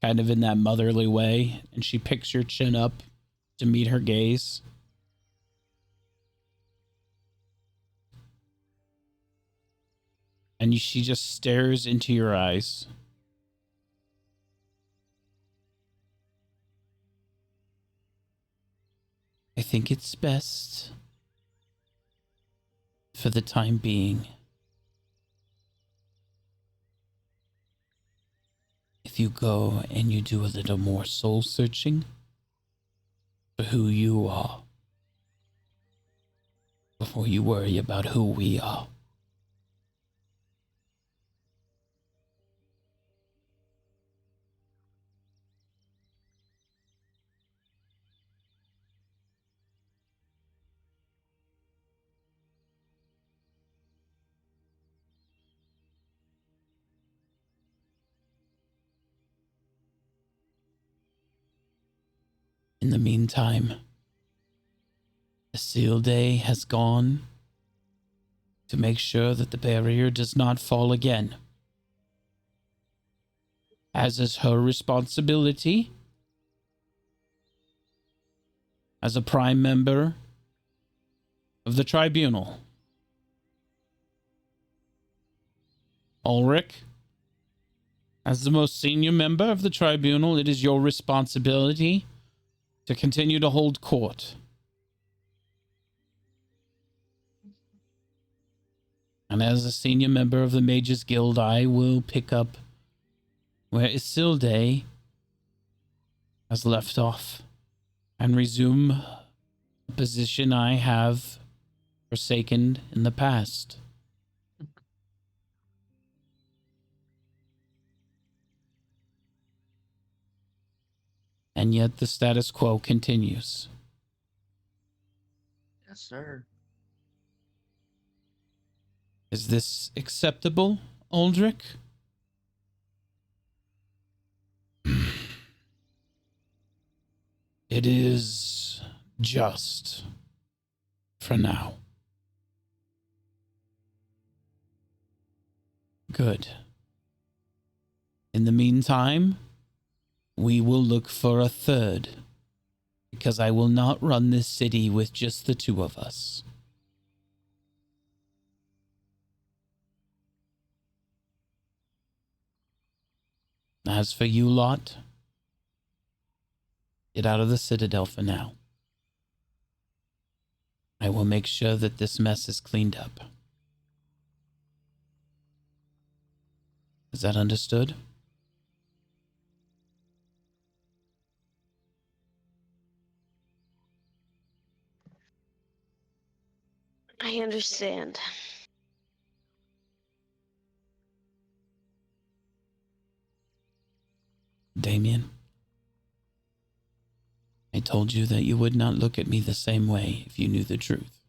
kind of in that motherly way, and she picks your chin up to meet her gaze. And she just stares into your eyes. I think it's best, for the time being, if you go and you do a little more soul searching for who you are before you worry about who we are. In the meantime, Isilde has gone to make sure that the barrier does not fall again. As is her responsibility as a prime member of the tribunal. Ulrich, as the most senior member of the tribunal, it is your responsibility to continue to hold court. And as a senior member of the Mages Guild, I will pick up where Isilde has left off and resume a position I have forsaken in the past. And yet the status quo continues. Yes, sir. Is this acceptable, Aldrich? It is just for now. Good. In the meantime, we will look for a third, because I will not run this city with just the two of us. As for you lot, get out of the Citadel for now. I will make sure that this mess is cleaned up. Is that understood? I understand. Damien, I told you that you would not look at me the same way if you knew the truth.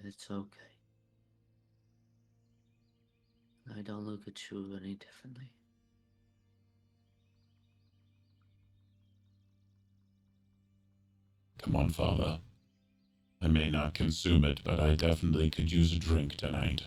It's okay. I don't look at you any differently. Come on, Father. I may not consume it, but I definitely could use a drink tonight.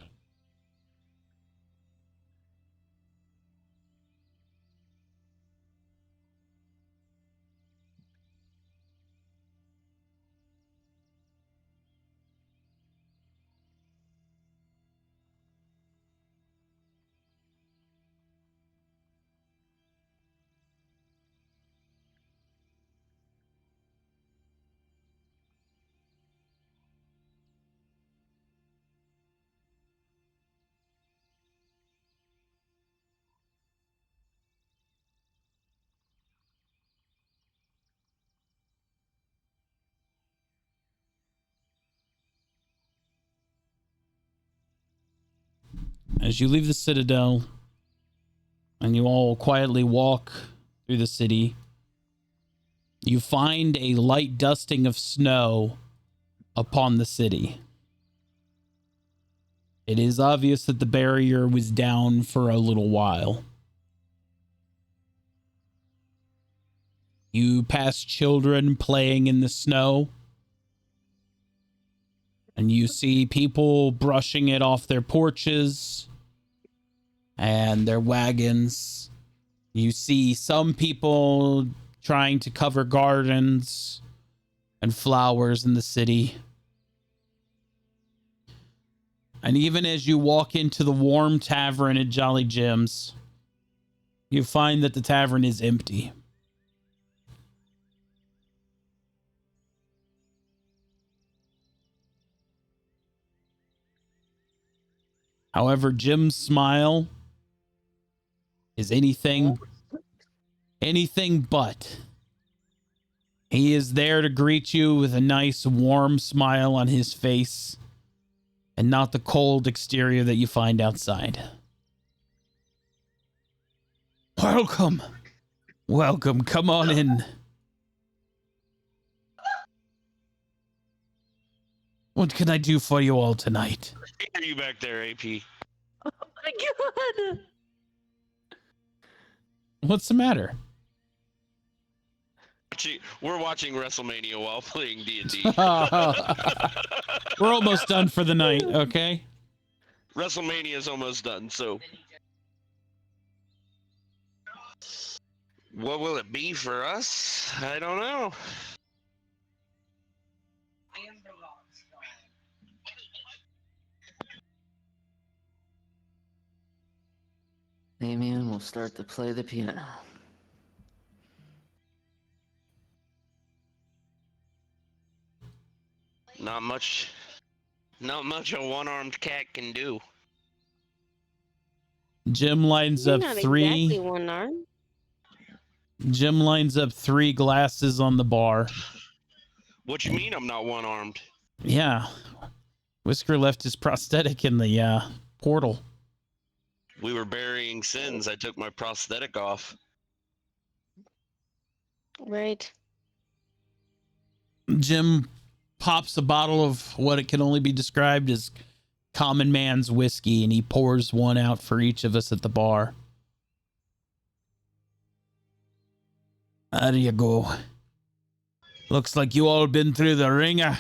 As you leave the Citadel and you all quietly walk through the city, you find a light dusting of snow upon the city. It is obvious that the barrier was down for a little while. You pass children playing in the snow, and you see people brushing it off their porches and their wagons. You see some people trying to cover gardens and flowers in the city. And even as you walk into the warm tavern at Jolly Jim's, you find that the tavern is empty. However, Jim's smile is anything but. He is there to greet you with a nice warm smile on his face and not the cold exterior that you find outside. Welcome. Welcome. Come on in. What can I do for you all tonight? Are you back there, AP? Oh my god! What's the matter? watching WrestleMania while playing D&D. We're almost done for the night, okay? WrestleMania is almost done, so what will it be for us? I don't know. Damien will start to play the piano. Not much a one-armed cat can do. Jim lines You're up not three. exactly one arm. Jim lines up 3 glasses on the bar. What you mean I'm not one-armed? Yeah. Whisker left his prosthetic in the portal. We were burying sins. I took my prosthetic off. Right. Jim pops a bottle of what it can only be described as common man's whiskey, and he pours one out for each of us at the bar. There you go. Looks like you all been through the ringer.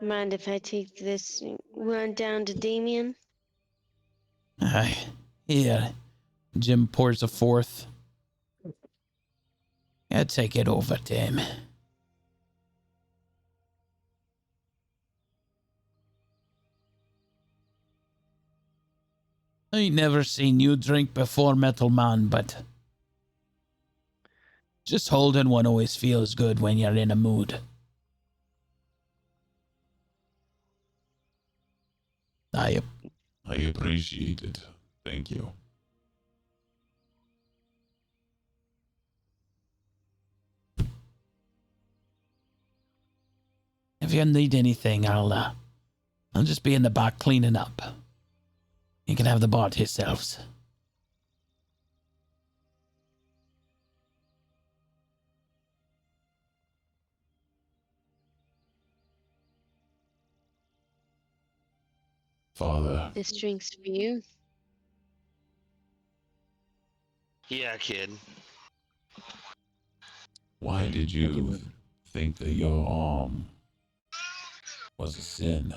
Mind if I take this run down to Damien? Here. Jim pours a 4th. Yeah, take it over, Tim. I ain't never seen you drink before, Metal Man, but just holding one always feels good when you're in a mood. I appreciate it. Thank you. If you need anything, I'll just be in the back cleaning up. You can have the bar to yourselves. Father, This drink's for you. Yeah, kid. why did you think that your arm was a sin?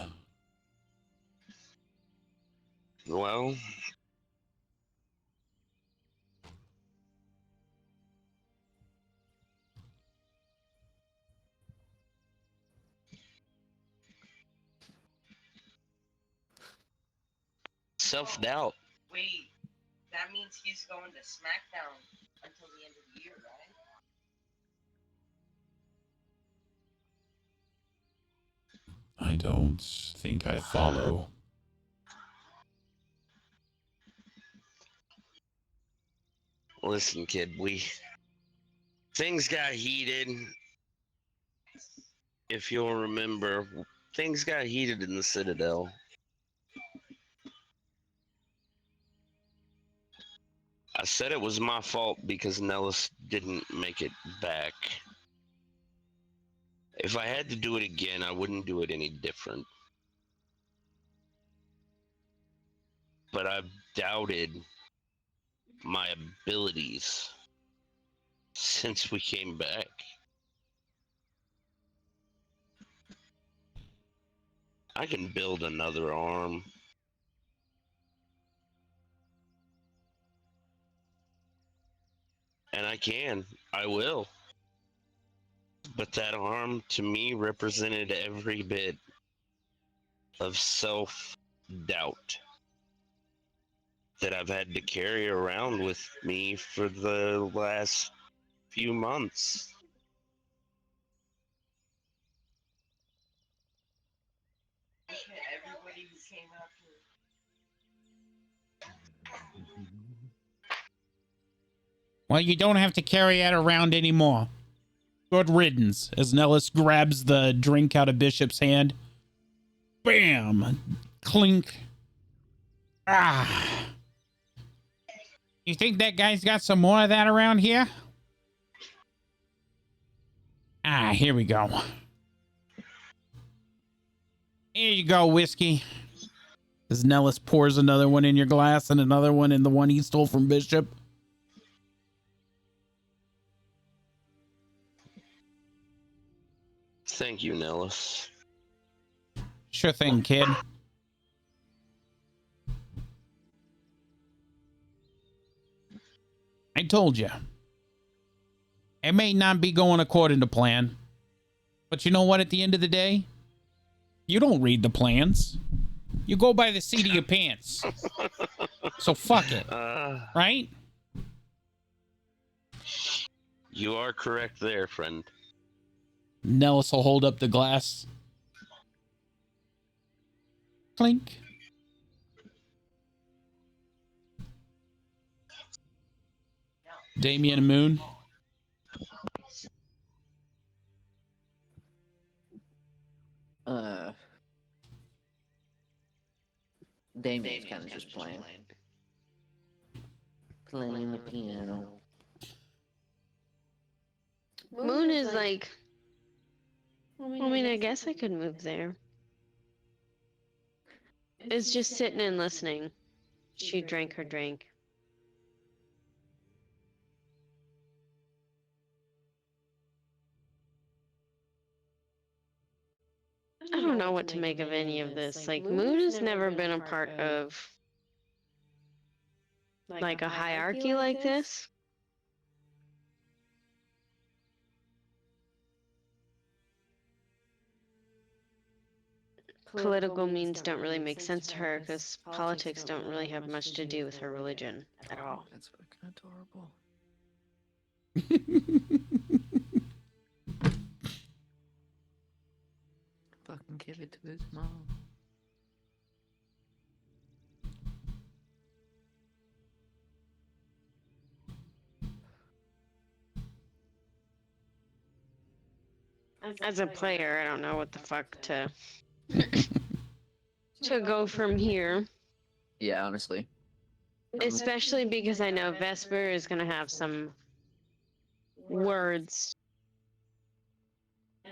Well, self-doubt. Wait, that means he's going to SmackDown until the end of the year, right? I don't think I follow. Listen, kid, things got heated. If you'll remember, things got heated in the Citadel. I said it was my fault because Nellis didn't make it back. If I had to do it again, I wouldn't do it any different. But I've doubted my abilities since we came back. I can build another arm. And I will. But that arm to me represented every bit of self-doubt that I've had to carry around with me for the last few months. Everybody who came after. Well, you don't have to carry that around anymore. Good riddance, as Nellis grabs the drink out of Bishop's hand. Bam! Clink. Ah. You think that guy's got some more of that around here? Ah, here we go. Here you go, whiskey. As Nellis pours another one in your glass and another one in the one he stole from Bishop. Thank you, Nellis. Sure thing, kid. I told you. It may not be going according to plan. But you know what, at the end of the day? You don't read the plans. You go by the seat of your pants. So fuck it. Right? You are correct there, friend. Nellis will hold up the glass. Clink. Damien Moon. Damien's kind of just playing the piano. Moon is like, I mean, I guess I could move there. It's just sitting and listening. She drank her drink. I don't know what to make of any of this. Like, Moon has never been a part of, like, a hierarchy like this. Political means don't really make sense to her because politics don't really have much to do with her religion at all. That's fucking adorable. Fucking give it to his mom. As a player, I don't know what the fuck to go from here. Yeah, honestly. Especially because I know Vesper is gonna have some words.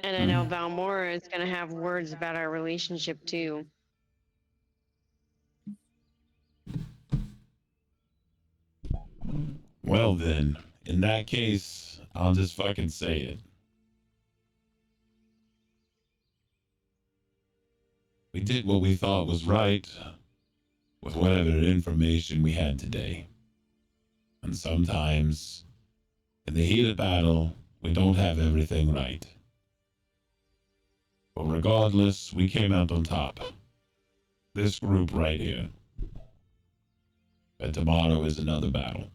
And I know Valmora is gonna have words about our relationship too. Well then, in that case, I'll just fucking say it. We did what we thought was right with whatever information we had today. And sometimes, in the heat of battle, we don't have everything right. But regardless, we came out on top. This group right here. And tomorrow is another battle.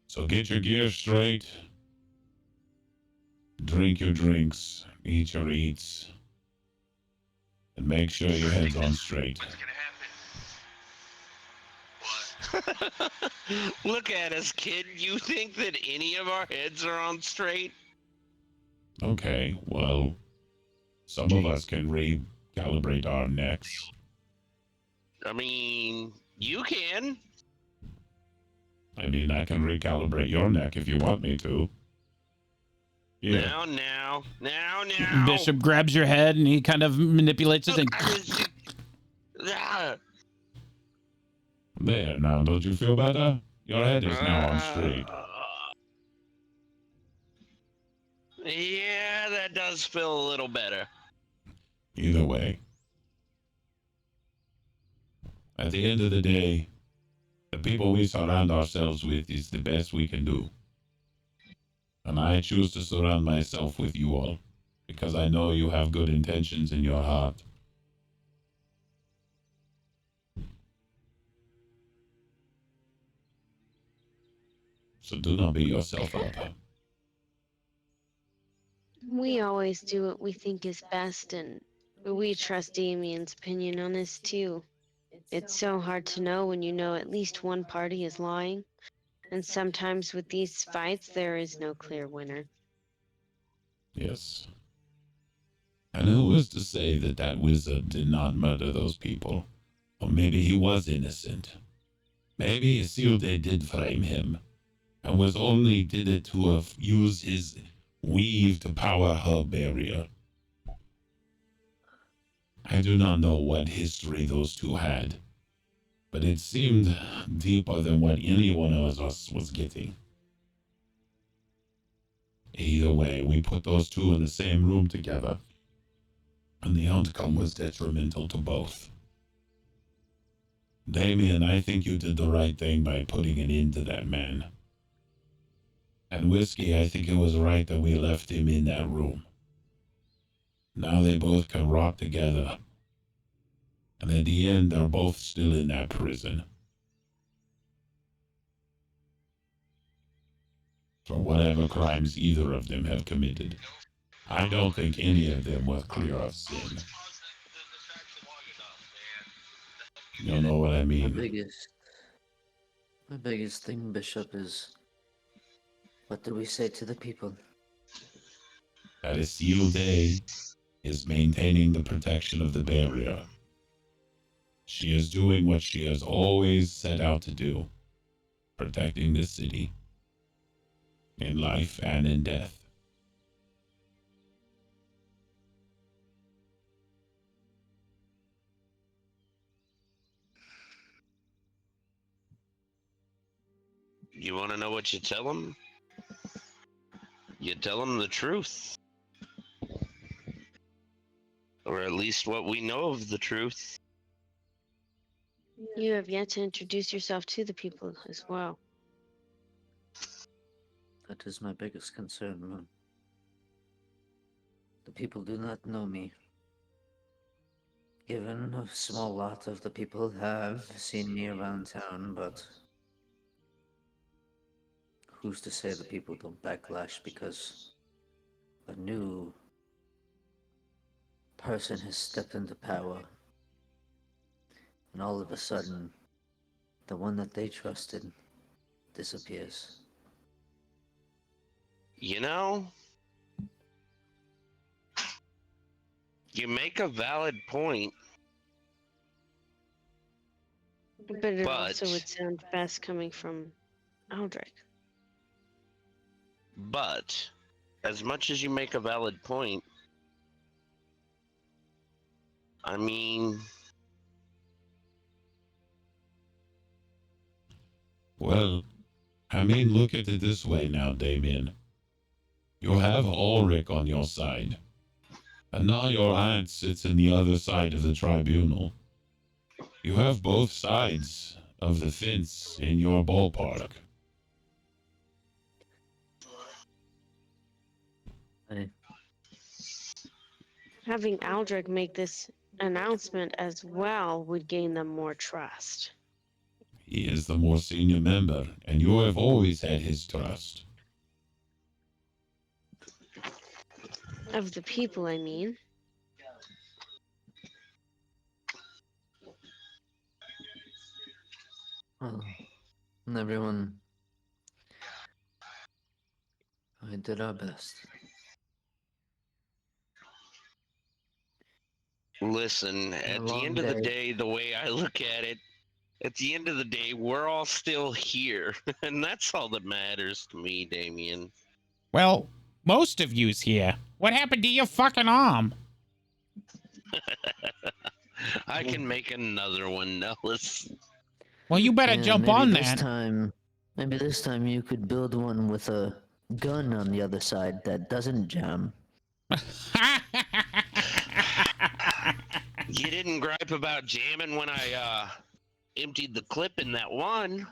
So get your gear straight. Drink your drinks. Eat your eats. And make sure your head's on straight. Look at us, kid. You think that any of our heads are on straight? Okay, well, some of us can recalibrate our necks. I mean, you can. I mean, I can recalibrate your neck if you want me to. Yeah. Now. Bishop grabs your head and he kind of manipulates it and... Ah. There, now, don't you feel better? Your head is now on straight. Yeah, that does feel a little better. Either way. At the end of the day, the people we surround ourselves with is the best we can do. And I choose to surround myself with you all, because I know you have good intentions in your heart. So do not beat yourself up. We always do what we think is best, and we trust Damien's opinion on this too. It's so hard to know when you know at least one party is lying, and sometimes with these fights there is no clear winner. Yes. And who was to say that that wizard did not murder those people? Or maybe he was innocent. Maybe Isilde did frame him, and was only did it to use his weave to power her barrier. I do not know what history those two had, but it seemed deeper than what any one of us was getting. Either way, we put those two in the same room together, and the outcome was detrimental to both. Damien, I think you did the right thing by putting an end to that man. And Whiskey, I think it was right that we left him in that room. Now they both can rot together. And at the end, they're both still in that prison. For whatever crimes either of them have committed. I don't think any of them were clear of sin. You know what I mean? My biggest thing, Bishop, is what do we say to the people? That Seal Day is maintaining the protection of the barrier. She is doing what she has always set out to do, protecting the city, in life and in death. You want to know what you tell them? You tell them the truth. Or at least what we know of the truth. You have yet to introduce yourself to the people as well. That is my biggest concern, Moon. The people do not know me. Given a small lot of the people have seen me around town, but who's to say the people don't backlash because a new person has stepped into power, and all of a sudden, the one that they trusted disappears. You know, you make a valid point. But it also would sound best coming from Aldrich. But, as much as you make a valid point, I mean... Well, look at it this way now, Damien. You have Ulrich on your side. And now your aunt sits in the other side of the tribunal. You have both sides of the fence in your ballpark. Having Aldrich make this announcement as well would gain them more trust. He is the more senior member, and you have always had his trust. Of the people, I mean. Well, everyone, I did our best. Listen, at the end of the day, the way I look at it, at the end of the day, we're all still here. And that's all that matters to me, Damien. Well, most of you's here. What happened to your fucking arm? I can make another one, Nellis. Well, you better jump on that. Maybe this time you could build one with a gun on the other side that doesn't jam. You didn't gripe about jamming when I emptied the clip in that one.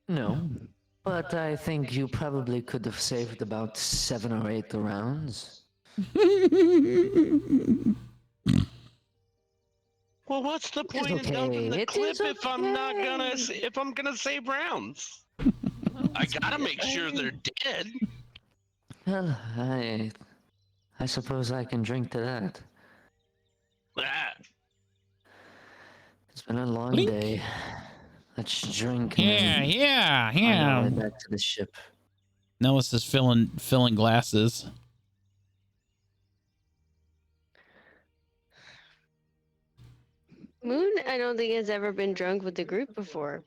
No, but I think you probably could have saved about 7 or 8 rounds. Well, what's the point of dumping the clip if I'm gonna save rounds? I gotta make sure they're dead. Well, I suppose I can drink to that. It's been a long day. Let's drink. Yeah. On our way back to the ship. Nellis is filling glasses. Moon, I don't think has ever been drunk with the group before.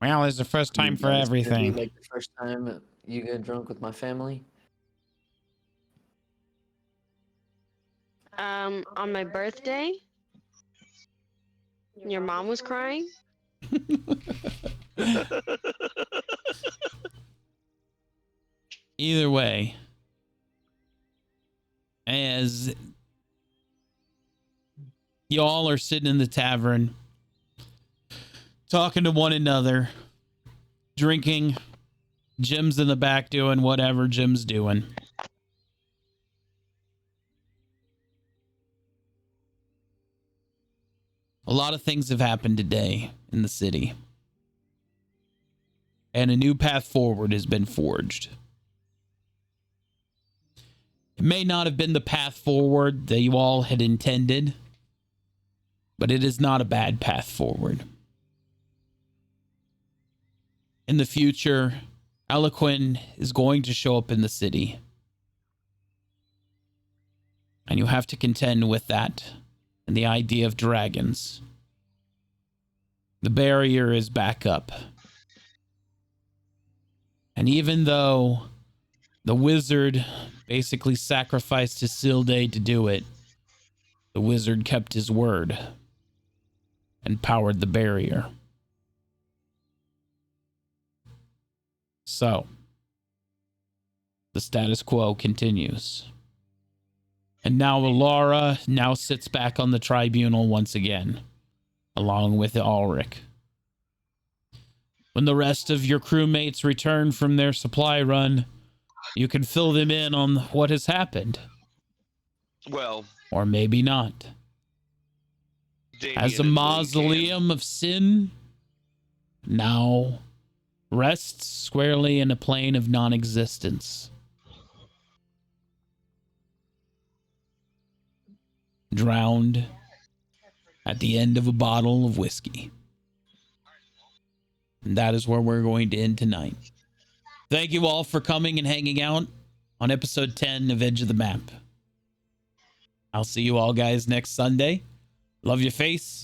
Well, it's the first time for everything. Like the first time you get drunk with my family? On my birthday, your mom was crying. Either way, as y'all are sitting in the tavern, talking to one another, drinking, Jim's in the back doing whatever Jim's doing. A lot of things have happened today in the city. And a new path forward has been forged. It may not have been the path forward that you all had intended, but it is not a bad path forward. In the future, Eloquin is going to show up in the city. And you have to contend with that and the idea of dragons. The barrier is back up. And even though the wizard basically sacrificed his Silday to do it, the wizard kept his word and powered the barrier. So, the status quo continues. And now Laura now sits back on the tribunal once again, along with Ulrich. When the rest of your crewmates return from their supply run, you can fill them in on what has happened. Well, or maybe not. As a mausoleum of sin now rests squarely in a plane of non-existence. Drowned at the end of a bottle of whiskey. And that is where we're going to end tonight. Thank you all for coming and hanging out on episode 10 of Edge of the Map. I'll see you all guys next Sunday. Love your face.